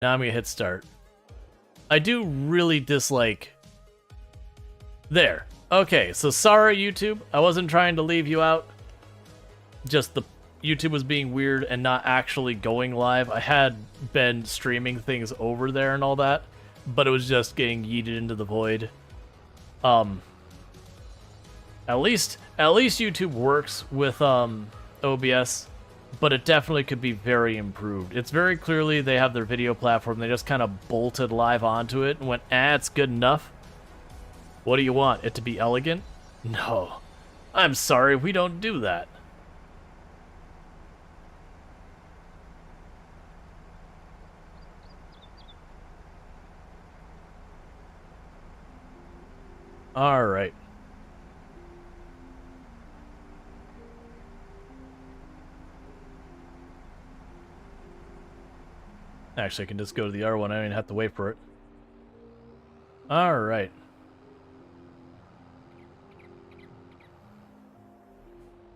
Now I'm gonna hit start. I do really dislike... There. Okay, so sorry, YouTube. I wasn't trying to leave you out. Just the YouTube was being weird and not actually going live. I had been streaming things over there and all that, but it was just getting yeeted into the void. At least YouTube works with OBS, but it definitely could be very improved. It's very clearly they have their video platform. They just kind of bolted live onto it and went, it's good enough. What do you want? It to be elegant? No. I'm sorry, we don't do that. Alright. Actually, I can just go to the R1. I don't even have to wait for it. Alright.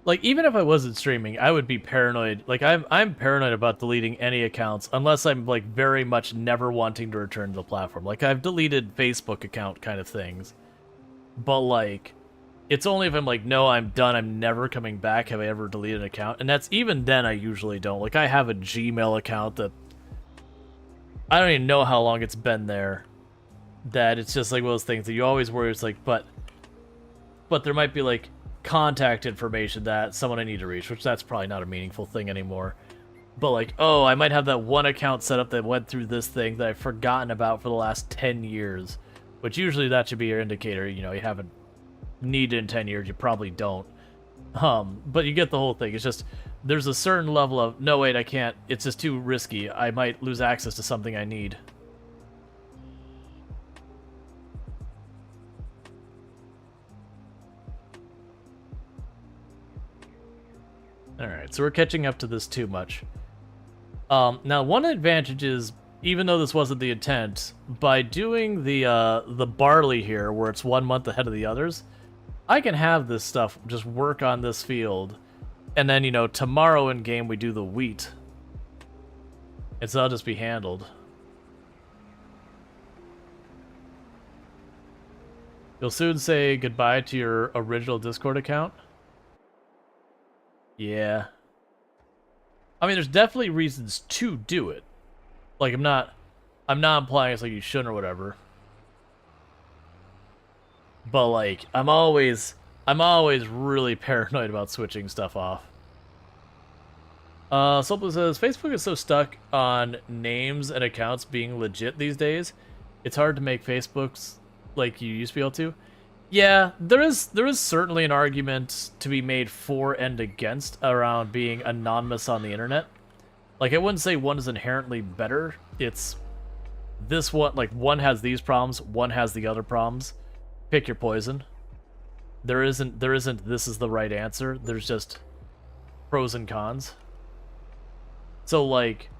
Like, even if I wasn't streaming, I would be paranoid. Like, I'm paranoid about deleting any accounts unless I'm, like, very much never wanting to return to the platform. Like, I've deleted Facebook account kind of things. But, like, it's only if I'm like, no, I'm done, I'm never coming back, have I ever deleted an account. And that's, even then, I usually don't. Like, I have a Gmail account that I don't even know how long it's been there. That it's just like one of those things that you always worry, it's like, but there might be, like, contact information that someone I need to reach, which that's probably not a meaningful thing anymore. But like, oh, I might have that one account set up that went through this thing that I've forgotten about for the last 10 years, which usually that should be your indicator. You know, you haven't needed in 10 years, you probably don't. But you get the whole thing. It's just, there's a certain level of, no, wait, I can't, it's just too risky. I might lose access to something I need. Alright, so we're catching up to this too much. Now, one advantage is, even though this wasn't the intent, by doing the barley here, where it's 1 month ahead of the others, I can have this stuff just work on this field, and then, you know, tomorrow in game we do the wheat. And so that'll just be handled. You'll soon say goodbye to your original Discord account? Yeah. I mean, there's definitely reasons to do it. Like, I'm not implying it's like you shouldn't or whatever. But like, I'm always really paranoid about switching stuff off. Someone says, Facebook is so stuck on names and accounts being legit these days, it's hard to make Facebooks like you used to be able to. Yeah, there is certainly an argument to be made for and against around being anonymous on the internet. Like, I wouldn't say one is inherently better. It's this one, like, one has these problems, one has the other problems. Pick your poison. There isn't this is the right answer. There's just pros and cons. So, like,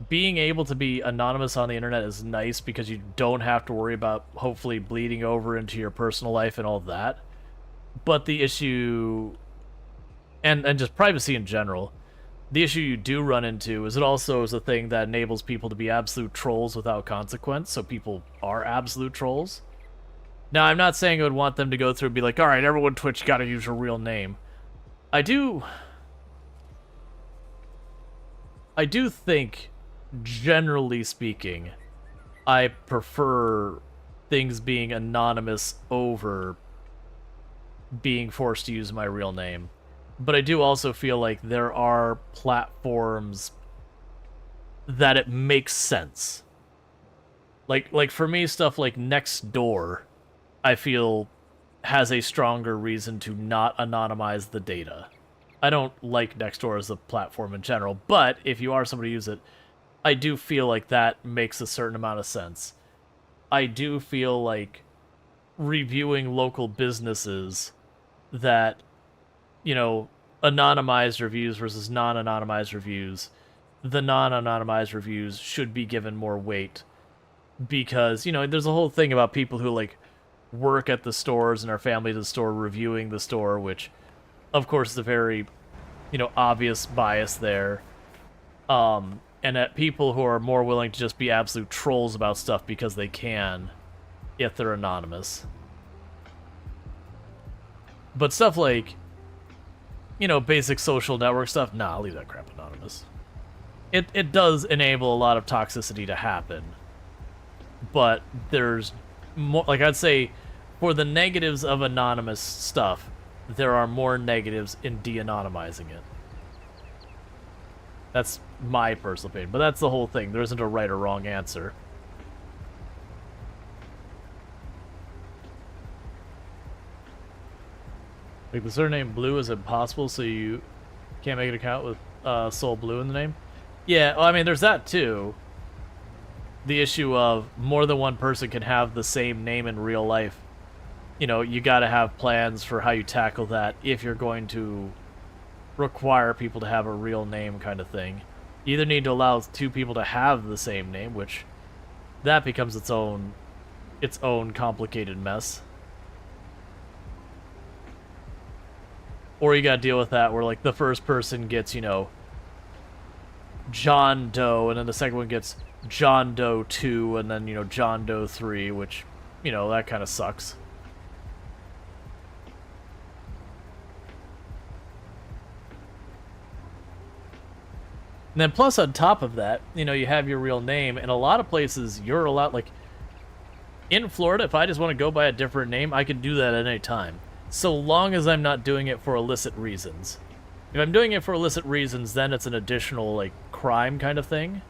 being able to be anonymous on the internet is nice because you don't have to worry about hopefully bleeding over into your personal life and all that. But the issue, and just privacy in general, the issue you do run into is it also is a thing that enables people to be absolute trolls without consequence, so people are absolute trolls. Now, I'm not saying I would want them to go through and be like, alright, everyone Twitch gotta use your real name. I do think, generally speaking, I prefer things being anonymous over being forced to use my real name. But I do also feel like there are platforms that it makes sense. Like for me, stuff like Nextdoor, I feel, has a stronger reason to not anonymize the data. I don't like Nextdoor as a platform in general, but if you are somebody who uses it, I do feel like that makes a certain amount of sense. I do feel like reviewing local businesses that, you know, anonymized reviews versus non-anonymized reviews, the non-anonymized reviews should be given more weight. Because, you know, there's a whole thing about people who, like, work at the stores and are family to the store reviewing the store, which, of course, is a very, you know, obvious bias there. and at people who are more willing to just be absolute trolls about stuff because they can, if they're anonymous. But stuff like, you know, basic social network stuff, nah, I'll leave that crap anonymous. It does enable a lot of toxicity to happen, but there's more, like, I'd say, for the negatives of anonymous stuff, there are more negatives in de-anonymizing it. That's my personal opinion, but that's the whole thing. There isn't a right or wrong answer. Like, the surname Blue is impossible, so you can't make an account with Soul Blue in the name? Yeah, well, I mean, there's that, too. The issue of more than one person can have the same name in real life. You know, you gotta have plans for how you tackle that if you're going to require people to have a real name kind of thing. You either need to allow two people to have the same name, which that becomes its own complicated mess. Or you gotta deal with that where, like, the first person gets, you know, John Doe, and then the second one gets John Doe 2, and then, you know, John Doe 3, which, you know, that kind of sucks. And then plus on top of that, you know, you have your real name, and a lot of places you're allowed, like, in Florida, if I just want to go by a different name, I can do that at any time. So long as I'm not doing it for illicit reasons. If I'm doing it for illicit reasons, then it's an additional, like, crime kind of thing.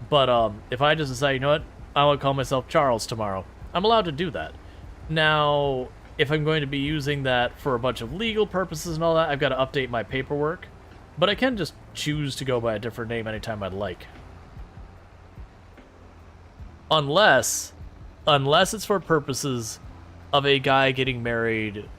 But, if I just decide, you know what, I want to call myself Charles tomorrow, I'm allowed to do that. Now, if I'm going to be using that for a bunch of legal purposes and all that, I've got to update my paperwork. But I can just choose to go by a different name anytime I'd like. Unless it's for purposes of a guy getting married,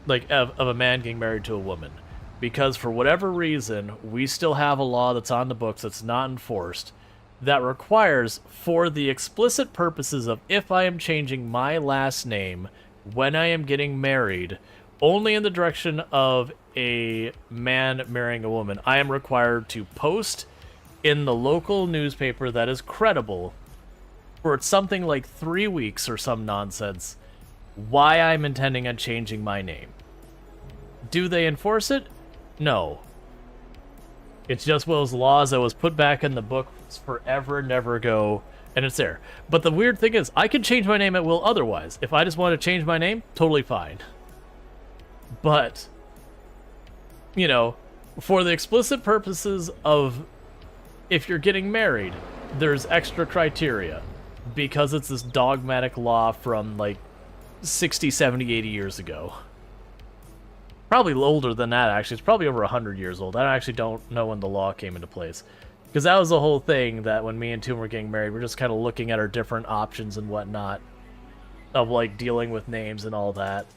like, of a man getting married to a woman. Because for whatever reason, we still have a law that's on the books that's not enforced that requires, for the explicit purposes of if I am changing my last name when I am getting married, only in the direction of a man marrying a woman, I am required to post in the local newspaper that is credible for something like 3 weeks or some nonsense why I'm intending on changing my name. Do they enforce it? No. It's just one of those laws that was put back in the books forever and ever ago, and it's there. But the weird thing is, I can change my name at will otherwise. If I just want to change my name, totally fine. But, you know, for the explicit purposes of if you're getting married, there's extra criteria. Because it's this dogmatic law from, like, 60, 70, 80 years ago. Probably older than that, actually. It's probably over 100 years old. I actually don't know when the law came into place. Because that was the whole thing, that when me and Toom were getting married, we're just kind of looking at our different options and whatnot. Of, like, dealing with names and all that.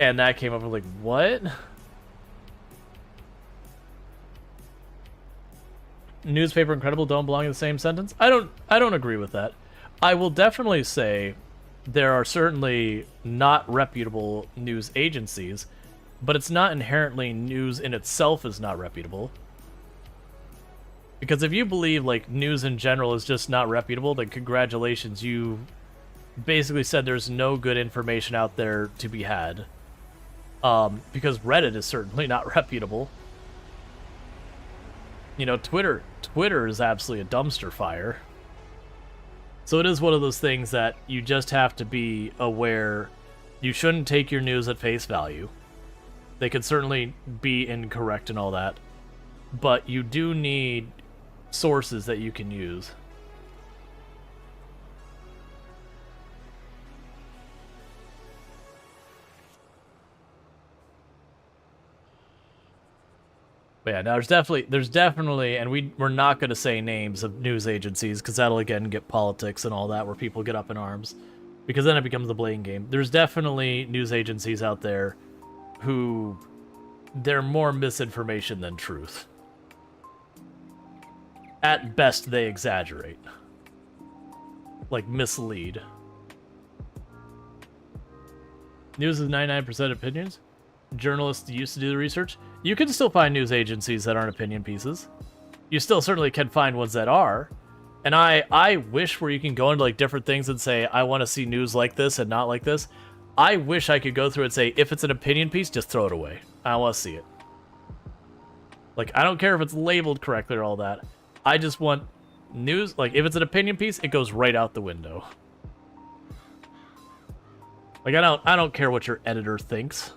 And that came up with, like, what? Newspaper and credible don't belong in the same sentence? I don't agree with that. I will definitely say there are certainly not reputable news agencies, but it's not inherently news in itself is not reputable. Because if you believe, like, news in general is just not reputable, then congratulations, you basically said there's no good information out there to be had. Because Reddit is certainly not reputable. You know, Twitter is absolutely a dumpster fire. So it is one of those things that you just have to be aware. You shouldn't take your news at face value. They could certainly be incorrect and all that. But you do need sources that you can use. But yeah, now there's definitely, and we're not going to say names of news agencies, because that'll again get politics and all that, where people get up in arms, because then it becomes a blame game. There's definitely news agencies out there who, they're more misinformation than truth. At best, they exaggerate. Like, mislead. News is 99% opinions. Journalists used to do the research. You can still find news agencies that aren't opinion pieces. You still certainly can find ones that are. And I wish where you can go into like different things and say, I want to see news like this and not like this. I wish I could go through and say, if it's an opinion piece, just throw it away. I don't want to see it. Like, I don't care if it's labeled correctly or all that. I just want news. Like, if it's an opinion piece, it goes right out the window. Like, I don't care what your editor thinks.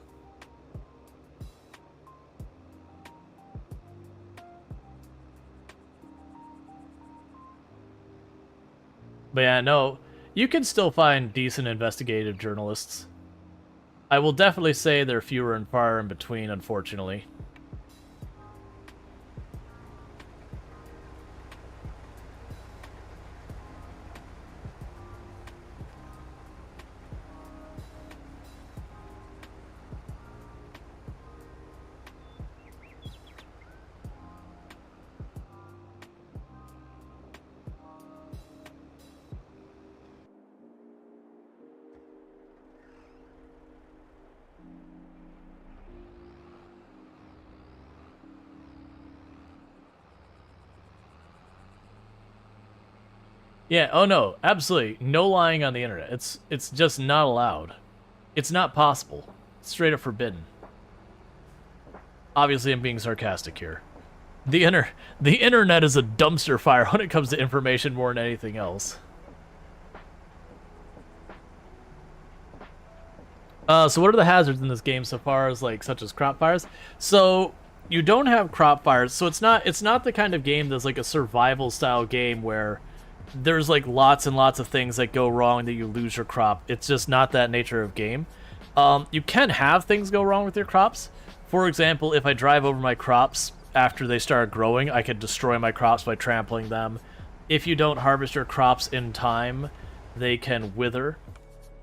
But yeah, no, you can still find decent investigative journalists. I will definitely say they're fewer and far in between, unfortunately. Yeah, oh no, absolutely. No lying on the internet. It's just not allowed. It's not possible. It's straight up forbidden. Obviously, I'm being sarcastic here. The internet is a dumpster fire when it comes to information more than anything else. So what are the hazards in this game so far as like such as crop fires? So you don't have crop fires, so it's not the kind of game that's like a survival style game where there's like lots and lots of things that go wrong that you lose your crop. It's just not that nature of game. You can have things go wrong with your crops. For example, if I drive over my crops after they start growing, I could destroy my crops by trampling them. If you don't harvest your crops in time, they can wither.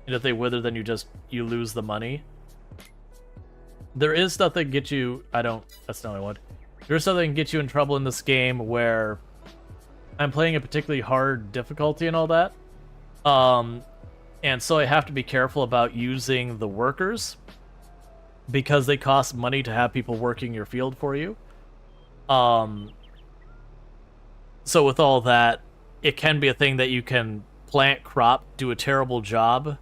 And if they wither, then you lose the money. There is stuff that can get you... That's not what I want. There's stuff that can get you in trouble in this game where I'm playing a particularly hard difficulty and all that. And so I have to be careful about using the workers because they cost money to have people working your field for you. So with all that, it can be a thing that you can plant crop, do a terrible job,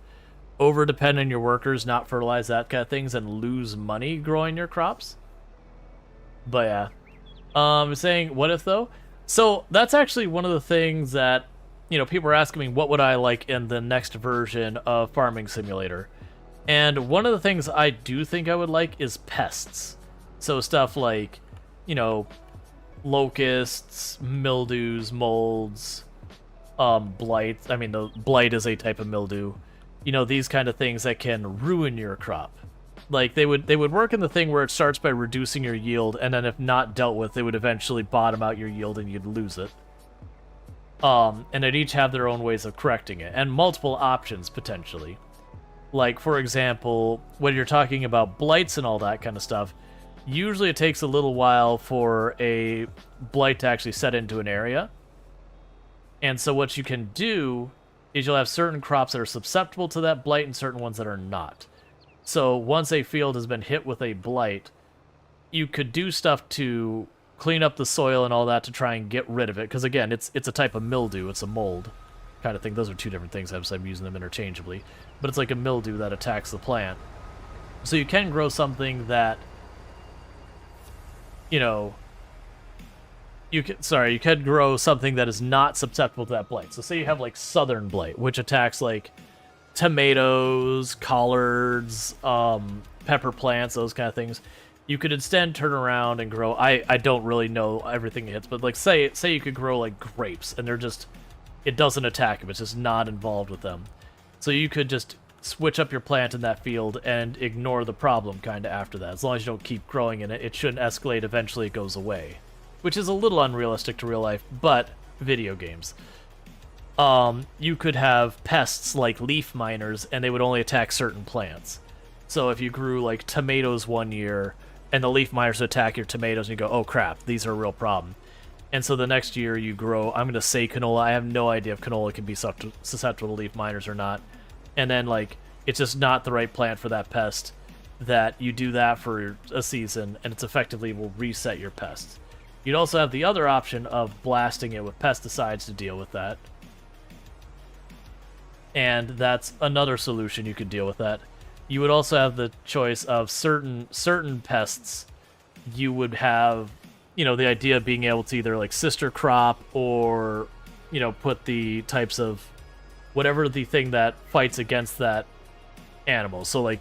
over-depend on your workers, not fertilize that kind of things, and lose money growing your crops. But yeah. I'm saying, what if though? So that's actually one of the things that, you know, people are asking me, what would I like in the next version of Farming Simulator? And one of the things I do think I would like is pests. So stuff like, you know, locusts, mildews, molds, blight. I mean, the blight is a type of mildew. You know, these kind of things that can ruin your crop. Like, they would work in the thing where it starts by reducing your yield, and then if not dealt with, they would eventually bottom out your yield and you'd lose it. And they'd each have their own ways of correcting it, and multiple options, potentially. Like, for example, when you're talking about blights and all that kind of stuff, usually it takes a little while for a blight to actually set into an area. And so what you can do is you'll have certain crops that are susceptible to that blight and certain ones that are not. So once a field has been hit with a blight, you could do stuff to clean up the soil and all that to try and get rid of it. Because again, it's a type of mildew, it's a mold kind of thing. Those are two different things, I'm using them interchangeably. But it's like a mildew that attacks the plant. So you can grow something that, you know, you could grow something that is not susceptible to that blight. So say you have like southern blight, which attacks like tomatoes, collards, pepper plants, those kind of things. You could instead turn around and grow, I don't really know everything it hits, but like say you could grow like grapes and they're just, it doesn't attack them, it's just not involved with them. So you could just switch up your plant in that field and ignore the problem kind of after that. As long as you don't keep growing in it, it shouldn't escalate, eventually it goes away. Which is a little unrealistic to real life, but video games. You could have pests like leaf miners, and they would only attack certain plants. So if you grew like tomatoes one year, and the leaf miners attack your tomatoes, and you go, oh crap, these are a real problem. And so the next year you grow, I'm going to say canola, I have no idea if canola can be susceptible to leaf miners or not. And then like, it's just not the right plant for that pest, that you do that for a season, and it's effectively will reset your pests. You'd also have the other option of blasting it with pesticides to deal with that. And that's another solution you could deal with that. You would also have the choice of certain pests. You would have, you know, the idea of being able to either like sister crop or, you know, put the types of whatever the thing that fights against that animal. So like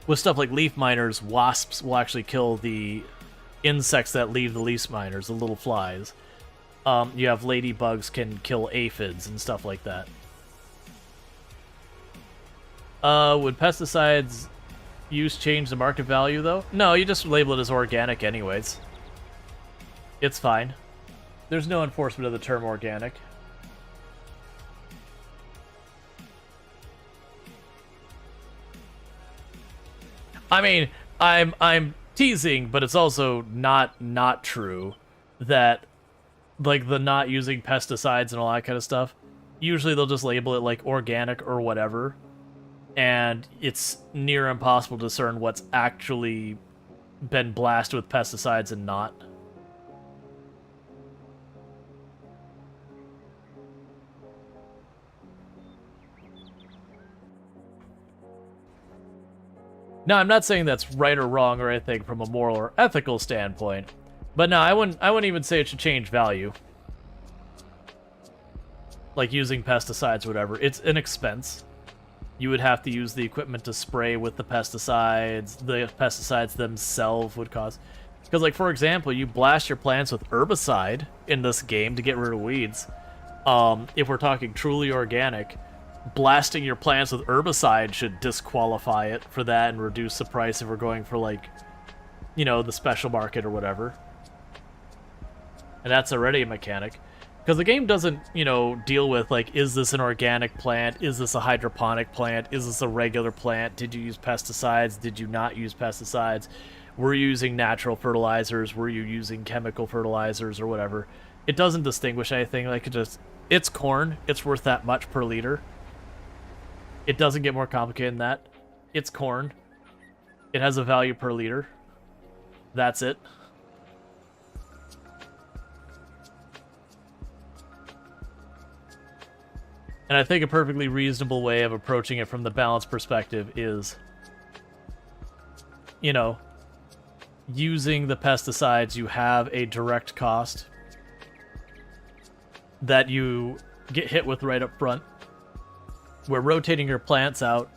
with stuff like leaf miners, wasps will actually kill the insects that leave the leaf miners, the little flies. You have ladybugs can kill aphids and stuff like that. Would pesticides use change the market value, though? No, you just label it as organic anyways. It's fine. There's no enforcement of the term organic. I mean, I'm teasing, but it's also not true that, like, the not using pesticides and all that kind of stuff, usually they'll just label it like organic or whatever, and it's near impossible to discern what's actually been blasted with pesticides and not. Now, I'm not saying that's right or wrong or anything from a moral or ethical standpoint, but no, I wouldn't even say it should change value. Like using pesticides or whatever. It's an expense. You would have to use the equipment to spray with the pesticides. The pesticides themselves would cause... Because, like, for example, you blast your plants with herbicide in this game to get rid of weeds. If we're talking truly organic, blasting your plants with herbicide should disqualify it for that and reduce the price if we're going for, like, you know, the special market or whatever. And that's already a mechanic. Because the game doesn't, you know, deal with, like, is this an organic plant? Is this a hydroponic plant? Is this a regular plant? Did you use pesticides? Did you not use pesticides? Were you using natural fertilizers? Were you using chemical fertilizers or whatever? It doesn't distinguish anything. Like, it's corn. It's worth that much per liter. It doesn't get more complicated than that. It's corn. It has a value per liter. That's it. And I think a perfectly reasonable way of approaching it from the balance perspective is, you know, using the pesticides, you have a direct cost that you get hit with right up front. Where rotating your plants out,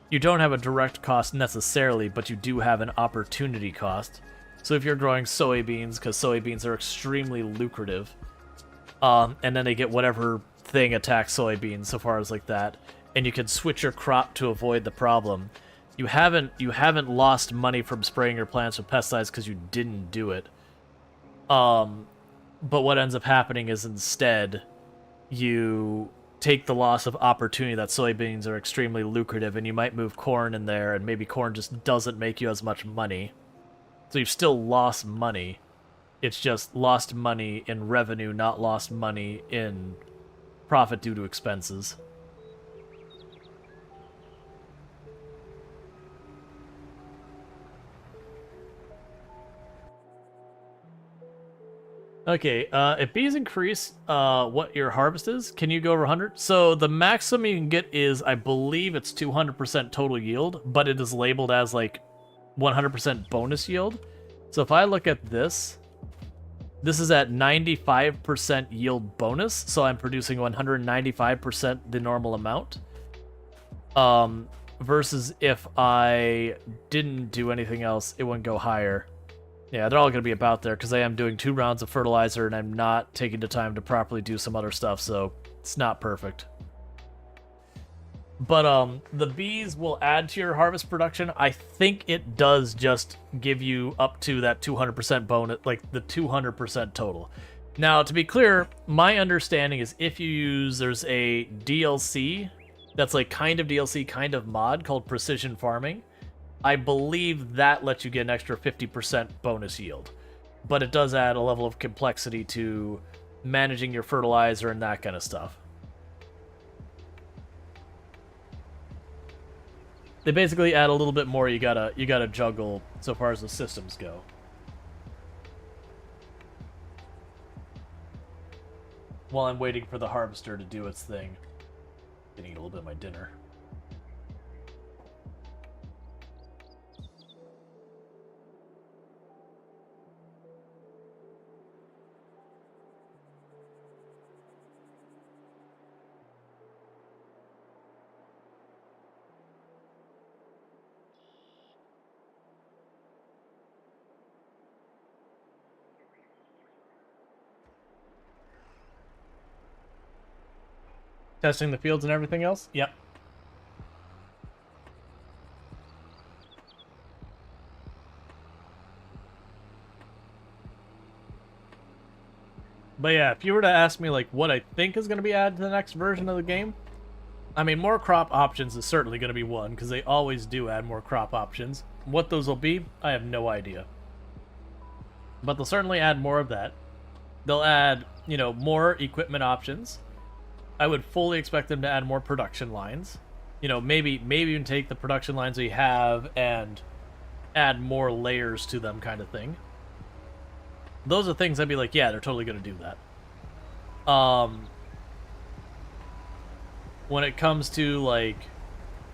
you don't have a direct cost necessarily, but you do have an opportunity cost. So if you're growing soybeans, because soybeans are extremely lucrative, and then they get whatever thing attacks soybeans, so far as like that, and you can switch your crop to avoid the problem, you haven't lost money from spraying your plants with pesticides because you didn't do it. But what ends up happening is instead you take the loss of opportunity that soybeans are extremely lucrative, and you might move corn in there, and maybe corn just doesn't make you as much money. So you've still lost money. It's just lost money in revenue, not lost money in profit due to expenses. Okay, if bees increase what your harvest is, can you go over 100? So the maximum you can get is, I believe it's 200% total yield, but it is labeled as like 100% bonus yield. So if I look at this, this is at 95% yield bonus, so I'm producing 195% the normal amount. Versus if I didn't do anything else, it wouldn't go higher. Yeah, they're all going to be about there, because I am doing 2 rounds of fertilizer, and I'm not taking the time to properly do some other stuff, so it's not perfect. But the bees will add to your harvest production. I think it does just give you up to that 200% bonus, like the 200% total. Now, to be clear, my understanding is if you use, there's a DLC that's like kind of DLC, kind of mod called Precision Farming. I believe that lets you get an extra 50% bonus yield. But it does add a level of complexity to managing your fertilizer and that kind of stuff. They basically add a little bit more you gotta juggle so far as the systems go. while I'm waiting for the harvester to do its thing. Getting a little bit of my dinner. Testing the fields and everything else? Yep. But yeah, if you were to ask me like what I think is going to be added to the next version of the game, I mean, more crop options is certainly going to be one, because they always do add more crop options. What those will be, I have no idea. But they'll certainly add more of that. They'll add, you know, more equipment options. I would fully expect them to add more production lines. You know, maybe even take the production lines we have and add more layers to them, kind of thing. Those are things I'd be like, yeah, they're totally going to do that. When it comes to, like,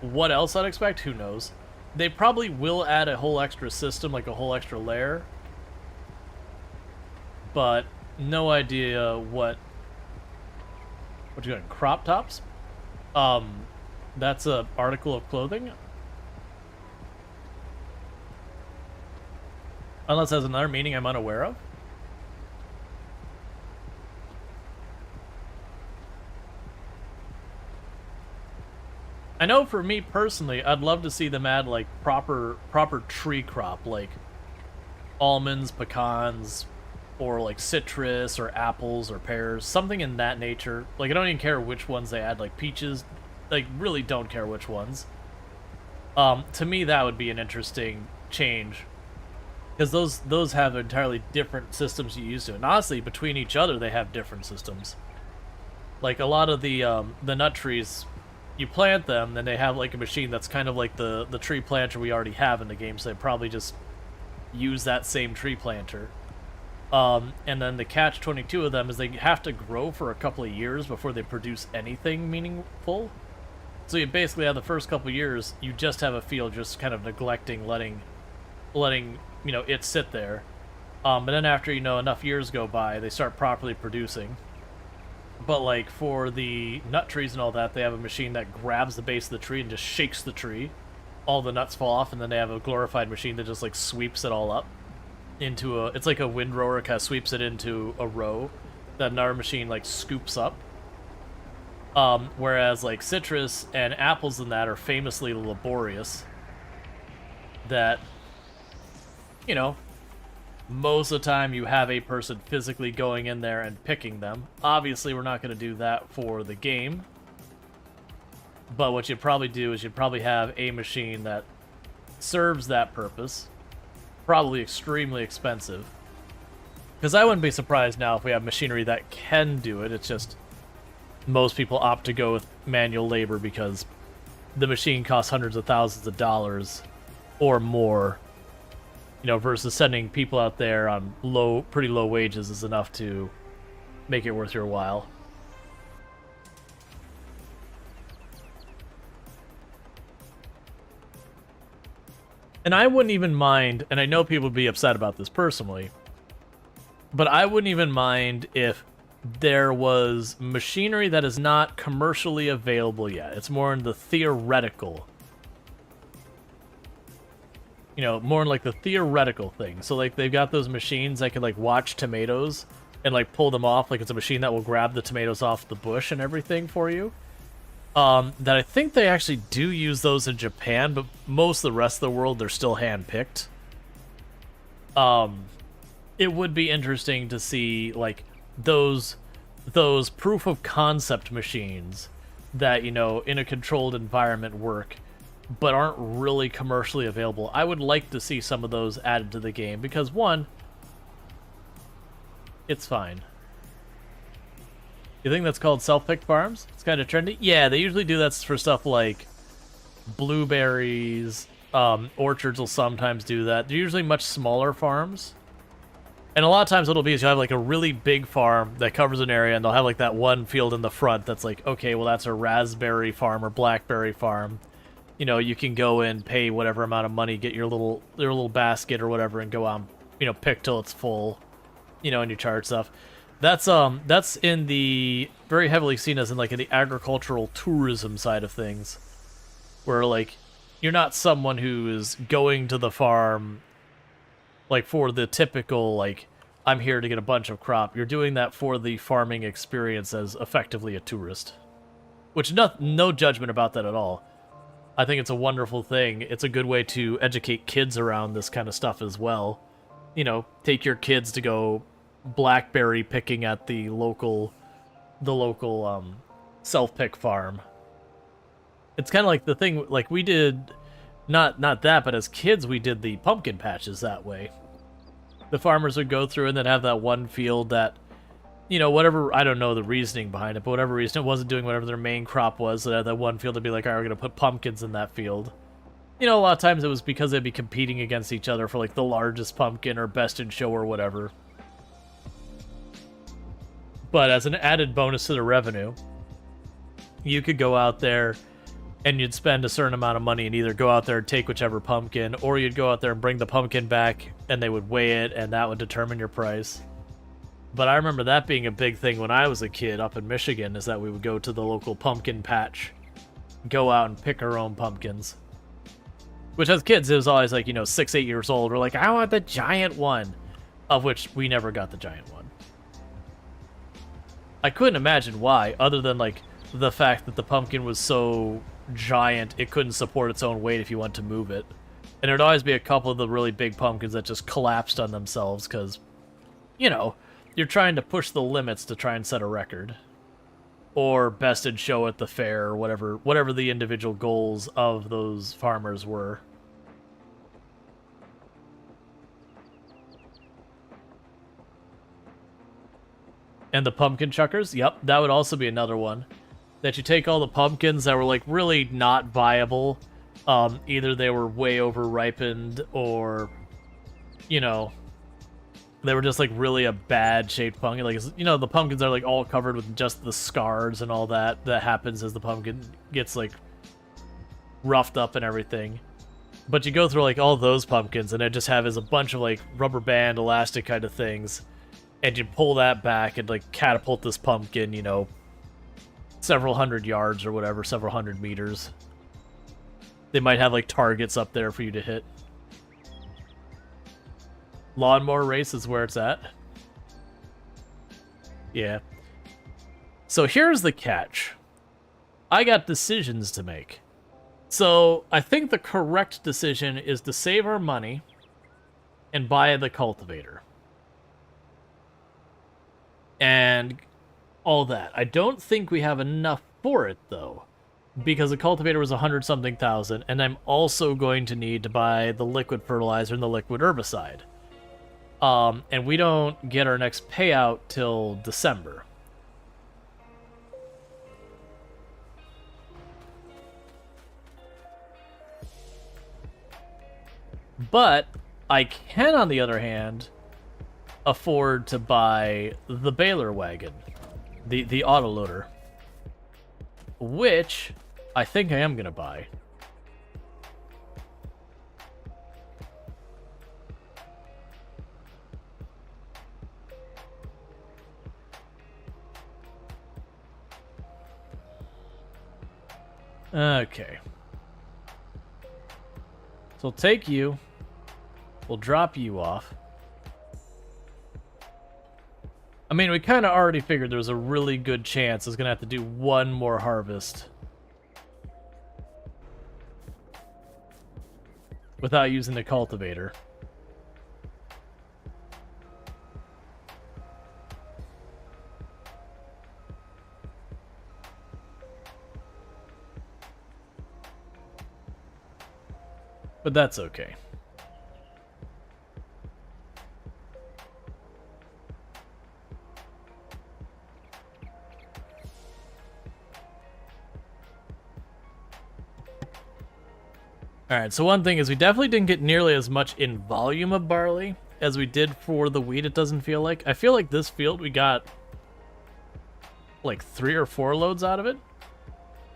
what else I'd expect, who knows? They probably will add a whole extra system, like a whole extra layer. But no idea what you got, crop tops? That's a article of clothing? Unless it has another meaning I'm unaware of. I know for me personally, I'd love to see them add like proper tree crop, like almonds, pecans, or like citrus or apples or pears, something in that nature. Like I don't even care which ones they add, like peaches, like really don't care which ones. To me that would be an interesting change, because those have entirely different systems you use to, and honestly between each other they have different systems. Like a lot of the nut trees, you plant them, then they have like a machine that's kind of like the tree planter we already have in the game, so they probably just use that same tree planter. And then the catch-22 of them is they have to grow for a couple of years before they produce anything meaningful. So you basically have the first couple of years, you just have a field just kind of neglecting, letting you know, it sit there. And then after, you know, enough years go by, they start properly producing. But like for the nut trees and all that, they have a machine that grabs the base of the tree and just shakes the tree. All the nuts fall off, and then they have a glorified machine that just like sweeps it all up into a, it's like a windrower, kind of sweeps it into a row that another machine like scoops up. Whereas like citrus and apples and that are famously laborious, that, you know, most of the time you have a person physically going in there and picking them. Obviously we're not going to do that for the game, but what you'd probably do is you'd probably have a machine that serves that purpose. Probably extremely expensive, because I wouldn't be surprised now if we have machinery that can do it. It's just most people opt to go with manual labor because the machine costs hundreds of thousands of dollars or more, you know, versus sending people out there on pretty low wages is enough to make it worth your while. And I wouldn't even mind, and I know people would be upset about this personally, but I wouldn't even mind if there was machinery that is not commercially available yet. It's more in the theoretical, you know, more in like the theoretical thing. So like they've got those machines that can like watch tomatoes and like pull them off. Like it's a machine that will grab the tomatoes off the bush and everything for you. That I think they actually do use those in Japan, but most of the rest of the world, they're still hand-picked. It would be interesting to see, like, those proof-of-concept machines that, you know, in a controlled environment work, but aren't really commercially available. I would like to see some of those added to the game, because, one, it's fine. You think that's called self-picked farms? It's kind of trendy. Yeah, they usually do that for stuff like blueberries. Orchards will sometimes do that. They're usually much smaller farms. And a lot of times what'll be is you'll have like a really big farm that covers an area, and they'll have like that one field in the front that's like, okay, well that's a raspberry farm or blackberry farm. You know, you can go in, pay whatever amount of money, get your little basket or whatever, and go on, you know, pick till it's full, you know, and you charge stuff. That's in the very heavily seen as in like in the agricultural tourism side of things, where like you're not someone who is going to the farm like for the typical like I'm here to get a bunch of crop. You're doing that for the farming experience as effectively a tourist, which no judgment about that at all. I think it's a wonderful thing. It's a good way to educate kids around this kind of stuff as well. You know, take your kids to go blackberry picking at the local self-pick farm. It's kind of like the thing like we did, not that, but as kids we did the pumpkin patches that way. The farmers would go through and then have that one field that, you know, whatever, I don't know the reasoning behind it, but whatever reason, it wasn't doing whatever their main crop was, so that one field would be like, all right, we're going to put pumpkins in that field. You know, a lot of times it was because they'd be competing against each other for, like, the largest pumpkin or best in show or whatever. But as an added bonus to the revenue, you could go out there and you'd spend a certain amount of money and either go out there and take whichever pumpkin, or you'd go out there and bring the pumpkin back, and they would weigh it, and that would determine your price. But I remember that being a big thing when I was a kid up in Michigan, is that we would go to the local pumpkin patch, go out and pick our own pumpkins. Which as kids, it was always like, you know, 6, 8 years old, we're like, I want the giant one, of which we never got the giant one. I couldn't imagine why, other than like the fact that the pumpkin was so giant it couldn't support its own weight if you wanted to move it. And there'd always be a couple of the really big pumpkins that just collapsed on themselves because, you know, you're trying to push the limits to try and set a record. Or best in show at the fair, or whatever the individual goals of those farmers were. And the pumpkin chuckers, yep, that would also be another one. That you take all the pumpkins that were like really not viable. Either they were way over ripened or, you know, they were just like really a bad shaped pumpkin. Like, you know, the pumpkins are like all covered with just the scars and all that happens as the pumpkin gets like roughed up and everything. But you go through like all those pumpkins and it just have as a bunch of like rubber band elastic kind of things. And you pull that back and like catapult this pumpkin, you know, several hundred yards or whatever, several hundred meters. They might have like targets up there for you to hit. Lawnmower race is where it's at. Yeah. So here's the catch. I got decisions to make. So I think the correct decision is to save our money and buy the cultivator. And all that. I don't think we have enough for it, though, because the cultivator was 100-something thousand, and I'm also going to need to buy the liquid fertilizer and the liquid herbicide. And we don't get our next payout till December. But I can, on the other hand, afford to buy the baler wagon, the autoloader, which I think I am going to buy. Okay. So we'll take you. We'll drop you off. I mean, we kind of already figured there was a really good chance I was going to have to do one more harvest without using the cultivator. But that's okay. Alright, so one thing is we definitely didn't get nearly as much in volume of barley, as we did for the wheat, it doesn't feel like. I feel like this field we got like 3 or 4 loads out of it,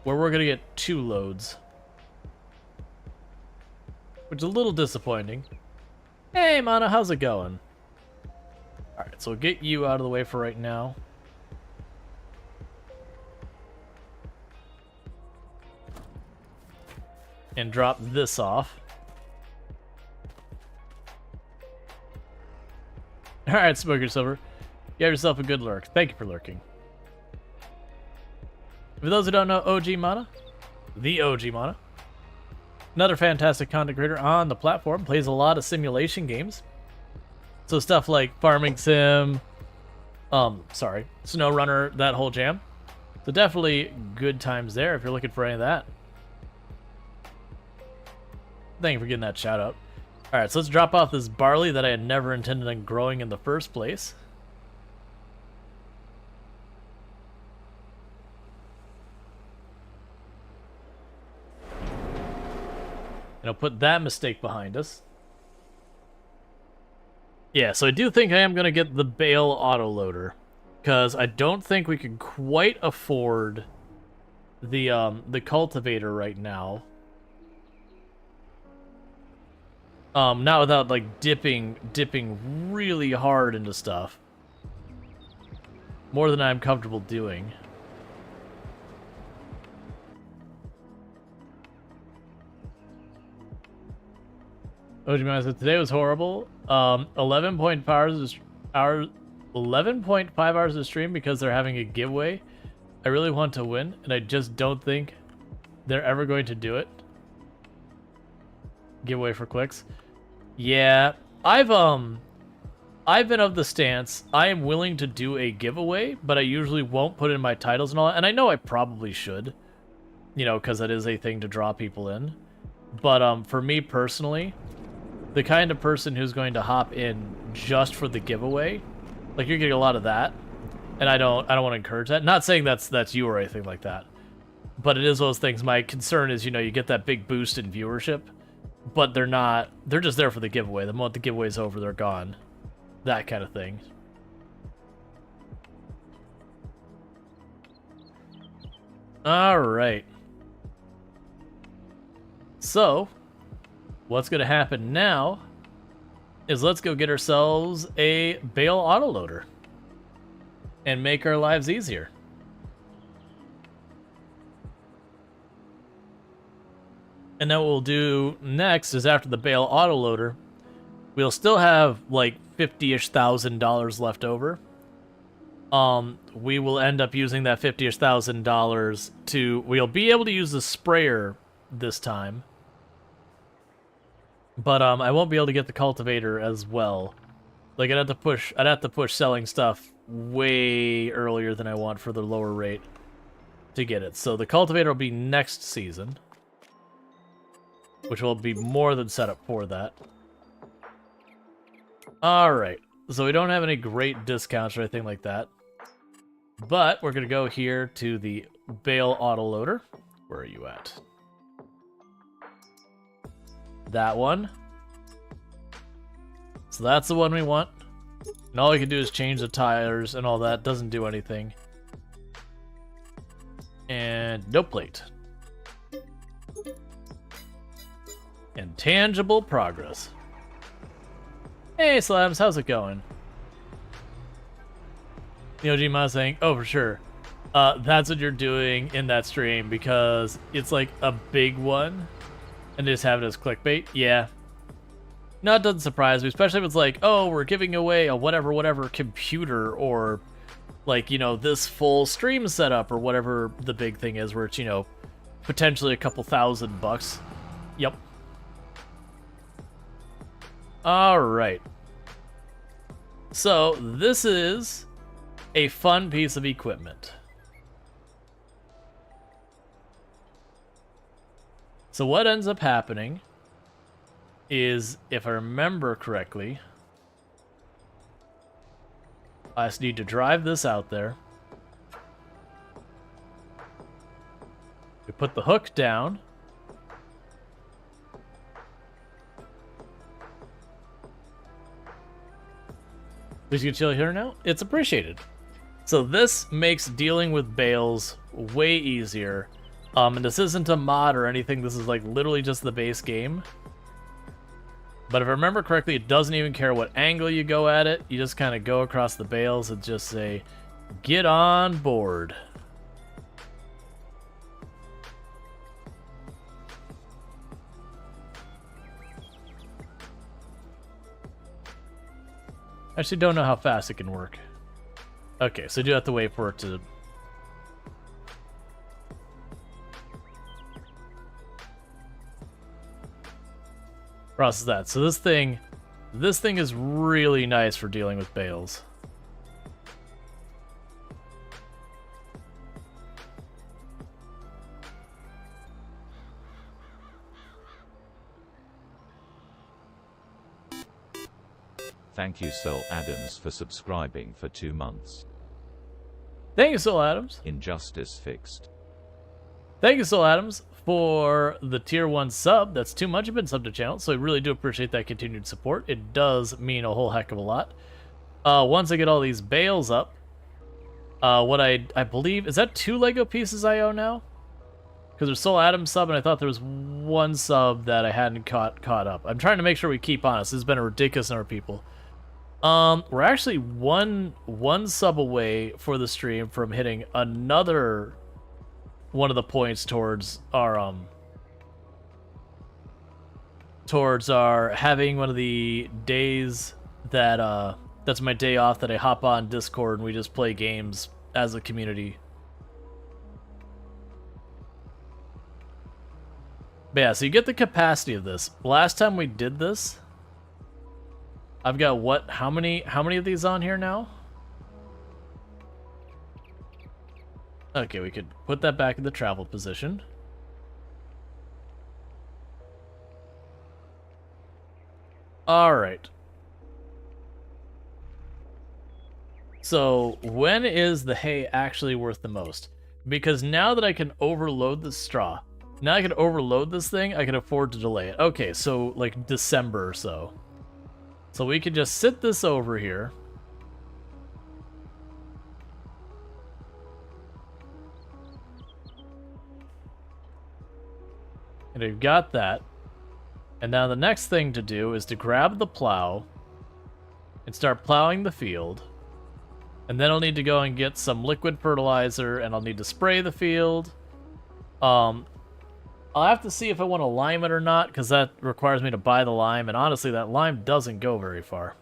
where we're gonna get 2 loads, which is a little disappointing. Hey, Mana, how's it going? Alright, so we'll get you out of the way for right now. And drop this off. Alright, Smoker Silver. You have yourself a good lurk. Thank you for lurking. For those who don't know OG Mana, the OG Mana, another fantastic content creator on the platform, plays a lot of simulation games. So stuff like Farming Sim, Snow Runner, that whole jam. So definitely good times there if you're looking for any of that. Thank you for getting that shout out. Alright, so let's drop off this barley that I had never intended on growing in the first place. And I'll put that mistake behind us. Yeah, so I do think I am going to get the Bale autoloader, because I don't think we can quite afford the cultivator right now. Not without like dipping really hard into stuff. More than I'm comfortable doing. Ojima said today was horrible. 11.5 hours of stream because they're having a giveaway. I really want to win, and I just don't think they're ever going to do it. Giveaway for clicks. Yeah, I've been of the stance I am willing to do a giveaway, but I usually won't put in my titles and all that. And I know I probably should, you know, because that is a thing to draw people in. But for me personally, the kind of person who's going to hop in just for the giveaway, like you're getting a lot of that, and I don't want to encourage that. Not saying that's you or anything like that, but it is those things. My concern is, you know, you get that big boost in viewership, but they're just there for the giveaway. The moment the giveaway's over, they're gone. That kind of thing. Alright. So, what's going to happen now is let's go get ourselves a Bale autoloader and make our lives easier. And then what we'll do next is after the Bale autoloader, we'll still have like $50-ish thousand left over. We will end up using that $50-ish thousand we'll be able to use the sprayer this time. But I won't be able to get the cultivator as well. Like I'd have to push selling stuff way earlier than I want for the lower rate to get it. So the cultivator will be next season, which will be more than set up for that. Alright, so we don't have any great discounts or anything like that. But we're going to go here to the Bale autoloader. Where are you at? That one. So that's the one we want. And all we can do is change the tires and all that. Doesn't do anything. And no plate. And tangible progress. Hey Slabs, how's it going? Neojima saying, oh for sure. That's what you're doing in that stream because it's like a big one and they just have it as clickbait. Yeah. No, it doesn't surprise me, especially if it's like, oh, we're giving away a whatever computer or like, you know, this full stream setup or whatever the big thing is where it's, you know, potentially a couple $1,000. Yep. Alright. So, this is a fun piece of equipment. So what ends up happening is, if I remember correctly, I just need to drive this out there. We put the hook down. We can chill here now. It's appreciated. So this makes dealing with bales way easier. And this isn't a mod or anything. This is like literally just the base game. But if I remember correctly, it doesn't even care what angle you go at it. You just kind of go across the bales and just say, get on board. I actually don't know how fast it can work. Okay, so you do have to wait for it to... process that. So this thing is really nice for dealing with bales. Thank you, Sol Adams, for subscribing for 2 months. Thank you, Sol Adams. Injustice fixed. Thank you, Sol Adams, for the tier 1 sub. That's too much of a sub to channel, so I really do appreciate that continued support. It does mean a whole heck of a lot. Once I get all these bales up, what I believe, is that 2 Lego pieces I owe now? Because there's Sol Adams sub, and I thought there was 1 sub that I hadn't caught up. I'm trying to make sure we keep on us. This has been a ridiculous number of people. We're actually one sub away for the stream from hitting another one of the points towards our having one of the days that that's my day off that I hop on Discord and we just play games as a community. But yeah, so you get the capacity of this. Last time we did this, I've got what? How many of these on here now? Okay, we could put that back in the travel position. All right. So when is the hay actually worth the most? Because now that I can overload the straw, now I can overload this thing, I can afford to delay it. Okay, so like December or so. So we could just sit this over here. And we've got that. And now the next thing to do is to grab the plow and start plowing the field. And then I'll need to go and get some liquid fertilizer and I'll need to spray the field. I'll have to see if I want to lime it or not, because that requires me to buy the lime, and honestly, that lime doesn't go very far.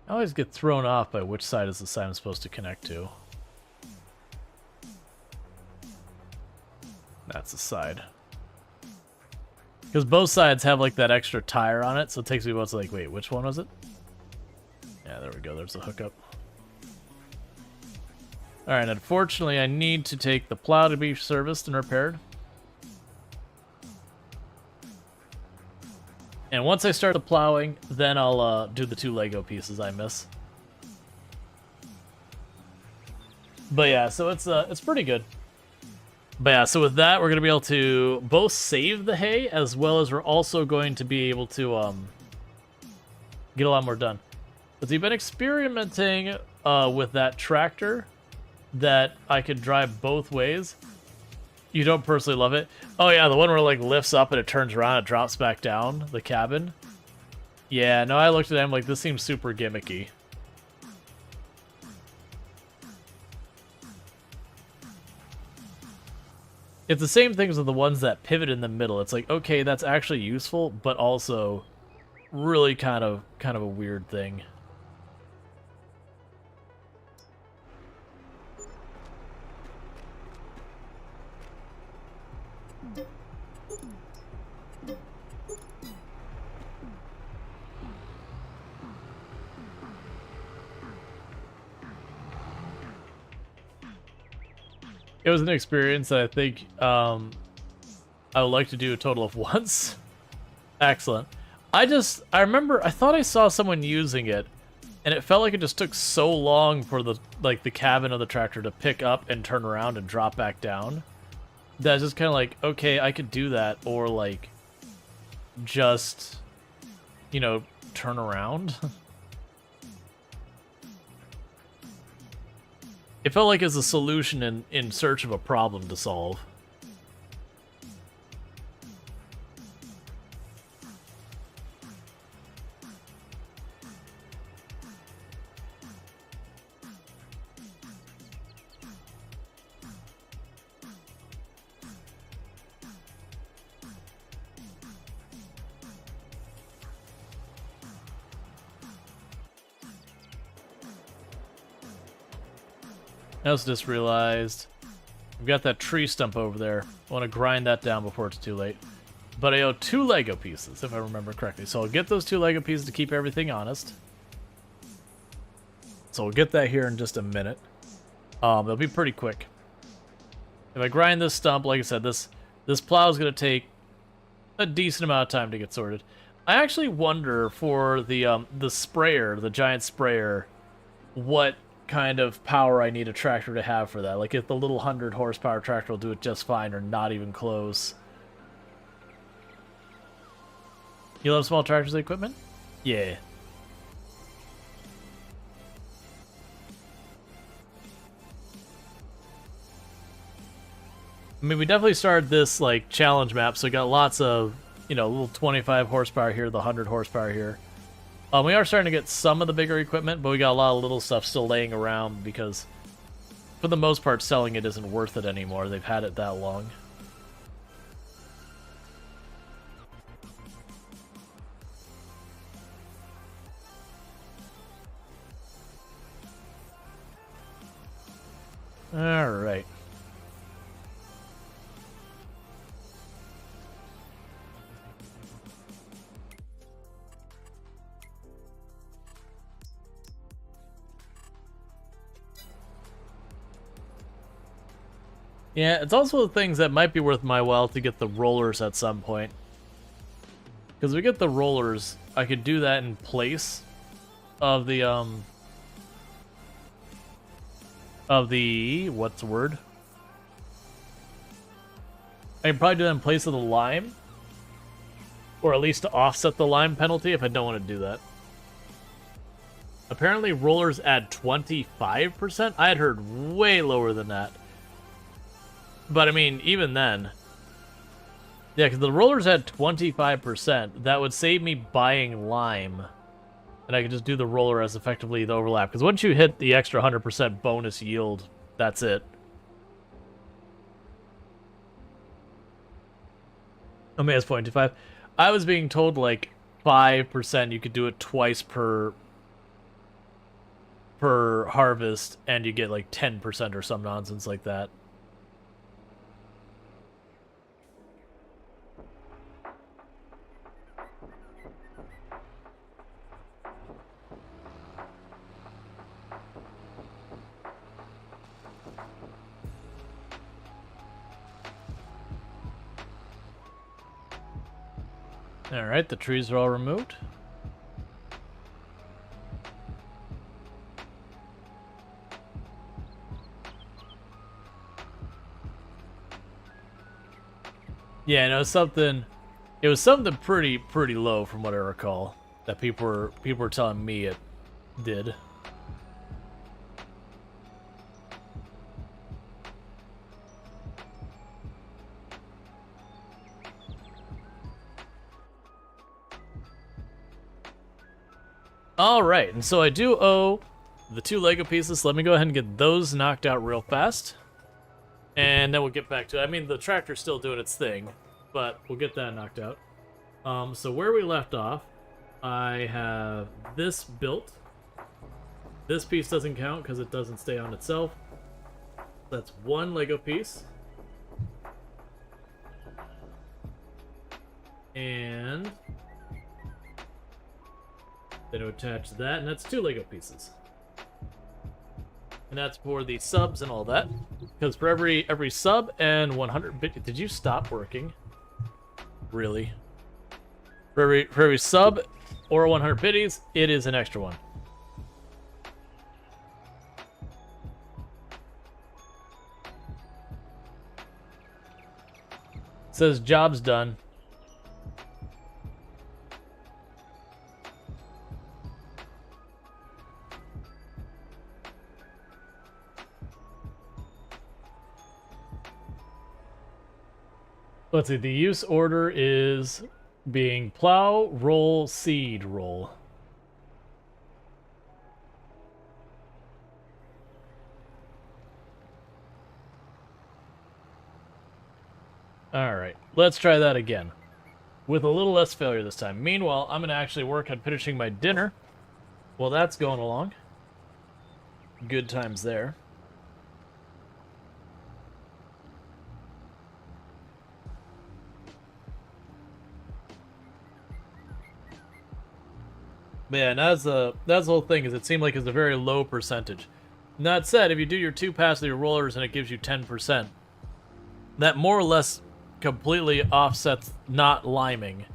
I always get thrown off by which side is the side I'm supposed to connect to. That's the side. Because both sides have like that extra tire on it, so it takes me both to like, wait, which one was it? Yeah, there we go, there's the hookup. Alright, unfortunately I need to take the plow to be serviced and repaired. And once I start the plowing, then I'll do the 2 Lego pieces I miss. But yeah, so it's pretty good. But yeah, so with that, we're going to be able to both save the hay, as well as we're also going to be able to get a lot more done. But we've been experimenting with that tractor that I could drive both ways. You don't personally love it? Oh yeah, the one where it like lifts up and it turns around and it drops back down, the cabin. Yeah, no, I looked at them like, this seems super gimmicky. It's the same things with the ones that pivot in the middle. It's like, okay, that's actually useful, but also really kind of a weird thing. It was an experience that I think I would like to do a total of once. Excellent. I thought I saw someone using it, And it felt like it just took so long for the cabin of the tractor to pick up and turn around and drop back down. That's just kind of like, okay, I could do that, or like just, you know, turn around. It felt like it's a solution in search of a problem to solve. I also just realized we've got that tree stump over there. I want to grind that down before it's too late. But I owe 2 Lego pieces, if I remember correctly. So I'll get those 2 Lego pieces to keep everything honest. So we'll get that here in just a minute. It'll be pretty quick. If I grind this stump, like I said, this plow is going to take a decent amount of time to get sorted. I actually wonder for the sprayer, the giant sprayer, what kind of power I need a tractor to have for that. Like if the little 100 horsepower tractor will do it just fine or not even close. You love small tractors and equipment? Yeah. I mean, we definitely started this like challenge map, so we got lots of, you know, little 25 horsepower here, the 100 horsepower here. We are starting to get some of the bigger equipment, but we got a lot of little stuff still laying around because, for the most part, selling it isn't worth it anymore. They've had it that long. All right. Yeah, it's also the things that might be worth my while to get the rollers at some point. Because if we get the rollers, I could do that in place of the, what's the word? I can probably do that in place of the lime. Or at least to offset the lime penalty if I don't want to do that. Apparently rollers add 25%? I had heard way lower than that. But I mean, even then, yeah, because the rollers at 25%, that would save me buying lime, and I could just do the roller as effectively the overlap. Because once you hit the extra 100% bonus yield, that's it. I mean, it's 0.25. I was being told like 5% you could do it twice per harvest, and you get like 10% or some nonsense like that. Alright, the trees are all removed. Yeah, no, it was something pretty low from what I recall that people were telling me it did. Alright, and so I do owe the 2 Lego pieces. Let me go ahead and get those knocked out real fast. And then we'll get back to it. I mean, the tractor's still doing its thing, but we'll get that knocked out. So where we left off, I have this built. This piece doesn't count because it doesn't stay on itself. That's 1 Lego piece. And then to attach that, and that's 2 Lego pieces. And that's for the subs and all that. Because for every sub and 100 bit, did you stop working? Really? For every sub or 100 biddies, it is an extra one. says job's done. Let's see, the use order is being plow, roll, seed, roll. Alright, let's try that again. With a little less failure this time. Meanwhile, I'm going to actually work on finishing my dinner. Well, that's going along. Good times there. Man, that's the whole thing, is it seemed like it's a very low percentage. And that said, if you do your 2 passes of your rollers and it gives you 10%, that more or less completely offsets not liming.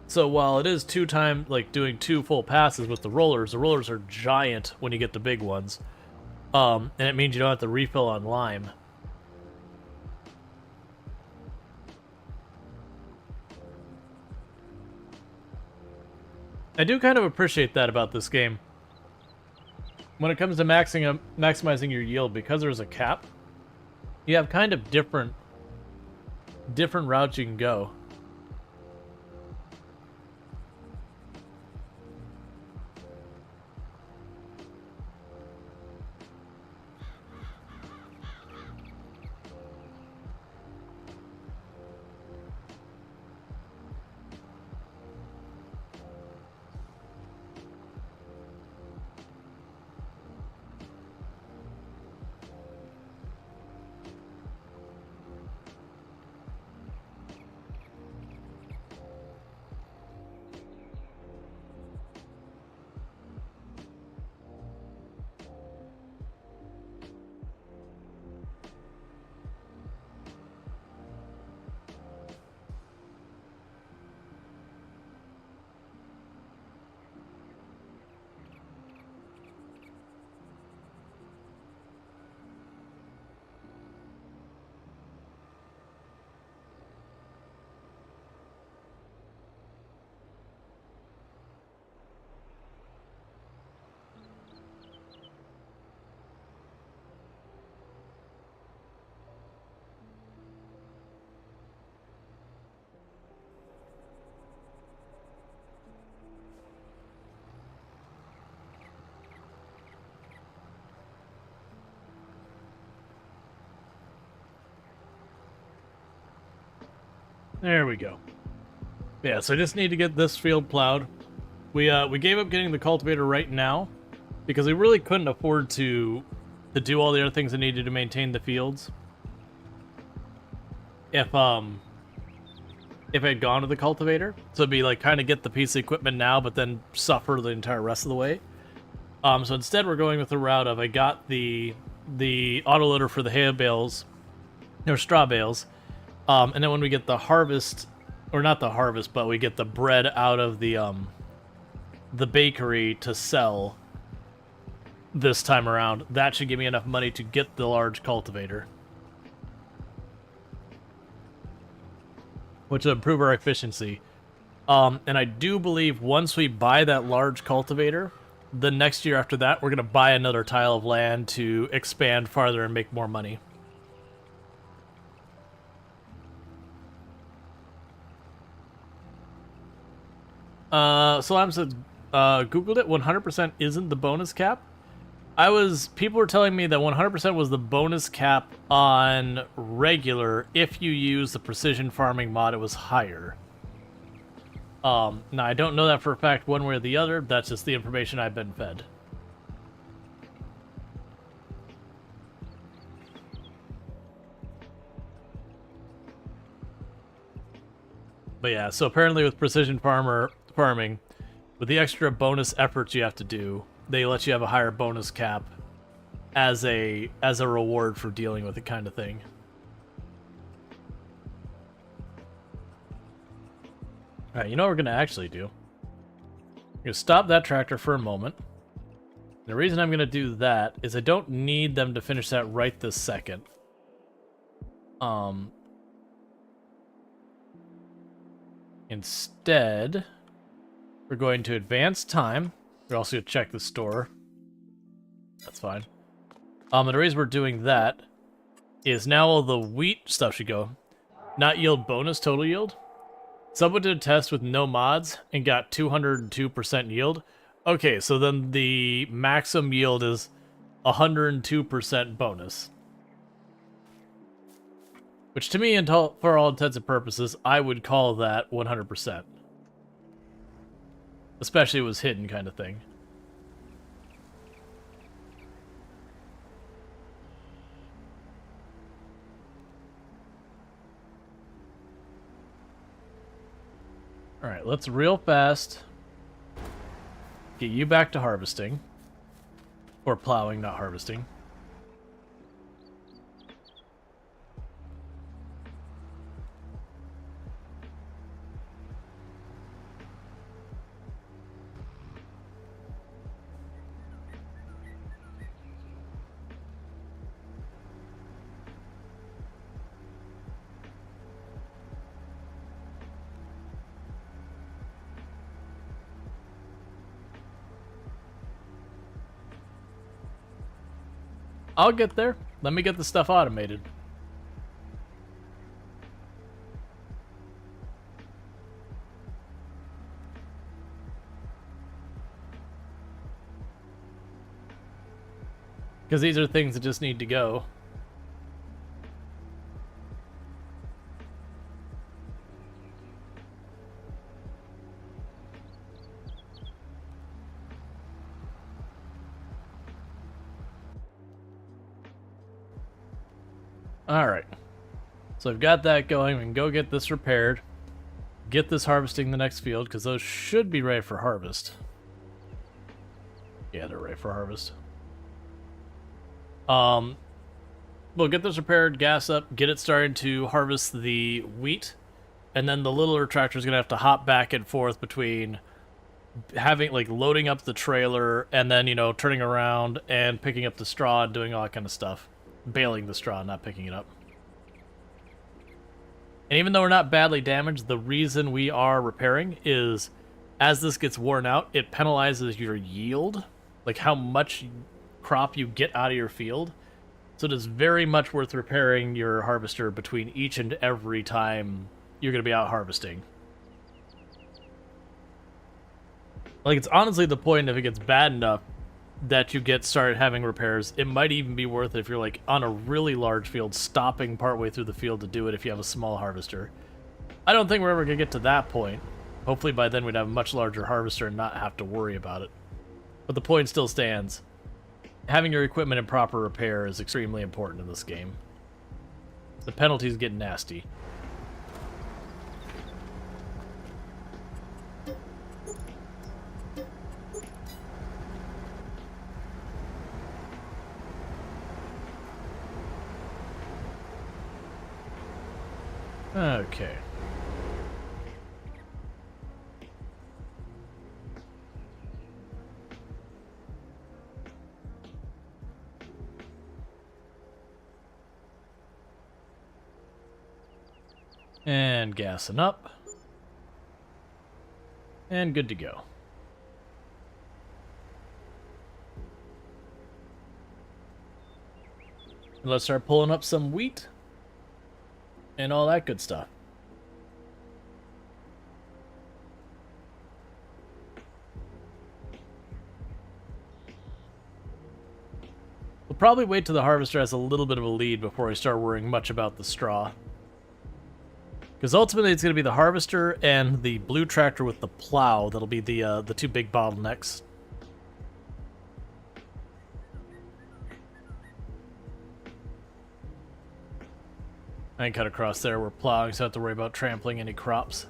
So while it is 2 times, like doing 2 full passes with the rollers are giant when you get the big ones. And it means you don't have to refill on lime. I do kind of appreciate that about this game. When it comes to maximizing your yield, because there's a cap, you have kind of different routes you can go. There we go. Yeah, so I just need to get this field plowed. We gave up getting the cultivator right now because we really couldn't afford to do all the other things I needed to maintain the fields. If I had gone to the cultivator, so it'd be like kind of get the piece of equipment now, but then suffer the entire rest of the way. So instead, we're going with the route of I got the autoloader for the hay bales, or straw bales. And then when we get the harvest, or not the harvest, but we get the bread out of the bakery to sell this time around, that should give me enough money to get the large cultivator, which will improve our efficiency. And I do believe once we buy that large cultivator, the next year after that, we're going to buy another tile of land to expand farther and make more money. Salam said, Googled it, 100% isn't the bonus cap. People were telling me that 100% was the bonus cap on regular. If you use the precision farming mod, it was higher. Now I don't know that for a fact one way or the other. That's just the information I've been fed. But yeah, so apparently with precision farming, with the extra bonus efforts you have to do, they let you have a higher bonus cap as a reward for dealing with the kind of thing. Alright, you know what we're going to actually do? I'm going to stop that tractor for a moment. The reason I'm going to do that is I don't need them to finish that right this second. Instead, we're going to advance time. We're also going to check the store. That's fine. And the reason we're doing that is now all the wheat stuff should go. Not yield bonus, total yield. Someone did a test with no mods and got 202% yield. Okay, so then the maximum yield is 102% bonus. Which to me, for all intents and purposes, I would call that 100%. Especially if it was hidden kind of thing. Alright, let's real fast get you back to harvesting. Or plowing, not harvesting. I'll get there. Let me get the stuff automated. Because these are things that just need to go. Alright. So I've got that going. We can go get this repaired. Get this harvesting the next field, because those should be ready for harvest. Yeah, they're ready for harvest. We'll get this repaired, gas up, get it started to harvest the wheat, and then the littler tractor is going to have to hop back and forth between having, like, loading up the trailer, and then, you know, turning around and picking up the straw and doing all that kind of stuff. Baling the straw, not picking it up. And even though we're not badly damaged, the reason we are repairing is as this gets worn out, it penalizes your yield, like how much crop you get out of your field. So it is very much worth repairing your harvester between each and every time you're going to be out harvesting. Like, it's honestly the point if it gets bad enough that you get started having repairs. It might even be worth it if you're like on a really large field, stopping partway through the field to do it if you have a small harvester. I don't think we're ever going to get to that point. Hopefully by then we'd have a much larger harvester and not have to worry about it. But the point still stands. Having your equipment in proper repair is extremely important in this game. The penalties get nasty. Okay. And gassing up. And good to go. And let's start pulling up some wheat. And all that good stuff. We'll probably wait till the harvester has a little bit of a lead before I start worrying much about the straw. Because ultimately it's going to be the harvester and the blue tractor with the plow that'll be the two big bottlenecks. I can cut across there. We're plowing, so I don't have to worry about trampling any crops.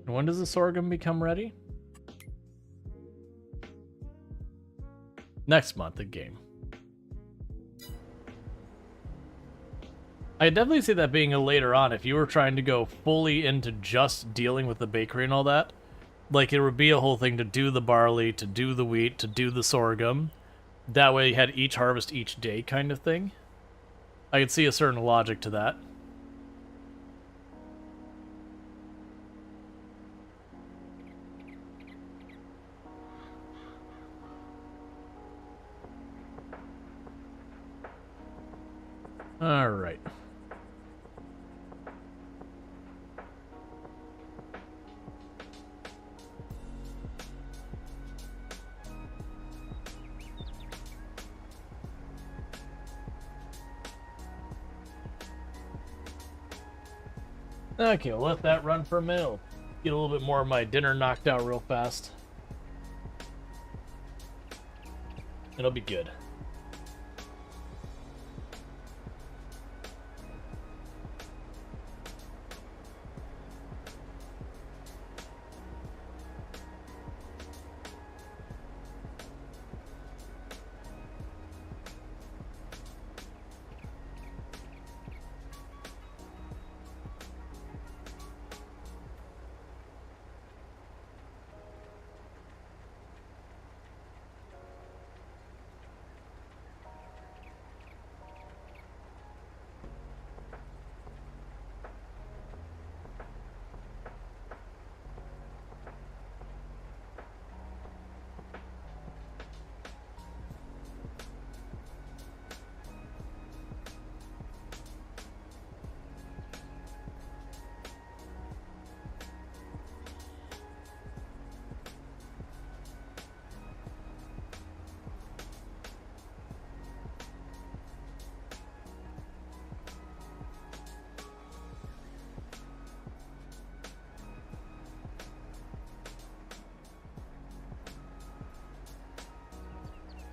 And when does the sorghum become ready? Next month in game. I definitely see that being a later on. If you were trying to go fully into just dealing with the bakery and all that, Like, it would be a whole thing to do the barley, to do the wheat, to do the sorghum. That way you had each harvest each day kind of thing. I could see a certain logic to that. All right. Okay, I'll let that run for a minute. I'll get a little bit more of my dinner knocked out real fast. It'll be good.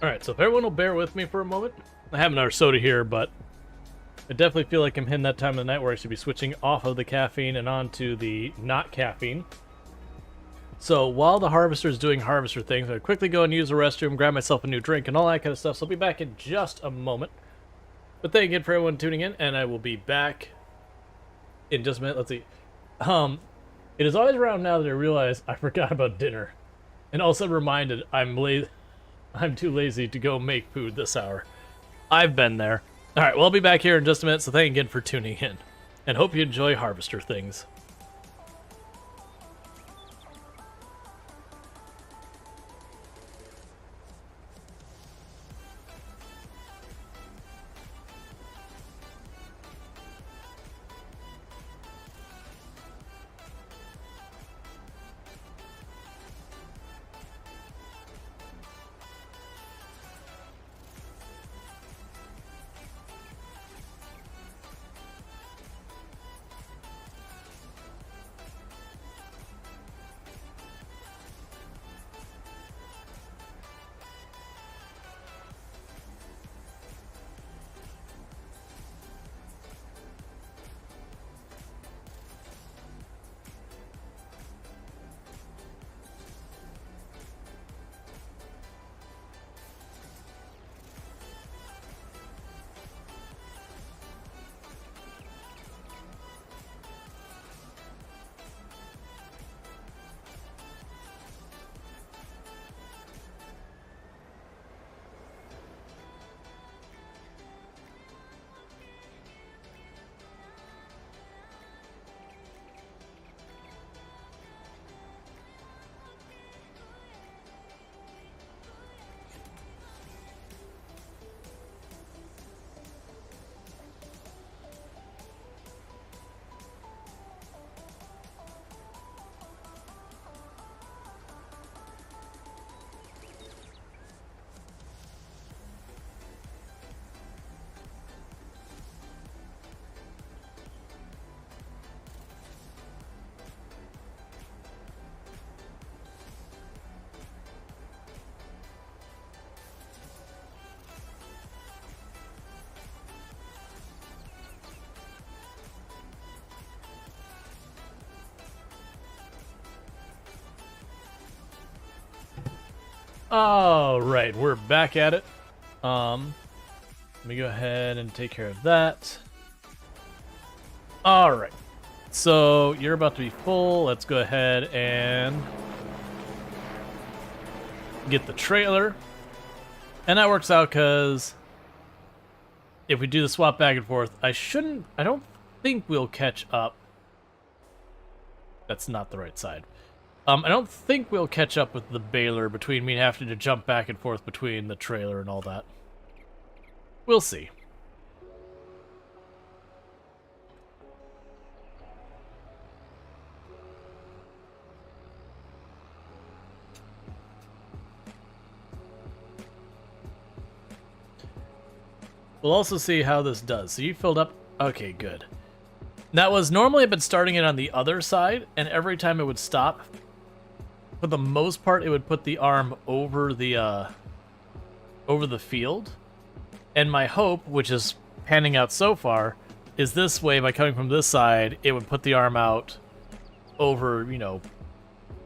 Alright, so if everyone will bear with me for a moment. I have another soda here, but I definitely feel like I'm hitting that time of the night where I should be switching off of the caffeine and onto the not caffeine. So while the harvester's doing harvester things, I'm going to quickly go and use the restroom, grab myself a new drink, and all that kind of stuff. So I'll be back in just a moment. But thank you again for everyone tuning in, and I will be back in just a minute. Let's see. It is always around now that I realize I forgot about dinner. And also reminded I'm too lazy to go make food this hour. I've been there. Alright, well, I'll be back here in just a minute, so thank you again for tuning in. And hope you enjoy harvester things. Alright, we're back at it. Let me go ahead and take care of that. Alright. So, you're about to be full. Let's go ahead and get the trailer. And that works out because if we do the swap back and forth, I don't think we'll catch up. That's not the right side. I don't think we'll catch up with the baler between me having to jump back and forth between the trailer and all that. We'll see. We'll also see how this does. So you filled up. Okay, good. That was normally I've been starting it on the other side, and every time it would stop, for the most part, it would put the arm over the field. And my hope, which is panning out so far, is this way, by coming from this side, it would put the arm out over, you know,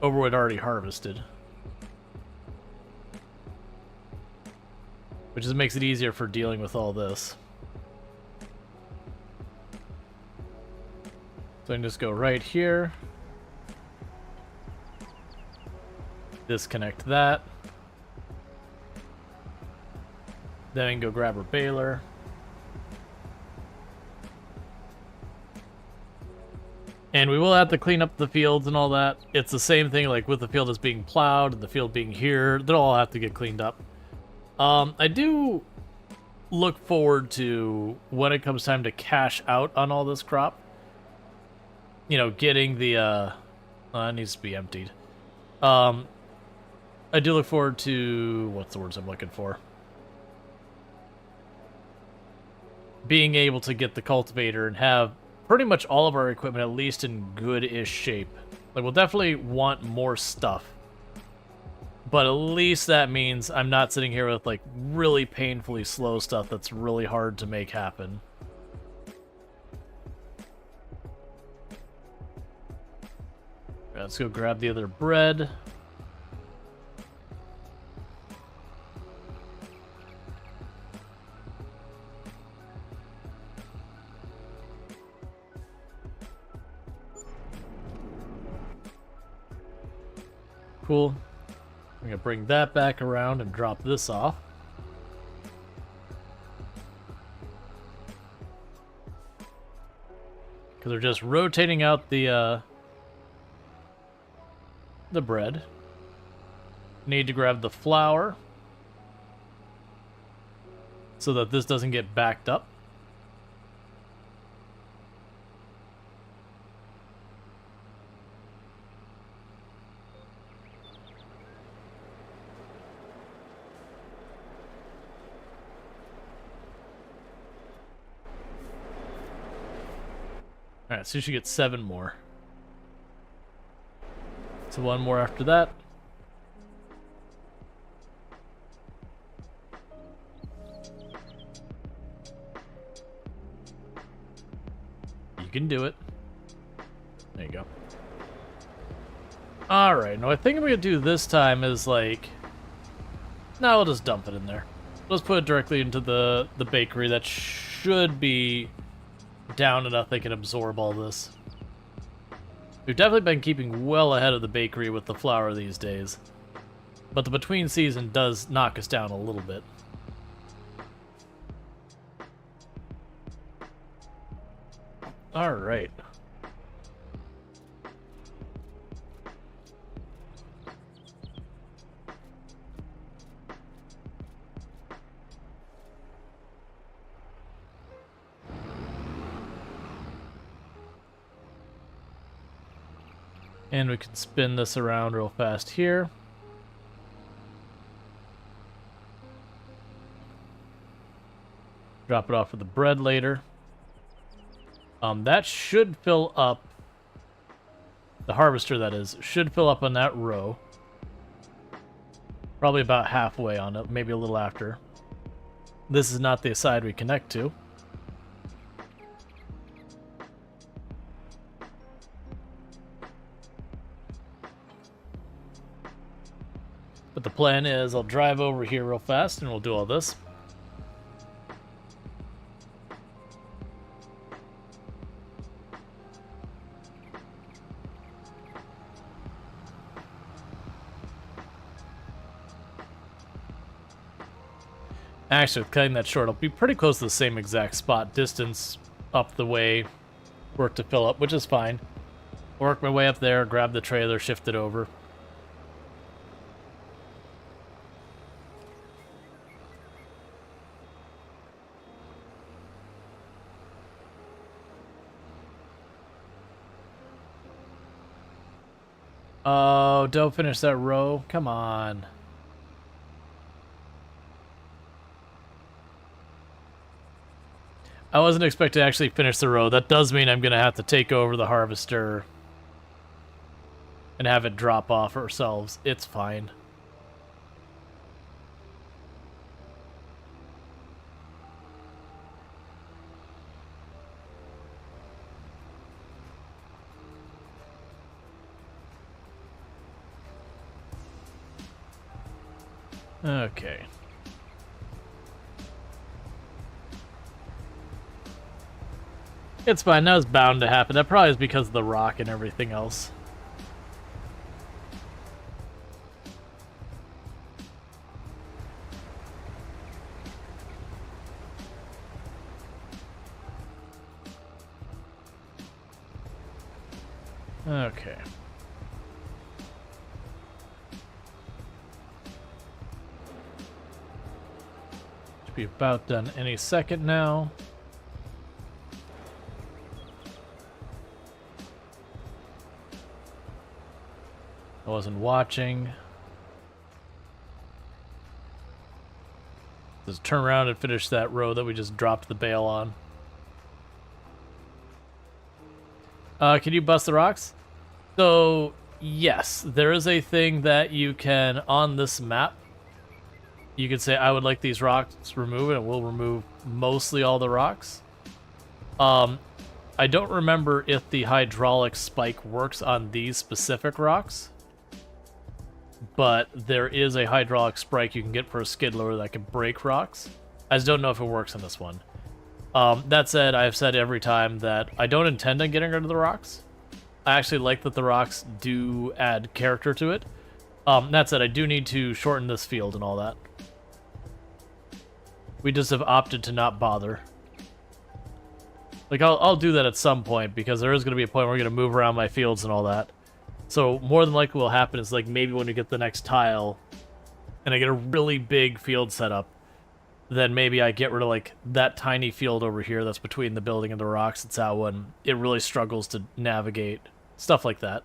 over what it already harvested. Which just makes it easier for dealing with all this. So I can just go right here. Disconnect that. Then I can go grab her baler. And we will have to clean up the fields and all that. It's the same thing like with the field as being plowed and the field being here. They'll all have to get cleaned up. I do look forward to when it comes time to cash out on all this crop. You know, getting the, it needs to be emptied. I do look forward to, what's the words I'm looking for? Being able to get the cultivator and have pretty much all of our equipment at least in good-ish shape. Like, we'll definitely want more stuff. But at least that means I'm not sitting here with, like, really painfully slow stuff that's really hard to make happen. Let's go grab the other bread. Cool. I'm gonna bring that back around and drop this off. Because they're just rotating out the bread. Need to grab the flour so that this doesn't get backed up. Alright, so you should get 7 more. So 1 more after that. You can do it. There you go. Alright, now I think I'm going to do this time is like... No, I'll just dump it in there. Let's put it directly into the bakery. That should be down enough they can absorb all this. We've definitely been keeping well ahead of the bakery with the flour these days. But the between season does knock us down a little bit. Alright. And we can spin this around real fast here. Drop it off for the bread later. That should fill up. The harvester, that is, should fill up on that row. Probably about halfway on it, maybe a little after. This is not the side we connect to. But the plan is I'll drive over here real fast and we'll do all this. Actually, with cutting that short, I'll be pretty close to the same exact spot distance up the way for it to fill up, which is fine. Work my way up there, grab the trailer, shift it over. Oh, don't finish that row. Come on. I wasn't expecting to actually finish the row. That does mean I'm going to have to take over the harvester and have it drop off ourselves. It's fine. Okay. It's fine. That was bound to happen. That probably is because of the rock and everything else. Okay. Should be about done any second now. I wasn't watching. Just turn around and finish that row that we just dropped the bale on. Can you bust the rocks? So, yes, there is a thing that you can, on this map, you can say, I would like these rocks removed, and it will remove mostly all the rocks. I don't remember if the hydraulic spike works on these specific rocks, but there is a hydraulic spike you can get for a skid loader that can break rocks. I just don't know if it works on this one. That said, I've said every time that I don't intend on getting rid of the rocks. I actually like that the rocks do add character to it. That said, I do need to shorten this field and all that. We just have opted to not bother. Like, I'll do that at some point, because there is going to be a point where we're going to move around my fields and all that. So, more than likely what will happen is, like, maybe when we get the next tile, and I get a really big field set up, then maybe I get rid of, like, that tiny field over here that's between the building and the rocks. It's out when it really struggles to navigate. Stuff like that.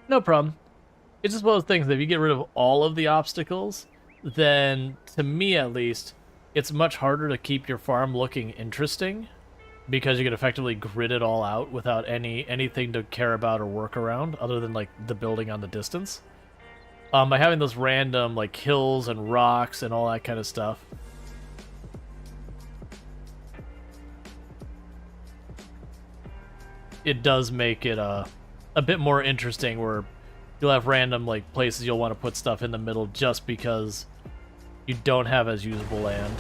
No problem. It's just one of those things that if you get rid of all of the obstacles, then, to me at least, it's much harder to keep your farm looking interesting, because you can effectively grid it all out without anything to care about or work around, other than, like, the building on the distance. By having those random, like, hills and rocks and all that kind of stuff. It does make it a bit more interesting, where you'll have random, like, places you'll want to put stuff in the middle just because you don't have as usable land.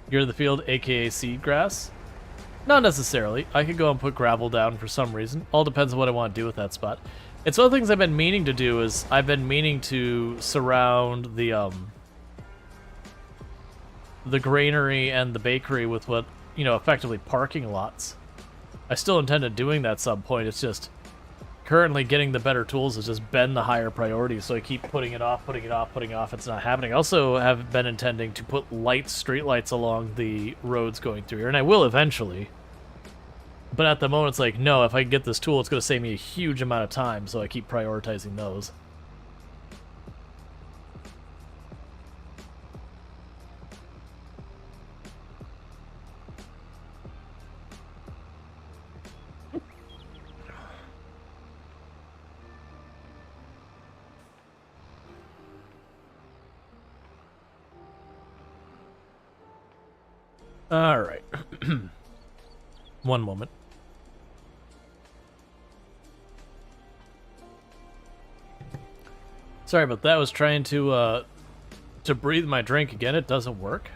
Gear the field, aka seed grass? Not necessarily. I could go and put gravel down for some reason. All depends on what I want to do with that spot. It's one of the things I've been meaning to do is I've been meaning to surround the granary and the bakery with what, you know, effectively parking lots. I still intend on doing that at some point. It's just currently getting the better tools has just been the higher priority, so I keep putting it off, putting it off, putting it off. It's not happening. I also have been intending to put street lights along the roads going through here, and I will eventually. But at the moment, it's like, no, if I can get this tool, it's going to save me a huge amount of time, so I keep prioritizing those. All right. One moment. Sorry about that. I was trying to breathe my drink again. It doesn't work.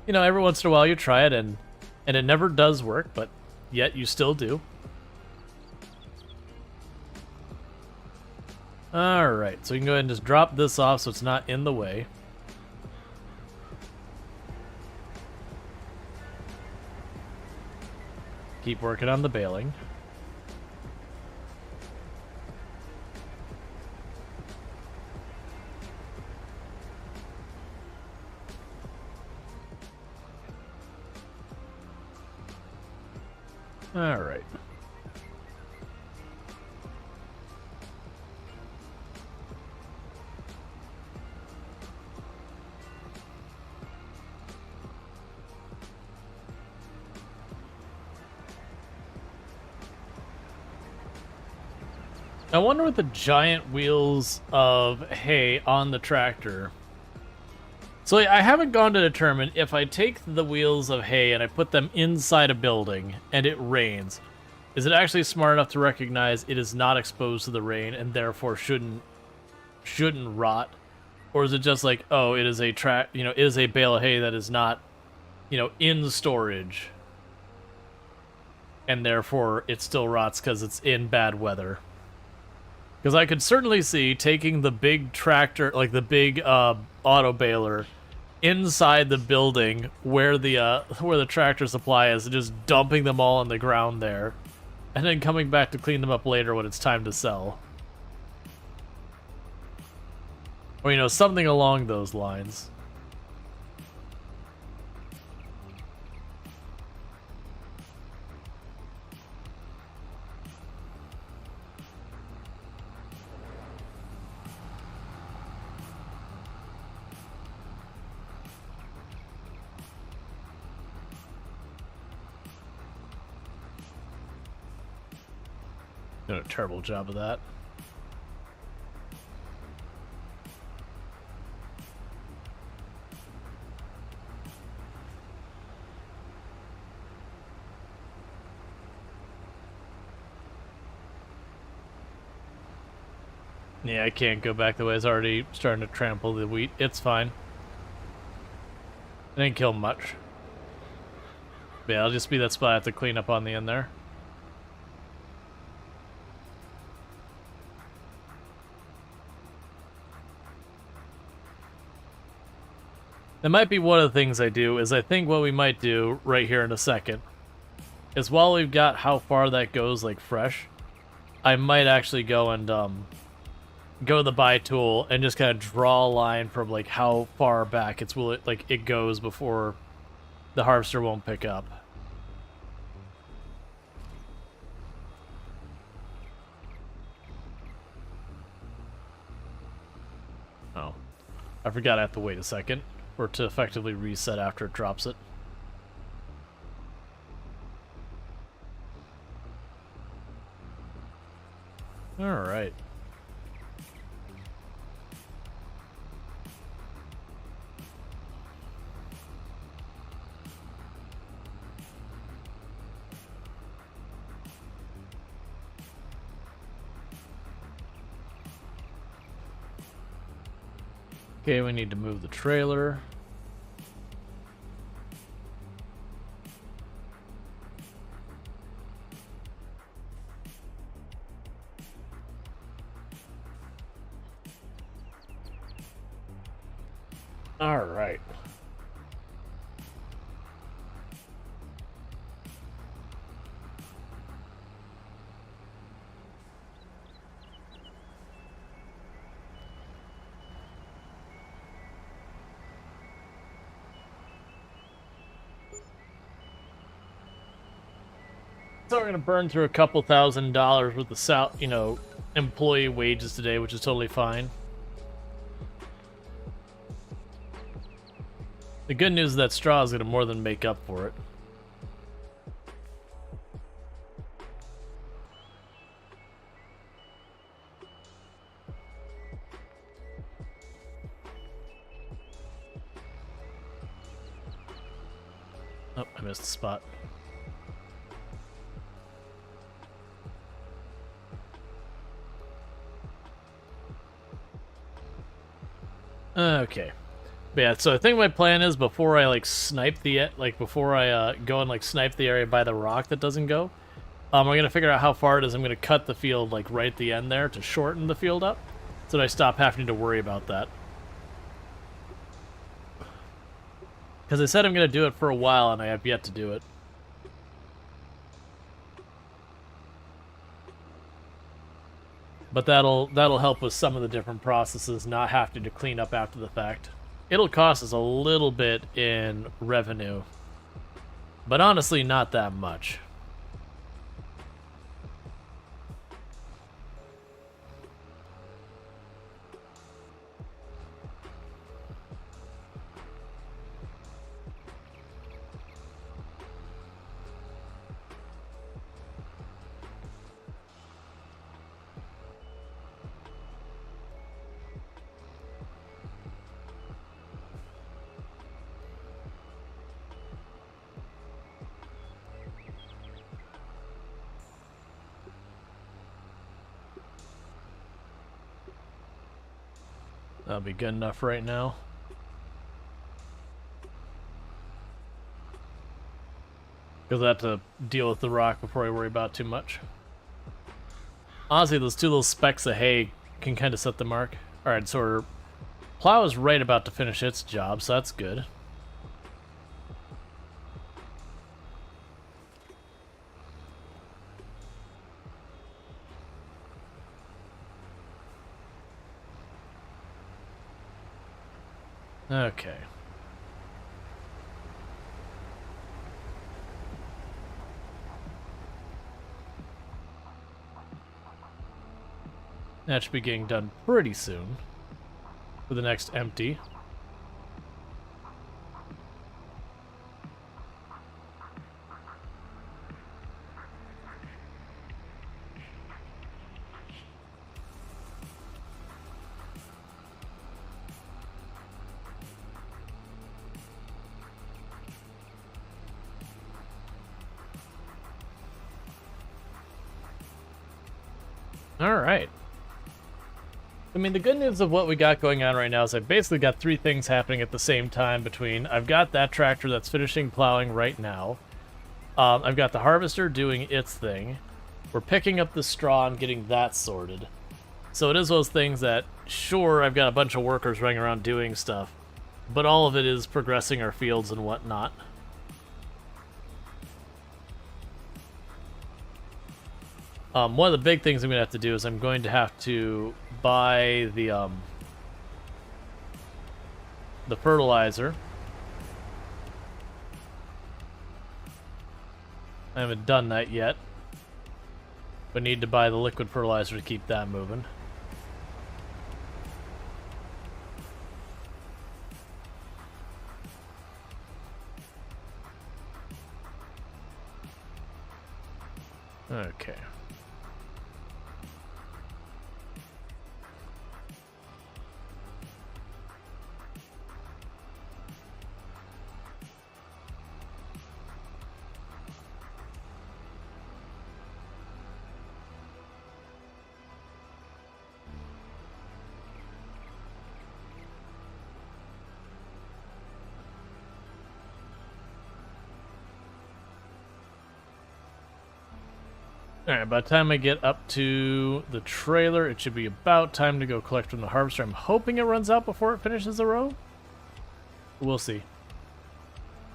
You know, every once in a while you try it and it never does work, but yet you still do. Alright, so you can go ahead and just drop this off so it's not in the way. Keep working on the baling. Alright. I wonder what the giant wheels of hay on the tractor. So I haven't gone to determine if I take the wheels of hay and I put them inside a building and it rains, is it actually smart enough to recognize it is not exposed to the rain and therefore shouldn't rot? Or is it just like, oh, it is a it is a bale of hay that is not, in storage, and therefore it still rots because it's in bad weather? Because I could certainly see taking the big tractor, like the big auto baler, inside the building where the tractor supply is, and just dumping them all on the ground there, and then coming back to clean them up later when it's time to sell. Or, something along those lines. Doing a terrible job of that. Yeah, I can't go back the way it's already starting to trample the wheat. It's fine. It didn't kill much. But yeah, it'll just be that spot I have to clean up on the end there. That might be one of the things I do, is I think what we might do right here in a second is, while we've got how far that goes, like, fresh, I might actually go and, go to the buy tool and just kind of draw a line from, like, how far back it goes before the harvester won't pick up. Oh. I forgot I have to wait a second. Or to effectively reset after it drops it. Alright. Okay, we need to move the trailer. All right. So we're gonna burn through a couple $1,000s with the employee wages today, which is totally fine. The good news is that straw is gonna more than make up for it. Oh, I missed the spot. Okay. But yeah, so I think my plan is before I like snipe the before I go and like snipe the area by the rock that doesn't go, we're gonna figure out how far it is. I'm gonna cut the field like right at the end there to shorten the field up, so that I stop having to worry about that. Because I said I'm gonna do it for a while and I have yet to do it. But that'll help with some of the different processes, not having to clean up after the fact. It'll cost us a little bit in revenue, but honestly not that much. That'll be good enough right now. Because I have to deal with the rock before I worry about too much. Honestly, those two little specks of hay can kind of set the mark. Alright, so our plow is right about to finish its job, so that's good. Okay. That should be getting done pretty soon for the next empty. All right. I mean, the good news of what we got going on right now is I've basically got three things happening at the same time between I've got that tractor that's finishing plowing right now. I've got the harvester doing its thing. We're picking up the straw and getting that sorted. So it is those things that, sure, I've got a bunch of workers running around doing stuff, but all of it is progressing our fields and whatnot. One of the big things I'm going to have to do is I'm going to have to buy the fertilizer. I haven't done that yet, but need to buy the liquid fertilizer to keep that moving. Okay. Alright, by the time I get up to the trailer, it should be about time to go collect from the harvester. I'm hoping it runs out before it finishes the row. We'll see.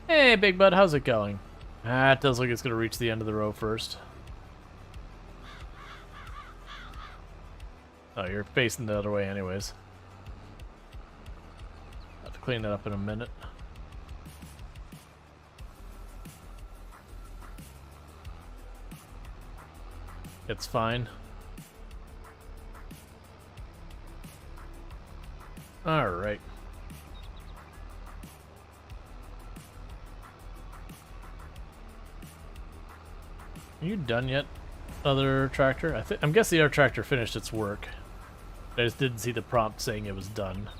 Hey, Big Bud, how's it going? Ah, it does look like it's going to reach the end of the row first. Oh, you're facing the other way anyways. I'll have to clean that up in a minute. It's fine. Alright. Are you done yet, other tractor? I'm guessing the other tractor finished its work. I just didn't see the prompt saying it was done.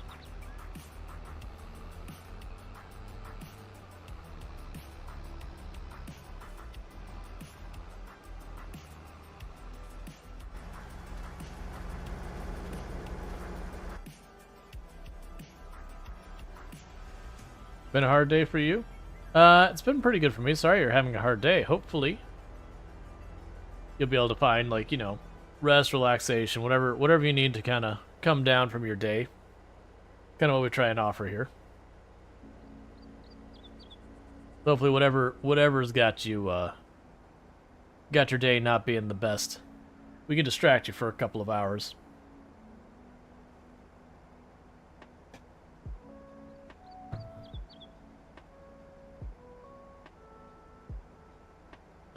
Been a hard day for you? It's been pretty good for me. Sorry you're having a hard day. Hopefully, you'll be able to find, like, you know, rest, relaxation, whatever you need to kind of come down from your day. Kind of what we try and offer here. Hopefully, whatever's got you, got your day not being the best, we can distract you for a couple of hours.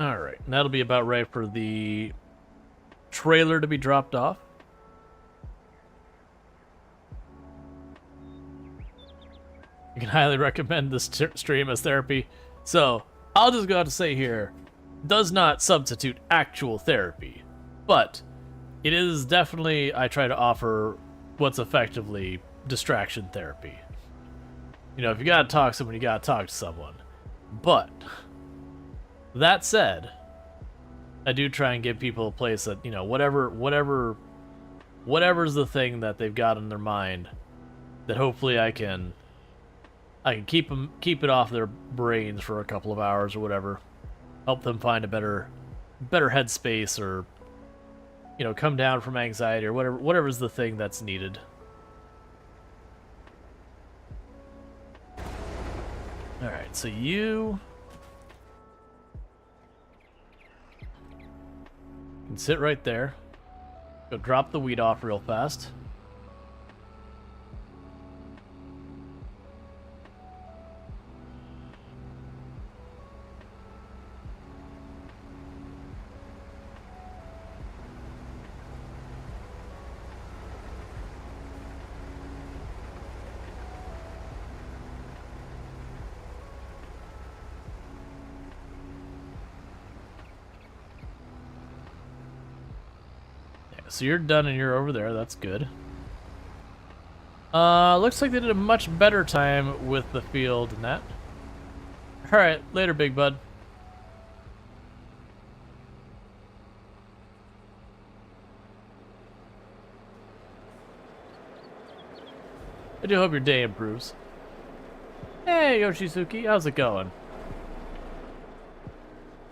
Alright, that'll be about right for the trailer to be dropped off. You can highly recommend this stream as therapy. So, I'll just go out to say here, does not substitute actual therapy, but it is definitely, I try to offer what's effectively distraction therapy. You know, if you gotta talk to someone, you gotta talk to someone. But that said, I do try and give people a place that, you know, whatever's the thing that they've got in their mind, that hopefully I can keep it off their brains for a couple of hours or whatever, help them find a better headspace, or, you know, come down from anxiety, or whatever's the thing that's needed. All right, so you can sit right there. Go drop the weed off real fast. So you're done and you're over there. That's good. Looks like they did a much better time with the field than that. Alright, later, big bud. I do hope your day improves. Hey, Yoshizuki, how's it going?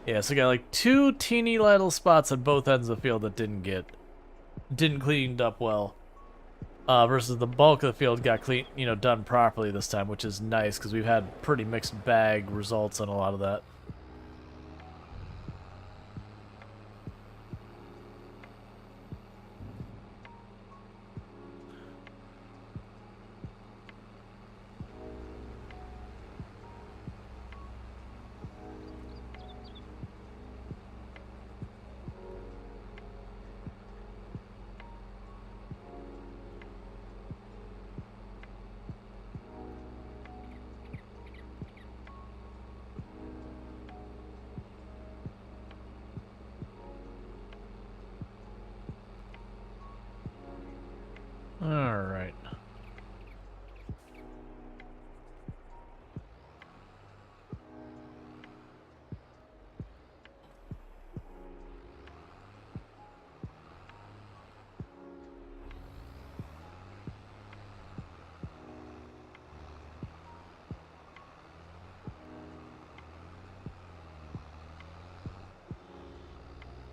Yeah, so I got like 2 teeny little spots on both ends of the field that didn't cleaned up well, versus the bulk of the field got clean, you know, done properly this time, which is nice because we've had pretty mixed bag results on a lot of that. All right.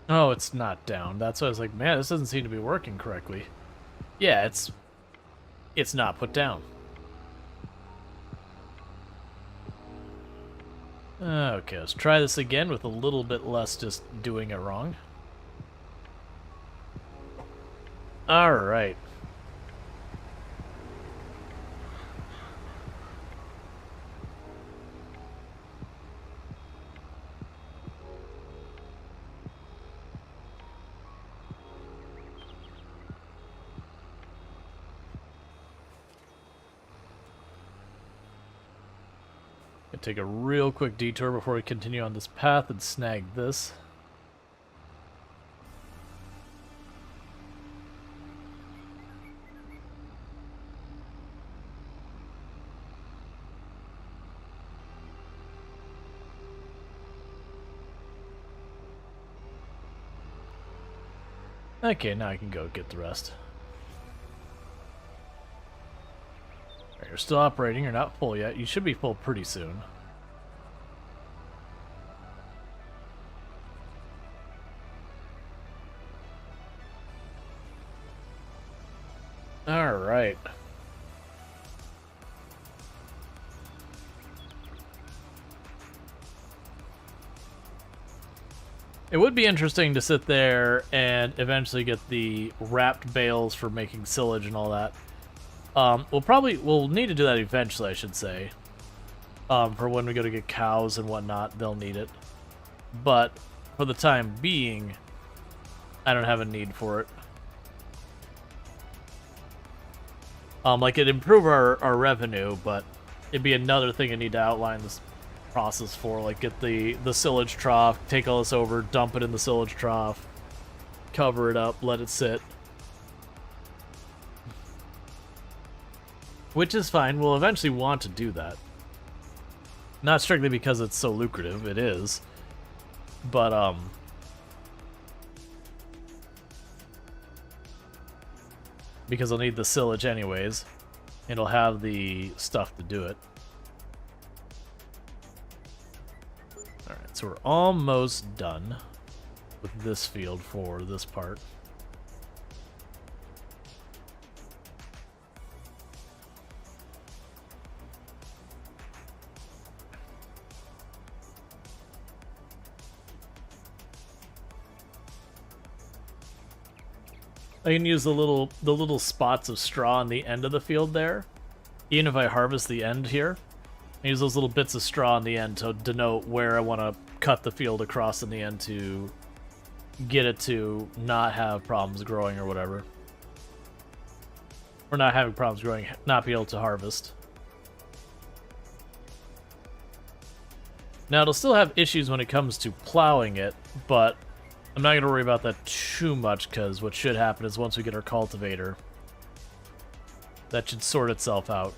Oh, it's not down. That's why I was like, man, this doesn't seem to be working correctly. Yeah, it's not put down. Okay, let's try this again with a little bit less just doing it wrong. All right. Gonna take a real quick detour before we continue on this path and snag this. Okay, now I can go get the rest. Right, you're still operating. You're not full yet. You should be full pretty soon. All right. It would be interesting to sit there and eventually get the wrapped bales for making silage and all that. We'll need to do that eventually, I should say. For when we go to get cows and whatnot, they'll need it. But for the time being, I don't have a need for it. Like, it'd improve our revenue, but it'd be another thing I need to outline this process for. Like, get the silage trough, take all this over, dump it in the silage trough, cover it up, let it sit. Which is fine. We'll eventually want to do that. Not strictly because it's so lucrative, it is. But, because I'll need the silage anyways. It'll have the stuff to do it. Alright, so we're almost done with this field for this part. I can use the little spots of straw on the end of the field there. Even if I harvest the end here, I use those little bits of straw on the end to denote where I want to cut the field across in the end to get it to not have problems growing or whatever. Or not having problems growing, not be able to harvest. Now, it'll still have issues when it comes to plowing it, but I'm not going to worry about that too much, because what should happen is once we get our cultivator, that should sort itself out.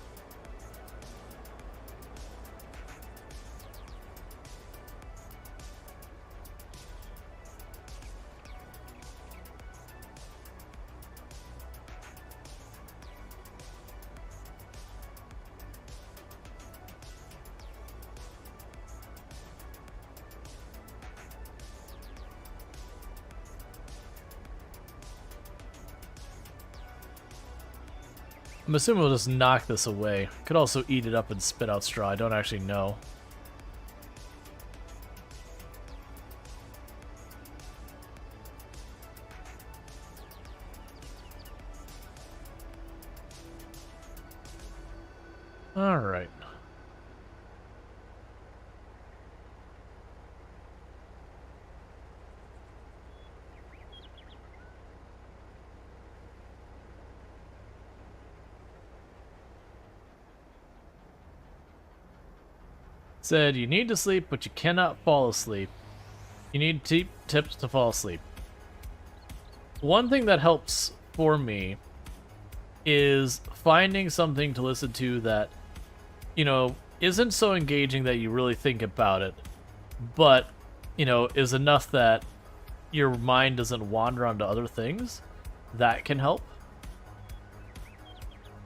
I'm assuming we'll just knock this away. Could also eat it up and spit out straw. I don't actually know. All right. Said you need to sleep, but you cannot fall asleep. You need tips to fall asleep. One thing that helps for me is finding something to listen to that, you know, isn't so engaging that you really think about it, but, you know, is enough that your mind doesn't wander onto other things. That can help.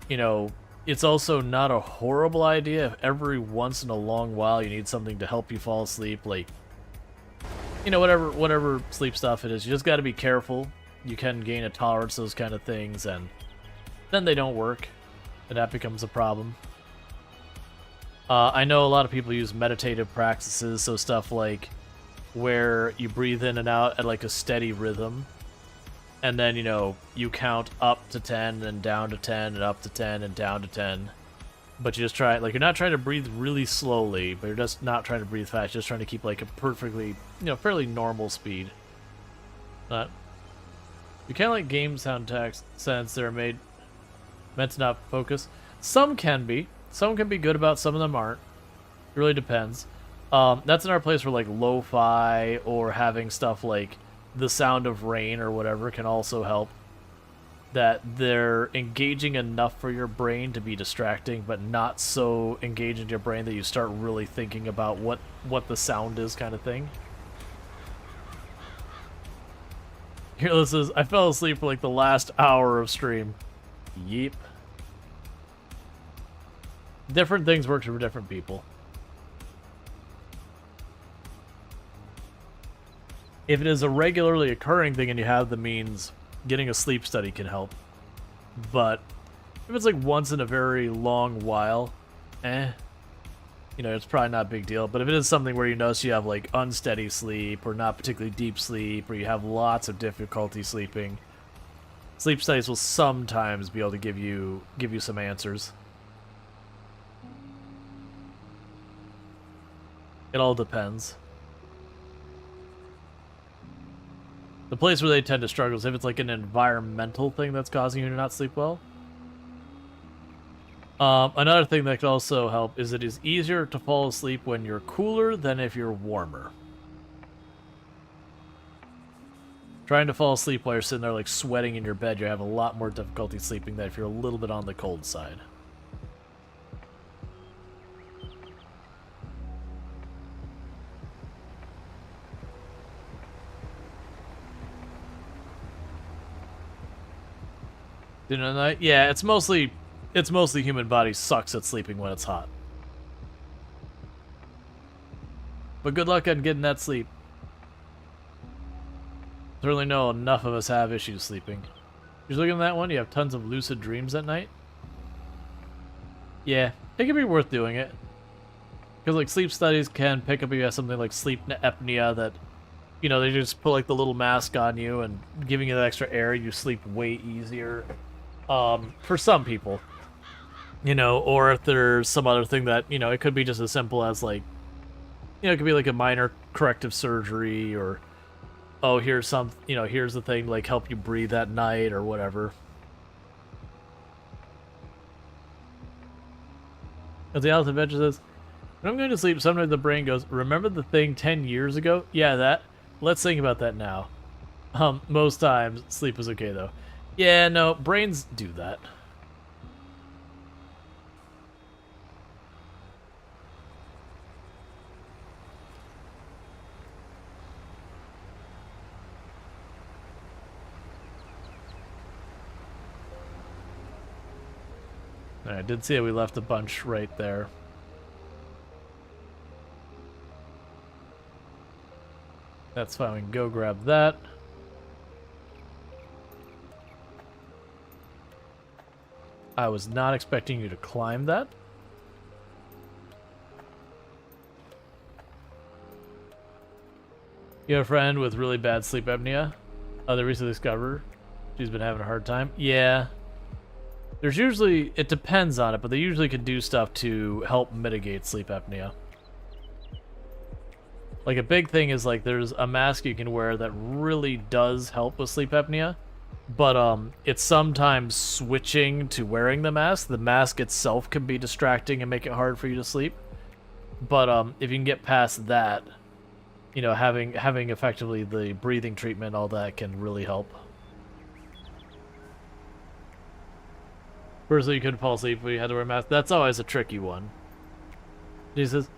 You know, it's also not a horrible idea if every once in a long while you need something to help you fall asleep, like, you know, whatever sleep stuff it is. You just got to be careful. You can gain a tolerance to those kind of things, and then they don't work, and that becomes a problem. I know a lot of people use meditative practices, so stuff like where you breathe in and out at like a steady rhythm, and then, you know, you count up to 10 and down to 10 and up to 10 and down to 10. But you just try, like, you're not trying to breathe really slowly, but you're just not trying to breathe fast. You're just trying to keep, like, a perfectly, you know, fairly normal speed. You kind of like game sound text since they're meant to not focus. Some can be. Some can be good about, some of them aren't. It really depends. That's another place where, like, lo-fi or having stuff like the sound of rain or whatever can also help. That they're engaging enough for your brain to be distracting, but not so engaging your brain that you start really thinking about what the sound is, kind of thing. Here, this is, I fell asleep for like the last hour of stream. Yeep. Different things work for different people. If it is a regularly occurring thing and you have the means, getting a sleep study can help. But if it's like once in a very long while, you know, it's probably not a big deal. But if it is something where you notice you have like unsteady sleep or not particularly deep sleep or you have lots of difficulty sleeping, sleep studies will sometimes be able to give you some answers. It all depends. The place where they tend to struggle is if it's like an environmental thing that's causing you to not sleep well. Another thing that could also help is it is easier to fall asleep when you're cooler than if you're warmer. Trying to fall asleep while you're sitting there like sweating in your bed, you have a lot more difficulty sleeping than if you're a little bit on the cold side. Dinner at night? Yeah, it's mostly human body sucks at sleeping when it's hot. But good luck on getting that sleep. Certainly know enough of us have issues sleeping. You're looking at that one, you have tons of lucid dreams at night? Yeah, it can be worth doing it. Because like sleep studies can pick up if you have something like sleep apnea that, you know, they just put like the little mask on you and giving you that extra air, you sleep way easier. For some people, you know, or if there's some other thing that, you know, it could be just as simple as like, you know, it could be like a minor corrective surgery or, oh, here's some, you know, here's the thing, like help you breathe at night or whatever. As the Alice Adventure says, when I'm going to sleep, sometimes the brain goes, remember the thing 10 years ago? Yeah, that. Let's think about that now. Most times, sleep is okay though. Yeah, no, brains do that. I did see it. We left a bunch right there. That's fine. We can go grab that. I was not expecting you to climb that. You have a friend with really bad sleep apnea? They recently discovered she's been having a hard time. Yeah. There's usually, it depends on it, but they usually can do stuff to help mitigate sleep apnea. Like a big thing is like there's a mask you can wear that really does help with sleep apnea. But it's sometimes switching to wearing the mask. The mask itself can be distracting and make it hard for you to sleep. But if you can get past that, you know, having effectively the breathing treatment, all that can really help. Personally, you couldn't fall asleep if you had to wear a mask. That's always a tricky one. He says,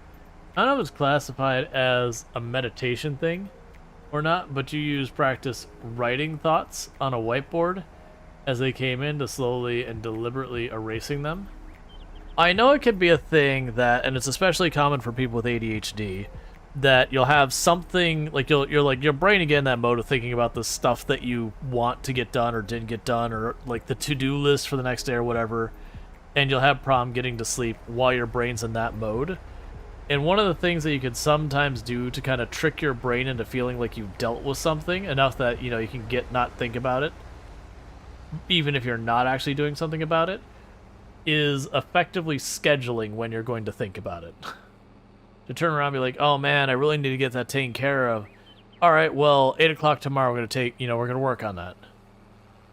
I don't know if it's classified as a meditation thing or not, but you use practice writing thoughts on a whiteboard as they came in to slowly and deliberately erasing them. I know it can be a thing that, and it's especially common for people with ADHD, that you'll have something, like you're like, your brain again in that mode of thinking about the stuff that you want to get done or didn't get done, or like the to-do list for the next day or whatever, and you'll have problem getting to sleep while your brain's in that mode. And one of the things that you can sometimes do to kind of trick your brain into feeling like you've dealt with something enough that, you know, you can not think about it, even if you're not actually doing something about it, is effectively scheduling when you're going to think about it. To turn around and be like, oh man, I really need to get that taken care of. All right, well, 8 o'clock tomorrow, we're going to work on that.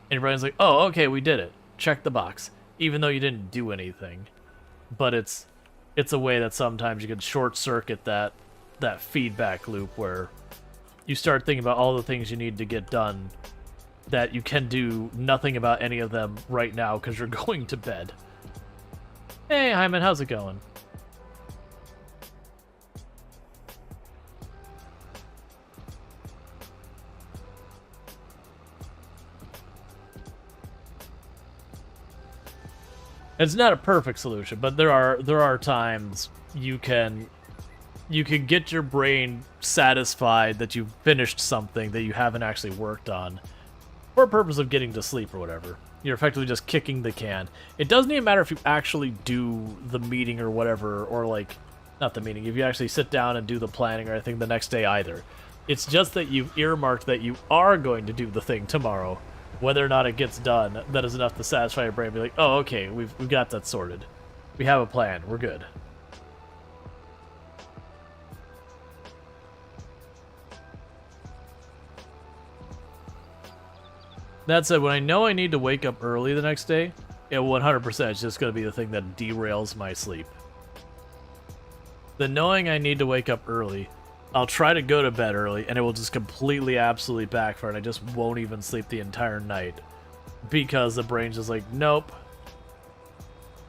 And your brain's like, oh, okay, we did it. Check the box. Even though you didn't do anything. But it's a way that sometimes you can short circuit that feedback loop where you start thinking about all the things you need to get done that you can do nothing about any of them right now because you're going to bed. Hey, Hyman, how's it going? It's not a perfect solution, but there are times you can get your brain satisfied that you've finished something that you haven't actually worked on for a purpose of getting to sleep or whatever. You're effectively just kicking the can. It doesn't even matter if you actually do the meeting or whatever, or like, not the meeting, if you actually sit down and do the planning or anything the next day either. It's just that you've earmarked that you are going to do the thing tomorrow. Whether or not it gets done, that is enough to satisfy your brain and be like, oh, okay, we've got that sorted. We have a plan, we're good. That said, when I know I need to wake up early the next day, it 100% is just going to be the thing that derails my sleep. The knowing I need to wake up early, I'll try to go to bed early, and it will just completely, absolutely backfire, and I just won't even sleep the entire night. Because the brain's just like, nope.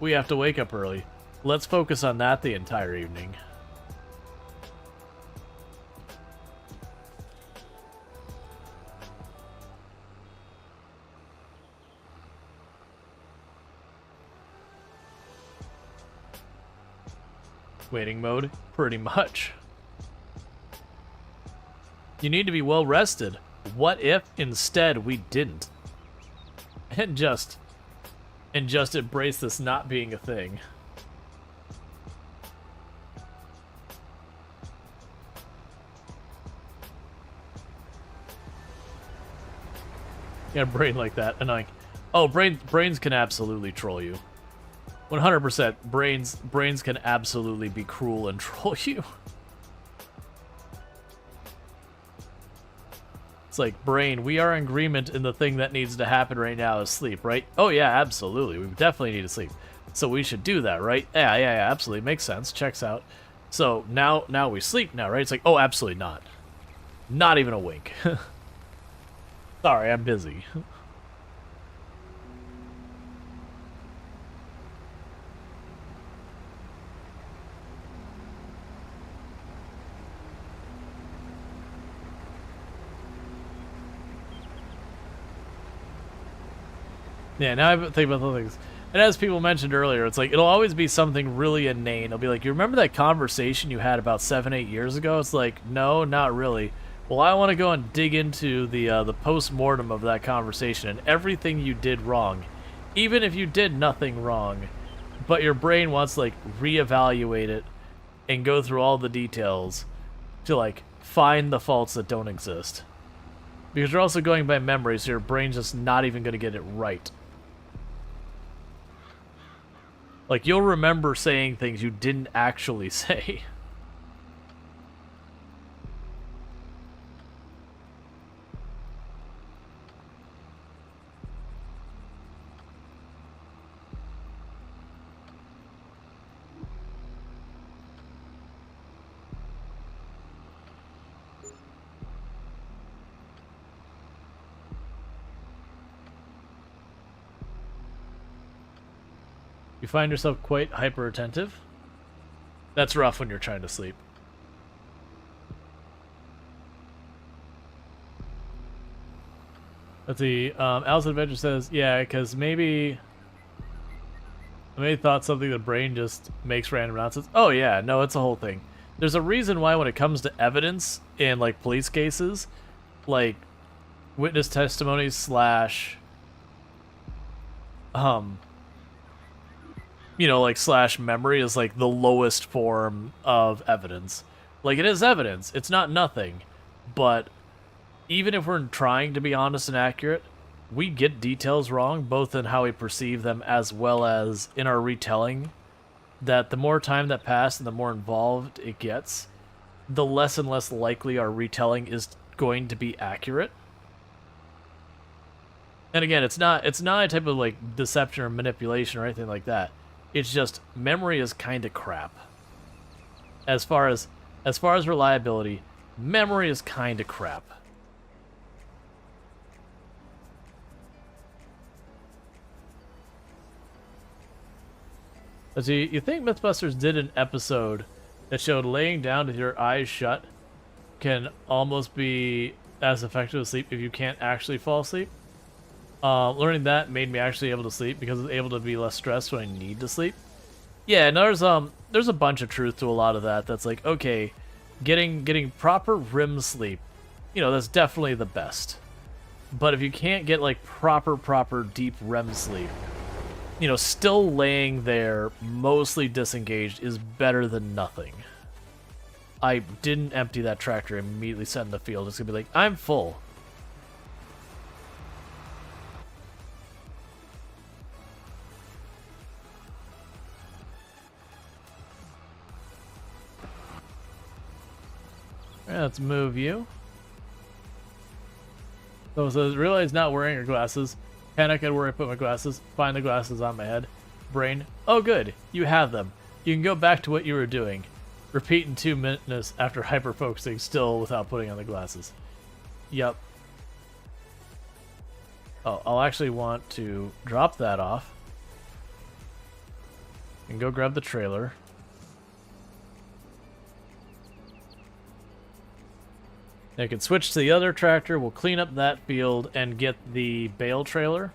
We have to wake up early. Let's focus on that the entire evening. Waiting mode? Pretty much. You need to be well rested. What if instead we didn't? And just embrace this not being a thing. Yeah, a brain like that, annoying. Oh, brains can absolutely troll you. 100%. Brains can absolutely be cruel and troll you. It's like, brain, we are in agreement in the thing that needs to happen right now is sleep, right? Oh yeah, absolutely. We definitely need to sleep. So we should do that, right? Yeah, absolutely. Makes sense. Checks out. So now we sleep now, right? It's like, oh, absolutely not. Not even a wink. Sorry, I'm busy. Yeah, now I think about the things. And as people mentioned earlier, it's like, it'll always be something really inane. It'll be like, you remember that conversation you had about 7-8 years ago? It's like, no, not really. Well, I want to go and dig into the post-mortem of that conversation and everything you did wrong. Even if you did nothing wrong. But your brain wants to, like, reevaluate it and go through all the details to, like, find the faults that don't exist. Because you're also going by memory, so your brain's just not even going to get it right. Like, you'll remember saying things you didn't actually say. You find yourself quite hyper-attentive? That's rough when you're trying to sleep. Let's see, Alice Adventure says, yeah, because maybe thought something the brain just makes random nonsense. Oh yeah, no, it's a whole thing. There's a reason why when it comes to evidence in, like, police cases, like, witness testimonies slash, you know, like, slash memory is, like, the lowest form of evidence. Like, it is evidence. It's not nothing. But even if we're trying to be honest and accurate, we get details wrong, both in how we perceive them as well as in our retelling. That the more time that passes and the more involved it gets, the less and less likely our retelling is going to be accurate. And again, it's not a type of, like, deception or manipulation or anything like that. It's just memory is kind of crap. As far as reliability, memory is kind of crap. Let's see, you think Mythbusters did an episode that showed laying down with your eyes shut can almost be as effective as sleep if you can't actually fall asleep? Learning that made me actually able to sleep because I was able to be less stressed when I need to sleep. Yeah, and there's a bunch of truth to a lot of that. That's like, okay, getting proper REM sleep, you know, that's definitely the best. But if you can't get like proper deep REM sleep, you know, still laying there mostly disengaged is better than nothing. I didn't empty that tractor, immediately set in the field. It's gonna be like, I'm full. Alright, let's move you. So it says, realize not wearing your glasses. Panic at where I put my glasses. Find the glasses on my head. Brain. Oh good, you have them. You can go back to what you were doing. Repeat in 2 minutes after hyper-focusing still without putting on the glasses. Yep. Oh, I'll actually want to drop that off. And go grab the trailer. I can switch to the other tractor, we'll clean up that field, and get the Bale trailer.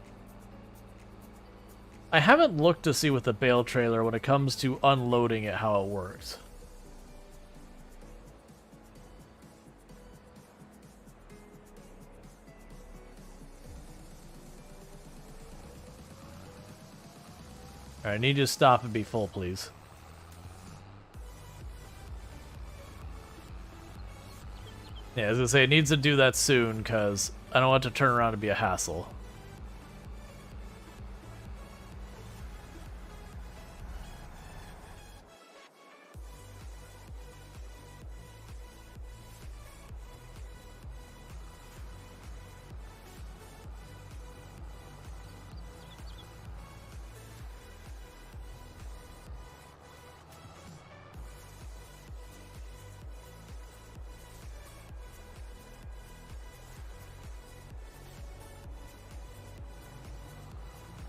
I haven't looked to see with the Bale trailer when it comes to unloading it how it works. Alright, I need you to stop and be full, please. Yeah, I was gonna say, it needs to do that soon, because I don't want it to turn around and be a hassle.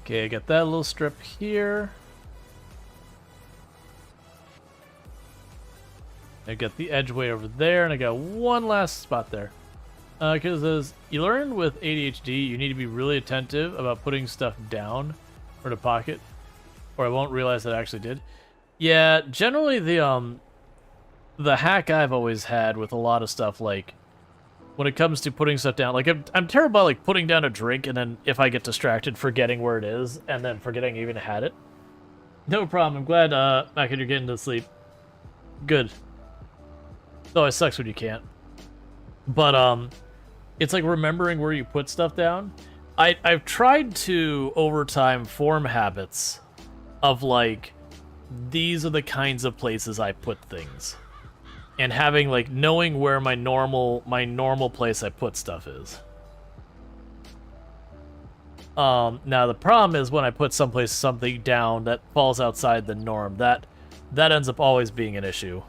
Okay, I got that little strip here. I got the edge way over there, and I got one last spot there. Because as you learn with ADHD, you need to be really attentive about putting stuff down or in a pocket, or I won't realize that I actually did. Yeah, generally the hack I've always had with a lot of stuff, like when it comes to putting stuff down, like I'm terrible at like putting down a drink and then if I get distracted, forgetting where it is and then forgetting I even had it. No problem. I'm glad, Mac, you're getting to sleep. Good. It always sucks when you can't. But it's like remembering where you put stuff down. I've tried to over time form habits of like these are the kinds of places I put things. And having, like, knowing where my normal place I put stuff is. Now the problem is when I put something down that falls outside the norm, that ends up always being an issue.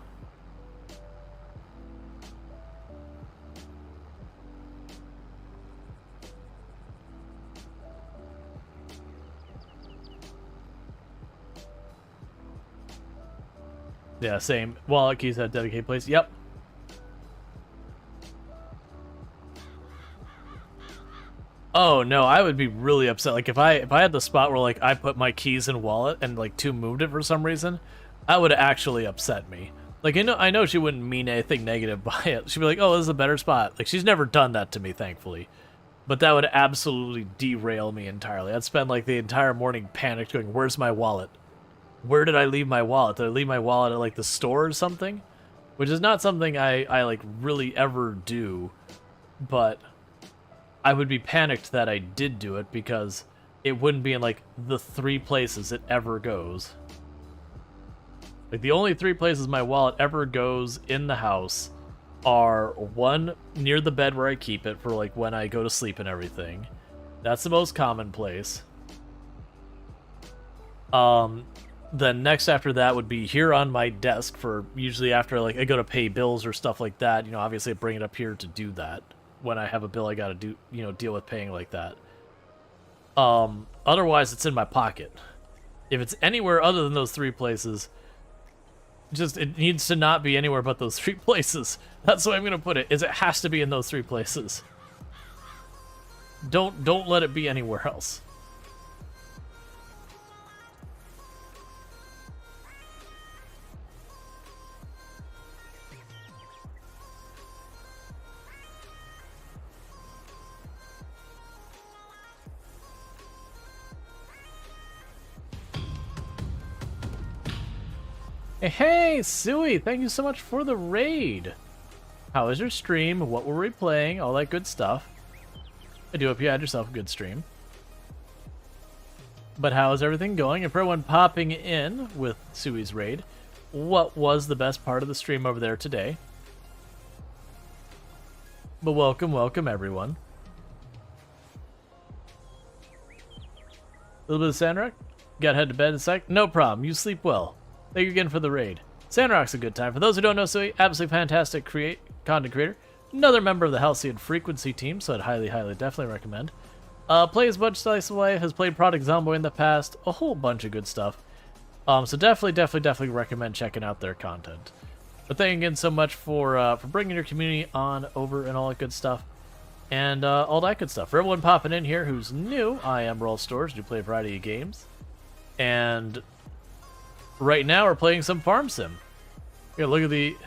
Yeah, same. Wallet keys at dedicated place. Yep. Oh no, I would be really upset. Like if I had the spot where like I put my keys in wallet and like 2 moved it for some reason, that would actually upset me. Like I know she wouldn't mean anything negative by it. She'd be like, "Oh, this is a better spot." Like she's never done that to me, thankfully. But that would absolutely derail me entirely. I'd spend like the entire morning panicked going, "Where's my wallet? Where did I leave my wallet? Did I leave my wallet at like the store or something?" Which is not something I like really ever do, but I would be panicked that I did do it because it wouldn't be in like the 3 places it ever goes. Like the only 3 places my wallet ever goes in the house are 1 near the bed where I keep it for like when I go to sleep and everything. That's the most common place. Then next after that would be here on my desk for usually after like I go to pay bills or stuff like that. You know, obviously I bring it up here to do that when I have a bill I gotta do, you know, deal with paying like that. Otherwise it's in my pocket. If it's anywhere other than those 3 places, just it needs to not be anywhere but those 3 places. That's the way I'm gonna put it. Is it has to be in those 3 places. Don't let it be anywhere else. Hey, Suey, thank you so much for the raid. How was your stream? What were we playing? All that good stuff. I do hope you had yourself a good stream. But how is everything going? And for everyone popping in with Suey's raid, what was the best part of the stream over there today? But welcome everyone. A little bit of Sandrock? Gotta head to bed in a sec? No problem, you sleep well. Thank you again for the raid. Sandrock's a good time. For those who don't know, Suey, absolutely fantastic content creator. Another member of the Halcyon Frequency team, so I'd highly definitely recommend. Plays much Slice of Life, has played Product Zomboid in the past, a whole bunch of good stuff. So definitely recommend checking out their content. But thank you again so much for bringing your community on over and all that good stuff. And all that good stuff. For everyone popping in here who's new, I am Rual Storge, do play a variety of games. And right now we're playing some Farm Sim. Here, look at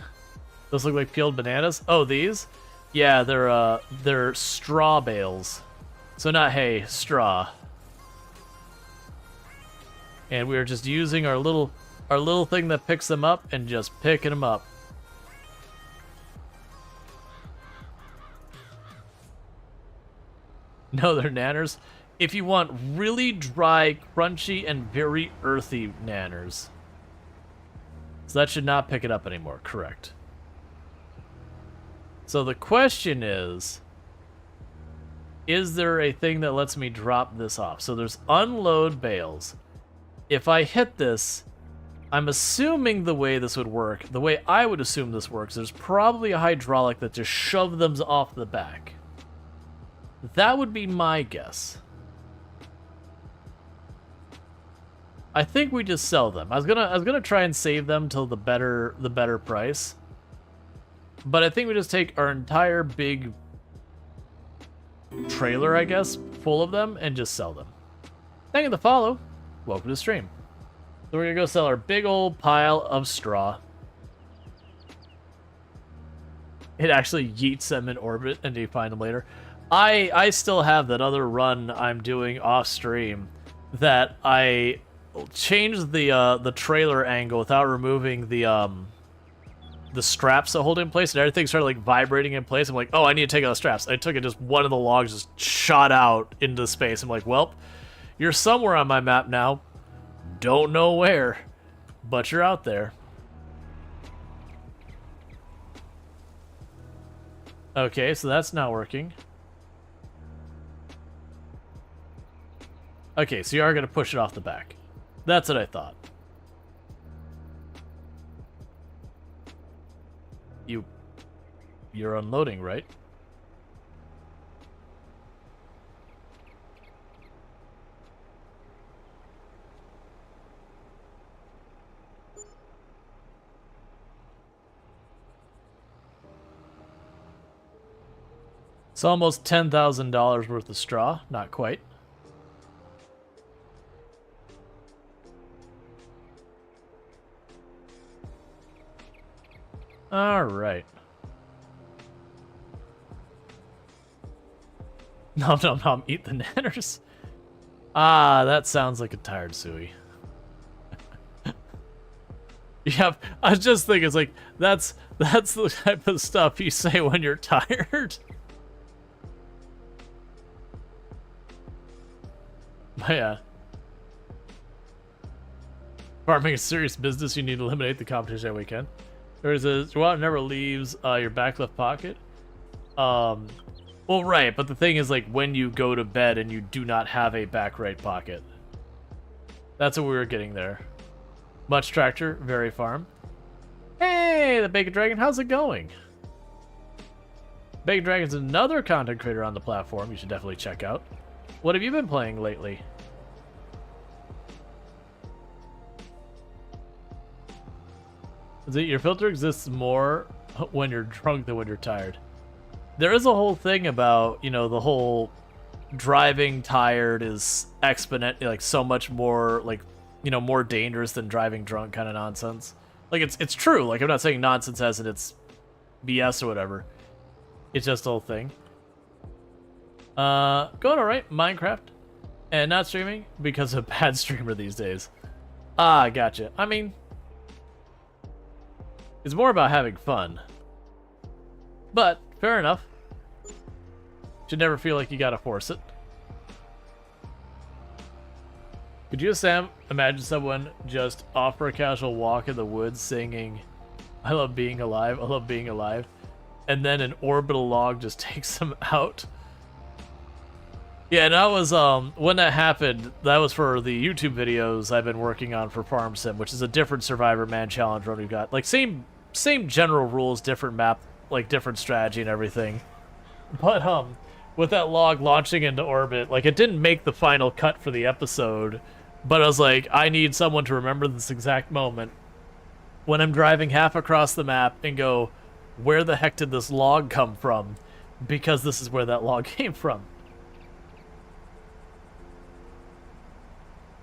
those look like peeled bananas. Oh, these? Yeah, they're straw bales. So not hay, straw. And we're just using our little thing that picks them up and just picking them up. No, they're nanners. If you want really dry, crunchy, and very earthy nanners. So that should not pick it up anymore, correct. So the question is there a thing that lets me drop this off? So there's unload bales. If I hit this, I'm assuming the way this would work, the way I would assume this works, there's probably a hydraulic that just shoves them off the back. That would be my guess. I think we just sell them. I was gonna try and save them till the better price. But I think we just take our entire big trailer, I guess, full of them, and just sell them. Thank you for the follow. Welcome to the stream. So we're gonna go sell our big old pile of straw. It actually yeets them in orbit, and you find them later. I still have that other run I'm doing off stream that I changed the trailer angle without removing the straps that hold it in place, and everything started like vibrating in place. I'm like, oh, I need to take out the straps. I took it, just one of the logs just shot out into space. I'm like, well, you're somewhere on my map now. Don't know where, but you're out there. Okay, so that's not working. Okay, so you are going to push it off the back. That's what I thought. You're unloading, right? It's almost $10,000 worth of straw. Not quite. All right. Nom nom nom, eat the nanners. Ah, that sounds like a tired Suey. Yep, I was just thinking, it's like, that's the type of stuff you say when you're tired. But yeah. Farming is serious business, you need to eliminate the competition every weekend. There's a Rual never leaves your back left pocket. Well, right, but the thing is, like, when you go to bed and you do not have a back right pocket. That's what we were getting there. Much tractor, very farm. Hey, the Bacon Dragon, how's it going? Bacon Dragon's another content creator on the platform you should definitely check out. What have you been playing lately? Is it your filter exists more when you're drunk than when you're tired? There is a whole thing about, you know, the whole driving tired is like so much more like, you know, more dangerous than driving drunk kind of nonsense. Like it's true. Like I'm not saying nonsense as in it's BS or whatever. It's just a whole thing. Going alright, Minecraft. And not streaming because of bad streamer these days. Ah, gotcha. I mean, it's more about having fun. But, fair enough. Should never feel like you gotta force it. Could you, Sam, imagine someone just off for a casual walk in the woods singing, I love being alive, I love being alive, and then an orbital log just takes them out? Yeah, and that was, when that happened, that was for the YouTube videos I've been working on for Farm Sim, which is a different Survivor Man challenge run we've got. Like, same general rules, different map, like, different strategy and everything. But, with that log launching into orbit, like, it didn't make the final cut for the episode, but I was like, I need someone to remember this exact moment when I'm driving half across the map and go, where the heck did this log come from? Because this is where that log came from.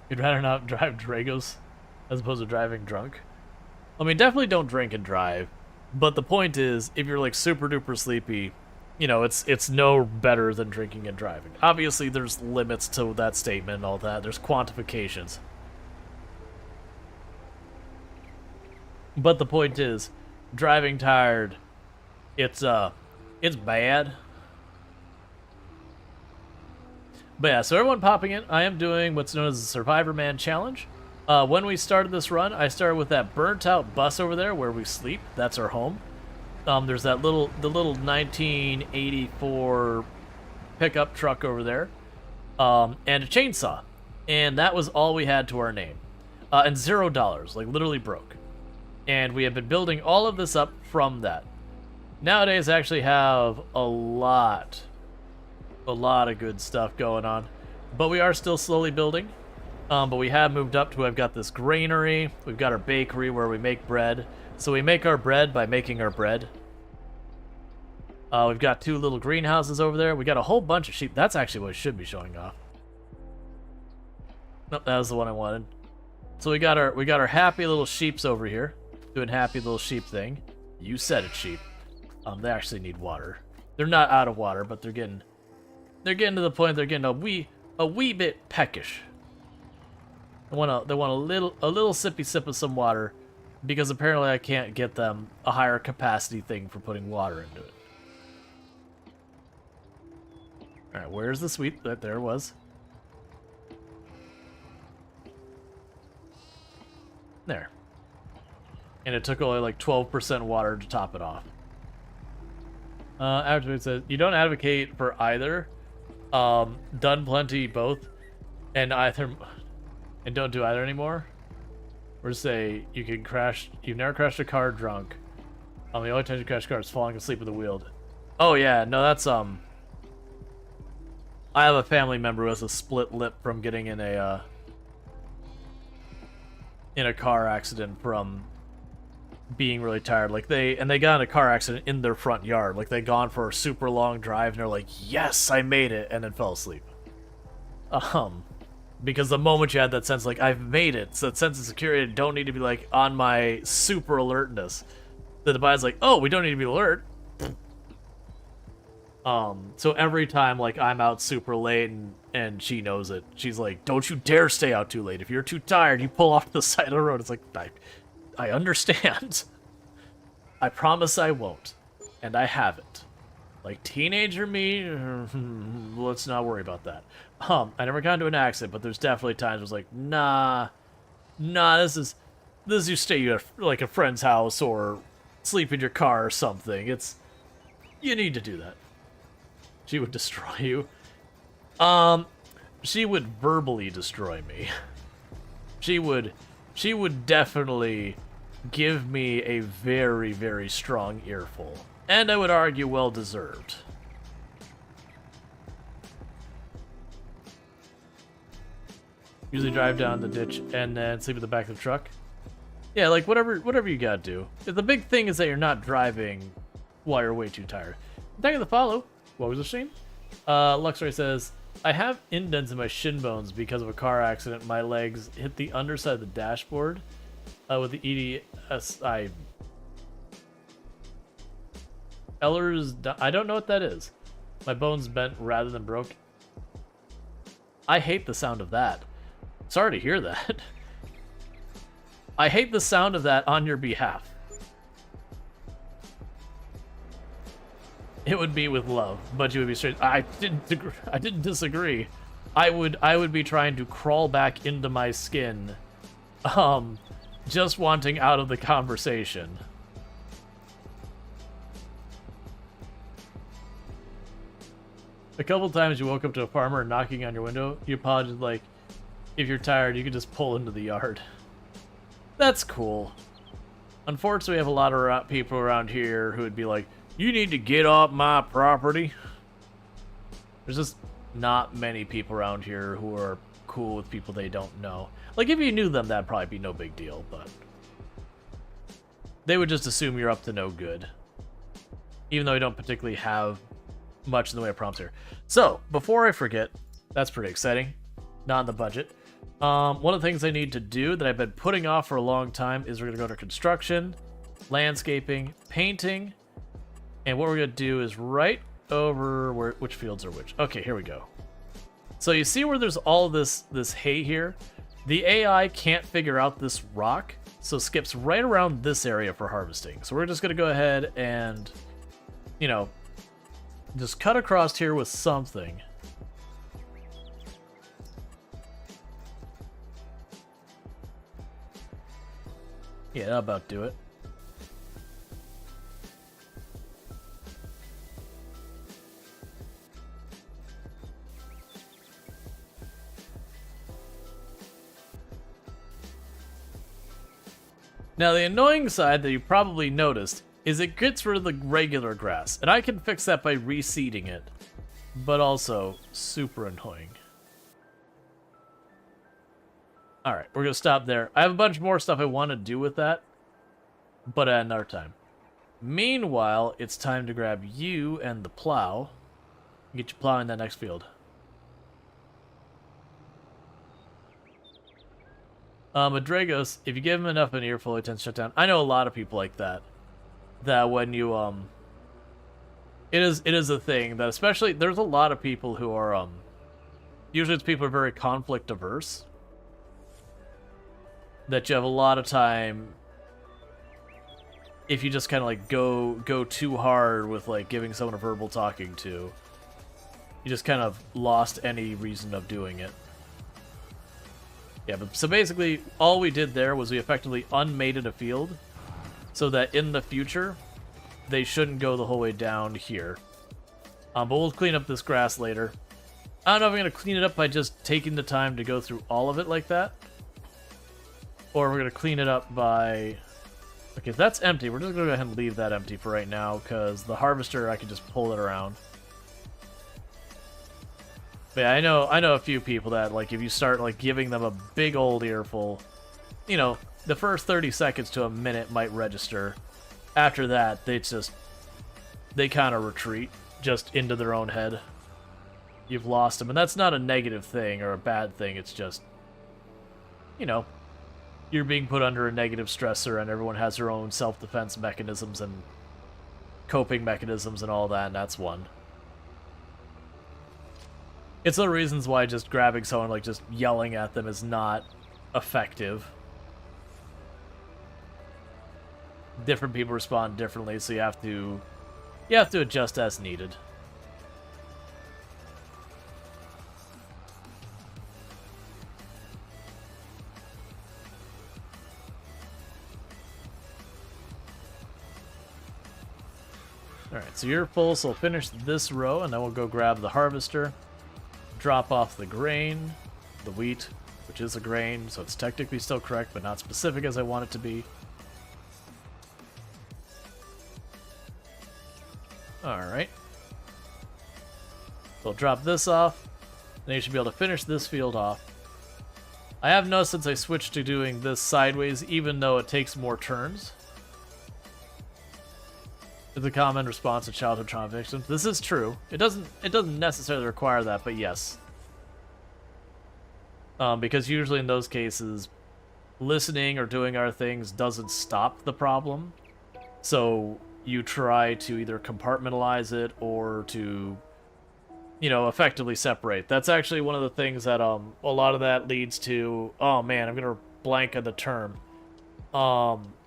You'd rather not drive Dragos as opposed to driving drunk? I mean, definitely don't drink and drive. But the point is, if you're like super duper sleepy, you know, it's no better than drinking and driving. Obviously, there's limits to that statement and all that. There's quantifications. But the point is, driving tired, it's bad. But yeah, so everyone popping in, I am doing what's known as the Survivor Man Challenge. When we started this run, I started with that burnt out bus over there where we sleep. That's our home. There's the little 1984 pickup truck over there, and a chainsaw. And that was all we had to our name. And $0, like literally broke. And we have been building all of this up from that. Nowadays, I actually have a lot of good stuff going on, but we are still slowly building. But we have moved up to, I've got this granary, we've got our bakery where we make bread. So we make our bread by making our bread. We've got 2 little greenhouses over there. We got a whole bunch of sheep. That's actually what it should be showing off. Nope, that was the one I wanted. So we got our happy little sheeps over here, doing happy little sheep thing. You said it, sheep. They actually need water. They're not out of water, but they're getting to the point they're getting a wee bit peckish. They want a little sippy sip of some water, because apparently I can't get them a higher capacity thing for putting water into it. All right, where's the sweet? There it was. There. And it took only like 12% water to top it off. Advocate says, you don't advocate for either. Done plenty both, and don't do either anymore. Or say you can crash. You've never crashed a car drunk. The only time you crash a car is falling asleep at the wheel. Oh yeah, no, that's I have a family member who has a split lip from getting in a car accident from being really tired. Like they got in a car accident in their front yard. Like they'd gone for a super long drive and they're like, yes, I made it, and then fell asleep. Because the moment you had that sense, like, I've made it, so that sense of security, don't need to be, like, on my super alertness. The body's like, oh, we don't need to be alert. So every time, like, I'm out super late and she knows it, she's like, don't you dare stay out too late. If you're too tired, you pull off to the side of the road. It's like, I understand. I promise I won't. And I haven't. Like, teenager me, let's not worry about that. I never got into an accident, but there's definitely times where it's like, nah, this is you stay at, like, a friend's house or sleep in your car or something. You need to do that. She would destroy you. She would verbally destroy me. She would definitely give me a very, very strong earful. And I would argue well-deserved. Usually drive down the ditch and then sleep in the back of the truck. Yeah, like whatever you gotta do. The big thing is that you're not driving while you're way too tired. Thank you for the follow. What was the stream? Luxray says, I have indents in my shin bones because of a car accident. My legs hit the underside of the dashboard with the EDSI. I don't know what that is. My bones bent rather than broke. I hate the sound of that. Sorry to hear that. I hate the sound of that on your behalf. It would be with love, but you would be straight. I didn't disagree. I would be trying to crawl back into my skin, just wanting out of the conversation. A couple times you woke up to a farmer knocking on your window. You apologized like, if you're tired, you could just pull into the yard. That's cool. Unfortunately, we have a lot of people around here who would be like, you need to get off my property. There's just not many people around here who are cool with people they don't know. Like, if you knew them, that'd probably be no big deal, but they would just assume you're up to no good. Even though we don't particularly have much in the way of prompts here. So, before I forget, that's pretty exciting. Not in the budget. One of the things I need to do that I've been putting off for a long time is we're going to go to construction, landscaping, painting, and what we're going to do is right over which fields are which. Okay, here we go. So you see where there's all this hay here? The AI can't figure out this rock, so skips right around this area for harvesting. So we're just going to go ahead and, you know, just cut across here with something. Yeah, that'll about do it. Now, the annoying side that you probably noticed is it gets rid of the regular grass, and I can fix that by reseeding it, but also super annoying. Alright, we're going to stop there. I have a bunch more stuff I want to do with that, but at another time. Meanwhile, it's time to grab you and the plow. Get you plowing that next field. Madrigos, if you give him enough of an earful, he tends to shut down. I know a lot of people like that. That when you, it is a thing that especially, there's a lot of people who are, usually it's people who are very conflict averse. That you have a lot of time, if you just kind of like go too hard with like giving someone a verbal talking to, you just kind of lost any reason of doing it. Yeah, but so basically all we did there was we effectively unmated a field so that in the future they shouldn't go the whole way down here. But we'll clean up this grass later. I don't know if I'm going to clean it up by just taking the time to go through all of it like that. Or we're going to clean it up by... Okay, if that's empty, we're just going to go ahead and leave that empty for right now, because the harvester, I can just pull it around. But yeah, I know a few people that, like, if you start, like, giving them a big old earful, you know, the first 30 seconds to a minute might register. After that, they kind of retreat, just into their own head. You've lost them, and that's not a negative thing or a bad thing, it's just, you know, you're being put under a negative stressor, and everyone has their own self-defense mechanisms and coping mechanisms and all that, and that's one. It's the reasons why just grabbing someone, like just yelling at them, is not effective. Different people respond differently, so you have to adjust as needed. Alright, so you're full, so we'll finish this row, and then we'll go grab the harvester, drop off the grain, the wheat, which is a grain, so it's technically still correct, but not specific as I want it to be. Alright. So we'll drop this off, then you should be able to finish this field off. I have noticed since I switched to doing this sideways, even though it takes more turns, it's a common response to childhood trauma victims. This is true. It doesn't necessarily require that, but yes. because usually in those cases, listening or doing other things doesn't stop the problem. So you try to either compartmentalize it or to, effectively separate. That's actually one of the things that a lot of that leads to. Oh man, I'm gonna blank on the term.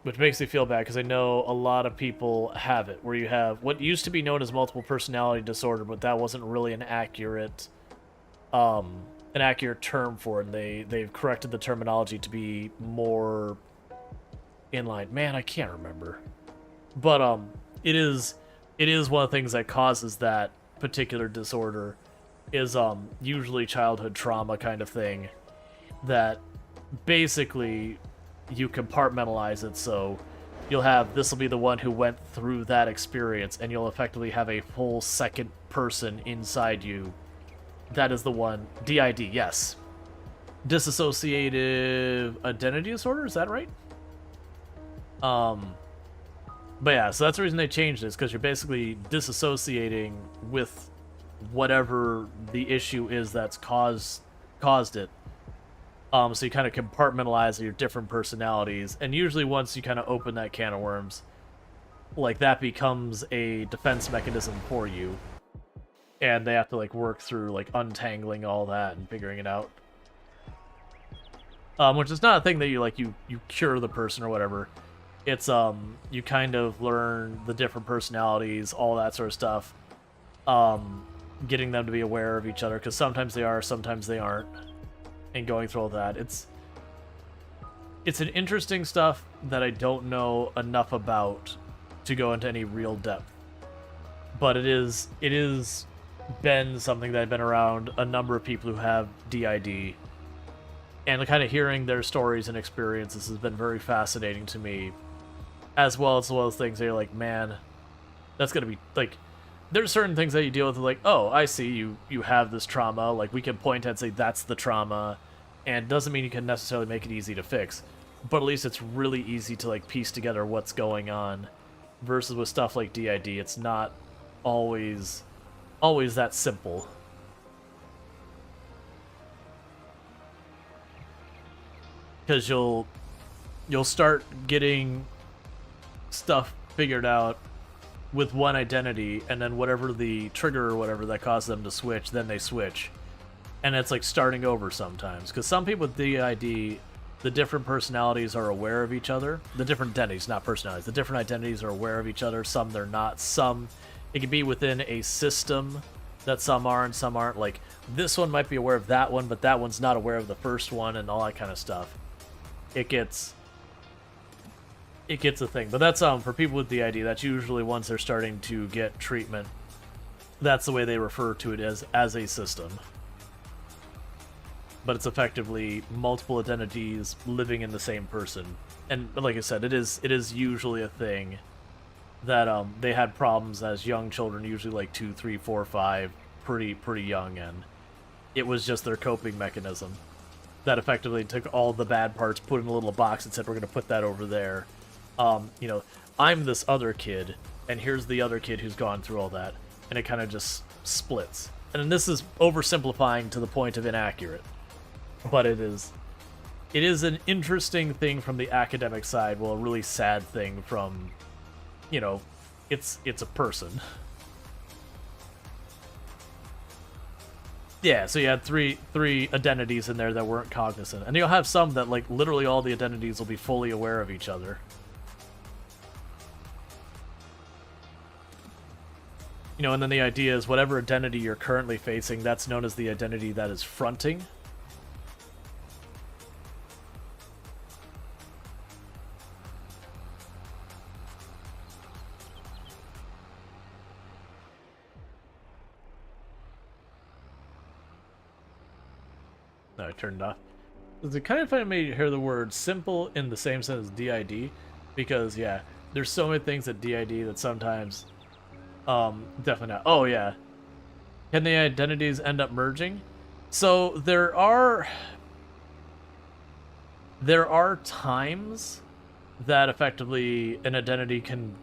Which makes me feel bad because I know a lot of people have it, where you have what used to be known as multiple personality disorder, but that wasn't really an accurate term for it. And they've corrected the terminology to be more in line. Man, I can't remember, but it is one of the things that causes that particular disorder is usually childhood trauma kind of thing that basically you compartmentalize it, so you'll have this will be the one who went through that experience, and you'll effectively have a full second person inside you. That is the one. DID, yes. Dissociative identity disorder, is that right? But yeah, so that's the reason they changed this, because you're basically disassociating with whatever the issue is that's caused it. So you kind of compartmentalize your different personalities, and usually once you kind of open that can of worms, like, that becomes a defense mechanism for you, and they have to, like, work through, like, untangling all that and figuring it out. Which is not a thing that you cure the person or whatever. It's, you kind of learn the different personalities, all that sort of stuff, getting them to be aware of each other, because sometimes they are, sometimes they aren't. And going through all that, it's an interesting stuff that I don't know enough about to go into any real depth. But it is been something that I've been around a number of people who have DID, and kind of hearing their stories and experiences has been very fascinating to me, as well as things that you're like, man, that's gonna be like. There's certain things that you deal with, like, oh, I see you have this trauma. Like, we can point and say that's the trauma, and doesn't mean you can necessarily make it easy to fix, but at least it's really easy to, like, piece together what's going on. Versus with stuff like DID, it's not always that simple. Because you'll start getting stuff figured out with one identity, and then whatever the trigger or whatever that caused them to switch, then they switch. And it's like starting over sometimes. Because some people with DID, the different personalities are aware of each other. The different identities, not personalities. The different identities are aware of each other. Some they're not. Some, it can be within a system that some are and some aren't. Like, this one might be aware of that one, but that one's not aware of the first one, and all that kind of stuff. It gets a thing. But that's for people with DID, that's usually once they're starting to get treatment, that's the way they refer to it as a system. But it's effectively multiple identities living in the same person. And like I said, it is usually a thing that they had problems as young children, usually like 2, 3, 4, 5, pretty young, and it was just their coping mechanism that effectively took all the bad parts, put in a little box, and said, we're going to put that over there. I'm this other kid, and here's the other kid who's gone through all that, and it kind of just splits. And this is oversimplifying to the point of inaccurate, but it is an interesting thing from the academic side, well, a really sad thing from, it's a person. Yeah, so you had three identities in there that weren't cognizant, and you'll have some that, like, literally all the identities will be fully aware of each other. And then the idea is whatever identity you're currently facing, that's known as the identity that is fronting. No, I turned it off. It's kind of funny to hear the word simple in the same sense as DID, because, yeah, there's so many things at DID that sometimes... definitely not. Oh, yeah. Can the identities end up merging? So there are times that effectively an identity can,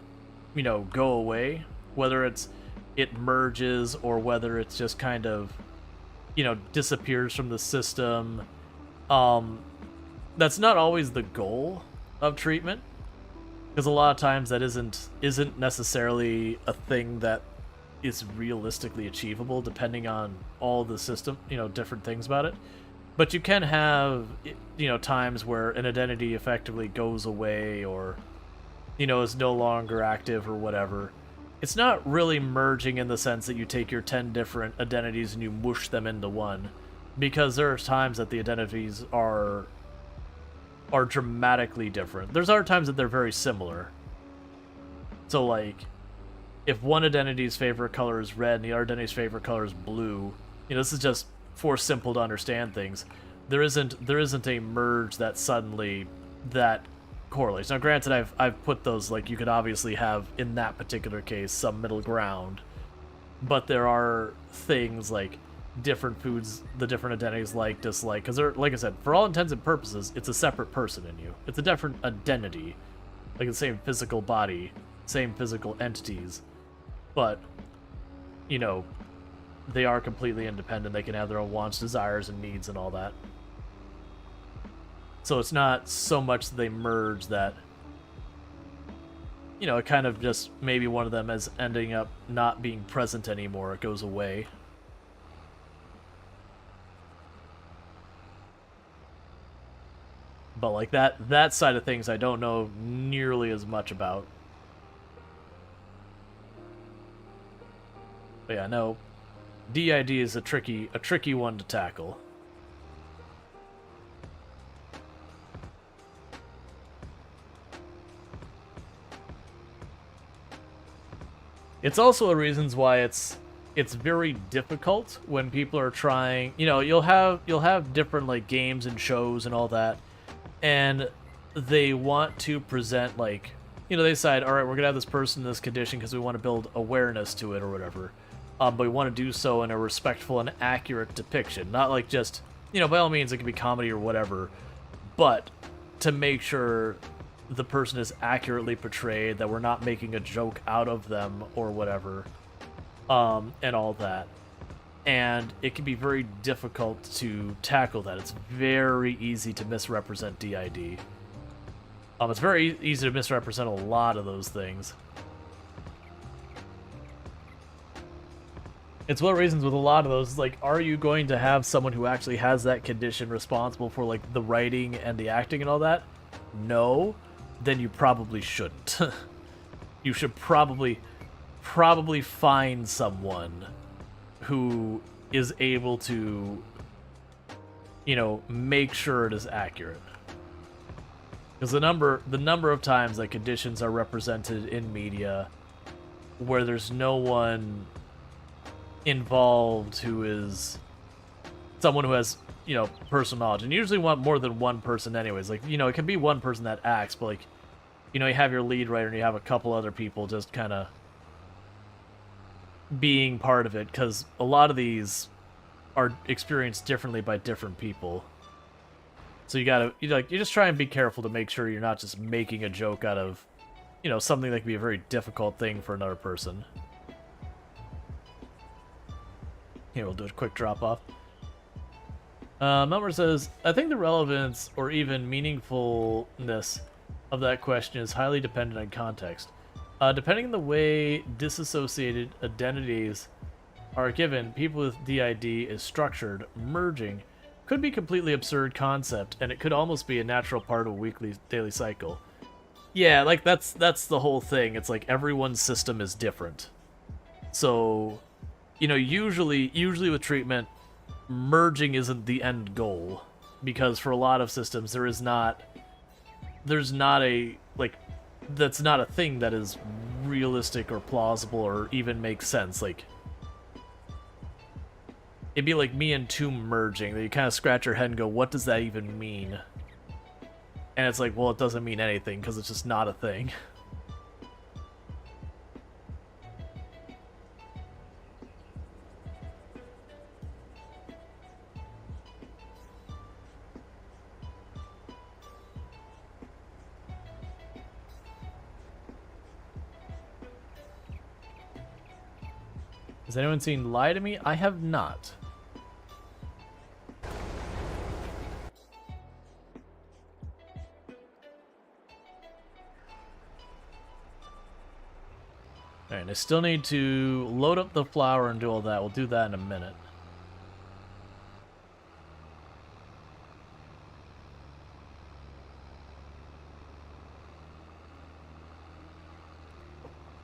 go away, whether it merges or whether it's just kind of, disappears from the system That's not always the goal of treatment, because a lot of times that isn't necessarily a thing that is realistically achievable, depending on all the system, different things about it. But you can have, times where an identity effectively goes away, or, is no longer active or whatever. It's not really merging in the sense that you take your 10 different identities and you mush them into one, because there are times that the identities are dramatically different. There's other times that they're very similar. So, like, if one identity's favorite color is red and the other identity's favorite color is blue, this is just for simple to understand things. There isn't a merge that suddenly that correlates. Now, granted, I've put those, like, you could obviously have in that particular case some middle ground, but there are things like different foods the different identities like, dislike, because they're, like I said, for all intents and purposes, it's a separate person in you. It's a different identity, like the same physical body, same physical entities, but they are completely independent. They can have their own wants, desires, and needs and all that. So it's not so much that they merge that, it kind of just, maybe one of them is ending up not being present anymore. It goes away. But like that side of things I don't know nearly as much about. But yeah, no. DID is a tricky one to tackle. It's also a reasons why it's very difficult when people are trying, you'll have different like games and shows and all that, and they want to present like, they decide, all right, we're gonna have this person in this condition because we want to build awareness to it or whatever. But we want to do so in a respectful and accurate depiction. Not like just, by all means, it can be comedy or whatever, but to make sure the person is accurately portrayed, that we're not making a joke out of them or whatever, and all that. And it can be very difficult to tackle that. It's very easy to misrepresent DID. It's very easy to misrepresent a lot of those things. It's one of the reasons with a lot of those, like, are you going to have someone who actually has that condition responsible for, like, the writing and the acting and all that? No. Then you probably shouldn't. You should probably find someone who is able to, make sure it is accurate. Because the number of times that conditions are represented in media where there's no one involved who is someone who has, personal knowledge, and usually want more than one person anyways. Like, it can be one person that acts, but like, you have your lead writer and you have a couple other people just kind of being part of it, because a lot of these are experienced differently by different people. So you just try and be careful to make sure you're not just making a joke out of, something that can be a very difficult thing for another person. Here, we'll do a quick drop-off. Melmer says, I think the relevance or even meaningfulness of that question is highly dependent on context. Depending on the way disassociated identities are given, people with DID is structured, merging could be a completely absurd concept, and it could almost be a natural part of a weekly daily cycle. Yeah, like that's the whole thing. It's like everyone's system is different. So, usually with treatment, merging isn't the end goal, because for a lot of systems there's not a, like, that's not a thing that is realistic or plausible or even makes sense. Like, it'd be like me and Tomb merging, that you kind of scratch your head and go, what does that even mean? And it's like, well, it doesn't mean anything, because it's just not a thing. Has anyone seen Lie to Me? I have not. Alright, I still need to load up the flour and do all that. We'll do that in a minute.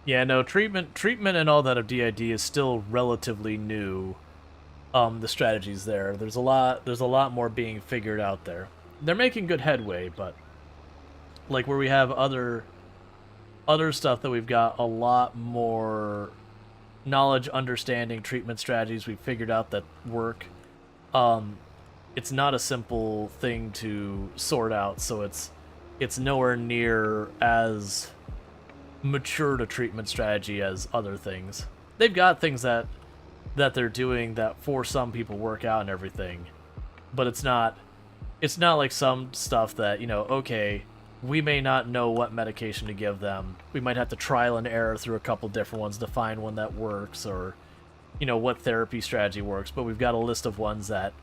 Yeah, no, treatment and all that of DID is still relatively new. The strategies there. There's a lot more being figured out there. They're making good headway, but like where we have other stuff that we've got a lot more knowledge, understanding, treatment strategies we've figured out that work. It's not a simple thing to sort out, so it's nowhere near as matured a treatment strategy as other things. They've got things that they're doing that for some people work out and everything, but it's not like some stuff that, you know, okay, we may not know what medication to give them. We might have to trial and error through a couple different ones to find one that works, or, you know, what therapy strategy works, but we've got a list of ones that,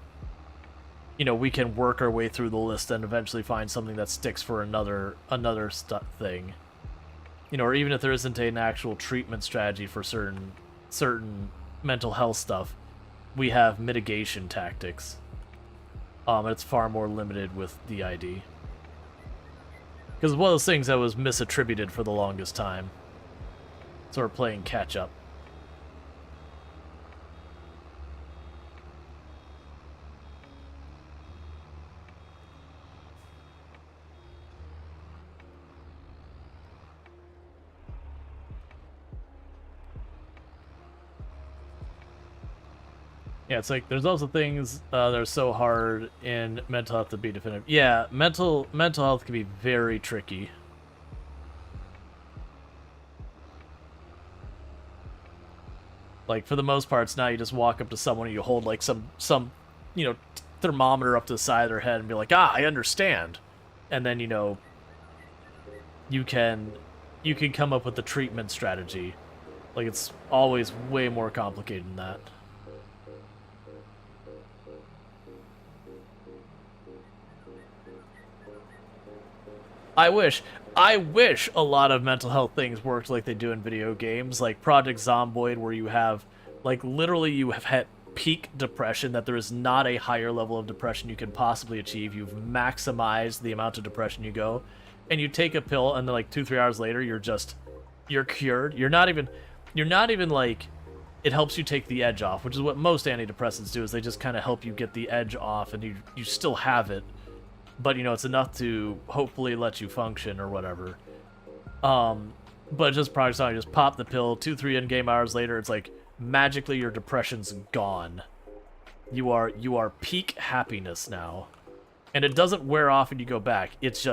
you know, we can work our way through the list and eventually find something that sticks for another thing. You know, or even if there isn't an actual treatment strategy for certain mental health stuff, we have mitigation tactics. It's far more limited with DID. Because it's one of those things that was misattributed for the longest time. So we're playing catch up. Yeah, it's like there's also things that are so hard in mental health to be definitive. Yeah, mental health can be very tricky. Like for the most part, it's now you just walk up to someone and you hold like some you know, thermometer up to the side of their head and be like, ah, I understand, and then, you know, you can come up with the treatment strategy. Like it's always way more complicated than that. I wish a lot of mental health things worked like they do in video games, like Project Zomboid, where you have, like, literally you have had peak depression, that there is not a higher level of depression you can possibly achieve. You've maximized the amount of depression you go, and you take a pill, and then, like, 2-3 hours later, you're cured. You're not even, like, it helps you take the edge off, which is what most antidepressants do, is they just kind of help you get the edge off, and you still have it. But, you know, it's enough to hopefully let you function or whatever. But just Project Zomboid, you just pop the pill, 2-3 in-game hours later, it's like, magically your depression's gone. You are peak happiness now. And it doesn't wear off and you go back. It's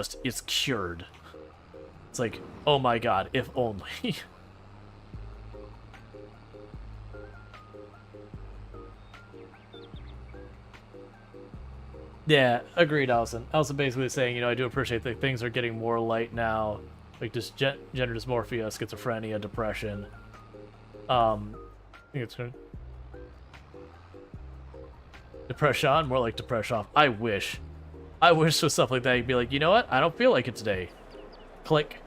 cured. It's like, oh my god, if only. Yeah, agreed, Allison. Allison basically saying, you know, I do appreciate that things are getting more light now. Like, just gender dysmorphia, schizophrenia, depression. I think it's good. Depression, more like depression off. I wish with stuff like that, you'd be like, you know what? I don't feel like it today. Click.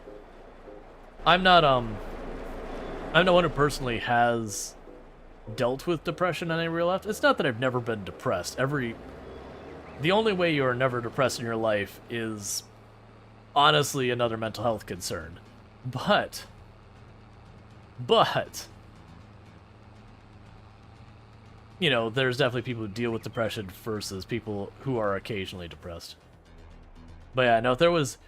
I'm not one who personally has dealt with depression on any real level. It's not that I've never been depressed. The only way you are never depressed in your life is honestly another mental health concern. But you know, there's definitely people who deal with depression versus people who are occasionally depressed. But yeah, no, if there was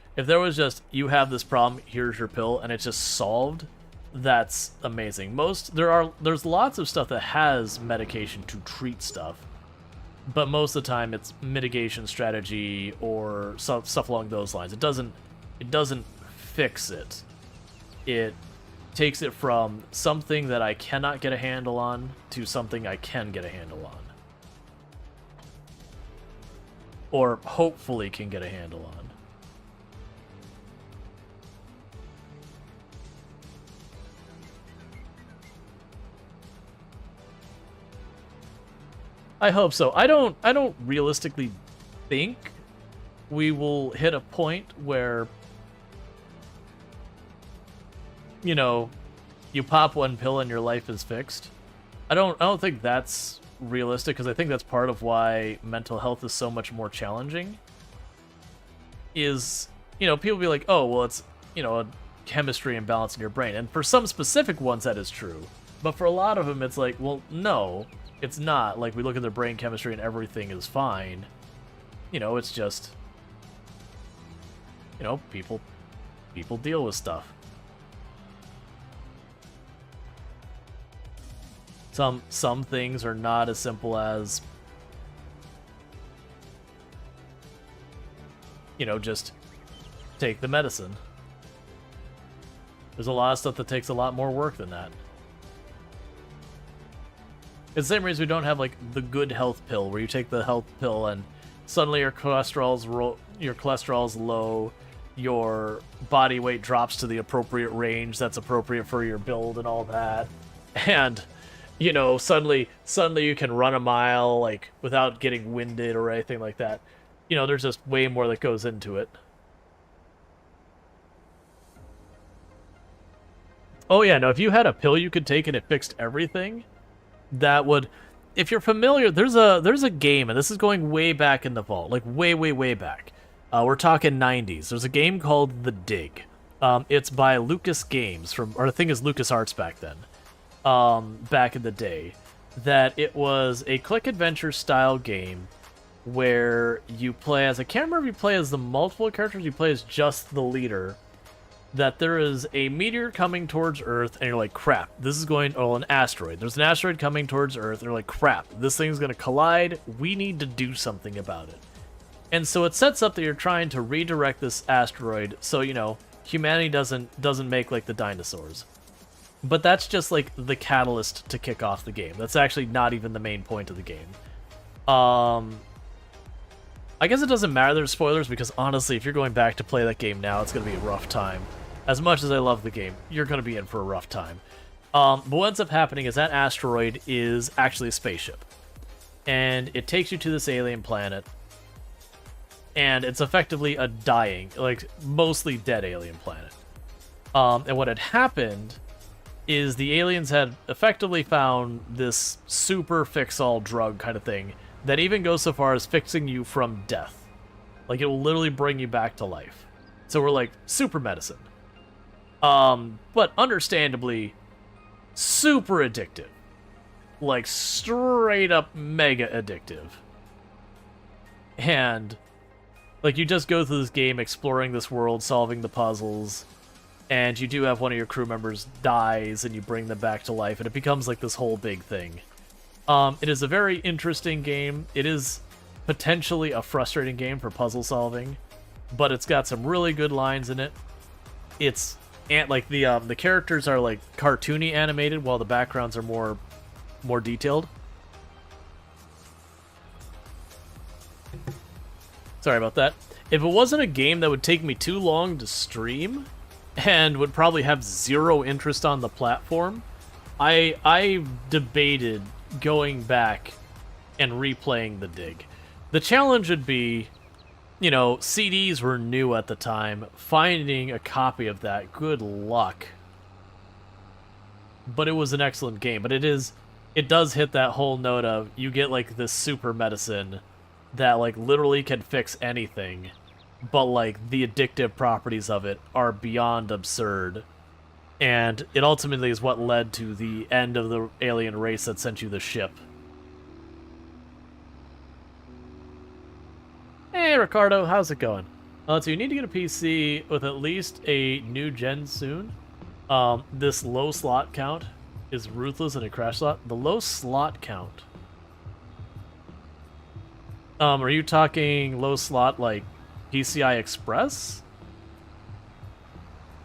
just, you have this problem, here's your pill, and it's just solved, that's amazing. There's lots of stuff that has medication to treat stuff. But most of the time, it's mitigation strategy or stuff along those lines. It doesn't fix it. It takes it from something that I cannot get a handle on to something I can get a handle on, or hopefully can get a handle on. I hope so. I don't realistically think we will hit a point where, you know, you pop one pill and your life is fixed. I don't think that's realistic, because I think that's part of why mental health is so much more challenging. Is, people be like, oh, well, it's, a chemistry imbalance in your brain. And for some specific ones, that is true. But for a lot of them, it's like, well, no, it's not. Like, we look at their brain chemistry and everything is fine. It's just, people deal with stuff. Some things are not as simple as, just take the medicine. There's a lot of stuff that takes a lot more work than that. It's the same reason we don't have, like, the good health pill, where you take the health pill and suddenly your cholesterol's low, your body weight drops to the appropriate range that's appropriate for your build and all that. And, suddenly you can run a mile, like, without getting winded or anything like that. There's just way more that goes into it. Oh yeah, no, if you had a pill you could take and it fixed everything, that would... If you're familiar, there's a game, and this is going way back in the vault, like way back. We're talking 90s. There's a game called The Dig. It's by Lucas Games, or I think it's LucasArts back then, back in the day. That it was a click adventure style game where you play as, I can't remember if you play as the multiple characters, you play as just the leader. That there is a meteor coming towards Earth, and you're like, crap, this is going... Oh, an asteroid. There's an asteroid coming towards Earth, and you're like, crap, this thing's going to collide. We need to do something about it. And so it sets up that you're trying to redirect this asteroid so, humanity doesn't make, like, the dinosaurs. But that's just, like, the catalyst to kick off the game. That's actually not even the main point of the game. I guess it doesn't matter there's spoilers, because honestly, if you're going back to play that game now, it's going to be a rough time. As much as I love the game, you're going to be in for a rough time. But what ends up happening is that asteroid is actually a spaceship. And it takes you to this alien planet. And it's effectively a dying, like, mostly dead alien planet. And what had happened is the aliens had effectively found this super fix-all drug kind of thing that even goes so far as fixing you from death. Like, it will literally bring you back to life. So we're like, super medicine. But understandably, super addictive. Like, straight up mega addictive. And, like, you just go through this game exploring this world, solving the puzzles, and you do have one of your crew members dies, and you bring them back to life, and it becomes, like, this whole big thing. It is a very interesting game. It is potentially a frustrating game for puzzle solving, but it's got some really good lines in it. It's like the characters are like cartoony animated, while the backgrounds are more detailed. Sorry about that. If it wasn't a game that would take me too long to stream and would probably have zero interest on the platform, I debated going back and replaying The Dig. The challenge would be, CDs were new at the time. Finding a copy of that, good luck. But it was an excellent game. But it does hit that whole note of, you get, like, this super medicine that, like, literally can fix anything. But, like, the addictive properties of it are beyond absurd. And it ultimately is what led to the end of the alien race that sent you the ship. Hey, Ricardo, how's it going? So you need to get a PC with at least a new gen soon. This low slot count is ruthless in a crash slot. The low slot count. Are you talking low slot like PCI Express?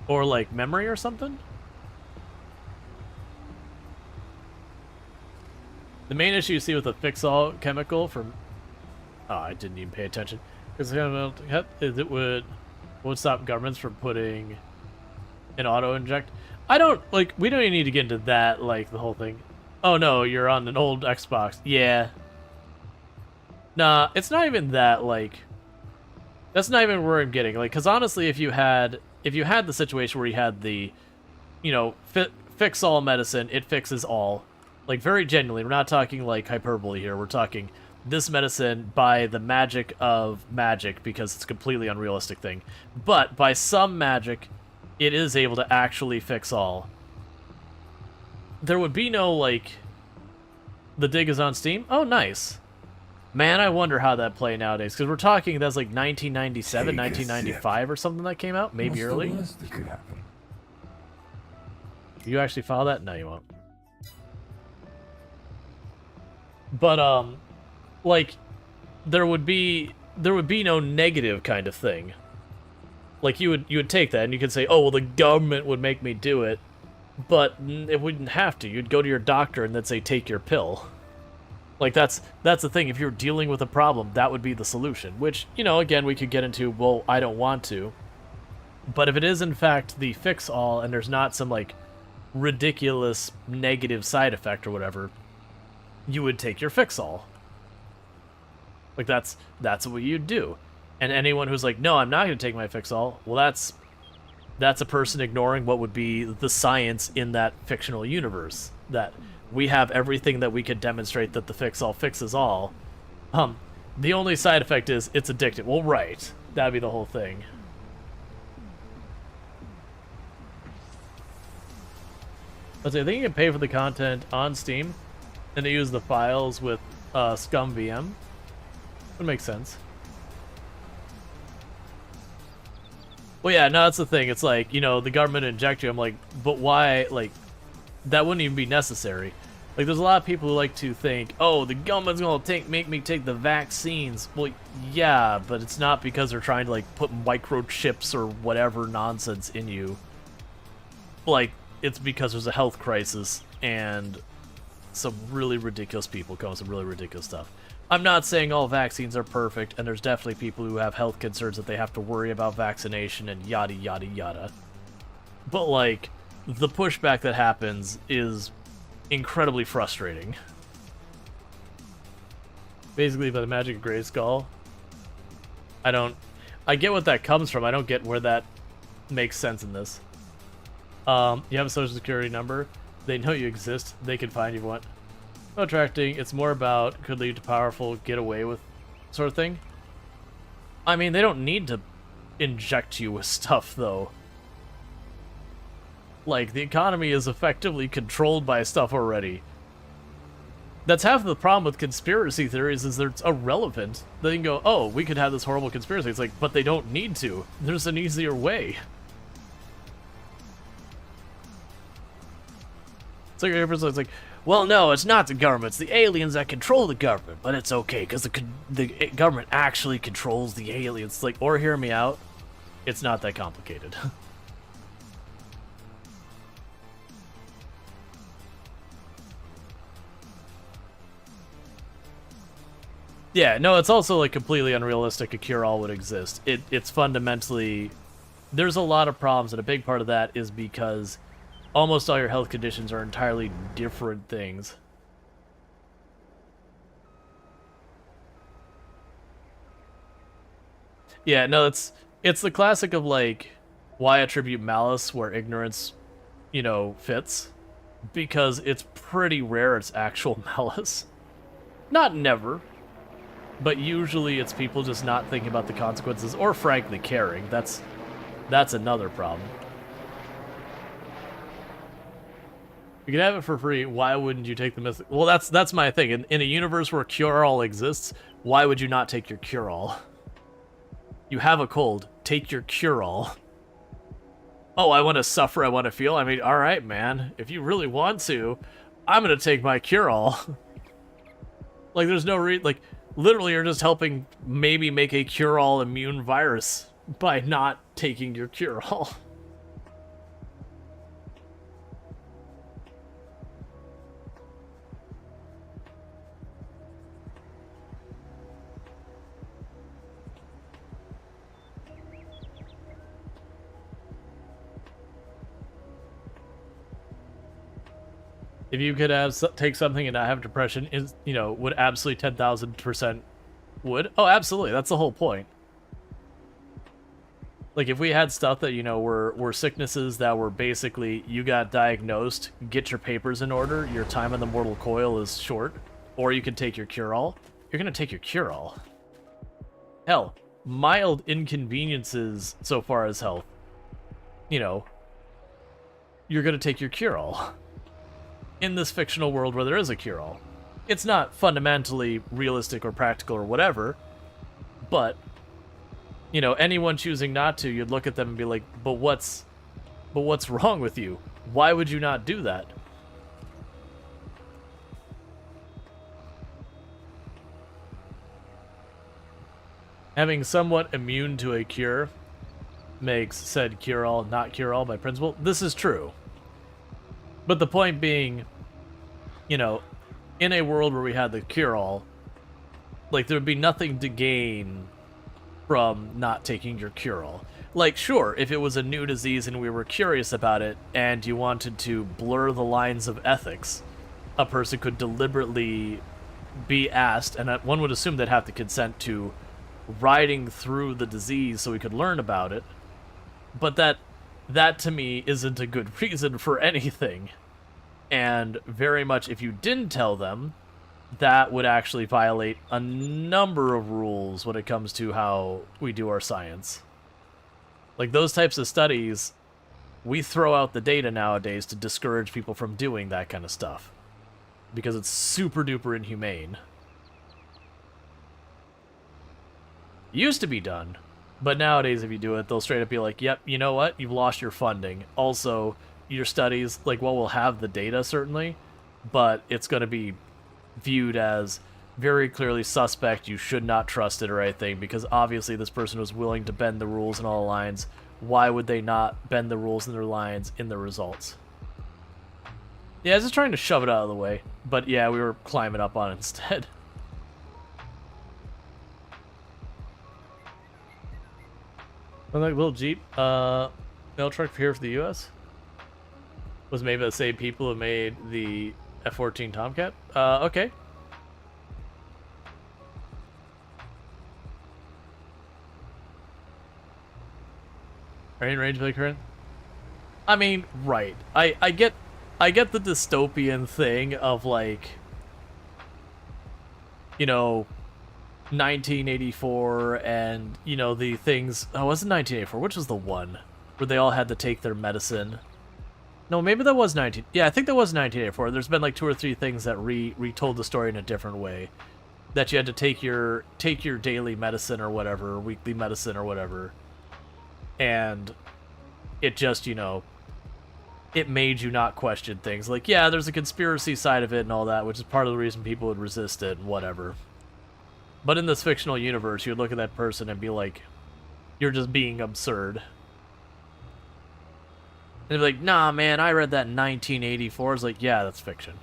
Or like memory or something? The main issue you see with the fix-all chemical from... Oh, I didn't even pay attention. Because it would stop governments from putting an auto-inject. I don't, like, we don't even need to get into that, like, the whole thing. Oh no, you're on an old Xbox. Yeah. Nah, it's not even that, like... That's not even where I'm getting. Like, because honestly, if you had the situation where you had the, fix-all medicine, it fixes all. Like, very genuinely, we're not talking, like, hyperbole here. We're talking this medicine by the magic of magic, because it's a completely unrealistic thing. But by some magic, it is able to actually fix all. There would be no, like... The dig is on Steam? Oh, nice. Man, I wonder how that play nowadays, because we're talking that's like 1997, 1995 or something that came out, maybe early. That could happen. You actually follow that? No, you won't. But like there would be no negative kind of thing. Like you would take that and you could say, "Oh, well, the government would make me do it." But it wouldn't have to. You'd go to your doctor and they'd say, "Take your pill." Like, that's the thing. If you're dealing with a problem, that would be the solution. Which, you know, again, we could get into, well, I don't want to. But if it is, in fact, the fix-all, and there's not some, like, ridiculous negative side effect or whatever, you would take your fix-all. Like, that's what you'd do. And anyone who's like, no, I'm not going to take my fix-all, well, that's a person ignoring what would be the science in that fictional universe. That we have everything that we could demonstrate that the fix-all fixes all. The only side effect is it's addictive. Well, right. That'd be the whole thing. But I think you can pay for the content on Steam, and they use the files with Scum VM. Would make sense. Well, yeah, no, that's the thing. It's like, you know, the government inject you. I'm like, but why? Like, that wouldn't even be necessary. Like, there's a lot of people who like to think, oh, the government's gonna make me take the vaccines. Well, yeah, but it's not because they're trying to, like, put microchips or whatever nonsense in you. Like, it's because there's a health crisis and some really ridiculous people come with some really ridiculous stuff. I'm not saying all vaccines are perfect, and there's definitely people who have health concerns that they have to worry about vaccination and yada yada yada. But, like, the pushback that happens is incredibly frustrating. Basically, by the magic of Grayskull, I get what that comes from. I don't get where that makes sense in this. You have a social security number. They know you exist. They can find you if you want. No attracting. It's more about could lead to powerful get away with sort of thing. I mean, they don't need to inject you with stuff, though. Like, the economy is effectively controlled by stuff already. That's half of the problem with conspiracy theories, is that it's irrelevant. They can go, oh, we could have this horrible conspiracy. It's like, but they don't need to. There's an easier way. It's like, everyone's like, well, no, it's not the government. It's the aliens that control the government. But it's okay, because the government actually controls the aliens. It's like, or hear me out, it's not that complicated. Yeah, no, it's also, like, completely unrealistic a cure-all would exist. It's fundamentally... There's a lot of problems, and a big part of that is because almost all your health conditions are entirely different things. Yeah, no, it's the classic of, like, why attribute malice where ignorance, you know, fits. Because it's pretty rare it's actual malice. Not never. But usually it's people just not thinking about the consequences, or frankly caring. That's another problem. You can have it for free, why wouldn't you take the mythic? Well, that's my thing. In a universe where cure-all exists, why would you not take your cure-all? You have a cold, take your cure-all. Oh, I want to suffer, I want to feel? I mean, alright, man. If you really want to, I'm gonna take my cure-all. Like, there's no like... Literally, you're just helping maybe make a cure-all immune virus by not taking your cure-all. If you could take something and not have depression, is, you know, would absolutely 10,000% would. Oh, absolutely. That's the whole point. Like, if we had stuff that, were sicknesses that were basically, you got diagnosed, get your papers in order, your time on the mortal coil is short, or you can take your cure-all, you're gonna take your cure-all. Hell, mild inconveniences so far as health, you're gonna take your cure-all. In this fictional world where there is a cure-all. It's not fundamentally realistic or practical or whatever, but anyone choosing not to, you'd look at them and be like, but what's wrong with you? Why would you not do that? Having somewhat immune to a cure makes said cure-all not cure-all by principle. This is true. But the point being, in a world where we had the cure-all, like, there would be nothing to gain from not taking your cure-all. Like, sure, if it was a new disease and we were curious about it, and you wanted to blur the lines of ethics, a person could deliberately be asked, and one would assume they'd have to consent to riding through the disease so we could learn about it. But that to me isn't a good reason for anything. And very much, if you didn't tell them, that would actually violate a number of rules when it comes to how we do our science. Like, those types of studies, we throw out the data nowadays to discourage people from doing that kind of stuff. Because it's super duper inhumane. It used to be done, but nowadays if you do it, they'll straight up be like, yep, you know what? You've lost your funding. Also, your studies, like, well, we'll have the data, certainly, but it's going to be viewed as very clearly suspect. You should not trust it or anything, because obviously this person was willing to bend the rules in all lines. Why would they not bend the rules in their lines in the results? Yeah, I was just trying to shove it out of the way, but yeah, we were climbing up on it instead. Like little Jeep, mail truck here for the U.S. was made by the same people who made the F-14 Tomcat. Okay. Are you in range of the current? I mean, right. I get the dystopian thing of, like, 1984 and, the things... Oh, it wasn't 1984. Which was the one where they all had to take their medicine? No, maybe that was 19... Yeah, I think that was 1984. There's been, like, 2 or 3 things that retold the story in a different way. That you had to take your daily medicine or whatever, weekly medicine or whatever. And it just, it made you not question things. Like, yeah, there's a conspiracy side of it and all that, which is part of the reason people would resist it and whatever. But in this fictional universe, you'd look at that person and be like, you're just being absurd. And they'd be like, nah, man, I read that in 1984. It's like, yeah, that's fiction.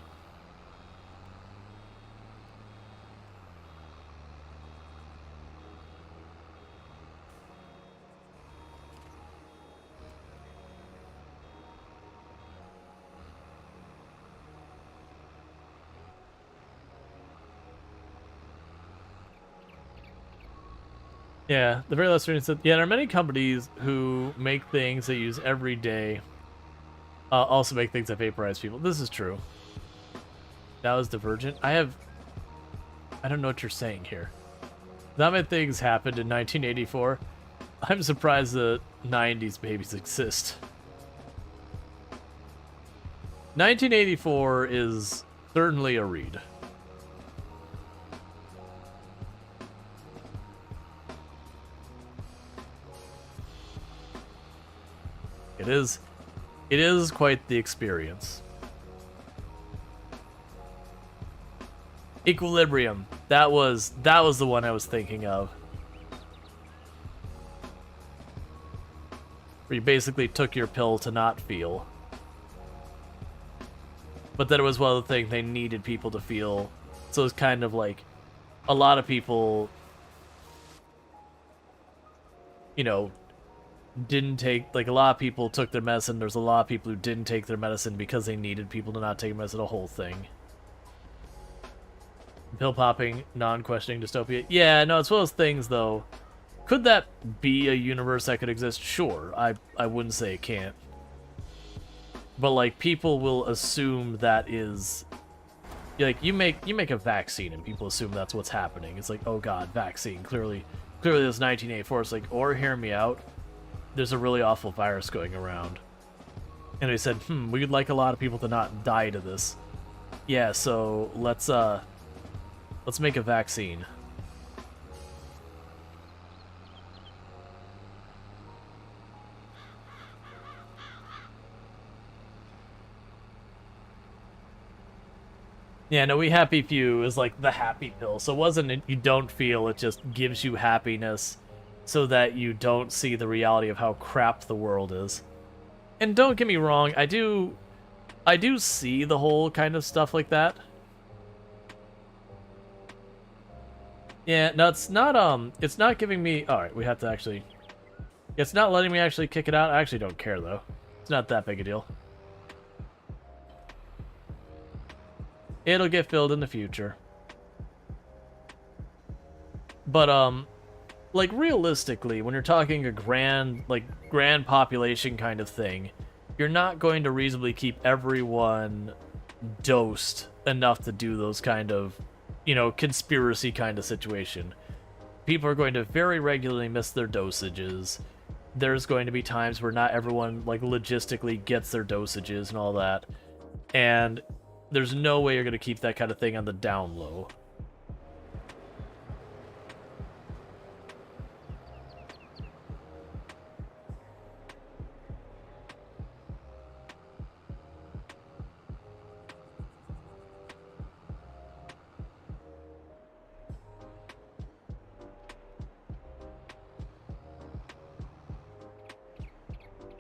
Yeah, the very last student said, yeah, there are many companies who make things they use every day, also make things that vaporize people. This is true. That was Divergent. I don't know what you're saying here. That many things happened in 1984. I'm surprised the 90s babies exist. 1984 is certainly a read. It is quite the experience. Equilibrium. That was the one I was thinking of. Where you basically took your pill to not feel. But then it was one of the things they needed people to feel. So it's kind of like a lot of people, didn't take, like, a lot of people took their medicine. There's a lot of people who didn't take their medicine because they needed people to not take medicine, a whole thing. Pill popping, non-questioning dystopia. Yeah, no, it's one of those things, though. Could that be a universe that could exist? Sure. I wouldn't say it can't. But like people will assume that is like you make a vaccine and people assume that's what's happening. It's like, oh god, vaccine. Clearly this 1984 is like, or hear me out. There's a really awful virus going around. And they said, we'd like a lot of people to not die to this. Yeah, so let's make a vaccine. Yeah, no, We Happy Few is like the happy pill. So it wasn't you don't feel, it just gives you happiness so that you don't see the reality of how crap the world is. And don't get me wrong, I do see the whole kind of stuff like that. Yeah, no, it's not giving me... Alright, we have to actually... It's not letting me actually kick it out. I actually don't care, though. It's not that big a deal. It'll get filled in the future. But, like, realistically, when you're talking a grand population kind of thing, you're not going to reasonably keep everyone dosed enough to do those kind of, conspiracy kind of situation. People are going to very regularly miss their dosages. There's going to be times where not everyone, like, logistically gets their dosages and all that. And there's no way you're going to keep that kind of thing on the down low.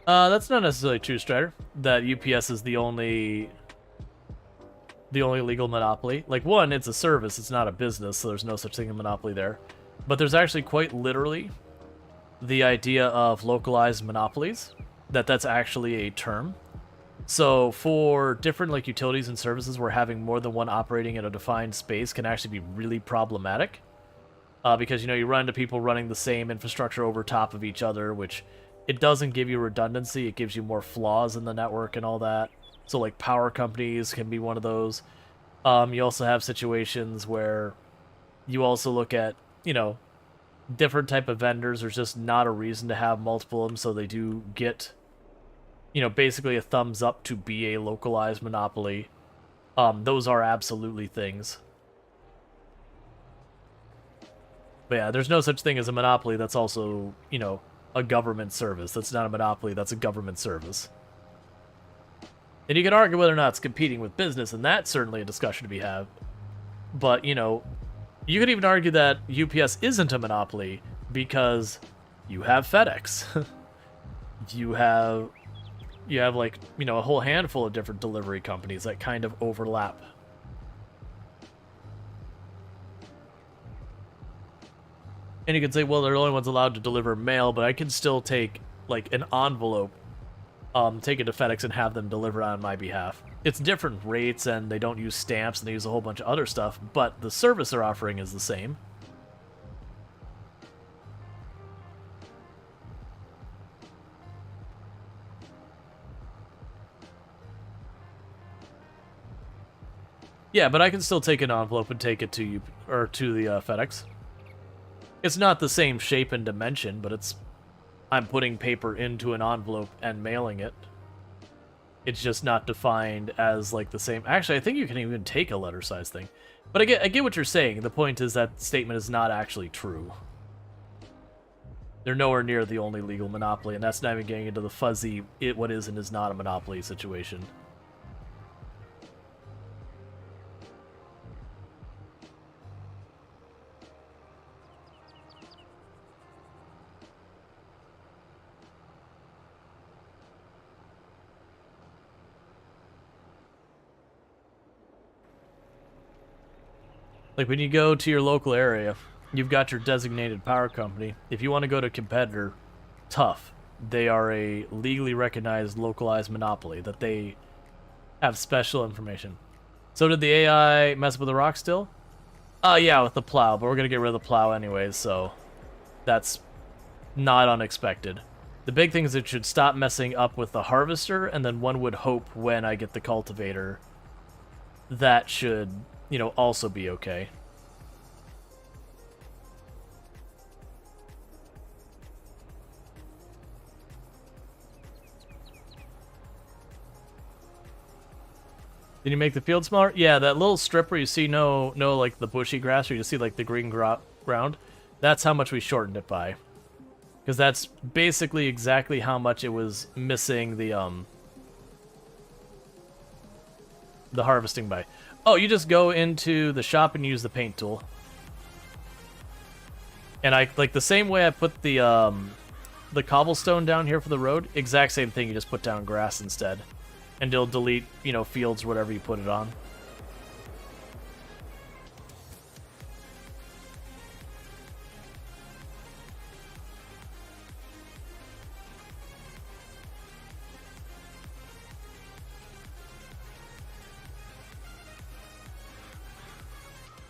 That's not necessarily true, Strider. That UPS is the only legal monopoly. Like, one, it's a service, it's not a business, so there's no such thing as a monopoly there. But there's actually quite literally the idea of localized monopolies, that's actually a term. So for different like utilities and services where having more than one operating in a defined space can actually be really problematic. Because, you run into people running the same infrastructure over top of each other, which it doesn't give you redundancy, it gives you more flaws in the network and all that. So, like, power companies can be one of those. You also have situations where you also look at, different type of vendors. There's just not a reason to have multiple of them, so they do get, basically a thumbs up to be a localized monopoly. Those are absolutely things. But yeah, there's no such thing as a monopoly that's also, a government service. That's not a monopoly, that's a government service. And you can argue whether or not it's competing with business, and that's certainly a discussion to be had. But, you could even argue that UPS isn't a monopoly because you have FedEx. you have like, a whole handful of different delivery companies that kind of overlap. And you could say, well, they're the only ones allowed to deliver mail, but I can still take, like, an envelope, take it to FedEx and have them deliver on my behalf. It's different rates, and they don't use stamps, and they use a whole bunch of other stuff, but the service they're offering is the same. Yeah, but I can still take an envelope and take it to you, or to the FedEx. It's not the same shape and dimension, but I'm putting paper into an envelope and mailing it. It's just not defined as, like, the same... Actually, I think you can even take a letter size thing. But I get what you're saying. The point is that statement is not actually true. They're nowhere near the only legal monopoly, and that's not even getting into the fuzzy what is and is not a monopoly situation. Like, when you go to your local area, you've got your designated power company. If you want to go to a competitor, tough. They are a legally recognized localized monopoly, that they have special information. So did the AI mess with the rock still? Yeah, with the plow, but we're going to get rid of the plow anyways, so that's not unexpected. The big thing is it should stop messing up with the harvester, and then one would hope when I get the cultivator, that should, you know, also be okay. Did you make the field smaller? Yeah, that little strip where you see no like the bushy grass, or you see like the green ground, that's how much we shortened it by. Because that's basically exactly how much it was missing the harvesting by. Oh, you just go into the shop and use the paint tool. And I like the same way I put the cobblestone down here for the road, exact same thing, you just put down grass instead. And it'll delete, you know, fields, whatever you put it on.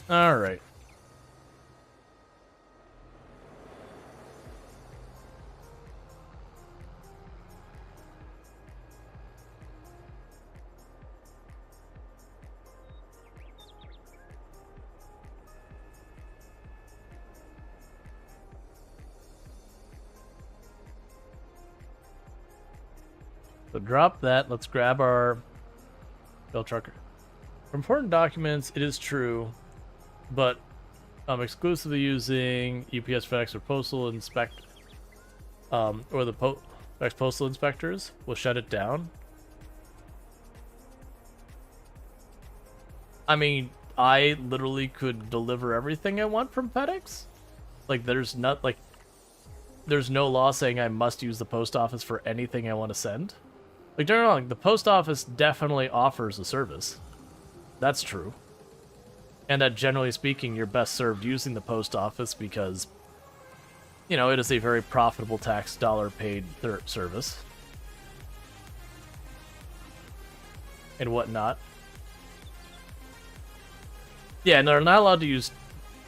All right. So drop that. Let's grab our bell trucker. For important documents, it is true, but I'm exclusively using UPS, FedEx, or Postal Inspect, or the FedEx Postal Inspectors will shut it down. I mean, I literally could deliver everything I want from FedEx. Like, there's no law saying I must use the post office for anything I want to send. Like, don't get me wrong, the post office definitely offers a service. That's true. And that, generally speaking, you're best served using the post office because, you know, it is a very profitable tax dollar paid service. And whatnot. Yeah, and they're not allowed to use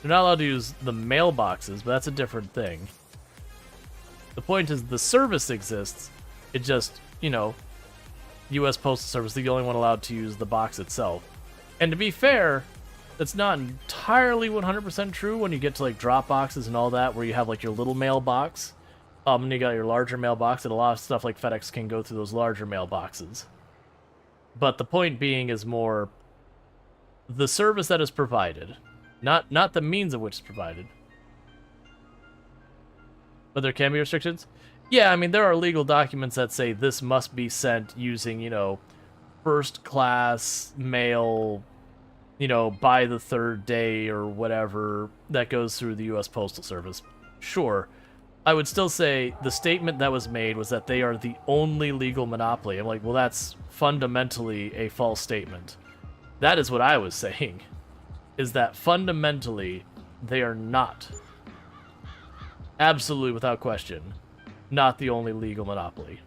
the mailboxes, but that's a different thing. The point is the service exists. It just, you know, U.S. Postal Service, the only one allowed to use the box itself. And to be fair, that's not entirely 100% true when you get to like drop boxes and all that, where you have like your little mailbox, and you got your larger mailbox, and a lot of stuff like FedEx can go through those larger mailboxes. But the point being is more the service that is provided, not the means of which is provided. But there can be restrictions. Yeah, I mean, there are legal documents that say this must be sent using, you know, first class mail, you know, by the third day or whatever that goes through the U.S. Postal Service. Sure. I would still say the statement that was made was that they are the only legal monopoly. I'm like, well, that's fundamentally a false statement. That is what I was saying, is that fundamentally they are not, absolutely without question, not the only legal monopoly.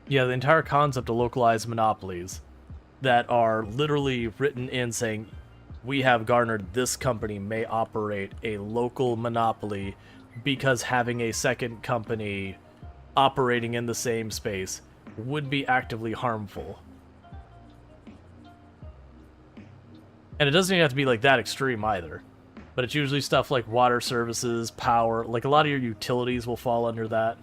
Yeah, the entire concept of localized monopolies that are literally written in saying, we have garnered this company may operate a local monopoly because having a second company operating in the same space would be actively harmful. And it doesn't even have to be like that extreme either. But it's usually stuff like water services, power, like a lot of your utilities will fall under that.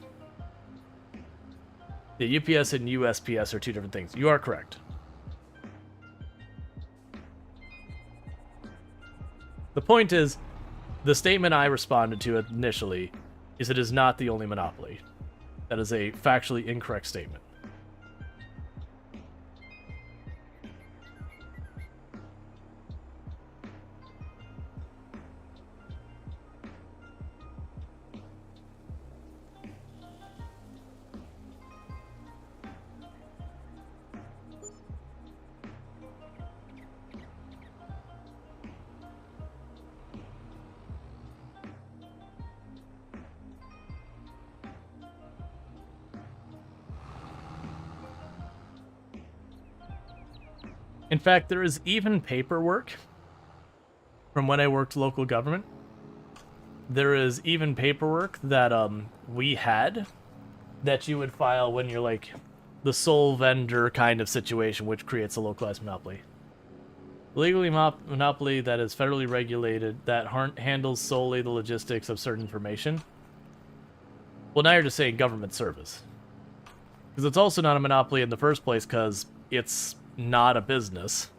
The UPS and USPS are two different things. You are correct. The point is, the statement I responded to initially is it is not the only monopoly. That is a factually incorrect statement. In fact, there is even paperwork from when I worked local government there is even paperwork that we had that you would file when you're like the sole vendor kind of situation, which creates a localized monopoly. Legally monopoly that is federally regulated, that handles solely the logistics of certain information. Well, now you're just saying government service. Because it's also not a monopoly in the first place because it's not a business.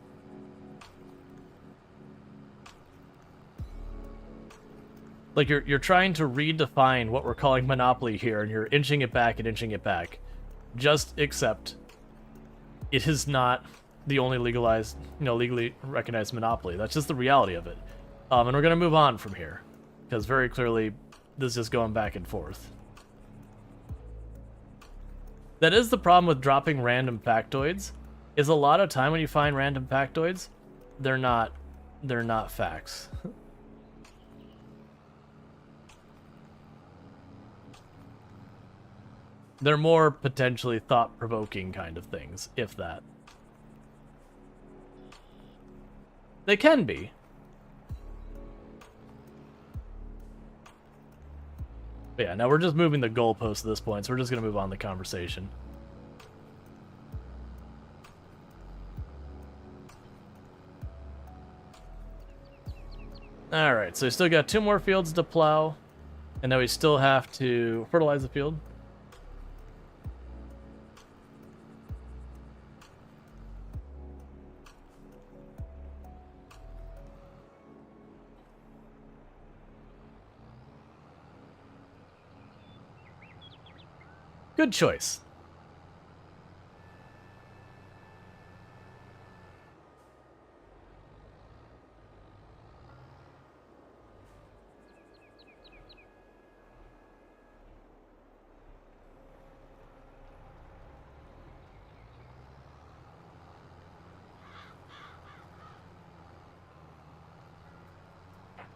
Like, you're trying to redefine what we're calling monopoly here, and you're inching it back and inching it back. Just accept it is not the only legalized, legally recognized monopoly. That's just the reality of it. And we're going to move on from here. Because very clearly, this is going back and forth. That is the problem with dropping random factoids, is a lot of time when you find random factoids, they're not facts. They're more potentially thought-provoking kind of things, if that. They can be. But yeah, now we're just moving the goalpost at this point, so we're just going to move on the conversation. Alright, so we still got 2 more fields to plow, and now we still have to fertilize the field. Good choice.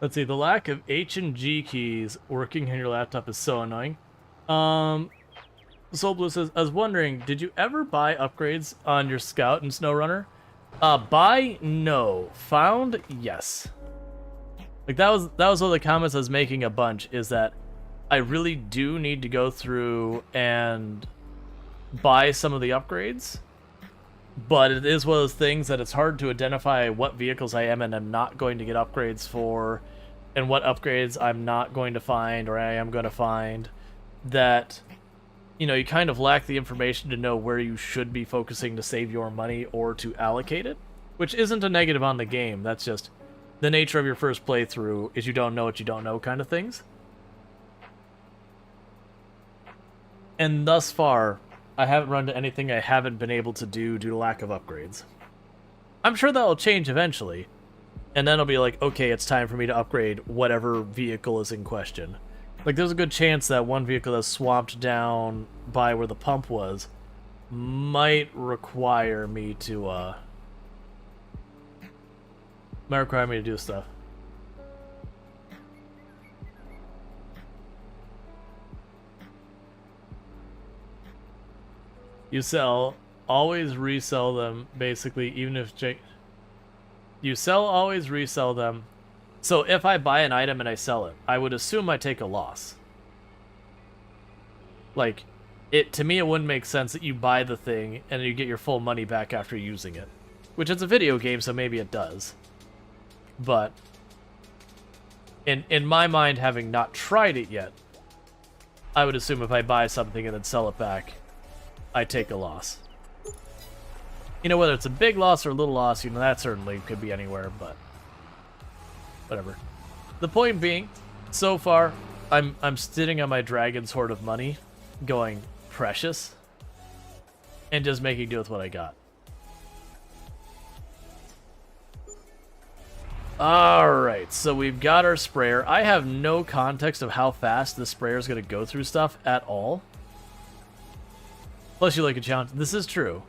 Let's see, the lack of H and G keys working on your laptop is so annoying. Soul Blue says, I was wondering, did you ever buy upgrades on your Scout and SnowRunner? Buy? No. Found? Yes. Like, that was one of the comments I was making a bunch, is that I really do need to go through and buy some of the upgrades, but it is one of those things that it's hard to identify what vehicles I am and am not going to get upgrades for, and what upgrades I'm not going to find or I am going to find, that you kind of lack the information to know where you should be focusing to save your money or to allocate it, which isn't a negative on the game. That's just the nature of your first playthrough, is you don't know what you don't know kind of things. And thus far, I haven't run into anything I haven't been able to do due to lack of upgrades. I'm sure that'll change eventually, and then it'll be like, okay, it's time for me to upgrade whatever vehicle is in question. Like, there's a good chance that one vehicle that's swamped down by where the pump was might require me to, do stuff. You sell, always resell them, basically, even if you sell, always resell them. So if I buy an item and I sell it, I would assume I take a loss. Like, to me, it wouldn't make sense that you buy the thing and you get your full money back after using it. Which is a video game, so maybe it does. But in my mind, having not tried it yet, I would assume if I buy something and then sell it back, I take a loss. Whether it's a big loss or a little loss, that certainly could be anywhere, but whatever. The point being, so far, I'm sitting on my Dragon's Hoard of money, going precious, and just making do with what I got. Alright, so we've got our sprayer. I have no context of how fast this sprayer is going to go through stuff at all. Plus you like a challenge. This is true.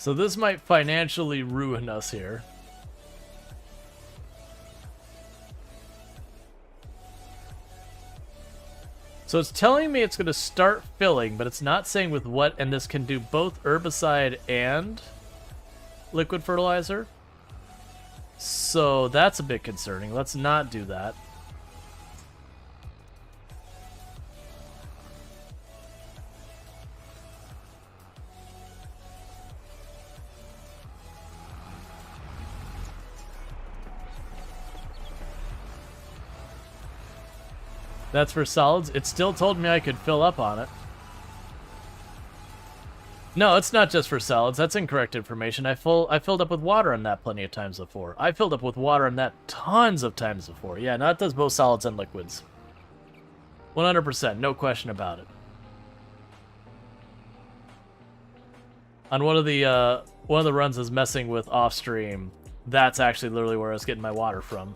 So this might financially ruin us here. So it's telling me it's going to start filling, but it's not saying with what, and this can do both herbicide and liquid fertilizer. So that's a bit concerning. Let's not do that. That's for solids. It still told me I could fill up on it. No, it's not just for solids. That's incorrect information. I filled up with water on that plenty of times before. I filled up with water on that tons of times before. Yeah, no, it does both solids and liquids. 100%, no question about it. On one of the runs is messing with off stream. That's actually literally where I was getting my water from.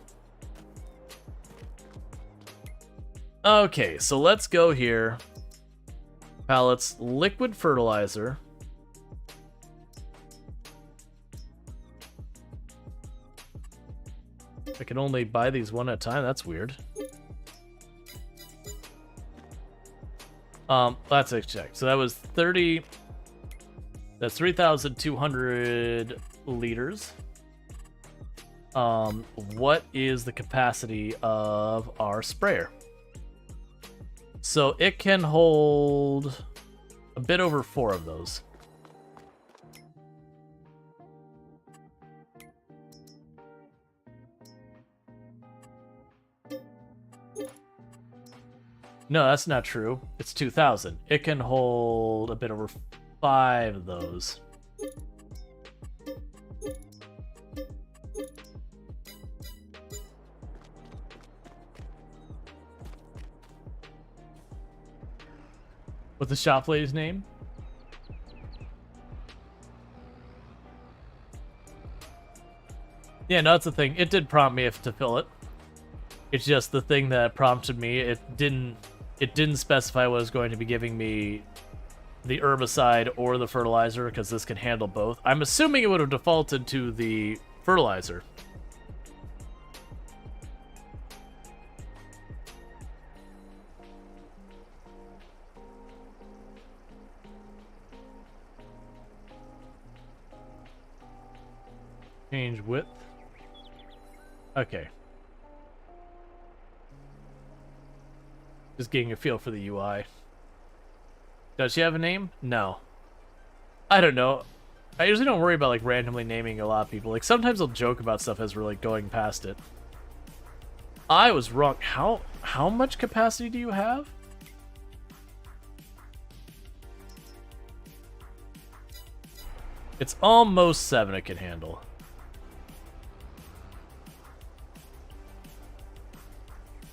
Okay, so let's go here. Pallets, liquid fertilizer. I can only buy these one at a time. That's weird. Let's check. So that was 30. That's 3,200 liters. What is the capacity of our sprayer? So it can hold a bit over 4 of those. No, that's not true. It's 2,000. It can hold a bit over 5 of those. What's the shop lady's name? Yeah, no, that's the thing. It did prompt me to fill it. It's just the thing that prompted me. It didn't specify what was going to be giving me the herbicide or the fertilizer, because this can handle both. I'm assuming it would have defaulted to the fertilizer. Change width. Okay. Just getting a feel for the UI. Does she have a name? No. I don't know. I usually don't worry about like randomly naming a lot of people. Like sometimes I'll joke about stuff as we're like going past it. I was wrong. How much capacity do you have? It's almost 7 it can handle.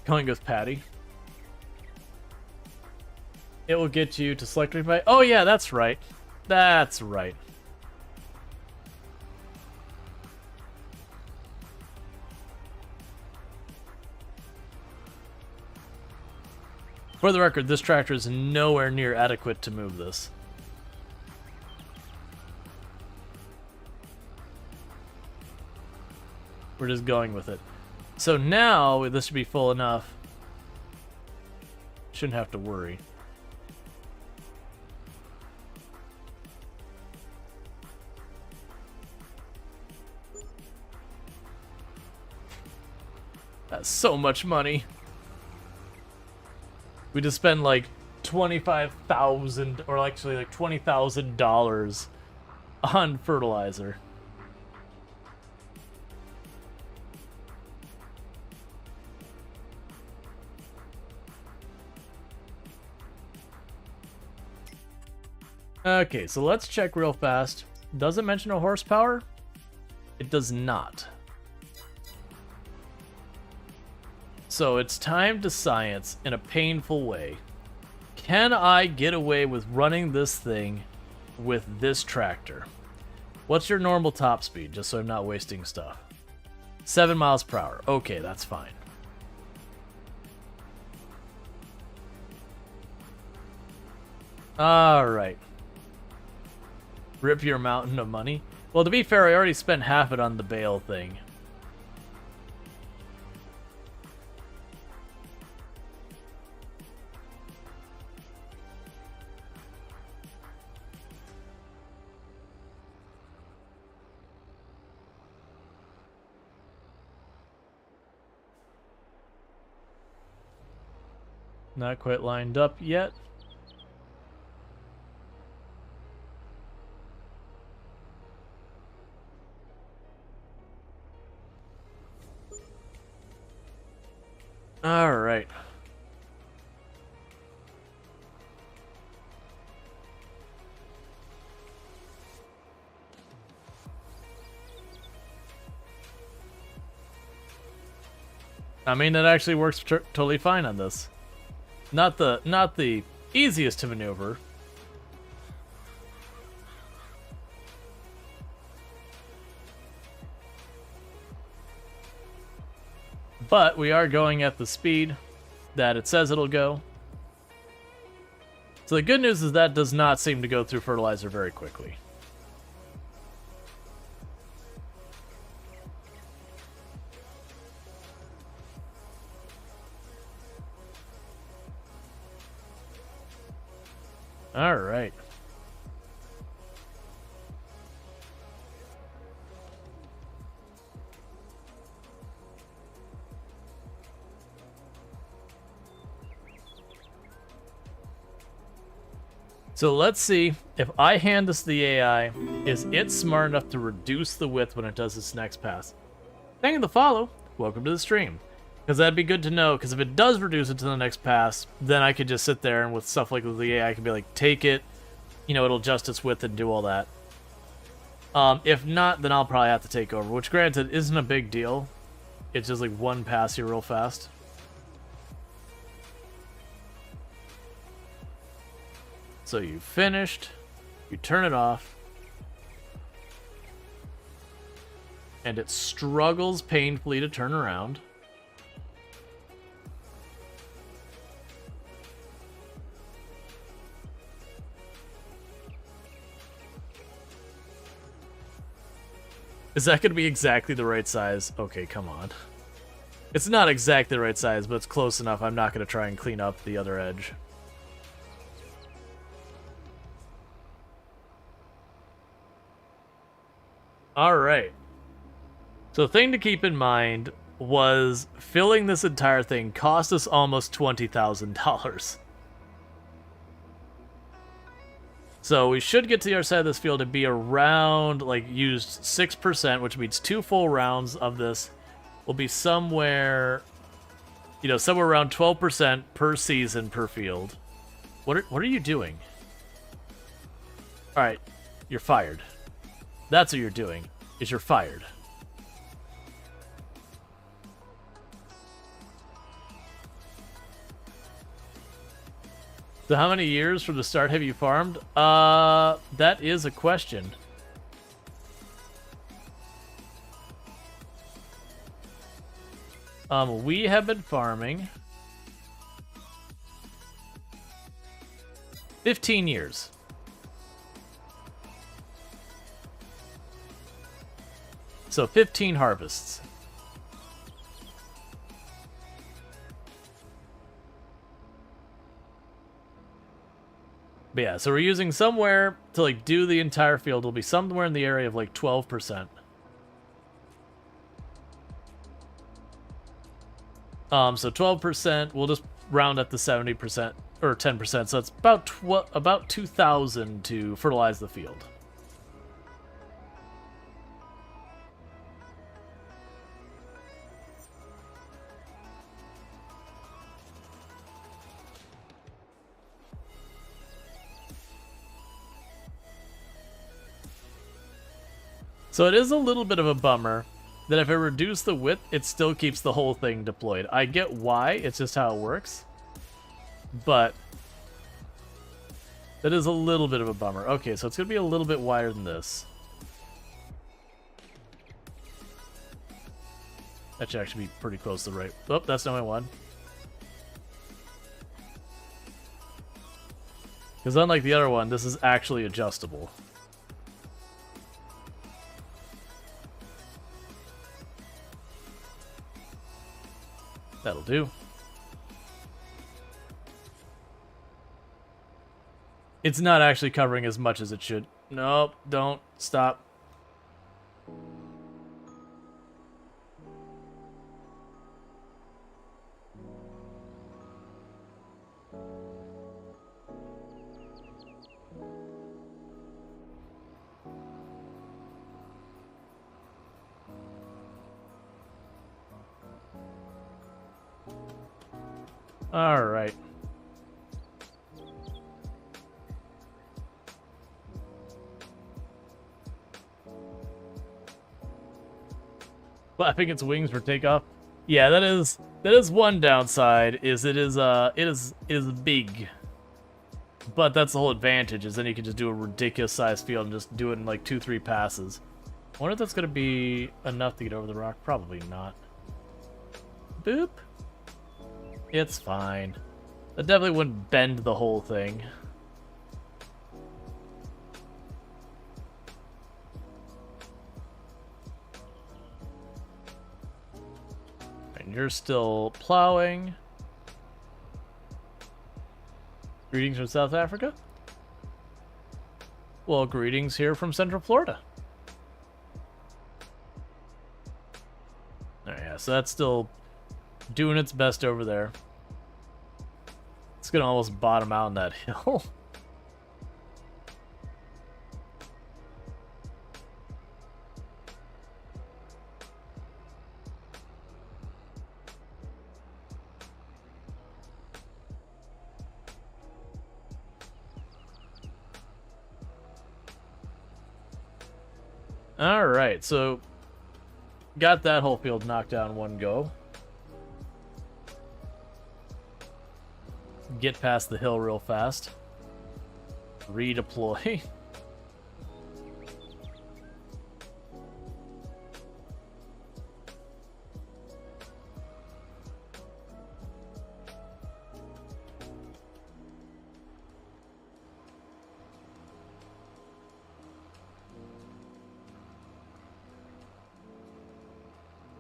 Going with Patty. It will get you to select replay. Oh yeah, that's right. That's right. For the record, this tractor is nowhere near adequate to move this. We're just going with it. So now, this should be full enough. Shouldn't have to worry. That's so much money. We just spend like 25,000, or actually like $20,000 on fertilizer. Okay, so let's check real fast. Does it mention a horsepower? It does not. So it's time to science in a painful way. Can I get away with running this thing with this tractor? What's your normal top speed, just so I'm not wasting stuff? 7 miles per hour. Okay, that's fine. Alright. Rip your mountain of money. Well, to be fair, I already spent half it on the Bale thing. Not quite lined up yet. All right. I mean, it actually works totally fine on this. Not the easiest to maneuver. But we are going at the speed that it says it'll go. So the good news is that does not seem to go through fertilizer very quickly. All right. So let's see if I hand this to the AI, is it smart enough to reduce the width when it does its next pass? Thank you for the follow. Welcome to the stream. Because that'd be good to know, because if it does reduce it to the next pass, then I could just sit there and with stuff like the AI, I can be like, take it, you know, it'll adjust its width and do all that. If not, then I'll probably have to take over, which granted isn't a big deal. It's just like one pass here real fast. So you finished, you turn it off, and it struggles painfully to turn around. Is that going to be exactly the right size? Okay, come on. It's not exactly the right size, but it's close enough. I'm not going to try and clean up the other edge. Alright. So the thing to keep in mind was filling this entire thing cost us almost $20,000. So we should get to the other side of this field and be around, like, used 6%, which means 2 full rounds of this will be somewhere, you know, somewhere around 12% per season per field. What are you doing? Alright, you're fired. That's what you're doing, is you're fired. So how many years from the start have you farmed? That is a question. We have been farming 15 years. So 15 harvests. But yeah, so we're using somewhere to like do the entire field. It'll be somewhere in the area of like 12%. So 12%, we'll just round up to 70% or 10%. So it's about 2,000 to fertilize the field. So it is a little bit of a bummer that if I reduce the width, it still keeps the whole thing deployed. I get why, it's just how it works. But that is a little bit of a bummer. Okay, so it's going to be a little bit wider than this. That should actually be pretty close to the right. Oh, that's not my one. Because unlike the other one, this is actually adjustable. That'll do. It's not actually covering as much as it should. Nope, don't. Stop. All right. Flapping its wings for takeoff. Yeah, that is one downside. Is it is big. But that's the whole advantage, is then you can just do a ridiculous sized field and just do it in like 2-3 passes. I wonder if that's gonna be enough to get over the rock. Probably not. Boop. It's fine. That definitely wouldn't bend the whole thing. And you're still plowing. Greetings from South Africa. Well, greetings here from Central Florida. Alright, yeah, so that's still doing its best over there. It's gonna almost bottom out on that hill. Alright, so got that whole field knocked down in one go. Get past the hill real fast. Redeploy.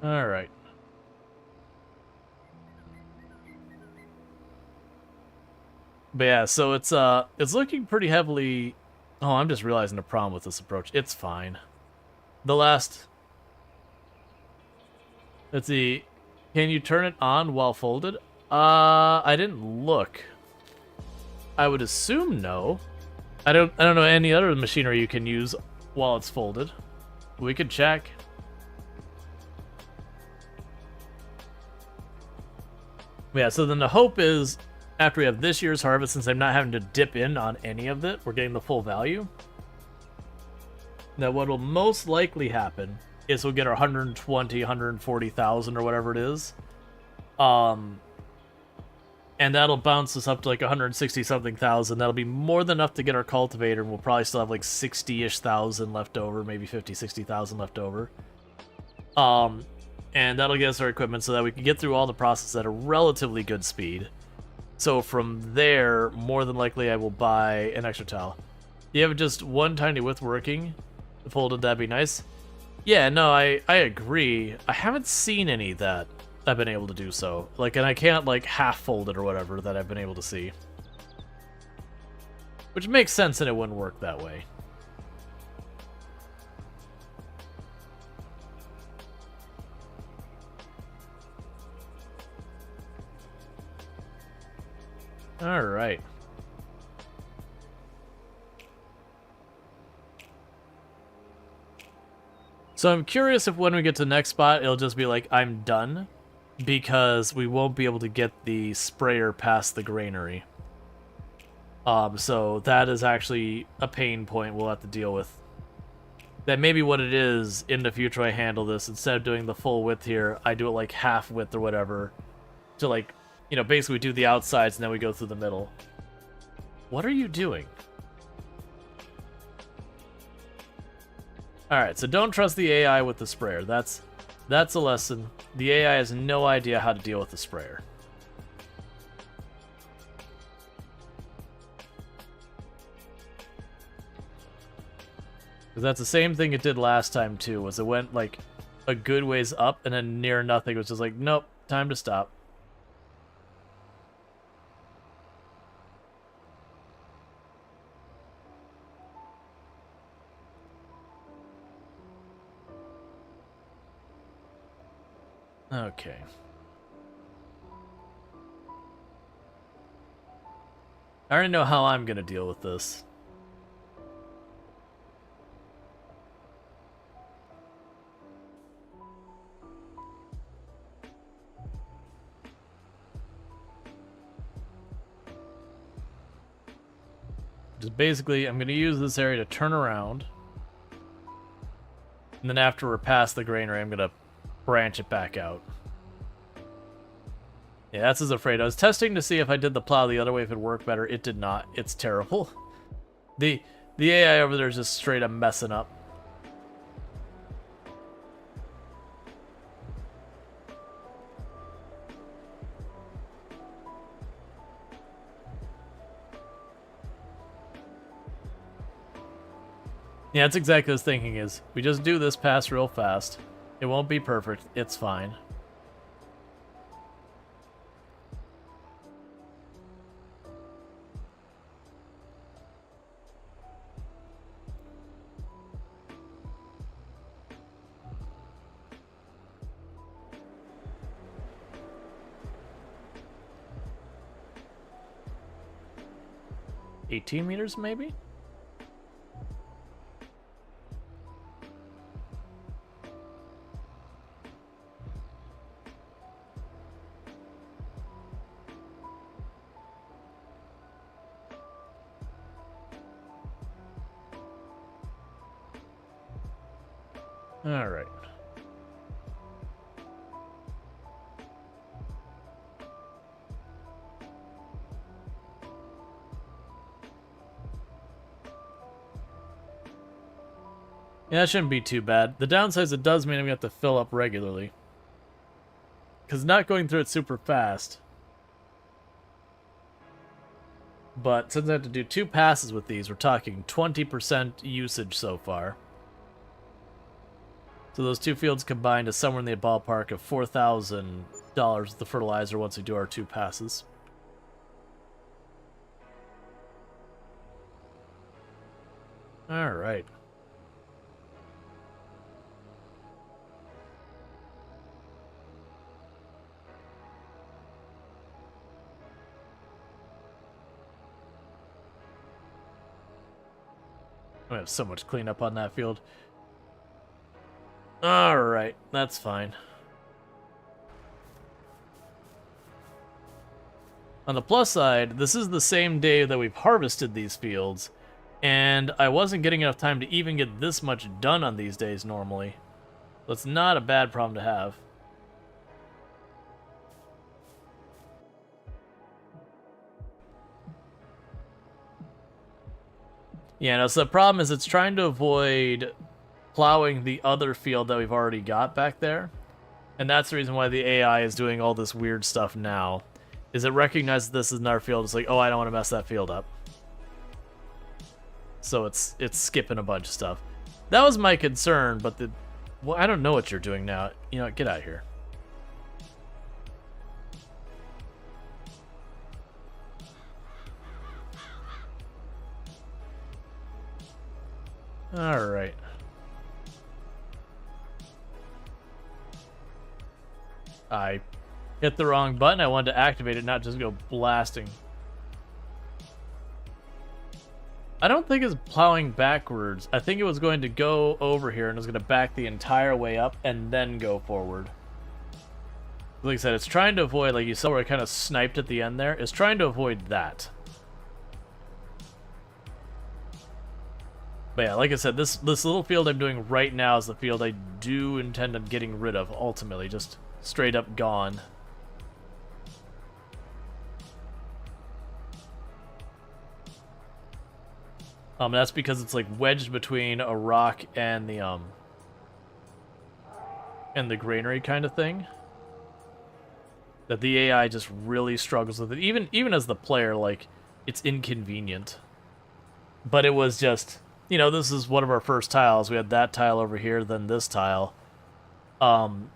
All right. But yeah, so it's looking pretty heavily. Oh, I'm just realizing the problem with this approach. It's fine. The last. Let's see. Can you turn it on while folded? I didn't look. I would assume no. I don't know any other machinery you can use while it's folded. We could check. Yeah, so then the hope is, after we have this year's harvest, since I'm not having to dip in on any of it, we're getting the full value. Now, what will most likely happen is we'll get our 120, 140,000 or whatever it is. And that'll bounce us up to like 160 something thousand. That'll be more than enough to get our cultivator, and we'll probably still have like 60-ish thousand left over, maybe 50, 60,000 left over. And that'll get us our equipment so that we can get through all the process at a relatively good speed. So from there, more than likely I will buy an extra tile. You have just one tiny width working folded, that'd be nice. Yeah, no, I agree. I haven't seen any that I've been able to do so. Like, and I can't like half fold it or whatever that I've been able to see. Which makes sense, and it wouldn't work that way. All right. So I'm curious if when we get to the next spot, it'll just be like, I'm done, because we won't be able to get the sprayer past the granary. So that is actually a pain point we'll have to deal with. That may be what it is in the future I handle this. Instead of doing the full width here, I do it like half width or whatever. To like, you know, basically do the outsides and then we go through the middle. What are you doing? Alright, so don't trust the AI with the sprayer. That's a lesson. The AI has no idea how to deal with the sprayer. Because that's the same thing it did last time too, was it went like a good ways up and then near nothing was just like, nope, time to stop. Okay. I already know how I'm gonna deal with this. Just basically, I'm going to use this area to turn around. And then after we're past the granary, I'm going to branch it back out. Yeah, that's as afraid. I was testing to see if I did the plow the other way if it'd work better. It did not. It's terrible. The AI over there is just straight up messing up. Yeah, that's exactly what I was thinking is. We just do this pass real fast. It won't be perfect. It's fine. $18 meters, maybe? All right. Yeah, that shouldn't be too bad. The downside is it does mean we have to fill up regularly. Because not going through it super fast. But since I have to do 2 passes with these, we're talking 20% usage so far. So those 2 fields combined is somewhere in the ballpark of $4,000 with the fertilizer once we do our 2 passes. All right. I have so much cleanup on that field. Alright, that's fine. On the plus side, this is the same day that we've harvested these fields, and I wasn't getting enough time to even get this much done on these days normally. So it's not a bad problem to have. Yeah, no, so the problem is it's trying to avoid plowing the other field that we've already got back there. And that's the reason why the AI is doing all this weird stuff now. Is it recognizes this is another field, it's like, oh, I don't want to mess that field up. So it's skipping a bunch of stuff. That was my concern, but well, I don't know what you're doing now. You know what, get out of here. Alright. I hit the wrong button. I wanted to activate it, not just go blasting. I don't think it's plowing backwards. I think it was going to go over here and it was going to back the entire way up and then go forward. Like I said, it's trying to avoid, like you saw where I kind of sniped at the end there. It's trying to avoid that. But yeah, like I said, this little field I'm doing right now is the field I do intend on getting rid of, ultimately. Just straight up gone. That's because it's like wedged between a rock and the granary kind of thing. That the AI just really struggles with it. Even as the player, like, it's inconvenient. But it was just, you know, this is one of our first tiles. We had that tile over here, then this tile.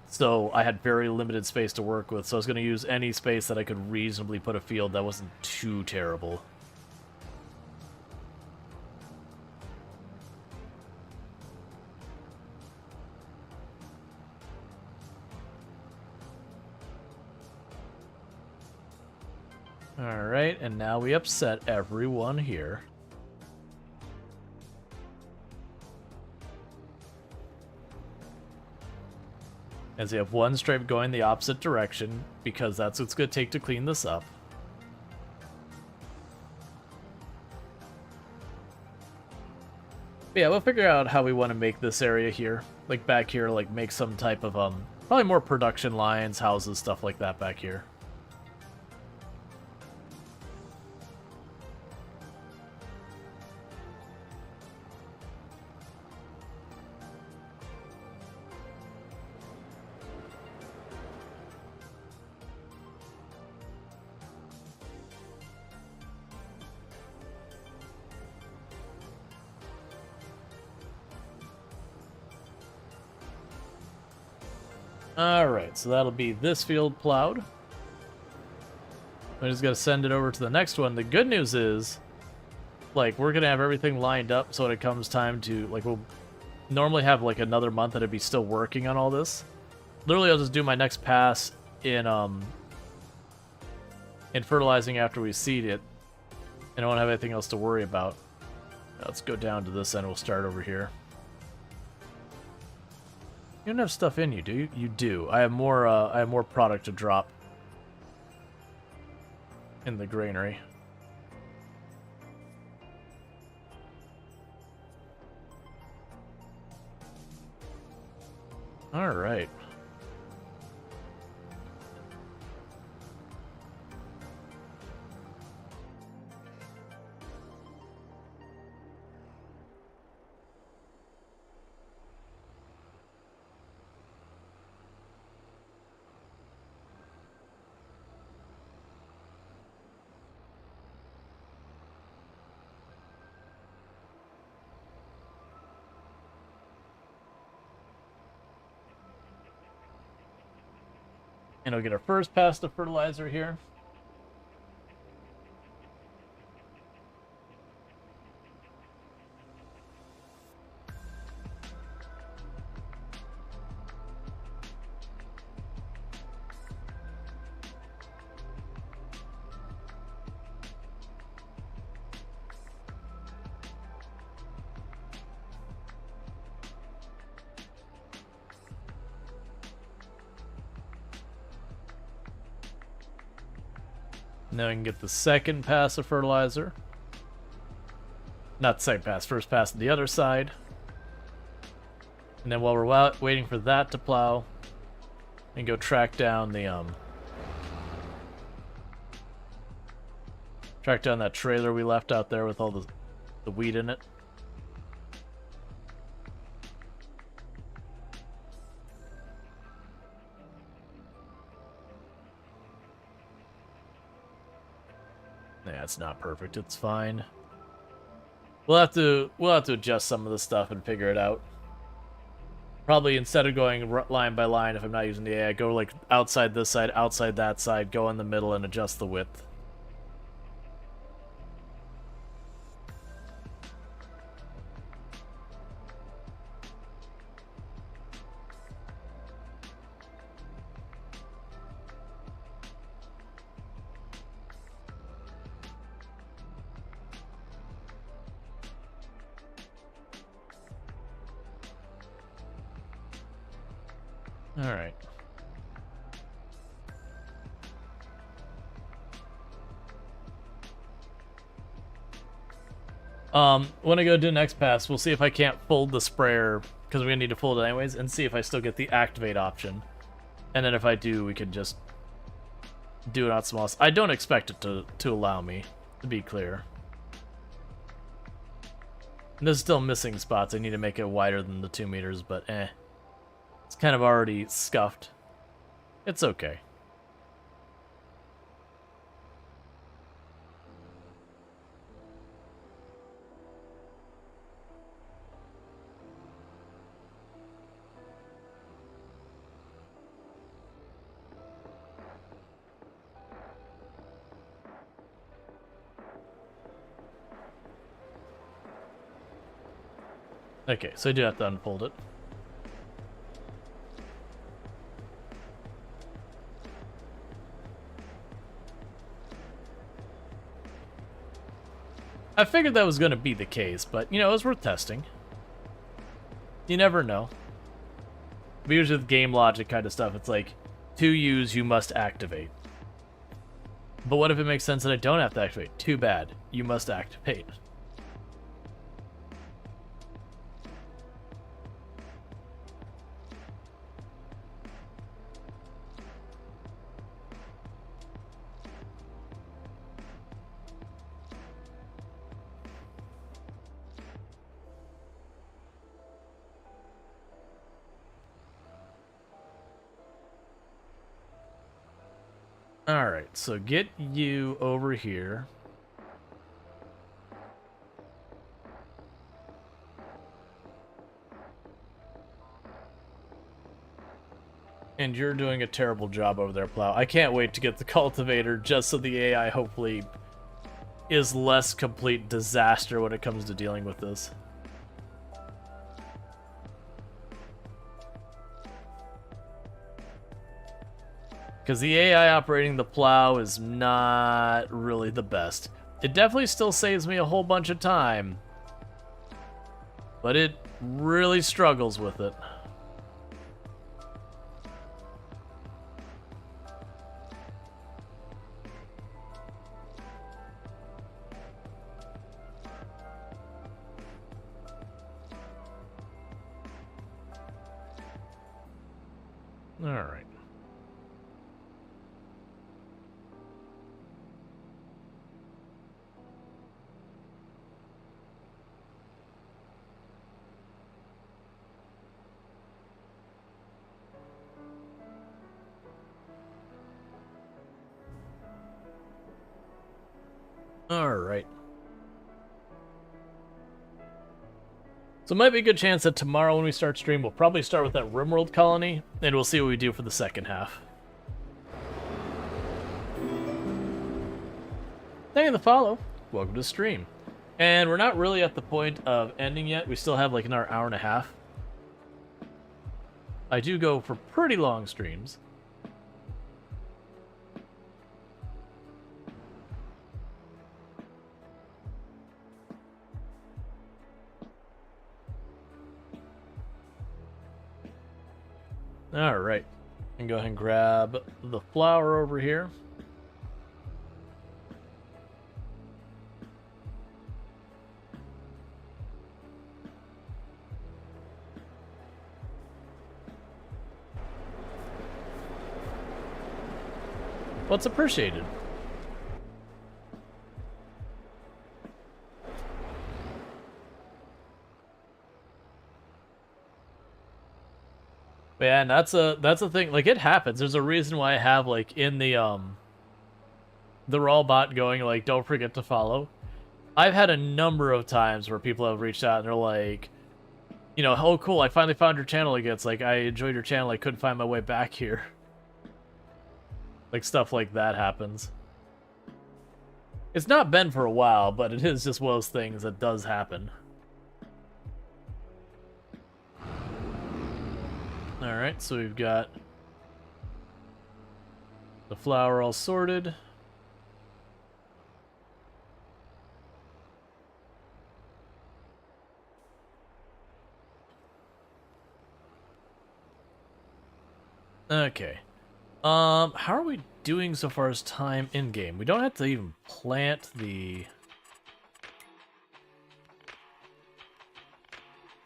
So I had very limited space to work with, so I was going to use any space that I could reasonably put a field that wasn't too terrible. Alright, and now we upset everyone here. As you have one stripe going the opposite direction, because that's what it's going to take to clean this up. But yeah, we'll figure out how we want to make this area here. Like back here, like make some type of, probably more production lines, houses, stuff like that back here. Alright, so that'll be this field plowed. I just gotta send it over to the next one. The good news is, like, we're gonna have everything lined up so when it comes time to, like, we'll normally have, like, another month that I'd be still working on all this. Literally, I'll just do my next pass in fertilizing after we seed it, and I won't have anything else to worry about. Let's go down to this end, we'll start over here. You don't have stuff in you, do you? You do. I have more product to drop in the granary. All right. And we'll get our first pass of fertilizer here. Now we can get the second pass of fertilizer. Not the second pass, first pass to the other side. And then while we're waiting for that to plow, and go track down the track down that trailer we left out there with all the wheat in it. Yeah, it's not perfect. It's fine. We'll have to adjust some of the stuff and figure it out. Probably instead of going line by line, if I'm not using the AI, go like outside this side, outside that side, go in the middle and adjust the width. All right. When I go do next pass, we'll see if I can't fold the sprayer, because we're gonna need to fold it anyways, and see if I still get the activate option. And then if I do, we can just do it on small. I don't expect it to allow me, to be clear. And there's still missing spots. I need to make it wider than the 2 meters, but it's kind of already scuffed. It's okay. Okay, so I do have to unfold it. I figured that was going to be the case, but, you know, it was worth testing. You never know. But usually with game logic kind of stuff, it's like, to use, you must activate. But what if it makes sense that I don't have to activate? Too bad. You must activate. Alright, so get you over here. And you're doing a terrible job over there, Plow. I can't wait to get the cultivator just so the AI hopefully is less complete disaster when it comes to dealing with this. Because the AI operating the plow is not really the best. It definitely still saves me a whole bunch of time, but it really struggles with it. All right. All right. So it might be a good chance that tomorrow when we start stream, we'll probably start with that RimWorld colony, and we'll see what we do for the second half. Thank you for the follow. Welcome to stream. And we're not really at the point of ending yet. We still have like another hour and a half. I do go for pretty long streams. All right, and go ahead and grab the flour over here. What's appreciated? Yeah, and that's a thing. Like, it happens. There's a reason why I have like in the Rual bot going like, don't forget to follow. I've had a number of times where people have reached out and they're like, you know, oh cool, I finally found your channel again. It's like, I enjoyed your channel, I couldn't find my way back here. Like, stuff like that happens. It's not been for a while, but it is just one of those things that does happen. Alright, so we've got the flour all sorted. Okay. How are we doing so far as time in game? We don't have to even plant the...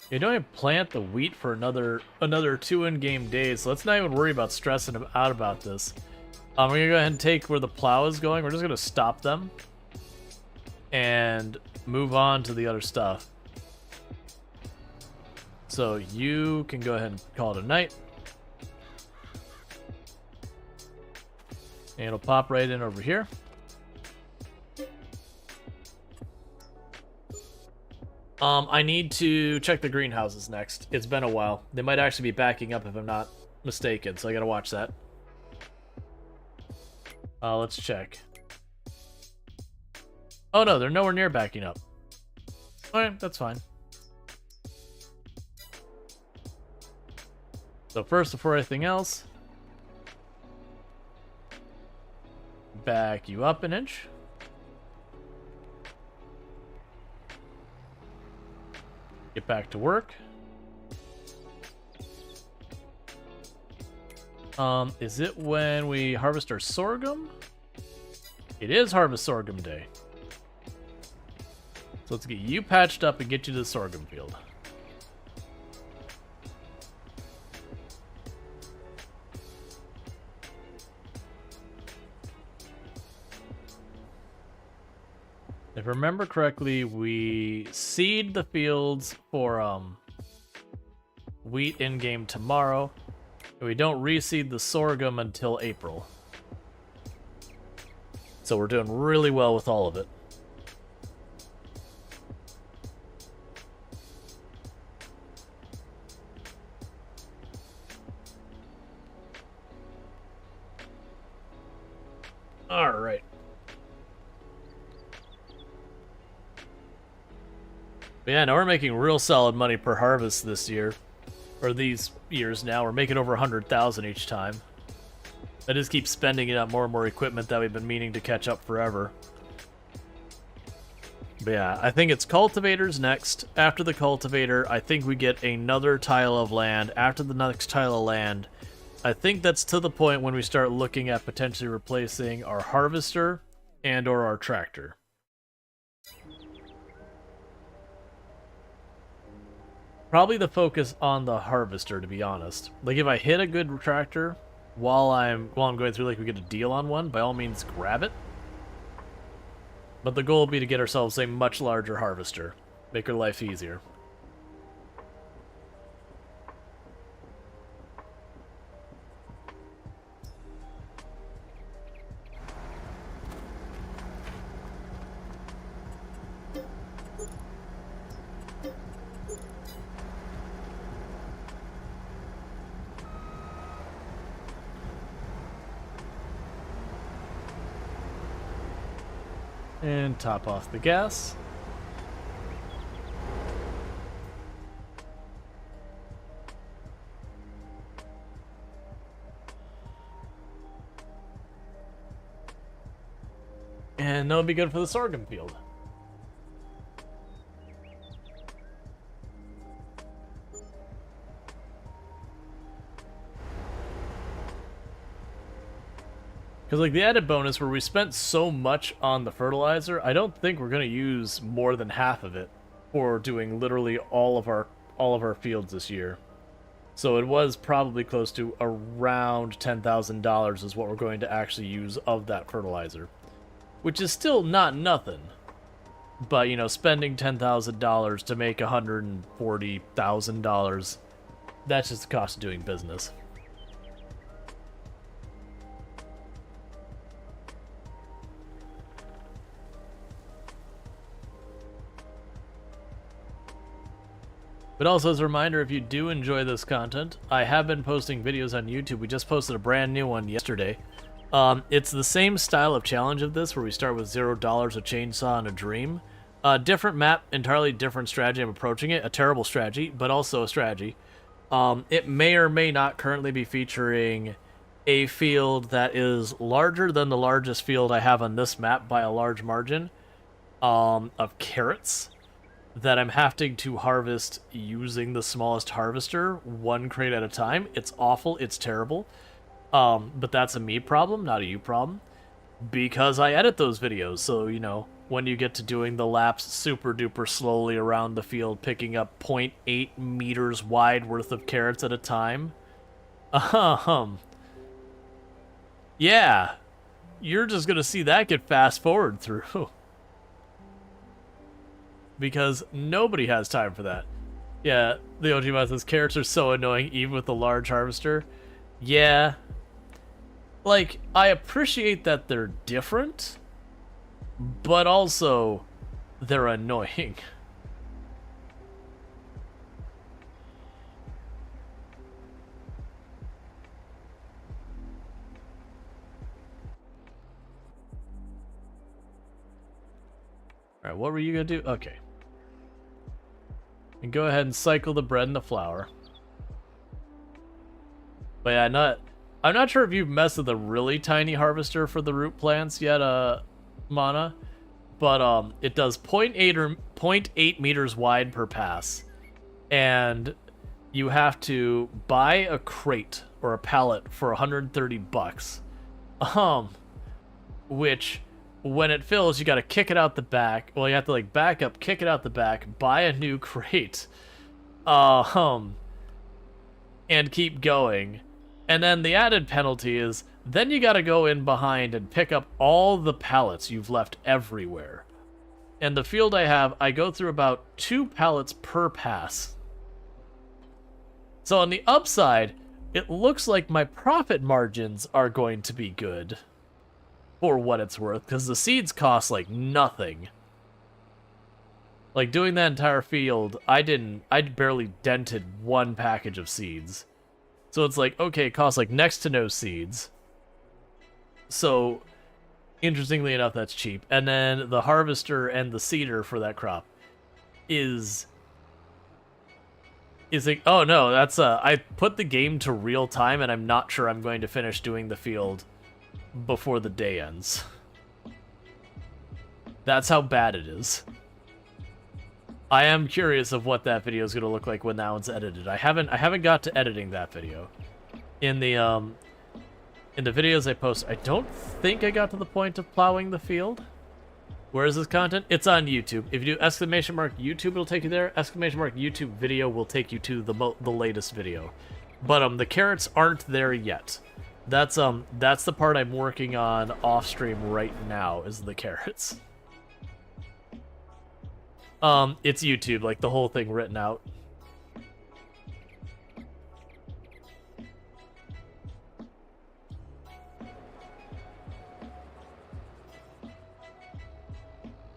You don't even plant the wheat for another 2 in-game days, so let's not even worry about stressing out about this. We're gonna go ahead and take where the plow is going. We're just gonna stop them and move on to the other stuff. So you can go ahead and call it a night. And it'll pop right in over here. I need to check the greenhouses next. It's been a while. They might actually be backing up if I'm not mistaken, so I gotta watch that. Let's check. Oh no, they're nowhere near backing up. Alright, that's fine. So first, before anything else, back you up an inch. Get back to work. Is it when we harvest our sorghum? It is harvest sorghum day. So let's get you patched up and get you to the sorghum field. If I remember correctly, we seed the fields for wheat in-game tomorrow, and we don't reseed the sorghum until April. So we're doing really well with all of it. All right. But yeah, now we're making real solid money per harvest this year. Or these years now. We're making over 100,000 each time. I just keep spending it on more and more equipment that we've been meaning to catch up forever. But yeah, I think it's cultivators next. After the cultivator, I think we get another tile of land. After the next tile of land, I think that's to the point when we start looking at potentially replacing our harvester and or our tractor. Probably the focus on the harvester, to be honest. Like, if I hit a good tractor while I'm going through, like, we get a deal on one, by all means, grab it. But the goal will be to get ourselves a much larger harvester. Make our life easier. And top off the gas. And that'll be good for the sorghum field. Because, like, the added bonus where we spent so much on the fertilizer, I don't think we're going to use more than half of it for doing literally all of our fields this year. So it was probably close to around $10,000 is what we're going to actually use of that fertilizer. Which is still not nothing. But, you know, spending $10,000 to make $140,000, that's just the cost of doing business. But also as a reminder, if you do enjoy this content, I have been posting videos on YouTube. We just posted a brand new one yesterday. It's the same style of challenge of this, where we start with $0, a chainsaw, and a dream. Different map, entirely different strategy I'm approaching it. A terrible strategy, but also a strategy. It may or may not currently be featuring a field that is larger than the largest field I have on this map by a large margin of carrots that I'm having to harvest using the smallest harvester, one crate at a time. It's awful, it's terrible. But that's a me problem, not a you problem. Because I edit those videos, so, you know, when you get to doing the laps super duper slowly around the field, picking up 0.8 meters wide worth of carrots at a time. Yeah, you're just gonna see that get fast forward through. Because nobody has time for that. Yeah, the OG Mod says carrots are so annoying even with the large harvester. Yeah. Like, I appreciate that they're different, but also they're annoying. Alright, what were you gonna do? Okay. And go ahead and cycle the bread and the flour. But yeah, I'm not sure if you've messed with the really tiny harvester for the root plants yet, Mana. But it does 0.8 meters wide per pass. And you have to buy a crate or a pallet for 130 bucks. Which, when it fills, you gotta kick it out the back. Well, you have to, like, back up, kick it out the back, buy a new crate. And keep going. And then the added penalty is, then you gotta go in behind and pick up all the pallets you've left everywhere. And the field I have, I go through about 2 pallets per pass. So on the upside, it looks like my profit margins are going to be good. for what it's worth, because the seeds cost like nothing. Like doing that entire field, I barely dented one package of seeds. So it's like, okay, it costs like next to no seeds. So interestingly enough, that's cheap. And then the harvester and the seeder for that crop is like, oh no, that's I put the game to real time and I'm not sure I'm going to finish doing the field before the day ends. That's how bad it is. I am curious of what that video is going to look like when that one's edited. I haven't got to editing that video. In the videos I post, I don't think I got to the point of plowing the field. Where is this content? It's on YouTube. If you do exclamation mark YouTube, it'll take you there. Exclamation mark YouTube video will take you to the latest video. But the carrots aren't there yet. That's the part I'm working on off stream right now, is the carrots. It's YouTube, like the whole thing written out.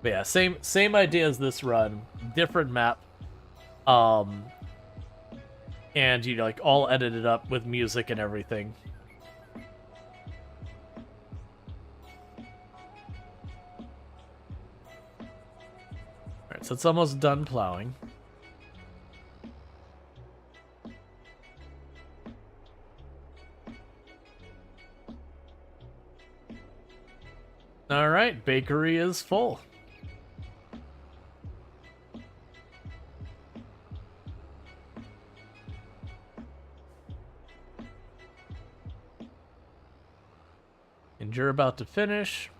But yeah, same idea as this run, different map. And you know, like all edited up with music and everything. Alright, so it's almost done plowing. Alright, bakery is full. And you're about to finish.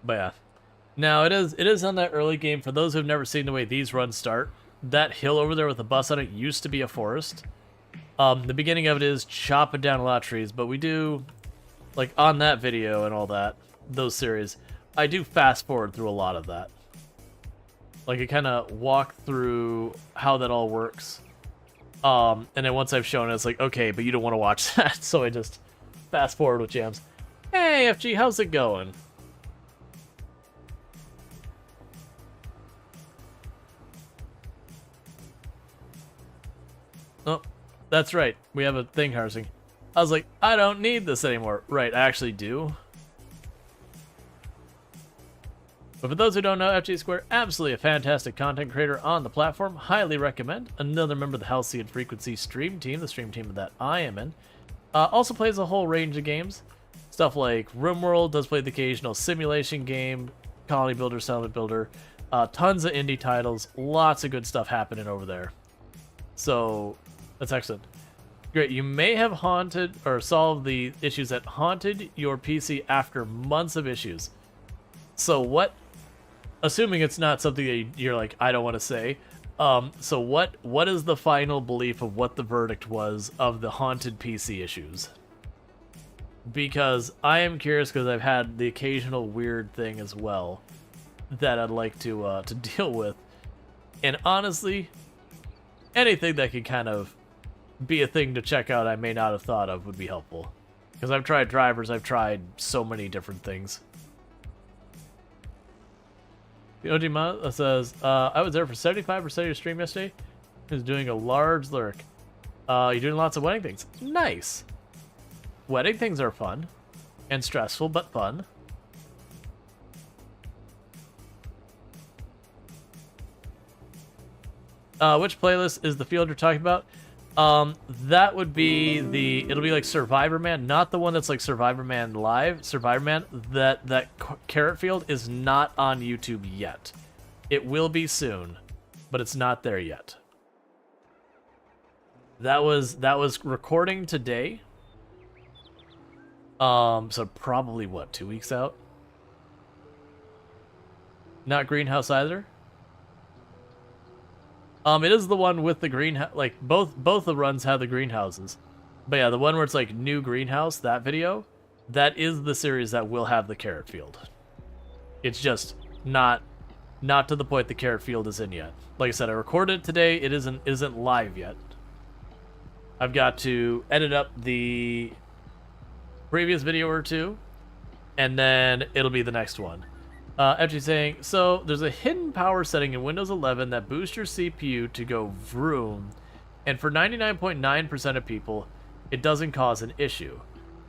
But yeah. Now it is on that early game. For those who've never seen the way these runs start, that hill over there with the bus on it used to be a forest. The beginning of it is chopping down a lot of trees, but we do, like on that video and all that, those series, I do fast forward through a lot of that. Like I kind of walk through how that all works. And then once I've shown it, it's like, okay, but you don't want to watch that, so I just fast forward with jams. Hey, FG, how's it going? Oh, that's right. We have a thing harvesting. I was like, I don't need this anymore. Right, I actually do. But for those who don't know, FG Square, absolutely a fantastic content creator on the platform. Highly recommend. Another member of the Halcyon Frequency stream team, the stream team that I am in. Also plays a whole range of games. Stuff like RimWorld, does play the occasional simulation game, Colony Builder, Settlement Builder. Tons of indie titles. Lots of good stuff happening over there. So, that's excellent. Great, you may have haunted or solved the issues that haunted your PC after months of issues. So what, assuming it's not something that you're like, I don't want to say, so what is the final belief of what the verdict was of the haunted PC issues? Because I am curious, because I've had the occasional weird thing as well that I'd like to deal with. And honestly, anything that could kind of be a thing to check out I may not have thought of would be helpful. Because I've tried drivers, I've tried so many different things. The Ojima says, I was there for 75% of your stream yesterday. He was doing a large lurk. You're doing lots of wedding things. Nice. Wedding things are fun. And stressful, but fun. Which playlist is the field you're talking about? That would be it'll be like Survivor Man, not the one that's like Survivor Man Live. Survivor Man, that carrot field is not on YouTube yet. It will be soon, but it's not there yet. That was recording today. So probably what, 2 weeks out? Not greenhouse either. It is the one with the greenhouse, like both the runs have the greenhouses. But yeah, the one where it's like new greenhouse, that video, that is the series that will have the carrot field. It's just not not to the point the carrot field is in yet. Like I said, I recorded it today. It isn't live yet. I've got to edit up the previous video or two, and then it'll be the next one. Actually saying, so there's a hidden power setting in Windows 11 that boosts your CPU to go vroom, and for 99.9% of people, it doesn't cause an issue.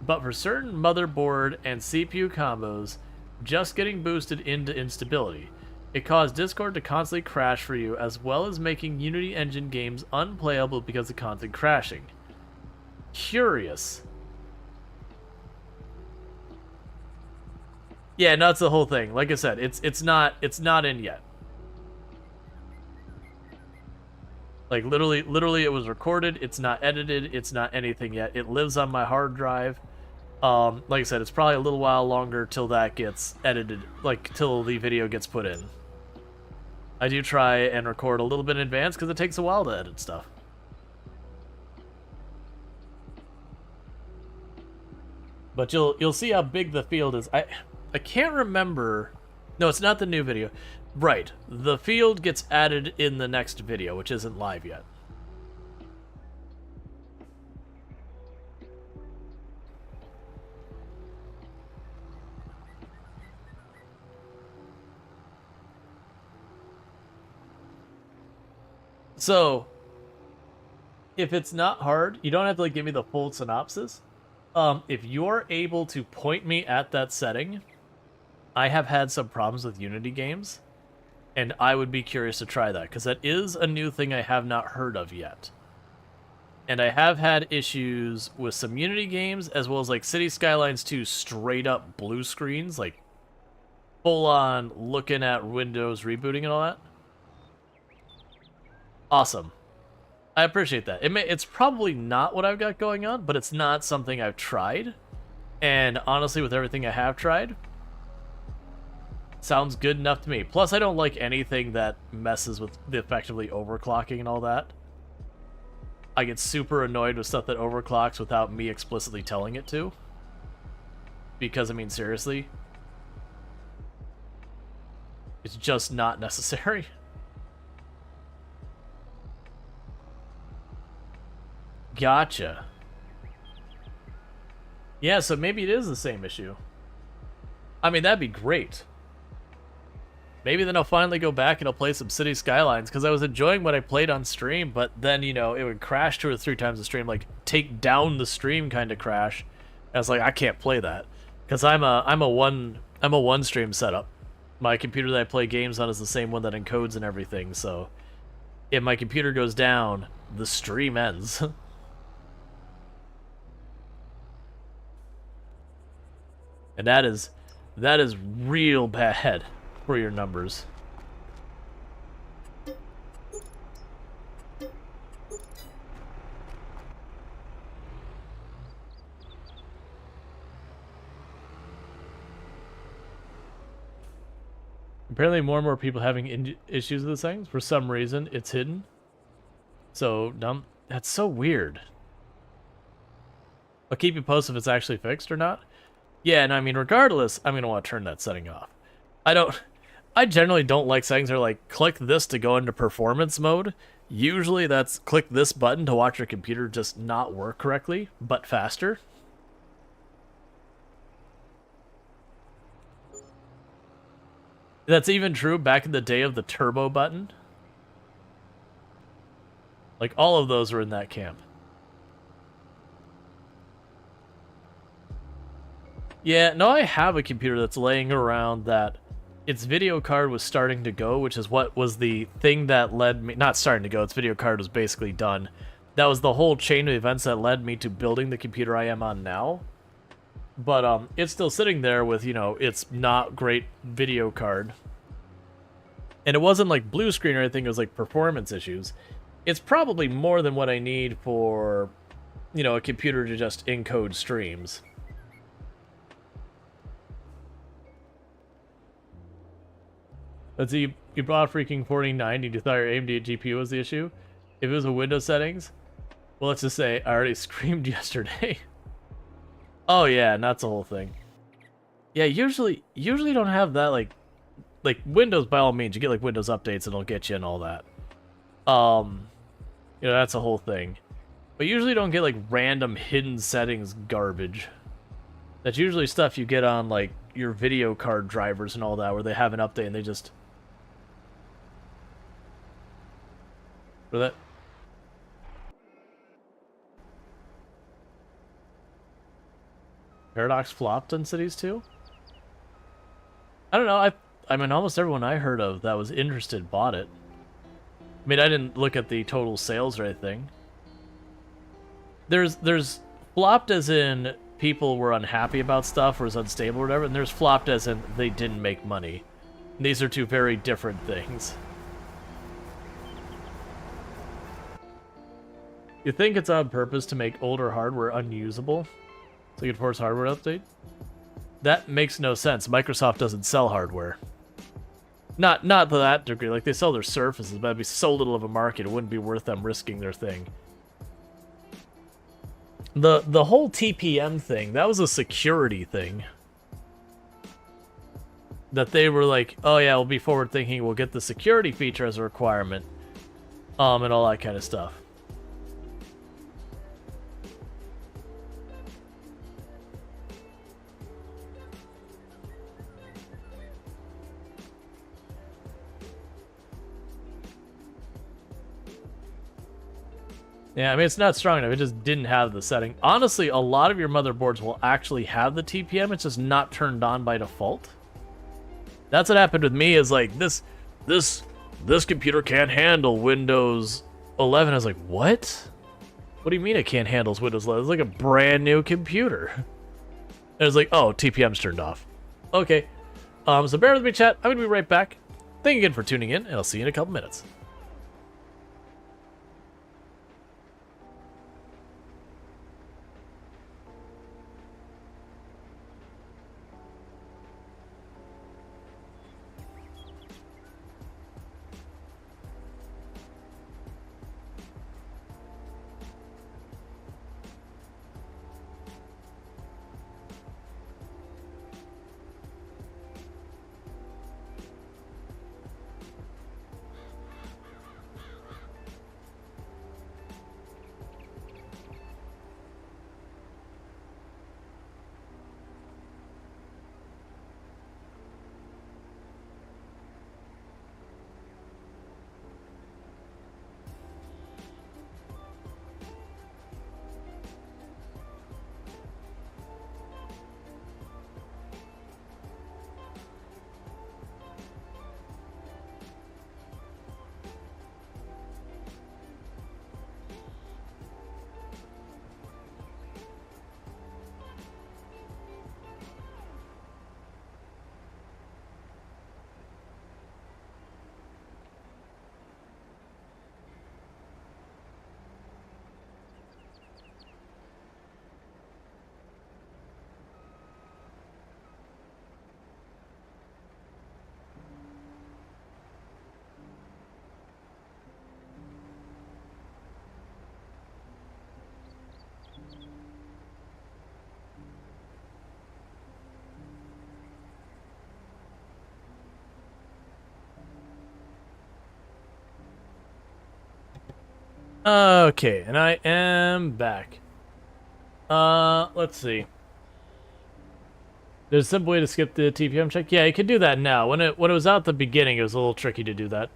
But for certain motherboard and CPU combos, just getting boosted into instability. It caused Discord to constantly crash for you, as well as making Unity engine games unplayable because of constant crashing. Curious. Yeah, no, that's the whole thing. Like I said, it's not in yet. Like literally it was recorded, it's not edited, it's not anything yet. It lives on my hard drive. Like I said, it's probably a little while longer till that gets edited, like till the video gets put in. I do try and record a little bit in advance because it takes a while to edit stuff. But you'll see how big the field is. I can't remember. No, it's not the new video. Right. The field gets added in the next video, which isn't live yet. So, if it's not hard, you don't have to like give me the full synopsis. If you're able to point me at that setting, I have had some problems with Unity games, and I would be curious to try that, because that is a new thing I have not heard of yet. And I have had issues with some Unity games, as well as like City Skylines 2 straight up blue screens, like full on looking at Windows rebooting and all that. Awesome. I appreciate that. It's probably not what I've got going on, but it's not something I've tried. And honestly, with everything I have tried, sounds good enough to me. Plus, I don't like anything that messes with the effectively overclocking and all that. I get super annoyed with stuff that overclocks without me explicitly telling it to. Because, I mean, seriously, it's just not necessary. Gotcha. Yeah, so maybe it is the same issue. I mean, that'd be great. Maybe then I'll finally go back and I'll play some City Skylines, because I was enjoying what I played on stream, but then, you know, it would crash 2 or 3 times a stream, like take down the stream kind of crash. I was like, I can't play that, because I'm a one stream setup. My computer that I play games on is the same one that encodes and everything, so if my computer goes down, the stream ends. And that is real bad for your numbers. Apparently more and more people having issues with this thing. For some reason, it's hidden. So, that's so weird. I'll keep you posted if it's actually fixed or not. Yeah, and I mean, regardless, I'm going to want to turn that setting off. I generally don't like settings that are like, click this to go into performance mode. Usually that's click this button to watch your computer just not work correctly, but faster. That's even true back in the day of the turbo button. Like, all of those were in that camp. Yeah, no, I have a computer that's laying around that its video card was starting to go, which is what was the thing that led me... Not starting to go, its video card was basically done. That was the whole chain of events that led me to building the computer I am on now. But it's still sitting there with, you know, its not great video card. And it wasn't like blue screen or anything, it was like performance issues. It's probably more than what I need for, you know, a computer to just encode streams. Let's see, you bought a freaking 4090, you thought your AMD GPU was the issue? If it was a Windows settings, well, let's just say I already screamed yesterday. Oh yeah, and that's the whole thing. Yeah, usually don't have that, like, like Windows, by all means, you get like Windows updates and it'll get you and all that. You know, that's a whole thing. But usually don't get like random hidden settings garbage. That's usually stuff you get on like your video card drivers and all that, where they have an update and they just. For that. Paradox flopped on Cities 2? I don't know. I mean, almost everyone I heard of that was interested bought it. I mean, I didn't look at the total sales or anything. There's flopped as in people were unhappy about stuff or was unstable or whatever, and there's flopped as in they didn't make money. And these are two very different things. You think it's on purpose to make older hardware unusable? So you can force hardware update? That makes no sense. Microsoft doesn't sell hardware. Not to that degree. Like, they sell their Surfaces, but it'd be so little of a market, it wouldn't be worth them risking their thing. The whole TPM thing, that was a security thing. That they were like, oh yeah, we'll be forward thinking, we'll get the security feature as a requirement. And all that kind of stuff. Yeah, I mean, it's not strong enough. It just didn't have the setting. Honestly, a lot of your motherboards will actually have the TPM. It's just not turned on by default. That's what happened with me, is like, this computer can't handle Windows 11. I was like, what? What do you mean it can't handle Windows 11? It's like a brand new computer. And it was like, oh, TPM's turned off. Okay. So bear with me, chat. I'm going to be right back. Thank you again for tuning in, and I'll see you in a couple minutes. Okay, and I am back. Let's see. There's a simple way to skip the TPM check. Yeah, you can do that now. When it was out at the beginning, it was a little tricky to do that.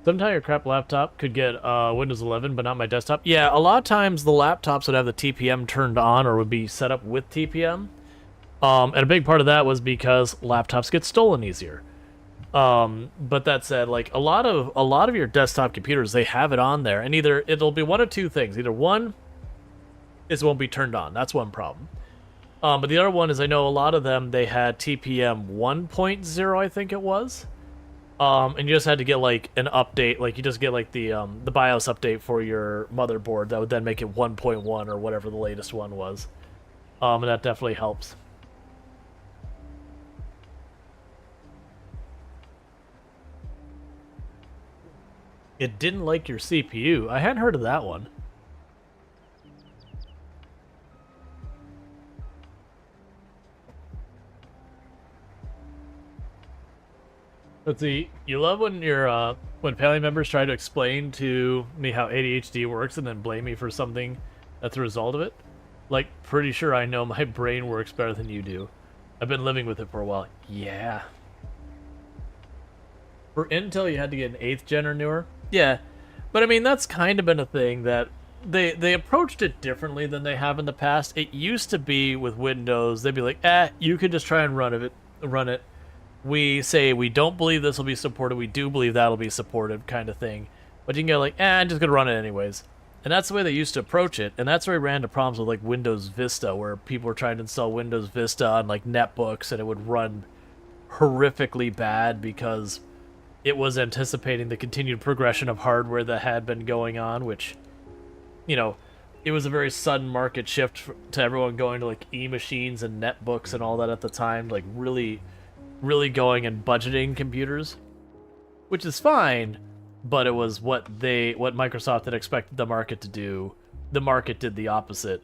Sometimes your crap laptop could get Windows 11, but not my desktop. Yeah, a lot of times the laptops would have the TPM turned on or would be set up with TPM. And a big part of that was because laptops get stolen easier. But that said, like a lot of your desktop computers, they have it on there, and either it'll be one of two things. Either one is it won't be turned on. That's one problem. But the other one is I know a lot of them, they had TPM 1.0, I think it was. And you just had to get like an update, like you just get like the BIOS update for your motherboard that would then make it 1.1 or whatever the latest one was. And that definitely helps. It didn't like your CPU. I hadn't heard of that one. Let's see. You love when your when family members try to explain to me how ADHD works and then blame me for something that's a result of it. Like, pretty sure I know my brain works better than you do. I've been living with it for a while. Yeah. For Intel, you had to get an 8th gen or newer. Yeah, but I mean that's kind of been a thing that they approached it differently than they have in the past. It used to be with Windows, they'd be like, you could just try and run it. We say we don't believe this will be supported, we do believe that'll be supported, kind of thing. But you can go like, I'm just gonna run it anyways. And that's the way they used to approach it, and that's where we ran into problems with like Windows Vista, where people were trying to install Windows Vista on like netbooks, and it would run horrifically bad because it was anticipating the continued progression of hardware that had been going on, which, you know, it was a very sudden market shift to everyone going to like e-machines and netbooks and all that at the time, like really going and budgeting computers, which is fine, but it was what Microsoft had expected the market to do. The market did the opposite,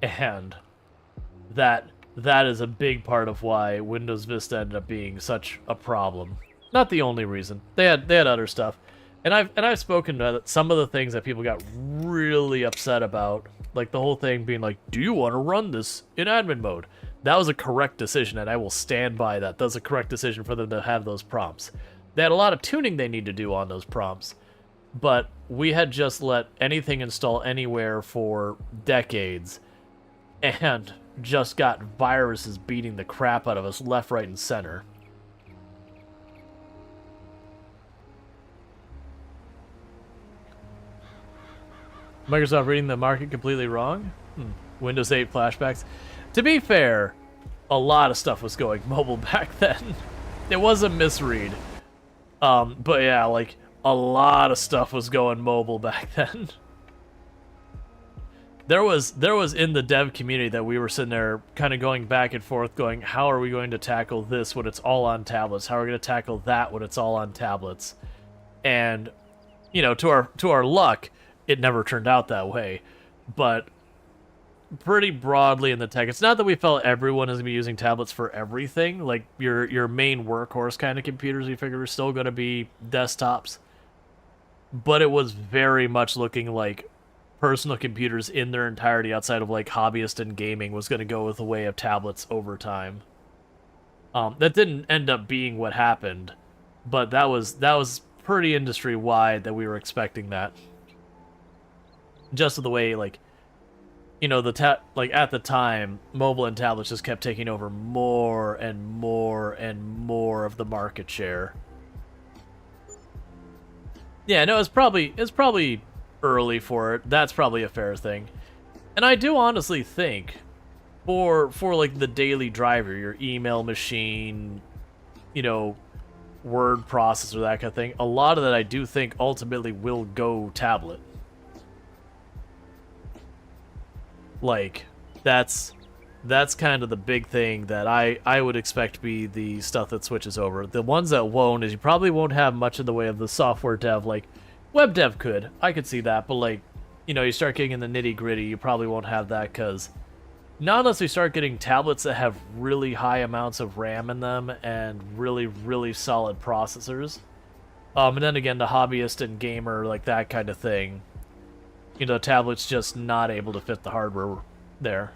and that is a big part of why Windows Vista ended up being such a problem. Not the only reason. They had other stuff, and I've spoken to some of the things that people got really upset about, like the whole thing being like, do you want to run this in admin mode? That was a correct decision, and I will stand by that. That was a correct decision for them to have those prompts. They had a lot of tuning they need to do on those prompts, but we had just let anything install anywhere for decades, and just got viruses beating the crap out of us left, right, and center. Microsoft reading the market completely wrong? Windows 8 flashbacks. To be fair, a lot of stuff was going mobile back then. It was a misread. But yeah, like, a lot of stuff was going mobile back then. There was in the dev community that we were sitting there kind of going back and forth going, how are we going to tackle this when it's all on tablets? How are we going to tackle that when it's all on tablets? And, you know, to our luck, it never turned out that way. But pretty broadly in the tech, it's not that we felt everyone is going to be using tablets for everything. Like, your main workhorse kind of computers, we figured were still going to be desktops. But it was very much looking like personal computers in their entirety outside of like hobbyist and gaming was going to go with the way of tablets over time. That didn't end up being what happened, but that was pretty industry wide that we were expecting that. Just the way, like, you know, like at the time, mobile and tablets just kept taking over more and more and more of the market share. Yeah, no, it's probably early for it. That's probably a fair thing. And I do honestly think for like the daily driver, your email machine, you know, word processor, that kind of thing, a lot of that I do think ultimately will go tablet. Like, that's kind of the big thing that I would expect to be the stuff that switches over. The ones that won't is you probably won't have much in the way of the software dev. Like, web dev could. I could see that, but like, you know, you start getting in the nitty-gritty, you probably won't have that, because not unless we start getting tablets that have really high amounts of RAM in them and really, really solid processors. And then again, the hobbyist and gamer, like that kind of thing, you know, tablet's just not able to fit the hardware there.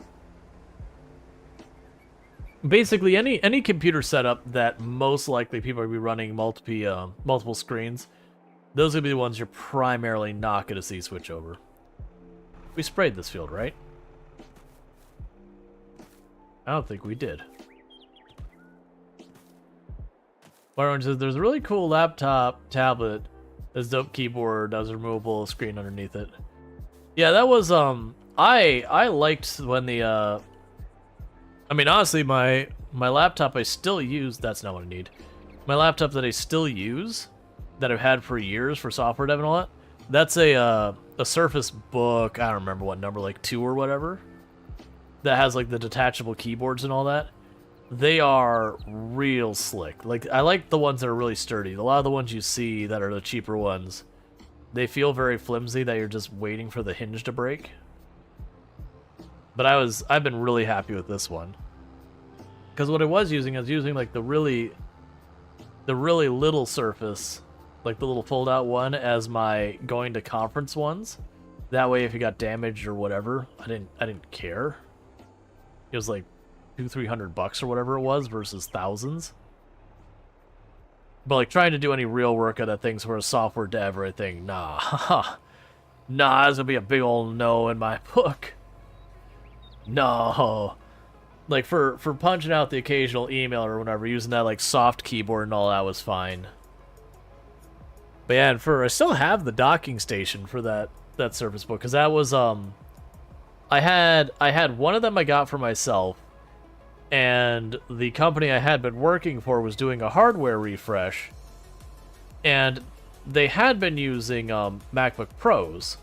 Basically, any computer setup that most likely people are going to be running multiple screens, those will be the ones you're primarily not going to see switch over. We sprayed this field, right? I don't think we did. Orange says there's a really cool tablet. There's dope keyboard, has a removable screen underneath it. Yeah, that was I liked when the I mean, honestly, my laptop I still use. That's not what I need. My laptop that I still use, that I've had for years for software dev and all that. That's a Surface Book. I don't remember what number, like 2 or whatever. That has like the detachable keyboards and all that. They are real slick. Like, I like the ones that are really sturdy. A lot of the ones you see that are the cheaper ones, they feel very flimsy that you're just waiting for the hinge to break. But I've been really happy with this one. Because what I was using like the the really little Surface, like the little fold-out one, as my going to conference ones. That way, if it got damaged or whatever, I didn't care. It was like $200-300 or whatever it was versus thousands. But like trying to do any real work on that thing for a software dev or anything, nah, nah, there's gonna be a big old no in my book. No. Like for punching out the occasional email or whatever, using that like soft keyboard and all that was fine. But yeah, and I still have the docking station for that Surface Book, because that was I had one of them I got for myself, and the company I had been working for was doing a hardware refresh, and they had been using MacBook Pros,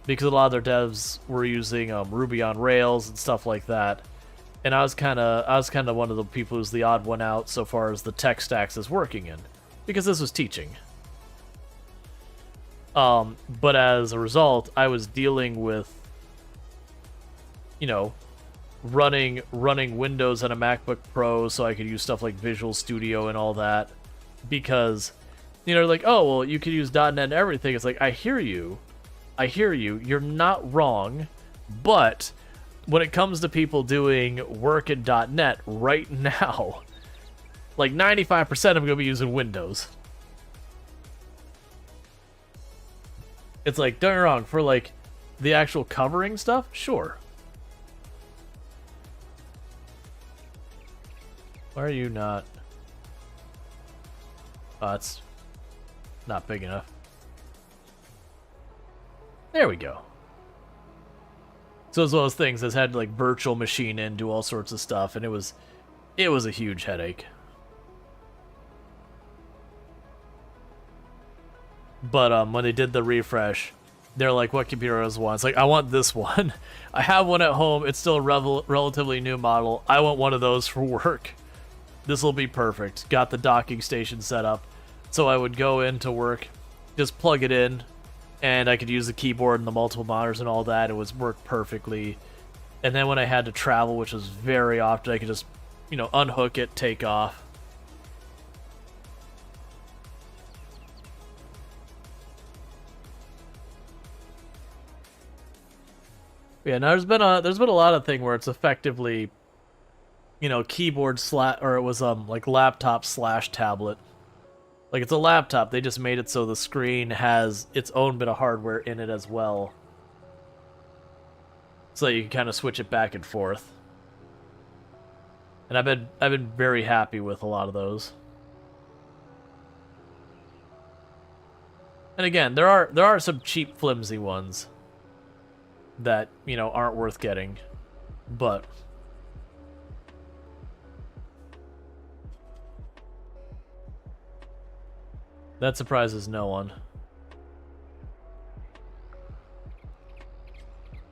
because a lot of their devs were using Ruby on Rails and stuff like that. And I was kind of one of the people who's the odd one out so far as the tech stacks is working in, because this was teaching. But as a result, I was dealing with, you know, running Windows on a MacBook Pro so I could use stuff like Visual Studio and all that, because, you know, like, oh, well, you could use .NET and everything. It's like, I hear you, you're not wrong, but when it comes to people doing work in .NET right now, like 95% of them are going to be using Windows. It's like, don't get me wrong, for like the actual covering stuff, sure. Why are you not? Oh, it's not big enough. There we go. So it's one of those things that's had to like virtual machine in, do all sorts of stuff, and it was a huge headache. But when they did the refresh, they're like, what computer does one? It's like, I want this one. I have one at home. It's still a relatively new model. I want one of those for work. This will be perfect. Got the docking station set up. So I would go into work, just plug it in, and I could use the keyboard and the multiple monitors and all that. It was worked perfectly. And then when I had to travel, which was very often, I could just, you know, unhook it, take off. Yeah, now there's been a lot of thing where it's effectively, you know, keyboard slash, or it was like laptop slash tablet. Like, it's a laptop, they just made it so the screen has its own bit of hardware in it as well. So you can kind of switch it back and forth. And I've been very happy with a lot of those. And again, there are some cheap flimsy ones that, you know, aren't worth getting, but that surprises no one.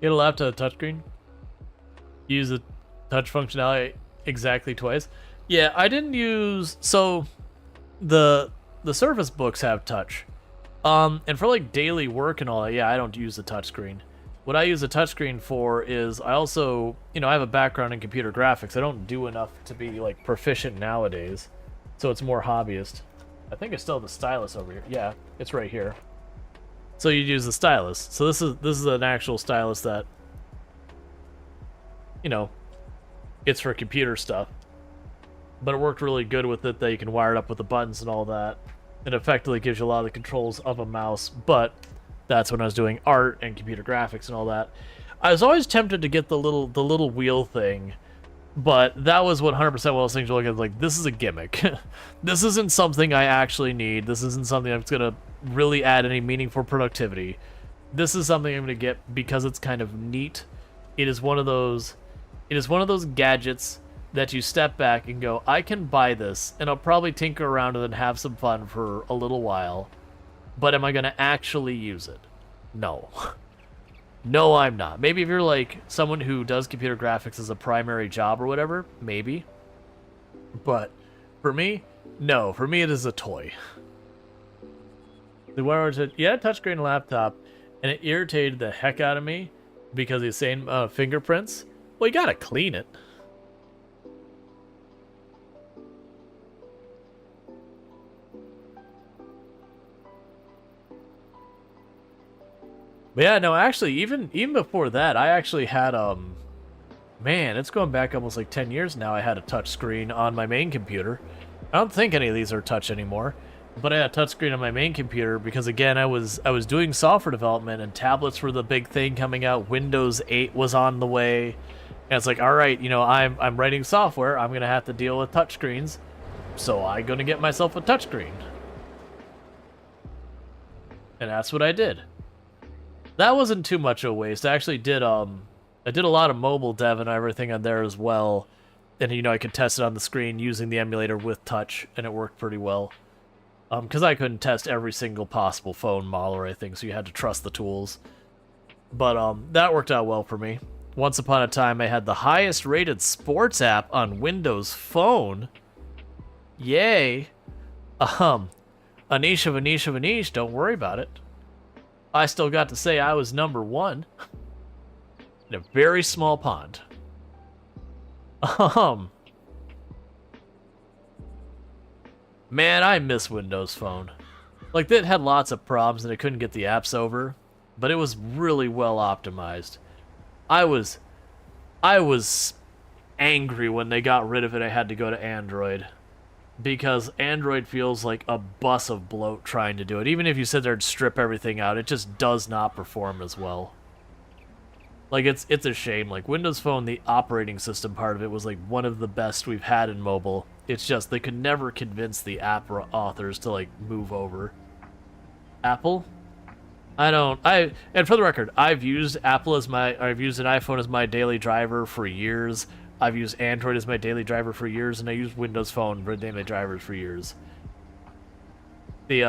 You had a laptop touchscreen? Use the touch functionality exactly twice? Yeah, I didn't use, so the Surface Books have touch. And for like daily work and all that, yeah, I don't use the touchscreen. What I use a touchscreen for is, I also, you know, I have a background in computer graphics. I don't do enough to be like proficient nowadays, so it's more hobbyist. I think it's still the stylus over here. Yeah, it's right here. So you use the stylus. So this is an actual stylus that, you know, it's for computer stuff. But it worked really good with it, that you can wire it up with the buttons and all that. It effectively gives you a lot of the controls of a mouse, but that's when I was doing art and computer graphics and all that. I was always tempted to get the little wheel thing, but that was 100% one of those things you're like, this is a gimmick. This isn't something I actually need. This isn't something that's gonna really add any meaningful productivity. This is something I'm gonna get because it's kind of neat. It is one of those gadgets that you step back and go, I can buy this, and I'll probably tinker around with it and have some fun for a little while. But am I going to actually use it? No. No, I'm not. Maybe if you're like someone who does computer graphics as a primary job or whatever, maybe. But for me, no. For me, it is a toy. The one where yeah, touchscreen laptop, and it irritated the heck out of me because he's saying fingerprints. Well, you gotta clean it. But yeah, no, actually, even before that, I actually had man, it's going back almost like 10 years now. I had a touch screen on my main computer. I don't think any of these are touch anymore, but I had a touch screen on my main computer because again, I was doing software development and tablets were the big thing coming out. Windows 8 was on the way. And it's like, all right, you know, I'm writing software. I'm gonna have to deal with touchscreens, so I'm gonna get myself a touchscreen, and that's what I did. That wasn't too much of a waste. I actually did I did a lot of mobile dev and everything on there as well, and you know I could test it on the screen using the emulator with touch, and it worked pretty well. Because I couldn't test every single possible phone model or anything, so you had to trust the tools. But that worked out well for me. Once upon a time, I had the highest rated sports app on Windows Phone. Yay. A niche of a niche of a niche, don't worry about it. I still got to say I was #1 in a very small pond. Man, I miss Windows Phone. Like, it had lots of problems and it couldn't get the apps over, but it was really well optimized. I was angry when they got rid of it. I had to go to Android because Android feels like a bus of bloat trying to do it. Even if you sit there and strip everything out, it just does not perform as well. Like, it's a shame. Like, Windows Phone, the operating system part of it was like one of the best we've had in mobile. It's just they could never convince the app authors to like move over. Apple? And for the record, I've used an iPhone as my daily driver for years. I've used Android as my daily driver for years, and I used Windows Phone for daily drivers for years. The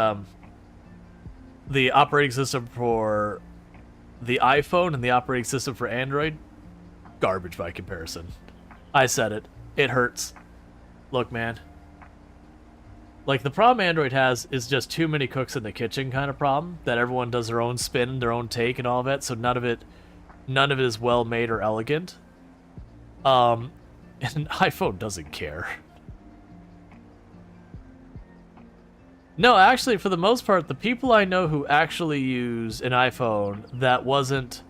operating system for the iPhone and the operating system for Android, garbage by comparison. I said it. It hurts. Look, man. Like, the problem Android has is just too many cooks in the kitchen kind of problem, that everyone does their own spin, their own take, and all of that, so none of it is well made or elegant. And iPhone doesn't care. No, actually, for the most part, the people I know who actually use an iPhone that wasn't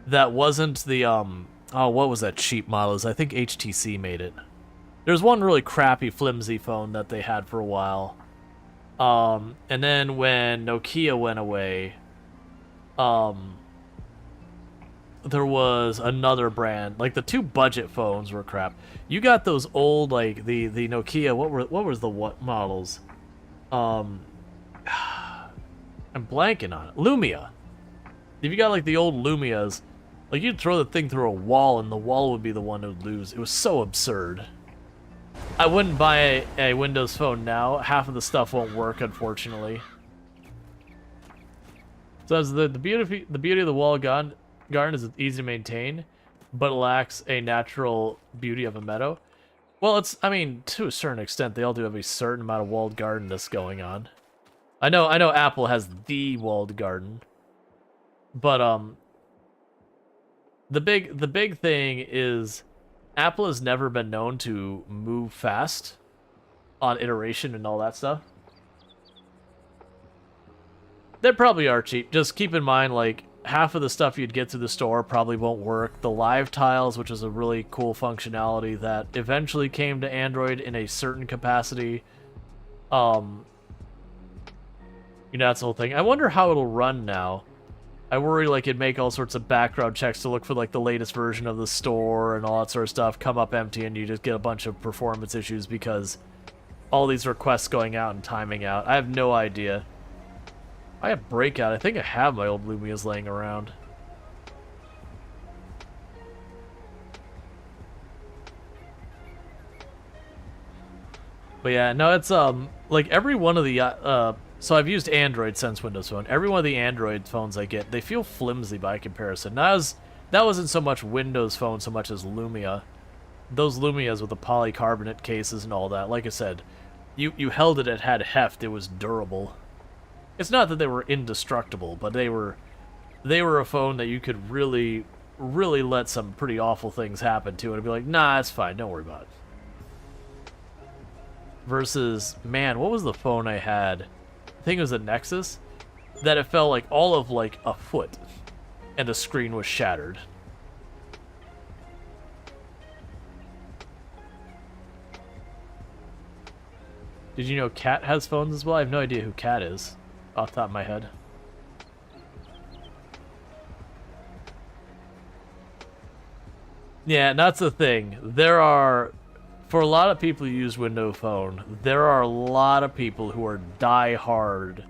the what was that cheap model? I think HTC made it. There's one really crappy, flimsy phone that they had for a while. And then when Nokia went away, there was another brand. Like, the two budget phones were crap. You got those old, like, the Nokia, what was the models? I'm blanking on it. Lumia. If you got, like, the old Lumias, like, you'd throw the thing through a wall and the wall would be the one who would lose. It was so absurd. I wouldn't buy a Windows Phone now. Half of the stuff won't work, unfortunately. So the beauty of the walled garden is it's easy to maintain, but it lacks a natural beauty of a meadow. Well, I mean, to a certain extent, they all do have a certain amount of walled gardenness going on. I know Apple has the walled garden, but the big thing is Apple has never been known to move fast on iteration and all that stuff. They probably are cheap. Just keep in mind, like, half of the stuff you'd get through the store probably won't work. The live tiles, which is a really cool functionality that eventually came to Android in a certain capacity. You know, that's the whole thing. I wonder how it'll run now. I worry, like, it'd make all sorts of background checks to look for, like, the latest version of the store and all that sort of stuff, come up empty, and you just get a bunch of performance issues because all these requests going out and timing out. I have no idea. I have Breakout. I think I have my old Lumias laying around. But yeah, no, it's, like, every one of the, so I've used Android since Windows Phone. Every one of the Android phones I get, they feel flimsy by comparison. That wasn't so much Windows Phone so much as Lumia. Those Lumias with the polycarbonate cases and all that, like I said, you held it had heft, it was durable. It's not that they were indestructible, but they were a phone that you could really, really let some pretty awful things happen to, and be like, nah, it's fine, don't worry about it. Versus, man, what was the phone I had? I think it was a Nexus, that it felt like all of, like, a foot. and the screen was shattered. Did you know Cat has phones as well? I have no idea who Cat is, off the top of my head. Yeah, and that's the thing. There are, for a lot of people who use Windows Phone, there are a lot of people who are die-hard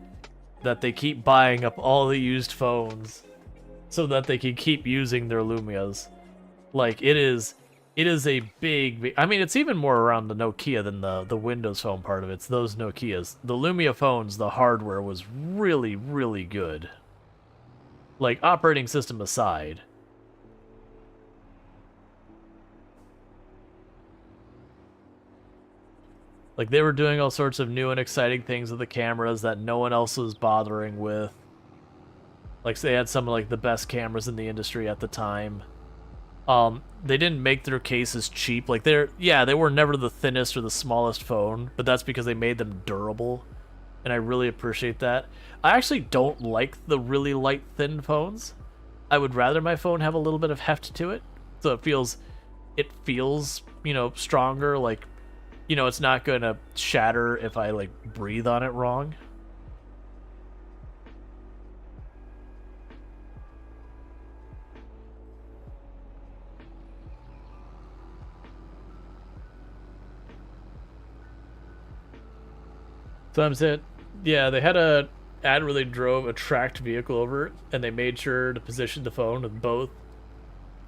that they keep buying up all the used phones so that they can keep using their Lumias. Like, it is a big, I mean, it's even more around the Nokia than the Windows Phone part of it. It's those Nokias. The Lumia phones, the hardware was really, really good. Like, operating system aside. Like, they were doing all sorts of new and exciting things with the cameras that no one else was bothering with. Like, they had some of, like, the best cameras in the industry at the time. They didn't make their cases cheap. Like, they were never the thinnest or the smallest phone, but that's because they made them durable, and I really appreciate that. I actually don't like the really light, thin phones. I would rather my phone have a little bit of heft to it, so it feels, you know, stronger, like, you know, it's not gonna shatter if I, like, breathe on it wrong. Sometimes yeah, they had a ad where they drove a tracked vehicle over it, and they made sure to position the phone with both,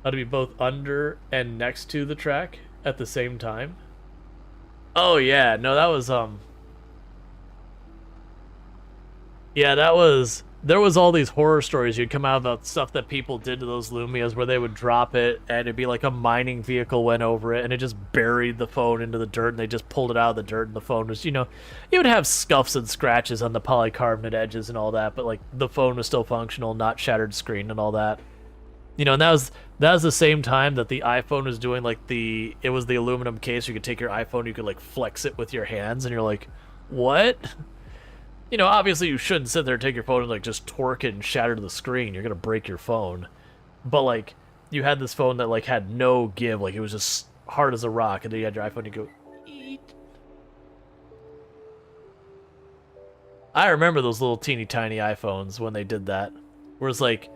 to be both under and next to the track at the same time. Oh yeah, no, that was yeah, there was all these horror stories you'd come out about stuff that people did to those Lumias where they would drop it and it'd be like a mining vehicle went over it and it just buried the phone into the dirt and they just pulled it out of the dirt and the phone was, you know, it would have scuffs and scratches on the polycarbonate edges and all that, but like the phone was still functional, not shattered screen and all that. You know, and that was the same time that the iPhone was doing like it was the aluminum case. You could take your iPhone, you could like flex it with your hands, and you're like, what? You know, obviously you shouldn't sit there and take your phone and like just torque it and shatter the screen. You're gonna break your phone. But like, you had this phone that like had no give, like it was just hard as a rock, and then you had your iPhone, you go, eat. I remember those little teeny tiny iPhones when they did that, where it's like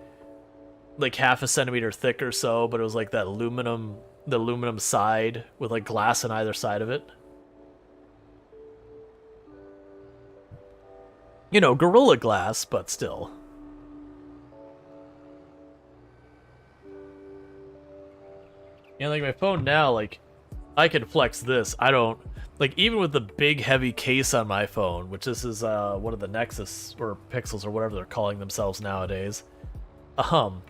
half a centimeter thick or so, but it was like that the aluminum side with like glass on either side of it. You know, Gorilla Glass, but still. You know, like my phone now, like, I can flex this. I don't, like, even with the big heavy case on my phone, which this is one of the Nexus or Pixels or whatever they're calling themselves nowadays. And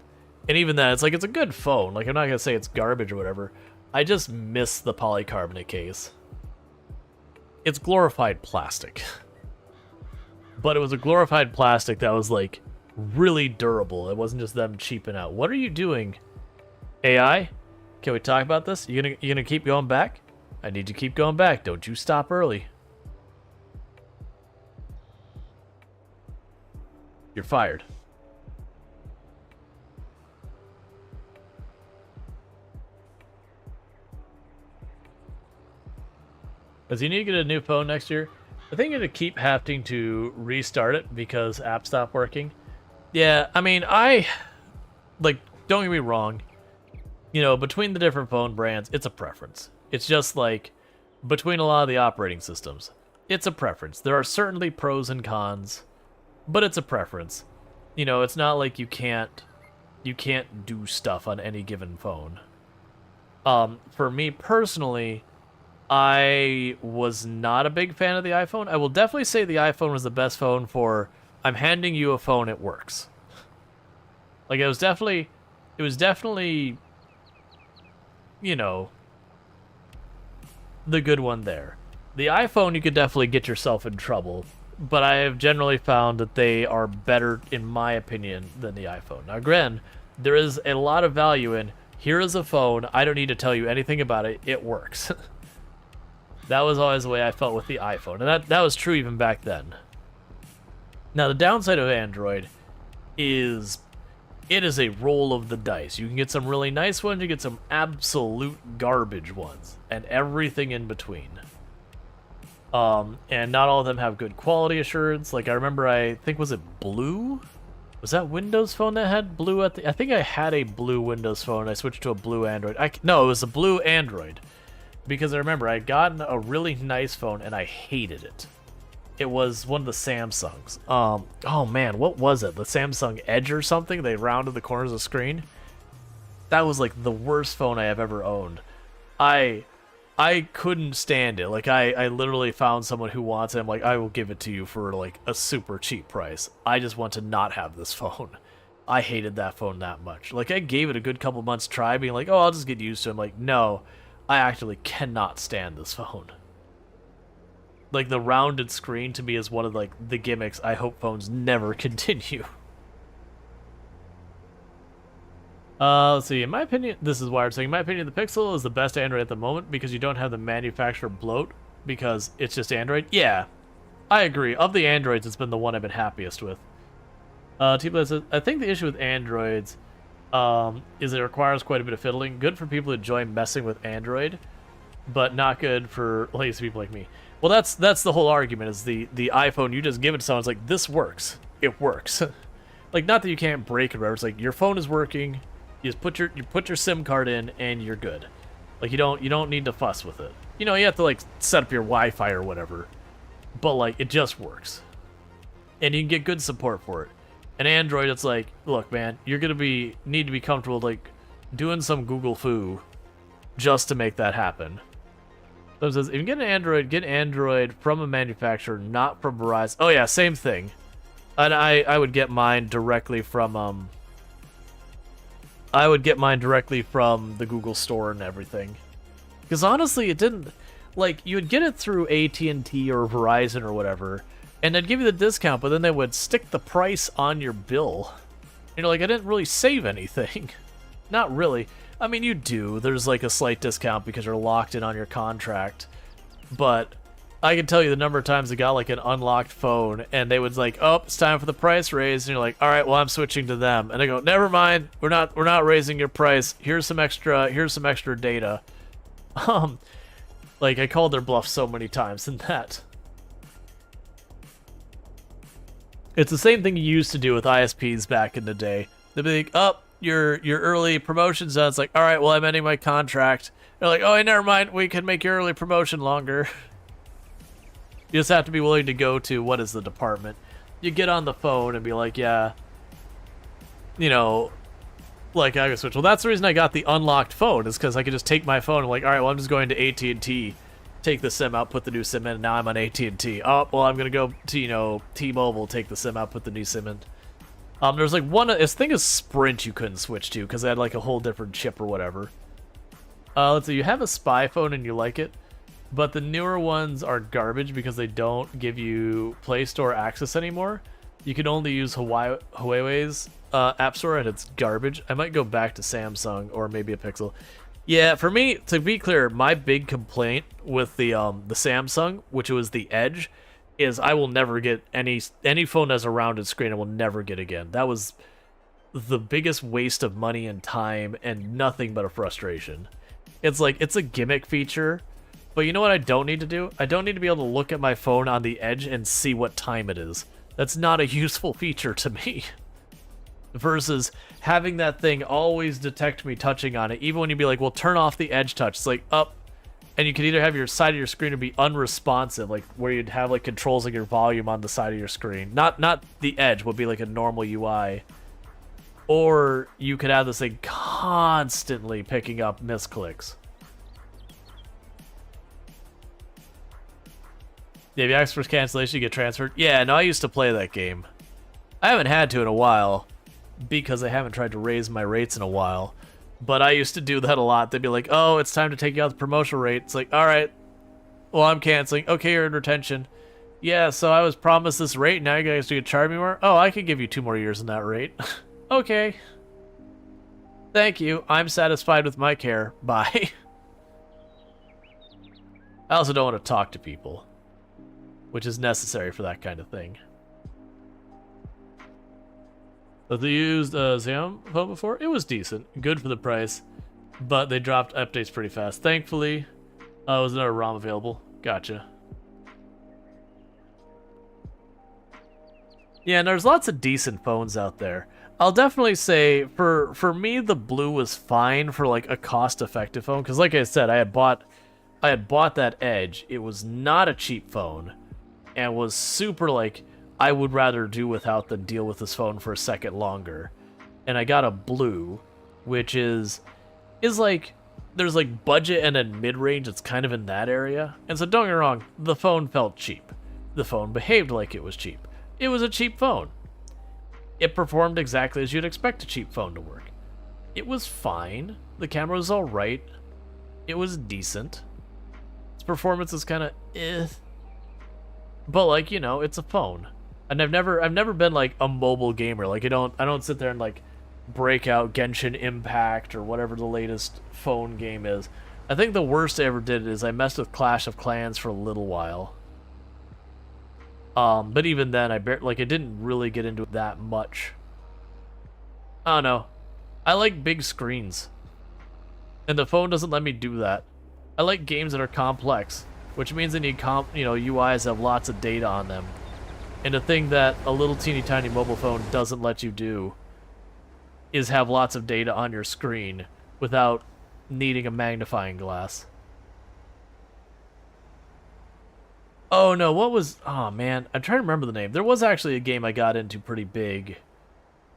even that, it's like, it's a good phone. Like, I'm not gonna say it's garbage or whatever. I just miss the polycarbonate case. It's glorified plastic. But it was a glorified plastic that was, like, really durable. It wasn't just them cheaping out. What are you doing, AI? Can we talk about this? You gonna keep going back? I need you to keep going back. Don't you stop early. You're fired. Does he need to get a new phone next year? I think I'm going to keep having to restart it because apps stopped working. Yeah, I mean, like, don't get me wrong. You know, between the different phone brands, it's a preference. It's just like, between a lot of the operating systems, it's a preference. There are certainly pros and cons, but it's a preference. You know, it's not like you can't do stuff on any given phone. For me personally, I was not a big fan of the iPhone. I will definitely say the iPhone was the best phone for, I'm handing you a phone, it works. Like, it was definitely, you know, the good one there. The iPhone, you could definitely get yourself in trouble, but I have generally found that they are better, in my opinion, than the iPhone. Now, again, there is a lot of value in, here is a phone, I don't need to tell you anything about it, it works. That was always the way I felt with the iPhone, and that was true even back then. Now, the downside of Android is it is a roll of the dice. You can get some really nice ones, you get some absolute garbage ones, and everything in between. And not all of them have good quality assurance. Like, I remember, I think, was it Blue? Was that Windows Phone that had Blue at the... I think I had a Blue Windows Phone, I switched to a Blue Android. No, it was a Blue Android. Because I remember, I had gotten a really nice phone, and I hated it. It was one of the Samsungs. Oh man, what was it? The Samsung Edge or something? They rounded the corners of the screen. That was like the worst phone I have ever owned. I couldn't stand it. Like I literally found someone who wants it. I'm like, I will give it to you for like a super cheap price. I just want to not have this phone. I hated that phone that much. Like I gave it a good couple months try, being like, oh, I'll just get used to it. I'm like, no, I actually cannot stand this phone. Like, the rounded screen to me is one of, like, the gimmicks I hope phones never continue. Let's see. In my opinion, this is Wired saying, in my opinion, the Pixel is the best Android at the moment because you don't have the manufacturer bloat because it's just Android. Yeah, I agree. Of the Androids, it's been the one I've been happiest with. T-Blade says, I think the issue with Androids is it requires quite a bit of fiddling. Good for people who enjoy messing with Android, but not good for lazy people like me. Well, that's the whole argument, is the iPhone, you just give it to someone, it's like, this works. It works. Like, not that you can't break it or whatever, it's like, your phone is working, you just put your SIM card in, and you're good. Like, you don't need to fuss with it. You know, you have to, like, set up your Wi-Fi or whatever, but, like, it just works. And you can get good support for it. And Android, it's like, look, man, you're gonna need to be comfortable, like, doing some Google foo just to make that happen. So it says, if you get Android from a manufacturer, not from Verizon. Oh yeah, same thing. And I would get mine directly from the Google Store and everything. Because honestly, it didn't, like, you would get it through AT&T or Verizon or whatever, and they'd give you the discount, but then they would stick the price on your bill. You know, like, I didn't really save anything. Not really. I mean, you do. There's like a slight discount because you're locked in on your contract. But I can tell you the number of times I got like an unlocked phone and they would like, oh, it's time for the price raise. And you're like, all right, well, I'm switching to them. And I go, never mind. We're not raising your price. Here's some extra data. Like I called their bluff so many times in that. It's the same thing you used to do with ISPs back in the day. They'd be like, oh, your early promotion's done. It's like, all right, well, I'm ending my contract. They're like, oh, hey, never mind. We can make your early promotion longer. You just have to be willing to go to, what is the department? You get on the phone and be like, yeah, you know, like I can switch. Well, that's the reason I got the unlocked phone, is because I could just take my phone and like, all right, well, I'm just going to AT&T, take the SIM out, put the new SIM in, and now I'm on AT&T. Oh, well, I'm going to go to, you know, T-Mobile, take the SIM out, put the new SIM in. There's like this thing is Sprint you couldn't switch to because they had like a whole different chip or whatever. Let's see, you have a spy phone and you like it, but the newer ones are garbage because they don't give you Play Store access anymore. You can only use Huawei's App Store and it's garbage. I might go back to Samsung or maybe a Pixel. Yeah, for me, to be clear, my big complaint with the Samsung, which was the Edge, is I will never get any phone that has a rounded screen. I will never get again. That was the biggest waste of money and time and nothing but a frustration. It's like, it's a gimmick feature, but you know what I don't need to do? I don't need to be able to look at my phone on the Edge and see what time it is. That's not a useful feature to me. Versus having that thing always detect me touching on it, even when you'd be like, well, turn off the Edge touch. It's like, up. And you could either have your side of your screen to be unresponsive, like where you'd have like controls of your volume on the side of your screen. Not the Edge would be like a normal UI. Or you could have this thing constantly picking up misclicks. Yeah, if you ask for cancellation, you get transferred. Yeah, no, I used to play that game. I haven't had to in a while because I haven't tried to raise my rates in a while. But I used to do that a lot. They'd be like, oh, it's time to take you out the promotional rate. It's like, all right, well, I'm canceling. Okay, you're in retention. Yeah, so I was promised this rate. Now you guys do charge me more? Oh, I could give you 2 more years in that rate. Okay. Thank you. I'm satisfied with my care. Bye. I also don't want to talk to people, which is necessary for that kind of thing. But they used Xiaomi phone before. It was decent, good for the price, but they dropped updates pretty fast. Thankfully, was another ROM available. Gotcha. Yeah, and there's lots of decent phones out there. I'll definitely say for me the blue was fine for like a cost-effective phone, because like I said, I had bought that Edge. It was not a cheap phone, and was super like I would rather do without than deal with this phone for a second longer. And I got a blue, which is like there's like budget and then mid-range. It's kind of in that area, and so don't get me wrong, the phone felt cheap. The phone behaved like it was cheap. It was a cheap phone. It performed exactly as you'd expect a cheap phone to work. It was fine. The camera was alright. It was decent. Its performance is kind of eh. But like, you know, it's a phone. And I've never been like a mobile gamer. Like I don't sit there and like break out Genshin Impact or whatever the latest phone game is. I think the worst I ever did is I messed with Clash of Clans for a little while. But even then, I didn't really get into it that much. I don't know. I like big screens, and the phone doesn't let me do that. I like games that are complex, which means they need UIs that have lots of data on them. And the thing that a little teeny tiny mobile phone doesn't let you do is have lots of data on your screen without needing a magnifying glass. Oh no, oh man, I'm trying to remember the name. There was actually a game I got into pretty big.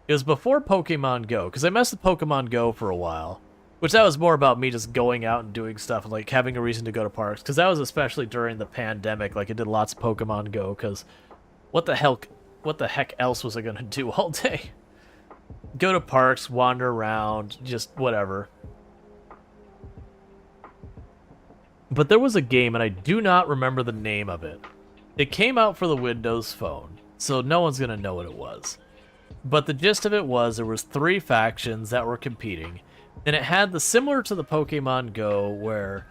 It was before Pokemon Go, because I messed with Pokemon Go for a while. Which that was more about me just going out and doing stuff and like having a reason to go to parks. Because that was especially during the pandemic, like I did lots of Pokemon Go, because what the heck else was I gonna do all day? Go to parks, wander around, just whatever. But there was a game, and I do not remember the name of it. It came out for the Windows Phone, so no one's going to know what it was. But the gist of it was there was 3 factions that were competing, and it had the similar to the Pokemon Go, where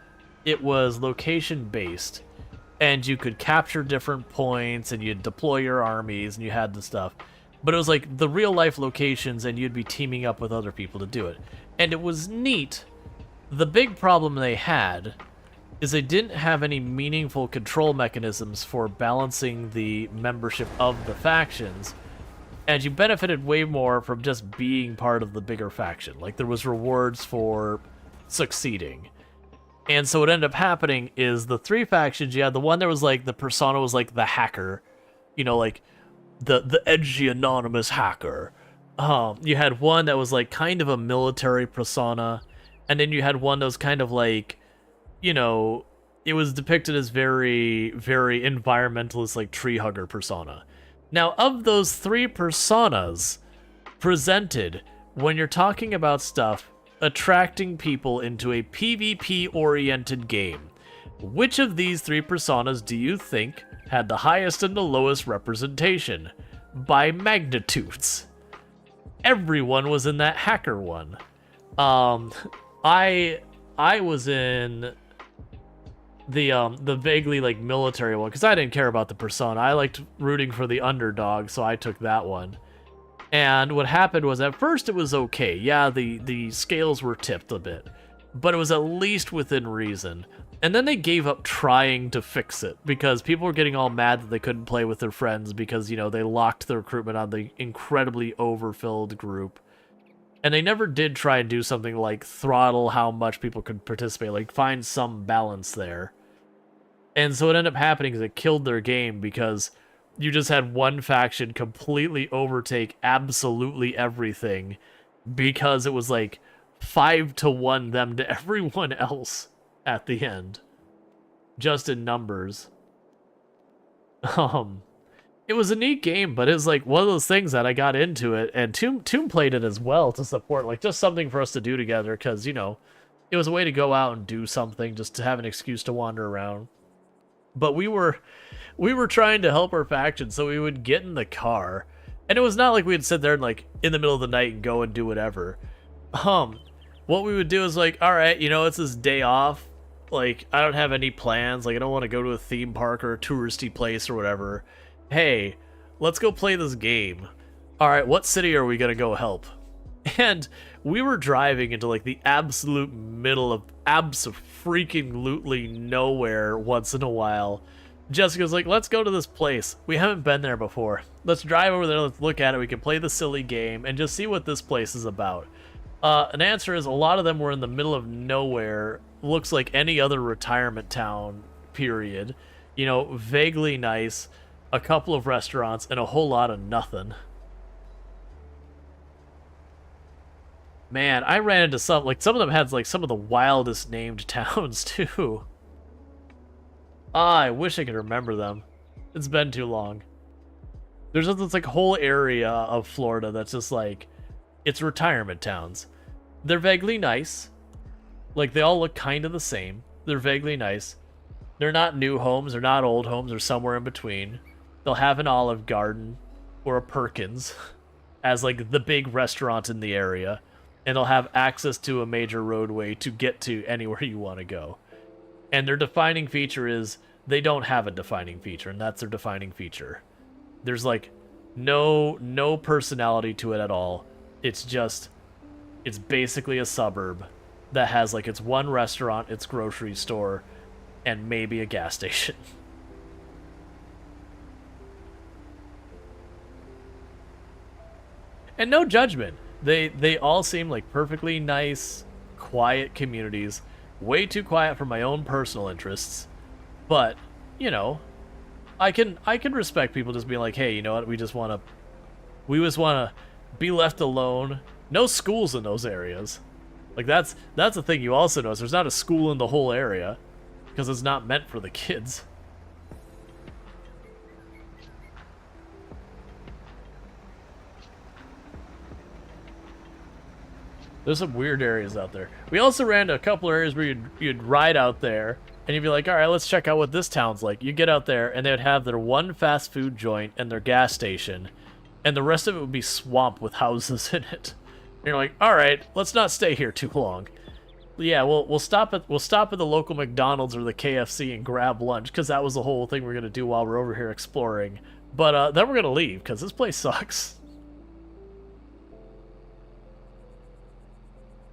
it was location-based, and you could capture different points, and you'd deploy your armies, and you had the stuff. But it was like the real-life locations, and you'd be teaming up with other people to do it. And it was neat. The big problem they had is they didn't have any meaningful control mechanisms for balancing the membership of the factions, and you benefited way more from just being part of the bigger faction. Like, there was rewards for succeeding. And so what ended up happening is the 3 factions, you had the one that was like, the persona was like the hacker, you know, like the edgy anonymous hacker. You had one that was like kind of a military persona, and then you had one that was kind of like, you know, it was depicted as very, very environmentalist, like tree hugger persona. Now, of those 3 personas presented, when you're talking about stuff attracting people into a PvP-oriented game, which of these 3 personas do you think had the highest and the lowest representation? By magnitudes. Everyone was in that hacker one. I was in the vaguely like military one because I didn't care about the persona. I liked rooting for the underdog, so I took that one. And what happened was at first it was okay. Yeah, the scales were tipped a bit, but it was at least within reason. And then they gave up trying to fix it because people were getting all mad that they couldn't play with their friends because, you know, they locked the recruitment on the incredibly overfilled group. And they never did try and do something like throttle how much people could participate, like find some balance there. And so what ended up happening is it killed their game because you just had one faction completely overtake absolutely everything because it was like 5-1 them to everyone else at the end. Just in numbers. It was a neat game, but it was like one of those things that I got into it, and Tomb played it as well to support, like just something for us to do together, because, you know, it was a way to go out and do something, just to have an excuse to wander around. But we were trying to help our faction, so we would get in the car, and it was not like we'd sit there and like in the middle of the night and go and do whatever. What we would do is like, all right, you know, it's this day off, like I don't have any plans, like I don't want to go to a theme park or a touristy place or whatever. Hey, let's go play this game. all right, what city are we gonna go help? And we were driving into like the absolute middle of abso-freaking-lutely nowhere once in a while. Jessica's like, let's go to this place. We haven't been there before. Let's drive over there, let's look at it, we can play the silly game, and just see what this place is about. An answer is a lot of them were in the middle of nowhere. Looks like any other retirement town, period. You know, vaguely nice, a couple of restaurants, and a whole lot of nothing. Man, I ran into some of them had like some of the wildest named towns too. Ah, I wish I could remember them. It's been too long. There's this like whole area of Florida that's just like, it's retirement towns. They're vaguely nice. Like, they all look kind of the same. They're vaguely nice. They're not new homes, they're not old homes, they're somewhere in between. They'll have an Olive Garden or a Perkins as like the big restaurant in the area. And they'll have access to a major roadway to get to anywhere you want to go. And their defining feature is they don't have a defining feature, and that's their defining feature. There's like no personality to it at all. It's basically a suburb that has like its one restaurant, its grocery store, and maybe a gas station. And no judgment. They all seem like perfectly nice, quiet communities. Way too quiet for my own personal interests. But, you know, I can respect people just being like, hey, you know what, we just wanna be left alone. No schools in those areas. Like that's the thing you also notice. There's not a school in the whole area. Because it's not meant for the kids. There's some weird areas out there. We also ran to a couple areas where you'd ride out there, and you'd be like, all right, let's check out what this town's like. You get out there, and they would have their one fast food joint and their gas station, and the rest of it would be swamp with houses in it. And you're like, all right, let's not stay here too long. Yeah, we'll stop at the local McDonald's or the KFC and grab lunch, because that was the whole thing we're gonna do while we're over here exploring. But then we're gonna leave because this place sucks.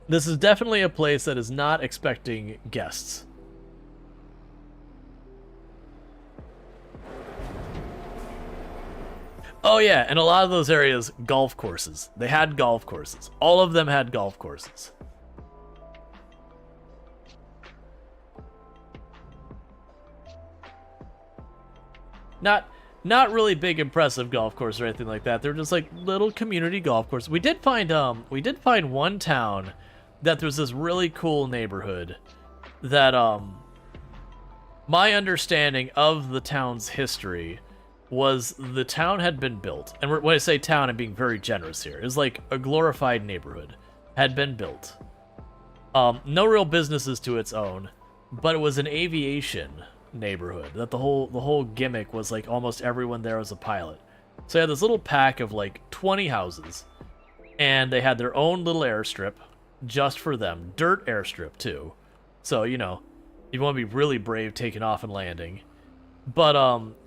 This is definitely a place that is not expecting guests. Oh yeah, and a lot of those areas, golf courses. They had golf courses. All of them had golf courses. Not really big, impressive golf course or anything like that. They're just like little community golf courses. We did find one town that there's this really cool neighborhood that my understanding of the town's history was the town had been built. And when I say town, I'm being very generous here. It's like a glorified neighborhood had been built. No real businesses to its own, but it was an aviation neighborhood. That the whole gimmick was like almost everyone there was a pilot. So they had this little pack of like 20 houses, and they had their own little airstrip just for them. Dirt airstrip too. So, you know, you want to be really brave taking off and landing. But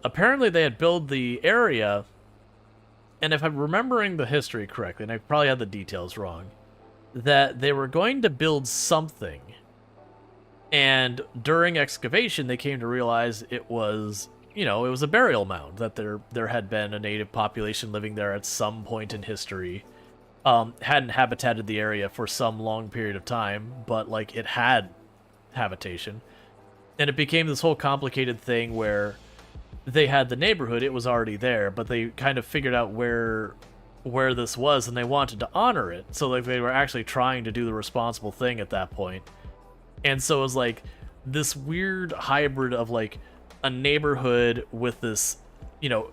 apparently they had built the area, and if I'm remembering the history correctly, and I probably had the details wrong, that they were going to build something, and during excavation they came to realize it was, you know, it was a burial mound, that there had been a native population living there at some point in history. Hadn't habitated the area for some long period of time, but like it had habitation. And it became this whole complicated thing where they had the neighborhood, it was already there, but they kind of figured out where this was, and they wanted to honor it. So like they were actually trying to do the responsible thing at that point. And so it was like this weird hybrid of like a neighborhood with this, you know,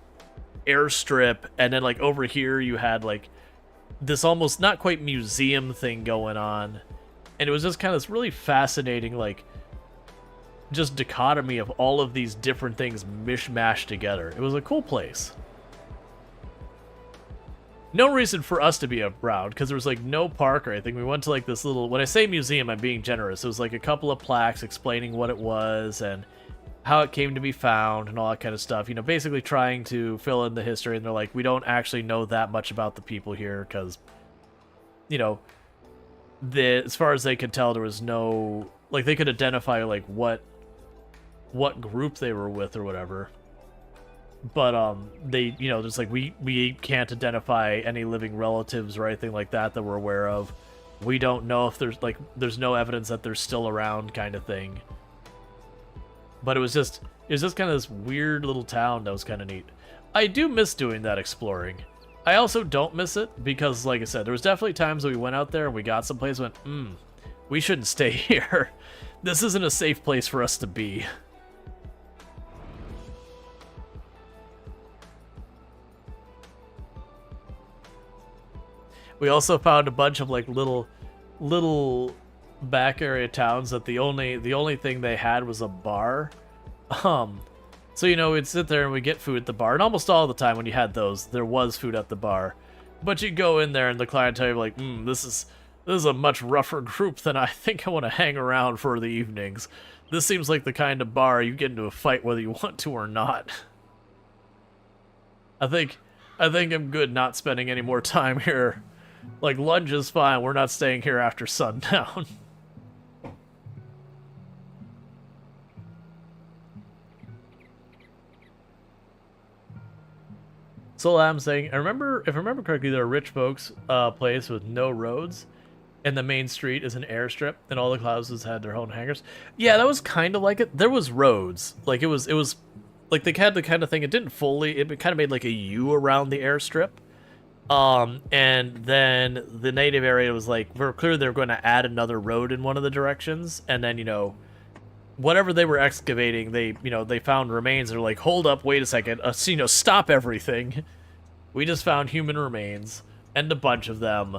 airstrip, and then like over here you had like this almost not quite museum thing going on. And it was just kind of this really fascinating, like, just dichotomy of all of these different things mishmashed together. It was a cool place. No reason for us to be around, because there was like no park or anything. We went to like this little, when I say museum, I'm being generous. It was like a couple of plaques explaining what it was, and how it came to be found and all that kind of stuff. You know, basically trying to fill in the history, and they're like, we don't actually know that much about the people here because, you know, as far as they could tell, there was no, like, they could identify like what group they were with or whatever. But they, you know, just like we can't identify any living relatives or anything like that we're aware of. We don't know if there's no evidence that they're still around, kind of thing. But it was just kind of this weird little town that was kind of neat. I do miss doing that exploring. I also don't miss it because, like I said, there was definitely times that we went out there and we got someplace and went, we shouldn't stay here. This isn't a safe place for us to be. We also found a bunch of like little back area towns that the only thing they had was a bar. So you know, we'd sit there and we get food at the bar, and almost all the time when you had those, there was food at the bar. But you go in there and the clientele would be like, this is a much rougher group than I think I want to hang around for the evenings. This seems like the kind of bar you get into a fight whether you want to or not. I think I'm good not spending any more time here. Like, lunch is fine, we're not staying here after sundown. So I'm saying, if I remember correctly, there are rich folks' place with no roads, and the main street is an airstrip, and all the houses had their own hangars. Yeah, that was kind of like it. There was roads, like it was like they had the kind of thing. It didn't fully. It kind of made like a U around the airstrip. And then the native area was like, we're clear they're going to add another road in one of the directions, and then, you know, whatever they were excavating, they found remains. They're like, hold up, wait a second, you know, stop everything. We just found human remains, and a bunch of them.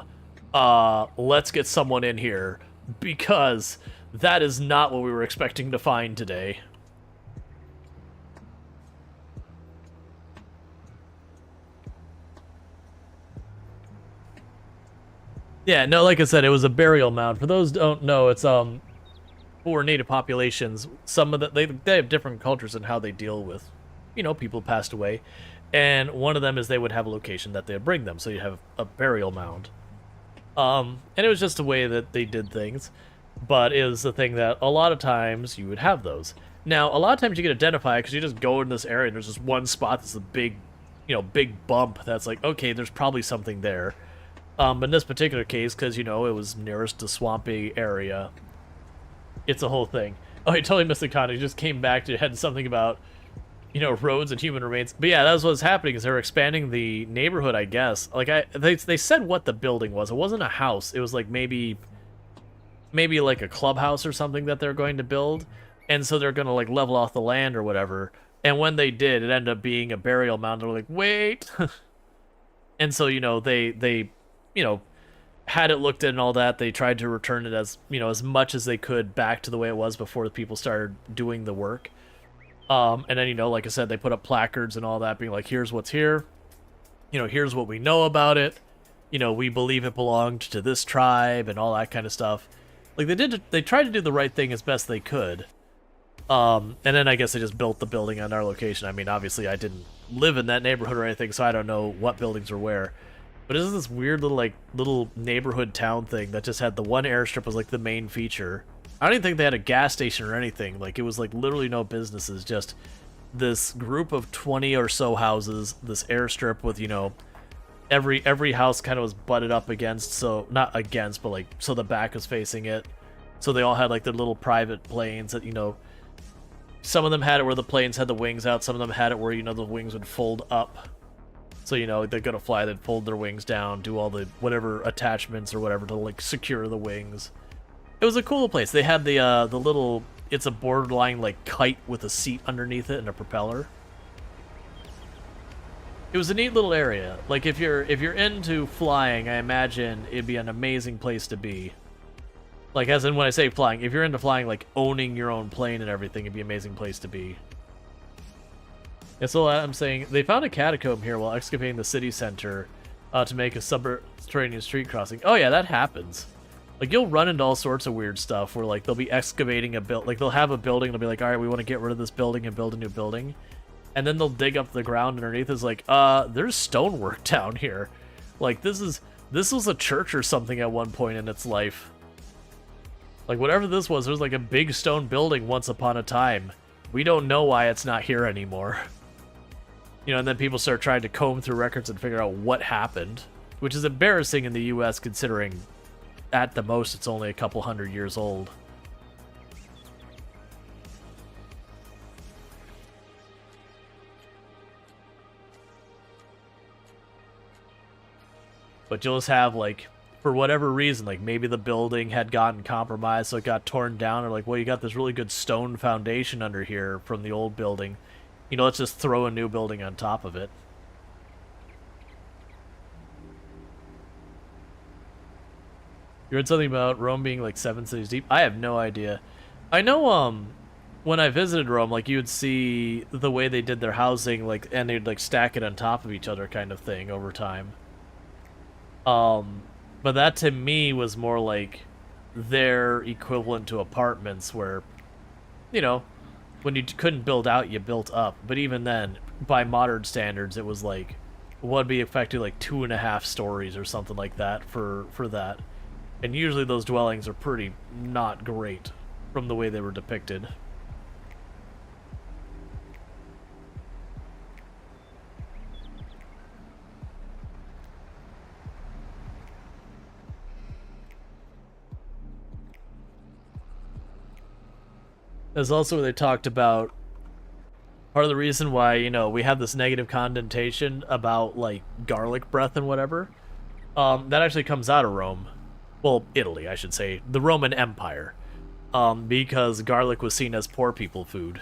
Let's get someone in here, because that is not what we were expecting to find today. Yeah, no, like I said, it was a burial mound. For those who don't know, it's for native populations, some of they have different cultures in how they deal with, you know, people passed away, and one of them is they would have a location that they'd bring them, so you have a burial mound. And it was just a way that they did things, but it was the thing that a lot of times you would have those. Now, a lot of times you can identify because you just go in this area and there's this one spot that's a big, you know, big bump that's like, okay, there's probably something there. But in this particular case, because, you know, it was nearest to swampy area, it's a whole thing. Oh, I totally missed the context. Just came back to had something about, you know, roads and human remains. But yeah, that was what's happening, is they were expanding the neighborhood, I guess. Like, they said what the building was. It wasn't a house. It was like maybe like a clubhouse or something that they're going to build. And so they're going to like level off the land or whatever. And when they did, it ended up being a burial mound. They were like, wait. And so, you know, they you know, had it looked at and all that, they tried to return it as, you know, as much as they could back to the way it was before the people started doing the work. And then, you know, like I said, they put up placards and all that, being like, here's what's here. You know, here's what we know about it. You know, we believe it belonged to this tribe and all that kind of stuff. Like, they tried to do the right thing as best they could. And then I guess they just built the building on our location. I mean, obviously I didn't live in that neighborhood or anything, so I don't know what buildings were where. But isn't this weird little neighborhood town thing that just had the one airstrip was like the main feature? I don't even think they had a gas station or anything. Like, it was like literally no businesses, just this group of 20 or so houses, this airstrip with, you know, every house kind of was butted up against, so not against, but like so the back was facing it. So they all had like their little private planes that, you know, some of them had it where the planes had the wings out, some of them had it where, you know, the wings would fold up. So, you know, they're gonna fly, they'd fold their wings down, do all the whatever attachments or whatever to like secure the wings. It was a cool place. They had the little, it's a borderline like kite with a seat underneath it and a propeller. It was a neat little area. Like, if you're into flying, I imagine it'd be an amazing place to be. Like, as in when I say flying, if you're into flying, like owning your own plane and everything, it'd be an amazing place to be. And so I'm saying they found a catacomb here while excavating the city center to make a subterranean street crossing. Oh yeah, that happens. Like, you'll run into all sorts of weird stuff where, like, they'll be excavating a like, they'll have a building, they'll be like, all right, we want to get rid of this building and build a new building. And then they'll dig up the ground underneath. It's like, there's stonework down here. Like, this was a church or something at one point in its life. Like, whatever this was, there was like a big stone building once upon a time. We don't know why it's not here anymore. You know, and then people start trying to comb through records and figure out what happened, which is embarrassing in the US considering at the most it's only a couple hundred years old. But you'll just have, like, for whatever reason, like, maybe the building had gotten compromised, so it got torn down, or like, well, you got this really good stone foundation under here from the old building. You know, let's just throw a new building on top of it. You heard something about Rome being like 7 cities deep? I have no idea. I know, when I visited Rome, like, you would see the way they did their housing, like, and they'd, like, stack it on top of each other kind of thing over time. But that to me was more like their equivalent to apartments where, you know, when you couldn't build out, you built up. But even then, by modern standards, it was like, would be effectively like 2.5 stories or something like that for that. And usually those dwellings are pretty not great from the way they were depicted. There's also where they talked about part of the reason why, you know, we have this negative connotation about, like, garlic breath and whatever. That actually comes out of Rome. Well, Italy, I should say. The Roman Empire. Because garlic was seen as poor people food.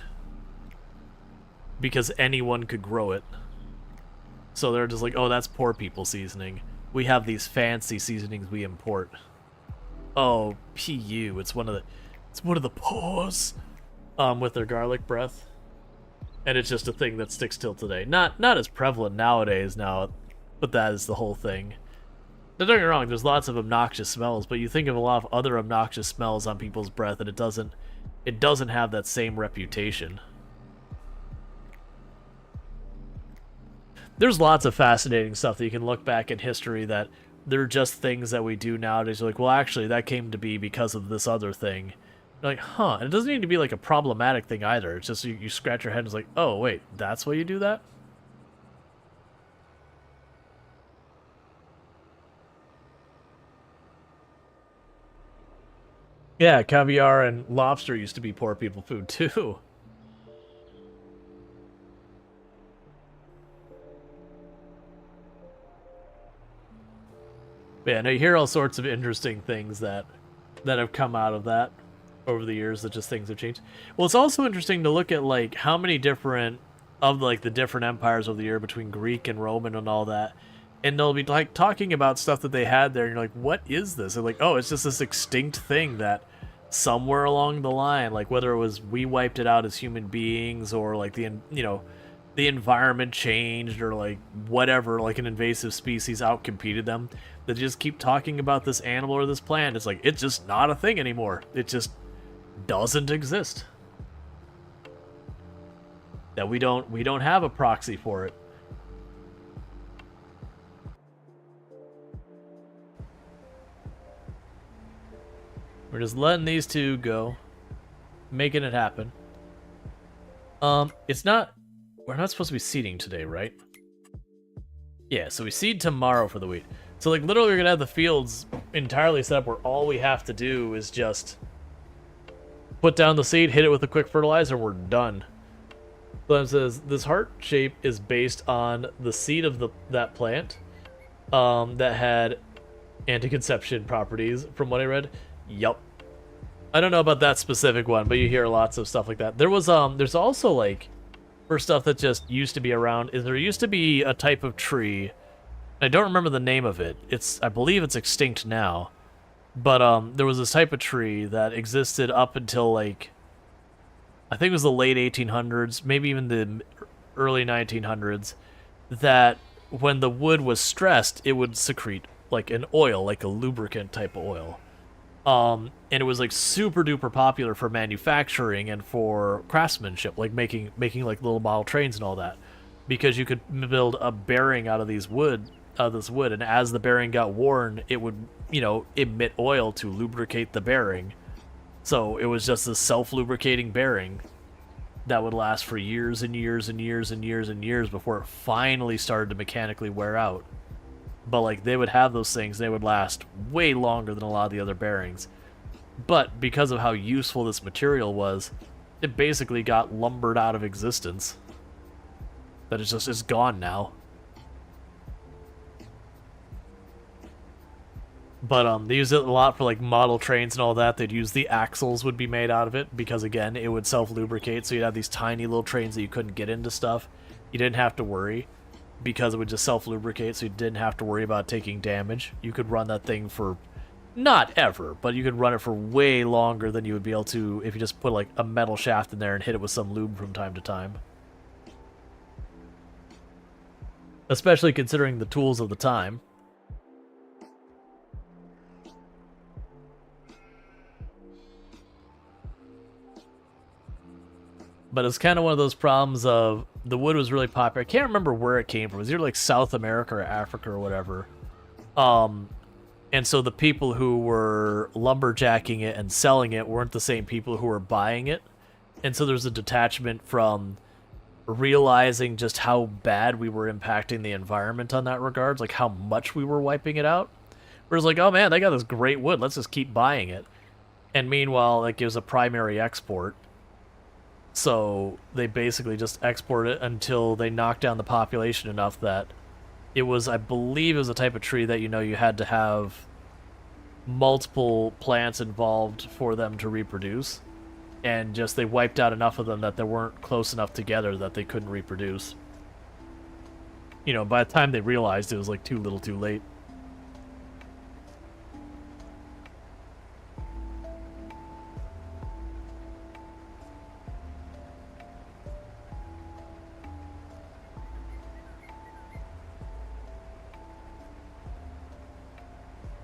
Because anyone could grow it. So they're just like, oh, that's poor people seasoning. We have these fancy seasonings we import. Oh, PU, it's one of the pores. With their garlic breath. And it's just a thing that sticks till today. Not as prevalent nowadays now, but that is the whole thing. Now, don't get me wrong, there's lots of obnoxious smells, but you think of a lot of other obnoxious smells on people's breath, and it doesn't have that same reputation. There's lots of fascinating stuff that you can look back in history that they're just things that we do nowadays. You're like, well, actually, that came to be because of this other thing. You're like, huh, and it doesn't need to be like a problematic thing either. It's just you scratch your head and it's like, oh, wait, that's why you do that? Yeah, caviar and lobster used to be poor people food too. But yeah, no, you hear all sorts of interesting things that have come out of that over the years, that just things have changed. Well, it's also interesting to look at, like, how many different of, like, the different empires over the year between Greek and Roman and all that, and they'll be, like, talking about stuff that they had there, and you're like, what is this? They're like, oh, it's just this extinct thing that somewhere along the line, like, whether it was we wiped it out as human beings, or, like, the environment changed, or, like, whatever, like, an invasive species outcompeted them, they just keep talking about this animal or this plant. It's like, it's just not a thing anymore. It just doesn't exist. That we don't have a proxy for it. We're just letting these two go, making it happen. It's not, we're not supposed to be seeding today, right? Yeah, so we seed tomorrow for the wheat. So, like, literally we're gonna have the fields entirely set up where all we have to do is just put down the seed, hit it with a quick fertilizer, and we're done. So it says this heart shape is based on the seed of that plant that had anti-conception properties, from what I read. Yup. I don't know about that specific one, but you hear lots of stuff like that. There was there's also, like, for stuff that just used to be around, is there used to be a type of tree. I don't remember the name of it. I believe it's extinct now. But there was this type of tree that existed up until, like, I think it was the late 1800s, maybe even the early 1900s, that when the wood was stressed, it would secrete, like, an oil, like a lubricant type of oil. And it was like super duper popular for manufacturing and for craftsmanship, like making like little model trains and all that, because you could build a bearing out of this wood, and as the bearing got worn, it would, emit oil to lubricate the bearing. So it was just a self-lubricating bearing that would last for years and years and years and years and years before it finally started to mechanically wear out. But like they would have those things, they would last way longer than a lot of the other bearings. But because of how useful this material was, it basically got lumbered out of existence. That it's gone now. But they used it a lot for like model trains and all that. They'd use the axles would be made out of it because again, it would self-lubricate. So you'd have these tiny little trains that you couldn't get into stuff. You didn't have to worry because it would just self-lubricate, so you didn't have to worry about taking damage. You could run that thing for, not ever, but you could run it for way longer than you would be able to if you just put like a metal shaft in there and hit it with some lube from time to time. Especially considering the tools of the time. But it's kind of one of those problems of the wood was really popular. I can't remember where it came from. It was either like South America or Africa or whatever. And so the people who were lumberjacking it and selling it weren't the same people who were buying it. And so there's a detachment from realizing just how bad we were impacting the environment on that regard, like how much we were wiping it out. Whereas like, oh man, they got this great wood, let's just keep buying it. And meanwhile, it gives a primary export. So they basically just export it until they knock down the population enough that it was, I believe it was a type of tree that, you had to have multiple plants involved for them to reproduce. And just they wiped out enough of them that they weren't close enough together that they couldn't reproduce. By the time they realized, it was like too little too late.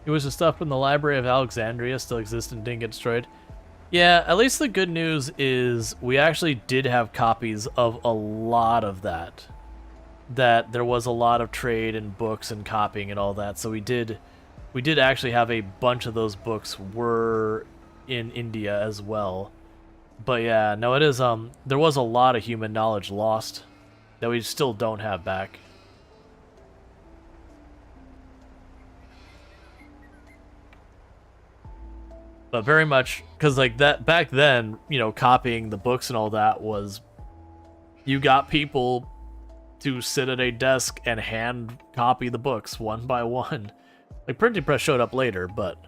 It was the stuff from the Library of Alexandria still exists and didn't get destroyed. Yeah, at least the good news is we actually did have copies of a lot of that. That there was a lot of trade and books and copying and all that. So we did actually have a bunch of those books were in India as well. But yeah, no, it is there was a lot of human knowledge lost that we still don't have back. But very much, because like that back then, copying the books and all that was, you got people to sit at a desk and hand copy the books one by one. Like printing press showed up later, but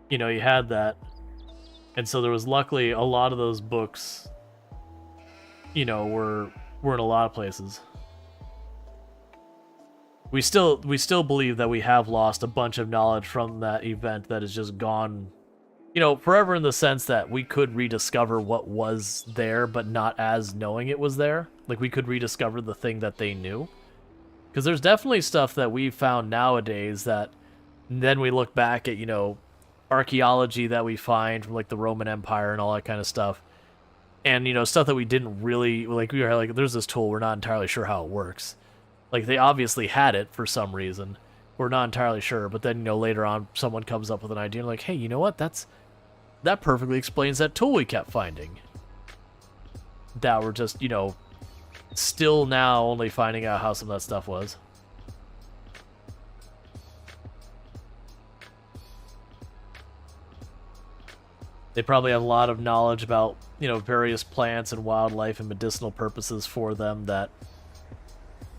you had that. And so there was luckily a lot of those books, were in a lot of places. We still believe that we have lost a bunch of knowledge from that event that is just gone, forever, in the sense that we could rediscover what was there, but not as knowing it was there. Like we could rediscover the thing that they knew. Because there's definitely stuff that we found nowadays that then we look back at, archaeology that we find from like the Roman Empire and all that kind of stuff. And, stuff that we didn't really, like we were like, there's this tool, we're not entirely sure how it works. Like, they obviously had it for some reason. We're not entirely sure, but then, later on, someone comes up with an idea, and like, hey, you know what? That perfectly explains that tool we kept finding. That we're just, still now only finding out how some of that stuff was. They probably have a lot of knowledge about, various plants and wildlife and medicinal purposes for them that,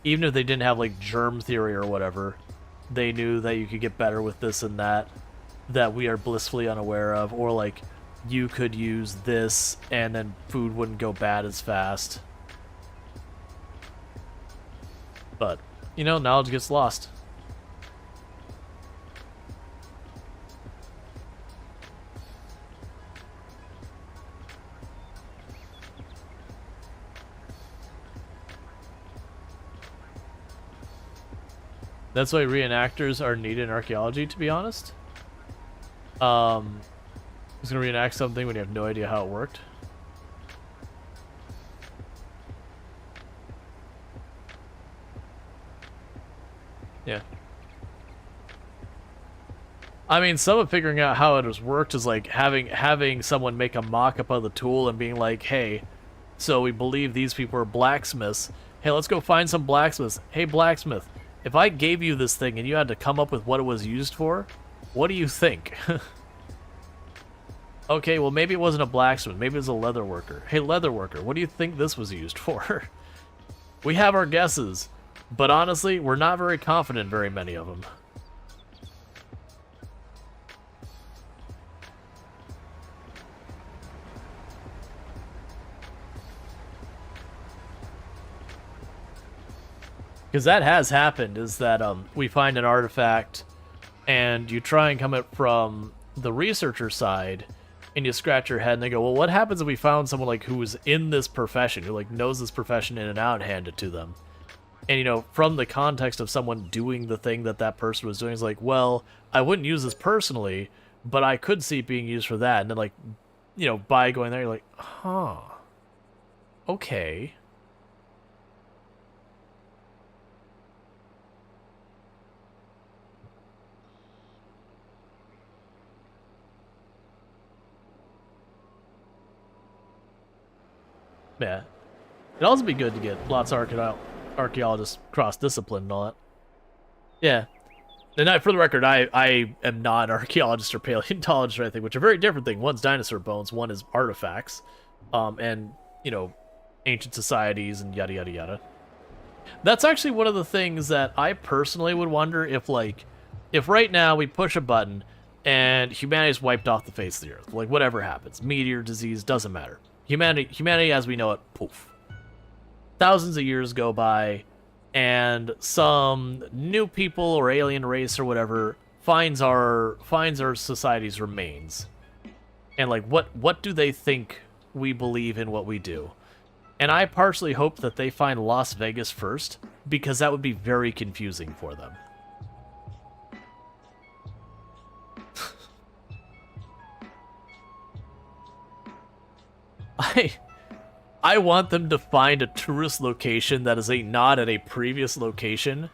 even if they didn't have like germ theory or whatever, they knew that you could get better with this and that we are blissfully unaware of, or like you could use this and then food wouldn't go bad as fast. But, knowledge gets lost. That's why reenactors are needed in archaeology, to be honest. Who's gonna reenact something when you have no idea how it worked? Yeah. I mean, some of figuring out how it has worked is like having someone make a mock-up of the tool and being like, hey, so we believe these people are blacksmiths. Hey, let's go find some blacksmiths. Hey, blacksmith, if I gave you this thing and you had to come up with what it was used for, what do you think? Okay, well, maybe it wasn't a blacksmith. Maybe it was a leather worker. Hey, leather worker, what do you think this was used for? We have our guesses, but honestly, we're not very confident in very many of them. Because that has happened, is that we find an artifact, and you try and come up from the researcher side, and you scratch your head, and they go, well, what happens if we found someone like who was in this profession, who like knows this profession in and out, and hand it to them? And, you know, from the context of someone doing the thing that that person was doing, it's like, well, I wouldn't use this personally, but I could see it being used for that. And then, like, you know, by going there, you're like, huh, okay. Yeah. It'd also be good to get lots of archaeologists cross-discipline and all that. Yeah. And for the record, I am not an archaeologist or paleontologist or anything, which are very different things. One's dinosaur bones, one is artifacts, and, you know, ancient societies and yada, yada, yada. That's actually one of the things that I personally would wonder if, like, if right now we push a button and humanity's wiped off the face of the earth. Like, whatever happens. Meteor, disease, doesn't matter. Humanity as we know it, poof. Thousands of years go by, and some new people or alien race or whatever finds our society's remains. And like, what do they think we believe in what we do? And I partially hope that they find Las Vegas first, because that would be very confusing for them. I want them to find a tourist location that is a nod at a previous location,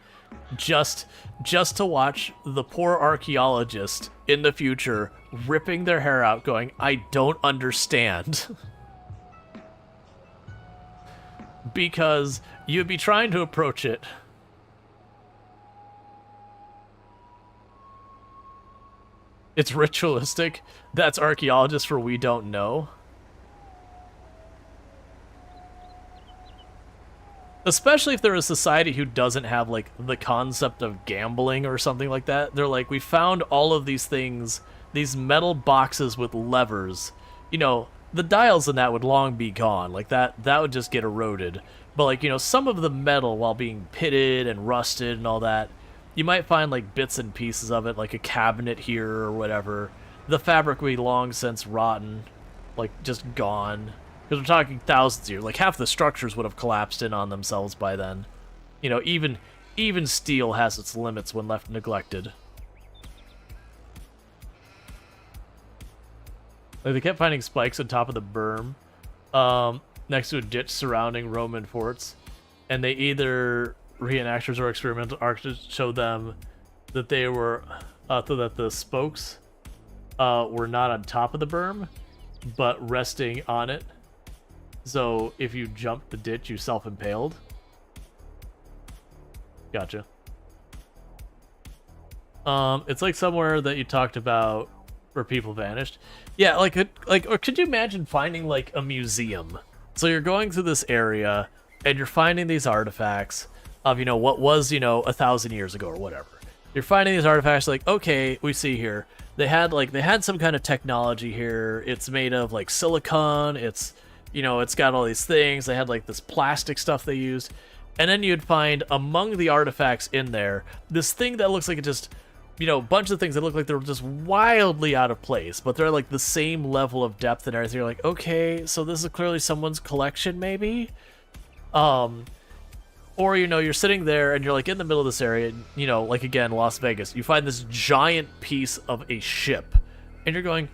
just to watch the poor archaeologist in the future ripping their hair out going, I don't understand. Because you'd be trying to approach it. It's ritualistic. That's archaeologists for we don't know. Especially if they're a society who doesn't have, like, the concept of gambling or something like that. They're like, we found all of these things, these metal boxes with levers. You know, the dials in that would long be gone. Like, that would just get eroded. But, like, you know, some of the metal, while being pitted and rusted and all that, you might find, like, bits and pieces of it, like a cabinet here or whatever. The fabric would be long since rotten, like, just gone. Because we're talking thousands of years. Like, half the structures would have collapsed in on themselves by then. You know, even steel has its limits when left neglected. Like, they kept finding spikes on top of the berm, next to a ditch surrounding Roman forts. And they either, reenactors or experimental architects, showed them that they were, that the spokes were not on top of the berm, but resting on it. So if you jumped the ditch, you self-impaled. Gotcha. It's like somewhere that you talked about where people vanished. Yeah, or could you imagine finding like a museum? So you're going through this area and you're finding these artifacts of, you know, what was, you know, 1,000 years ago or whatever. You're finding these artifacts like, okay, we see here. They had some kind of technology here. It's made of like silicon. It's, you know, it's got all these things. They had like this plastic stuff they used. And then you'd find among the artifacts in there, this thing that looks like it just, you know, a bunch of things that look like they're just wildly out of place, but they're like the same level of depth and everything. You're like, okay, so this is clearly someone's collection maybe? Or, you know, you're sitting there and you're like in the middle of this area, you know, like again, Las Vegas, you find this giant piece of a ship And you're going,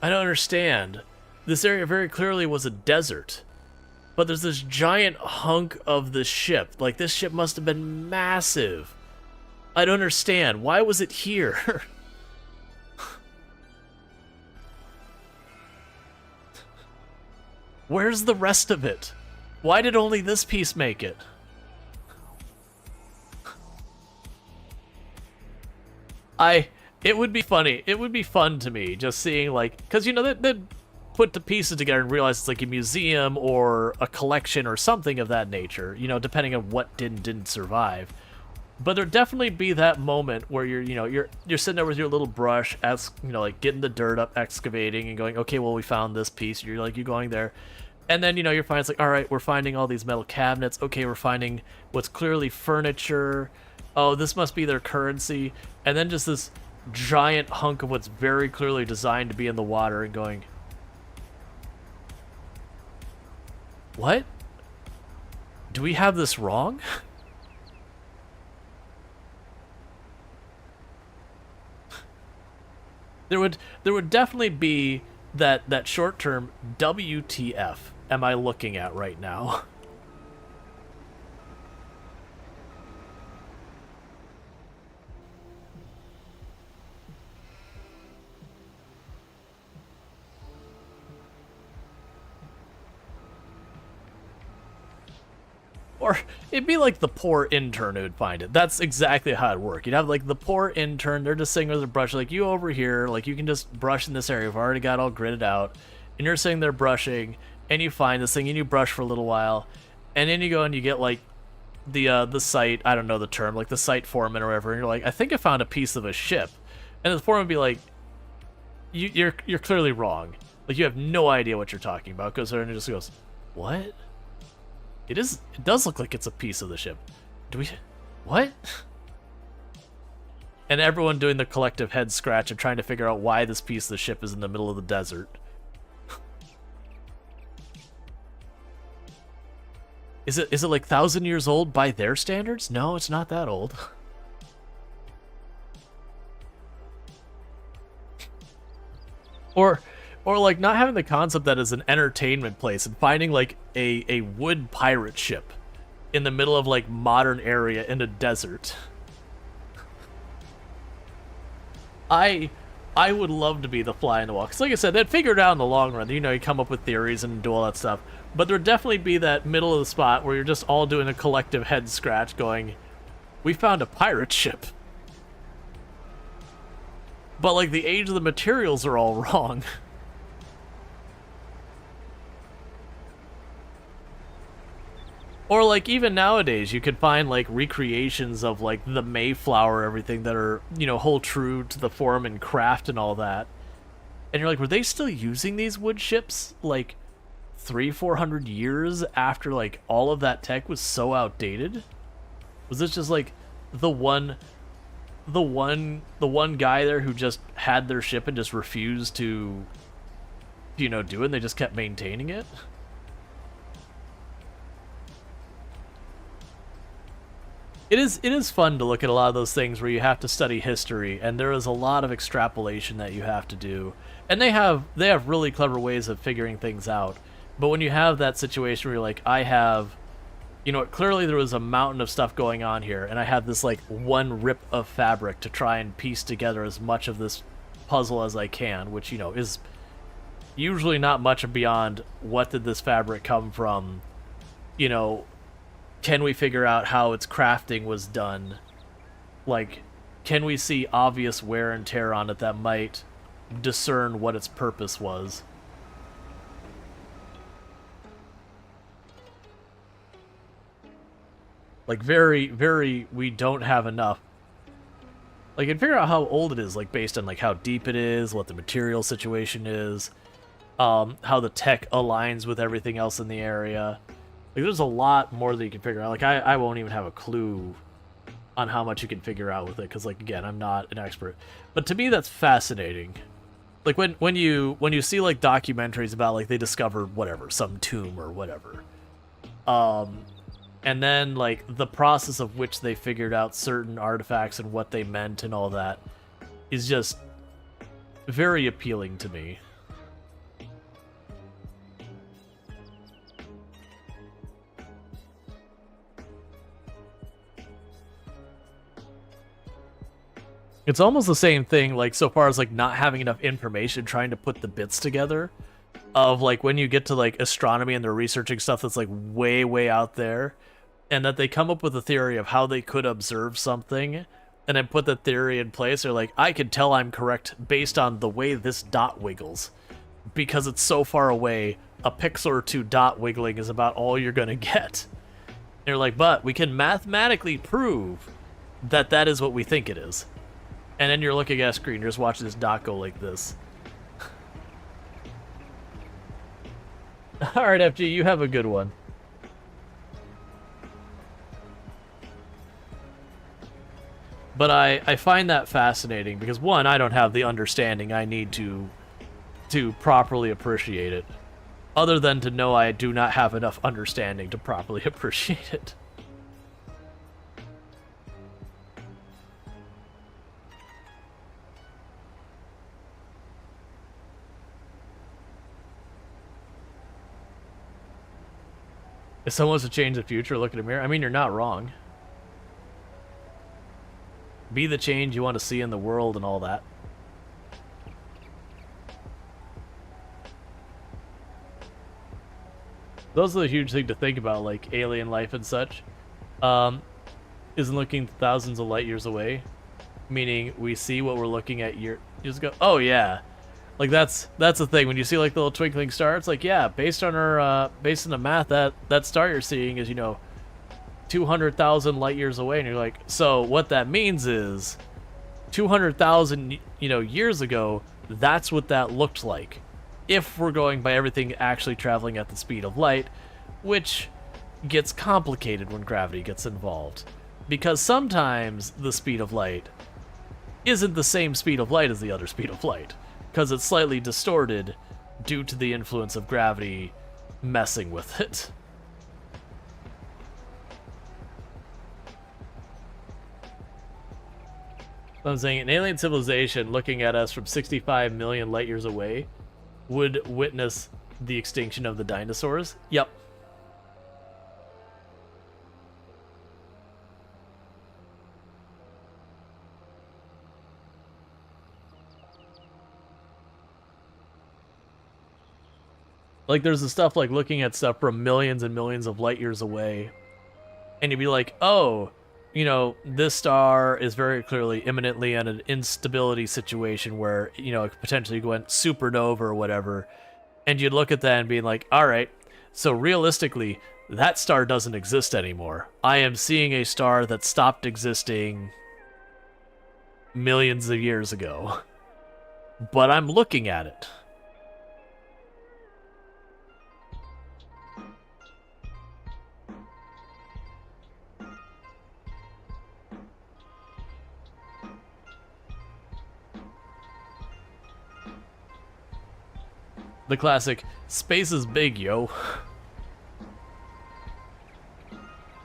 I don't understand. This area very clearly was a desert. But there's this giant hunk of the ship. Like, this ship must have been massive. I don't understand. Why was it here? Where's the rest of it? Why did only this piece make it? It would be funny. It would be fun to me just seeing, like, because, you know, they'd put the pieces together and realize it's like a museum or a collection or something of that nature, you know, depending on what didn't survive. But there'd definitely be that moment where you're sitting there with your little brush, like getting the dirt up, excavating, and going, okay, well, we found this piece. You're going there. And then, you're finding, it's like, all right, we're finding all these metal cabinets. Okay, we're finding what's clearly furniture. Oh, this must be their currency. And then just this giant hunk of what's very clearly designed to be in the water and going, what? Do we have this wrong? There would definitely be that short term WTF am I looking at right now? Or it'd be like the poor intern who'd find it. That's exactly how it'd work. You'd have like the poor intern, they're just sitting with a brush, like, you over here, like, you can just brush in this area. We've already got all gridded out. And you're sitting there brushing, and you find this thing, and you brush for a little while. And then you go and you get, like, the site, I don't know the term, like the site foreman or whatever, and you're like, I think I found a piece of a ship. And the foreman would be like, you're clearly wrong. Like, you have no idea what you're talking about. Goes there and it just goes, what? It does look like it's a piece of the ship. What? And everyone doing the collective head scratch and trying to figure out why this piece of the ship is in the middle of the desert. Is it like 1,000 years old by their standards? No, it's not that old. Or like not having the concept that is an entertainment place and finding like a wood pirate ship in the middle of like modern area in a desert. I would love to be the fly in the wall. Because like I said, they'd figure it out in the long run. You know, you come up with theories and do all that stuff. But there'd definitely be that middle of the spot where you're just all doing a collective head scratch going, we found a pirate ship. But like the age of the materials are all wrong. Or like even nowadays you could find like recreations of like the Mayflower, everything that are, you know, hold true to the form and craft and all that. And you're like, were they still using these wood ships like 300-400 years after like all of that tech was so outdated? Was this just like the one guy there who just had their ship and just refused to, you know, do it, and they just kept maintaining it? It is fun to look at a lot of those things where you have to study history, and there is a lot of extrapolation that you have to do. And they have really clever ways of figuring things out. But when you have that situation where you're like, I have, you know, clearly there was a mountain of stuff going on here, and I have this like one rip of fabric to try and piece together as much of this puzzle as I can, which, you know, is usually not much beyond what did this fabric come from, you know, can we figure out how its crafting was done? Like, can we see obvious wear and tear on it that might discern what its purpose was? Like, very, very, we don't have enough. Like, and figure out how old it is, like, based on, like, how deep it is, what the material situation is, how the tech aligns with everything else in the area. Like, there's a lot more that you can figure out. Like, I won't even have a clue on how much you can figure out with it, because, like, again, I'm not an expert. But to me, that's fascinating. Like, when you see, like, documentaries about, like, they discovered, whatever, some tomb or whatever. And then, like, the process of which they figured out certain artifacts and what they meant and all that is just very appealing to me. It's almost the same thing, like, so far as, like, not having enough information, trying to put the bits together, of, like, when you get to, like, astronomy and they're researching stuff that's, like, way, way out there, and that they come up with a theory of how they could observe something, and then put the theory in place. They're like, I can tell I'm correct based on the way this dot wiggles. Because it's so far away, a pixel or two dot wiggling is about all you're gonna get. And you're like, but we can mathematically prove that that is what we think it is. And then you're looking at a screen, you're just watching this dot go like this. Alright, FG, you have a good one. But I find that fascinating because, one, I don't have the understanding I need to properly appreciate it. Other than to know I do not have enough understanding to properly appreciate it. If someone wants to change the future, look at a mirror. I mean, you're not wrong. Be the change you want to see in the world and all that. Those are the huge thing to think about, like alien life and such. Isn't looking thousands of light years away, meaning we see what we're looking at year. You just go, oh yeah, like that's the thing. When you see like the little twinkling star, it's like, yeah, based on our based on the math, that star you're seeing is, you know, 200,000 light years away, and you're like, so what that means is 200,000, you know, years ago, that's what that looked like. If we're going by everything actually traveling at the speed of light, which gets complicated when gravity gets involved. Because sometimes the speed of light isn't the same speed of light as the other speed of light, because it's slightly distorted due to the influence of gravity messing with it. I'm saying an alien civilization looking at us from 65 million light years away would witness the extinction of the dinosaurs. Yep. Like, there's the stuff like looking at stuff from millions and millions of light years away, and you'd be like, oh, you know, this star is very clearly imminently in an instability situation where, you know, it could potentially go in supernova or whatever. And you'd look at that and be like, all right, so realistically, that star doesn't exist anymore. I am seeing a star that stopped existing millions of years ago. But I'm looking at it. The classic, space is big, yo.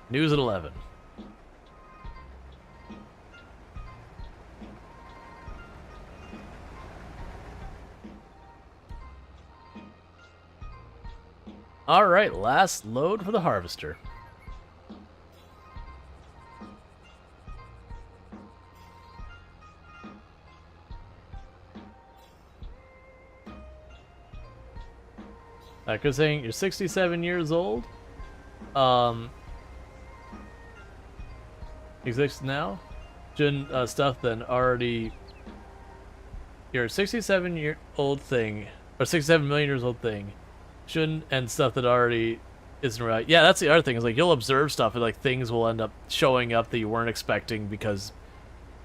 News at 11. Alright, last load for the harvester. Like I was saying, you're 67 years old. Exists now. Shouldn't stuff then already. You're a 67-year-old thing, or 67 million years old thing. Shouldn't, and stuff that already isn't right. Yeah, that's the other thing. Is like you'll observe stuff and like things will end up showing up that you weren't expecting because,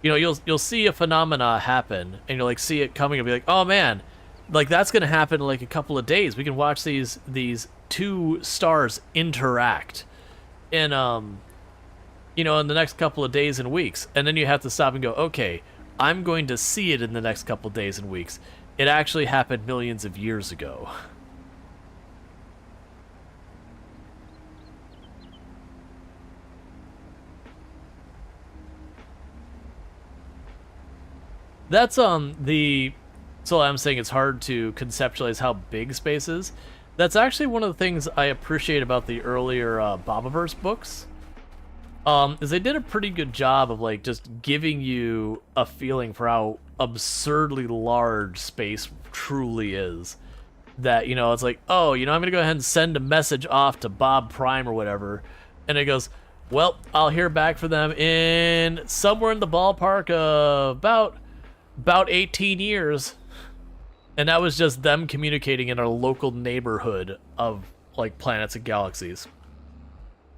you know, you'll see a phenomena happen and you'll like see it coming and be like, oh man. Like, that's going to happen in, like, a couple of days. We can watch these two stars interact in, you know, in the next couple of days and weeks. And then you have to stop and go, okay, I'm going to see it in the next couple of days and weeks. It actually happened millions of years ago. That's, So I'm saying it's hard to conceptualize how big space is. That's actually one of the things I appreciate about the earlier Bobaverse books. Is they did a pretty good job of like just giving you a feeling for how absurdly large space truly is. That, you know, it's like, oh, you know, I'm gonna go ahead and send a message off to Bob Prime or whatever, and it goes, well, I'll hear back from them in somewhere in the ballpark of about 18 years. And that was just them communicating in a local neighborhood of like planets and galaxies.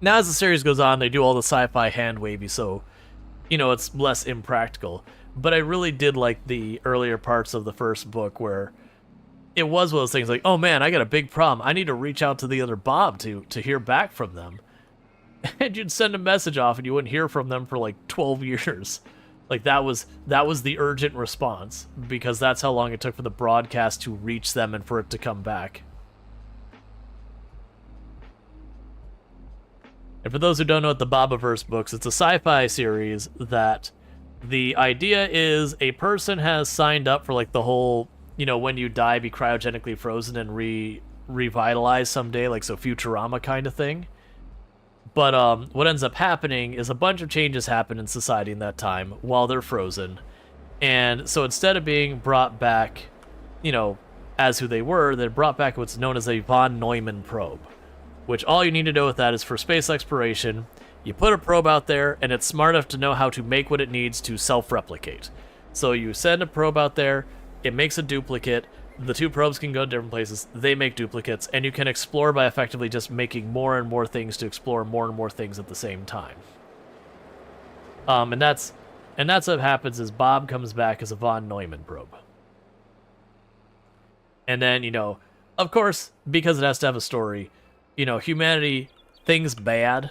Now as the series goes on, they do all the sci-fi hand wavy, so you know it's less impractical. But I really did like the earlier parts of the first book where it was one of those things like, oh man, I got a big problem. I need to reach out to the other Bob to hear back from them. And you'd send a message off and you wouldn't hear from them for like 12 years. Like that was the urgent response, because that's how long it took for the broadcast to reach them and for it to come back. And for those who don't know what the Bobaverse books, it's a sci-fi series that the idea is a person has signed up for like the whole, you know, when you die, be cryogenically frozen and revitalized someday, like so Futurama kind of thing. But what ends up happening is a bunch of changes happen in society in that time while they're frozen. And so instead of being brought back, you know, as who they were, they're brought back what's known as a von Neumann probe. Which all you need to know with that is for space exploration, you put a probe out there and it's smart enough to know how to make what it needs to self-replicate. So you send a probe out there, it makes a duplicate, the two probes can go to different places, they make duplicates, and you can explore by effectively just making more and more things to explore more and more things at the same time. And that's what happens is Bob comes back as a von Neumann probe. And then, you know, of course, because it has to have a story, you know, humanity, things bad,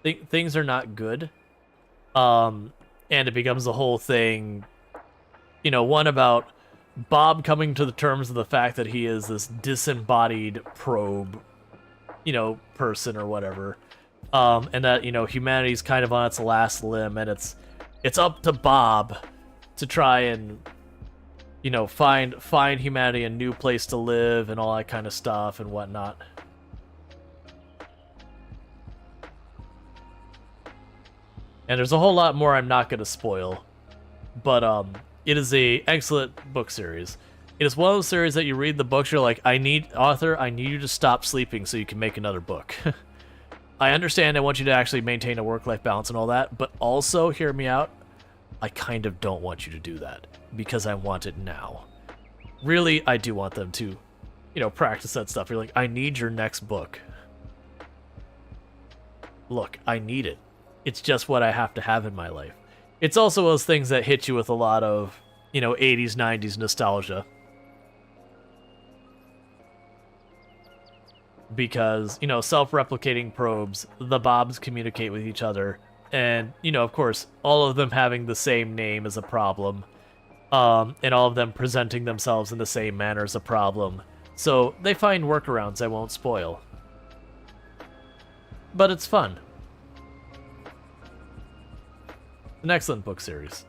things are not good. And it becomes the whole thing, you know, one about Bob coming to the terms of the fact that he is this disembodied probe, you know, person or whatever. And that, you know, humanity's kind of on its last limb, and it's up to Bob to try and, you know, find humanity a new place to live and all that kind of stuff and whatnot. And there's a whole lot more I'm not going to spoil, but it is a excellent book series. It is one of those series that you read the books, you're like, I need you to stop sleeping so you can make another book. I understand I want you to actually maintain a work-life balance and all that, but also, hear me out, I kind of don't want you to do that, because I want it now. Really, I do want them to, you know, practice that stuff. You're like, I need your next book. Look, I need it. It's just what I have to have in my life. It's also those things that hit you with a lot of, you know, 80s, 90s nostalgia. Because, you know, self-replicating probes, the Bobs communicate with each other. And, you know, of course, all of them having the same name is a problem. And all of them presenting themselves in the same manner is a problem. So they find workarounds I won't spoil. But it's fun. An excellent book series.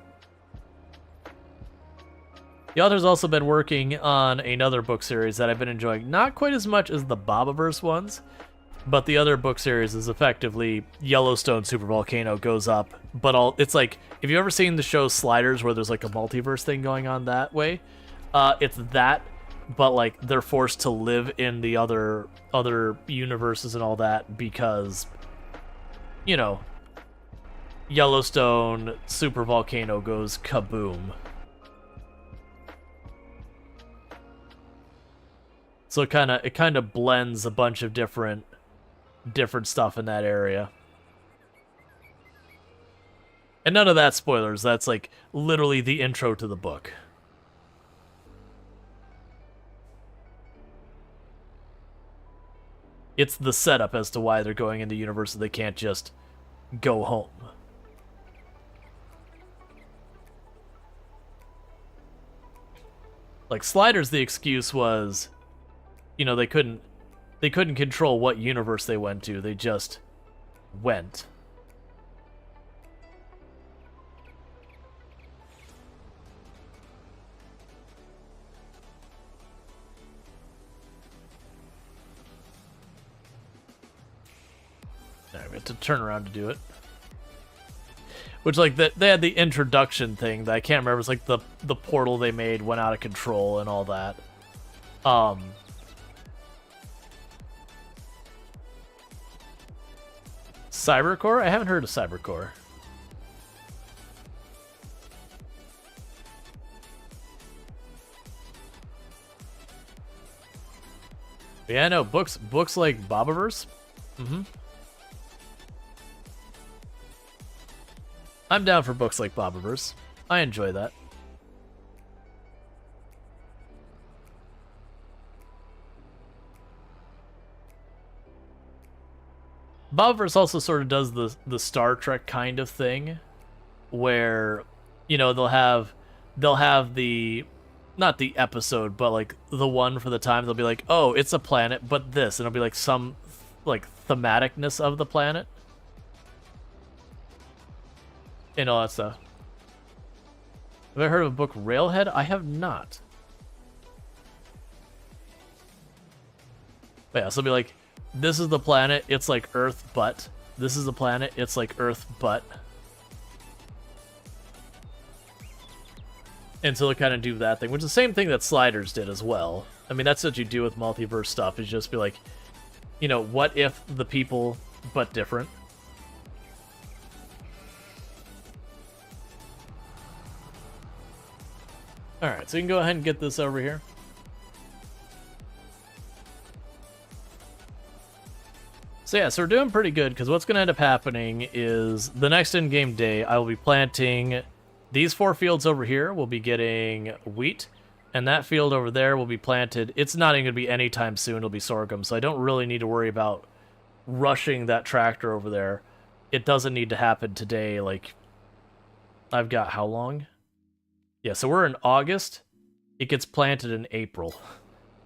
The author's also been working on another book series that I've been enjoying, not quite as much as the Bobaverse ones, but the other book series is effectively Yellowstone supervolcano goes up, but it's like, have you ever seen the show Sliders where there's like a multiverse thing going on that way? It's that, but like they're forced to live in the other universes and all that because, you know, Yellowstone supervolcano goes kaboom. So it kind of blends a bunch of different stuff in that area. And none of that spoilers. That's like literally the intro to the book. It's the setup as to why they're going in the universe so they can't just go home. Like Sliders, the excuse was, you know, they couldn't control what universe they went to. They just went. Alright, we have to turn around to do it. Which, like, they had the introduction thing that I can't remember. It's like the portal they made went out of control and all that. Cybercore? I haven't heard of Cybercore. But yeah, no, books like Bobiverse. I'm down for books like Bobiverse. I enjoy that. Bobiverse also sort of does the Star Trek kind of thing, where, you know, they'll have the, not the episode, but like the one for the time. They'll be like, oh, it's a planet, but this, and it'll be like some like thematicness of the planet and all that stuff. Have I heard of a book Railhead? I have not. But yeah, so it'll be like, this is the planet, it's like Earth, but this is the planet, it's like Earth, but. And so they'll kind of do that thing, which is the same thing that Sliders did as well. I mean, that's what you do with multiverse stuff, is just be like, you know, what if the people, but different? Alright, so you can go ahead and get this over here. So yeah, so we're doing pretty good, because what's going to end up happening is the next in-game day, I will be planting these 4 fields over here. We'll be getting wheat, and that field over there will be planted. It's not even going to be anytime soon. It'll be sorghum, so I don't really need to worry about rushing that tractor over there. It doesn't need to happen today. Like, I've got how long? Yeah, so we're in August. It gets planted in April.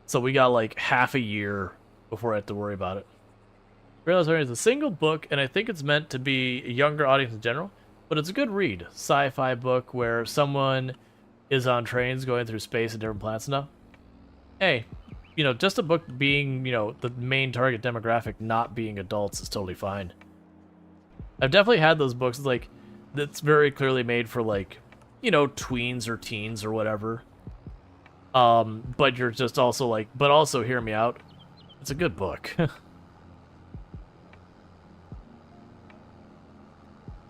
So we got like half a year before I have to worry about it. Realize it's a single book, and I think it's meant to be a younger audience in general, but it's a good read. Sci-fi book where someone is on trains going through space and different planets and stuff. Hey, you know, just a book being, you know, the main target demographic not being adults is totally fine. I've definitely had those books, like, that's very clearly made for, like, you know, tweens or teens or whatever. But you're just also like, but also hear me out. It's a good book.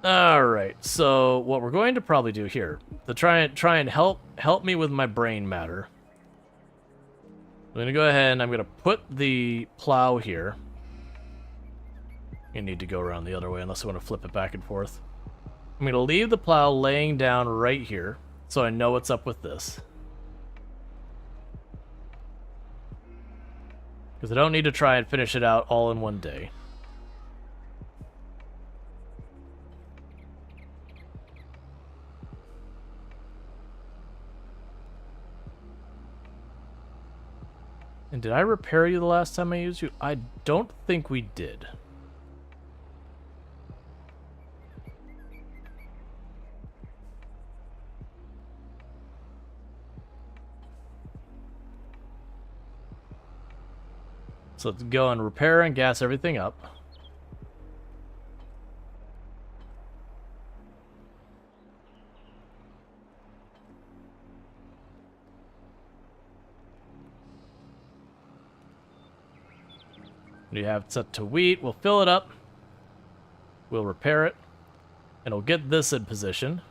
All right, so what we're going to probably do here to try and help me with my brain matter. I'm gonna go ahead and I'm gonna put the plow here. You need to go around the other way unless I want to flip it back and forth. I'm gonna leave the plow laying down right here, so I know what's up with this. Because I don't need to try and finish it out all in one day. And did I repair you the last time I used you? I don't think we did. So let's go and repair and gas everything up. We have it set to wheat. We'll fill it up. We'll repair it. And we'll get this in position.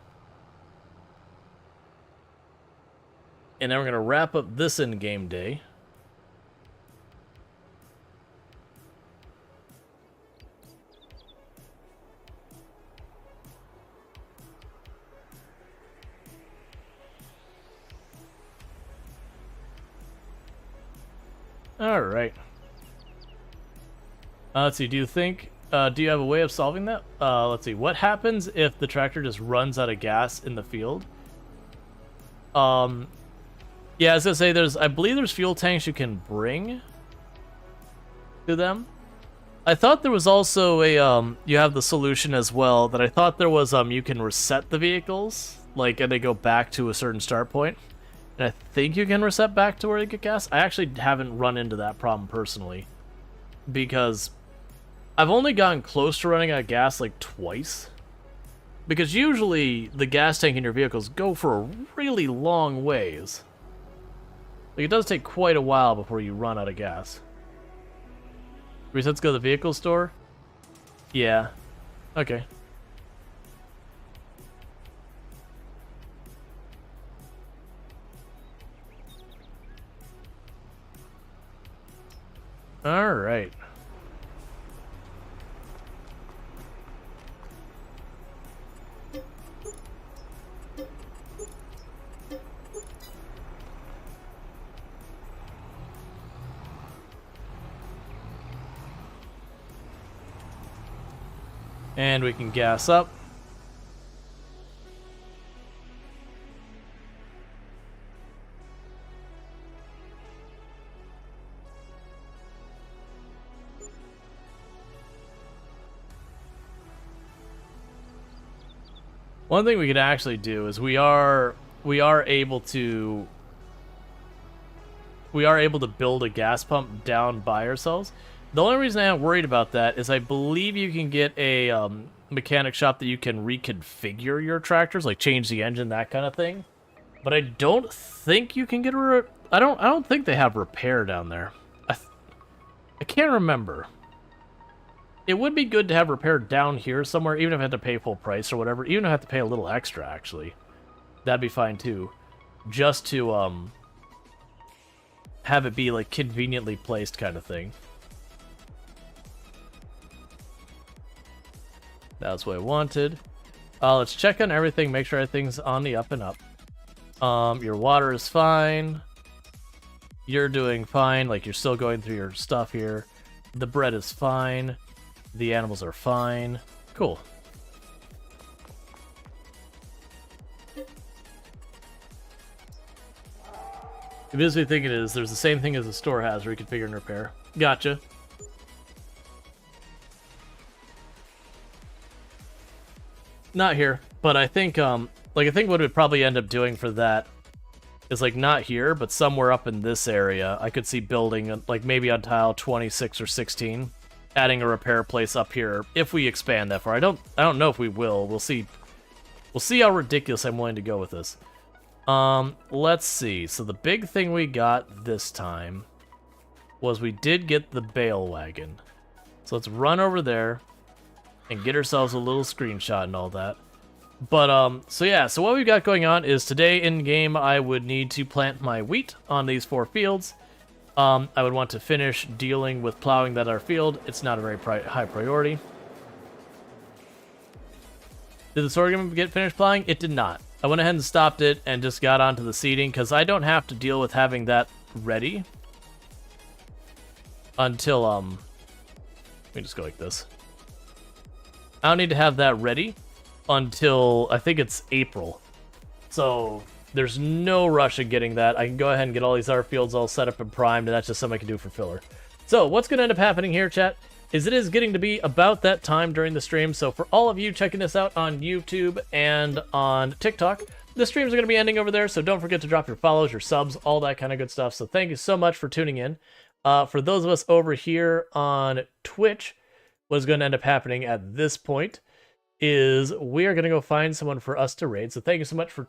And then we're going to wrap up this in-game day. Alright. Let's see, do you have a way of solving that? Let's see, what happens if the tractor just runs out of gas in the field? Yeah, I was gonna say, I believe there's fuel tanks you can bring to them. I thought there was also a, you have the solution as well, that I thought there was, you can reset the vehicles, like, and they go back to a certain start point. And I think you can reset back to where you get gas. I actually haven't run into that problem personally, because I've only gotten close to running out of gas like twice. Because usually the gas tank in your vehicles go for a really long ways. Like, it does take quite a while before you run out of gas. Let's go to the vehicle store? Yeah. Okay. Alright. And we can gas up. One thing we could actually do is we are able to build a gas pump down by ourselves. The only reason I'm worried about that is I believe you can get a mechanic shop that you can reconfigure your tractors, like change the engine, that kind of thing. But I don't think you can get I don't think they have repair down there. I can't remember. It would be good to have repair down here somewhere, even if I had to pay full price or whatever. Even if I have to pay a little extra, actually. That'd be fine, too. Just to, have it be, like, conveniently placed kind of thing. That's what I wanted. Let's check on everything, make sure everything's on the up and up. Your water is fine. You're doing fine, like, you're still going through your stuff here. The bread is fine. The animals are fine. Cool. It is what I think it is. There's the same thing as the store has, reconfigure and repair. Gotcha. Not here, but I think, I think what we'd probably end up doing for that is, like, not here, but somewhere up in this area, I could see building, like, maybe on tile 26 or 16, adding a repair place up here, if we expand that far. I don't know if we will. We'll see. We'll see how ridiculous I'm willing to go with this. Let's see. So the big thing we got this time was we did get the Bale wagon. So let's run over there and get ourselves a little screenshot and all that. But, so yeah, so what we've got going on is today in-game I would need to plant my wheat on these 4 fields. I would want to finish dealing with plowing that our field. It's not a very high priority. Did the sorghum get finished plowing? It did not. I went ahead and stopped it and just got onto the seeding because I don't have to deal with having that ready until, let me just go like this. I don't need to have that ready until, I think it's April. So there's no rush in getting that. I can go ahead and get all these other fields all set up and primed, and that's just something I can do for filler. So what's going to end up happening here, chat, is it is getting to be about that time during the stream. So for all of you checking this out on YouTube and on TikTok, the streams are going to be ending over there. So don't forget to drop your follows, your subs, all that kind of good stuff. So thank you so much for tuning in. For those of us over here on Twitch, what's going to end up happening at this point is we are going to go find someone for us to raid. So thank you so much for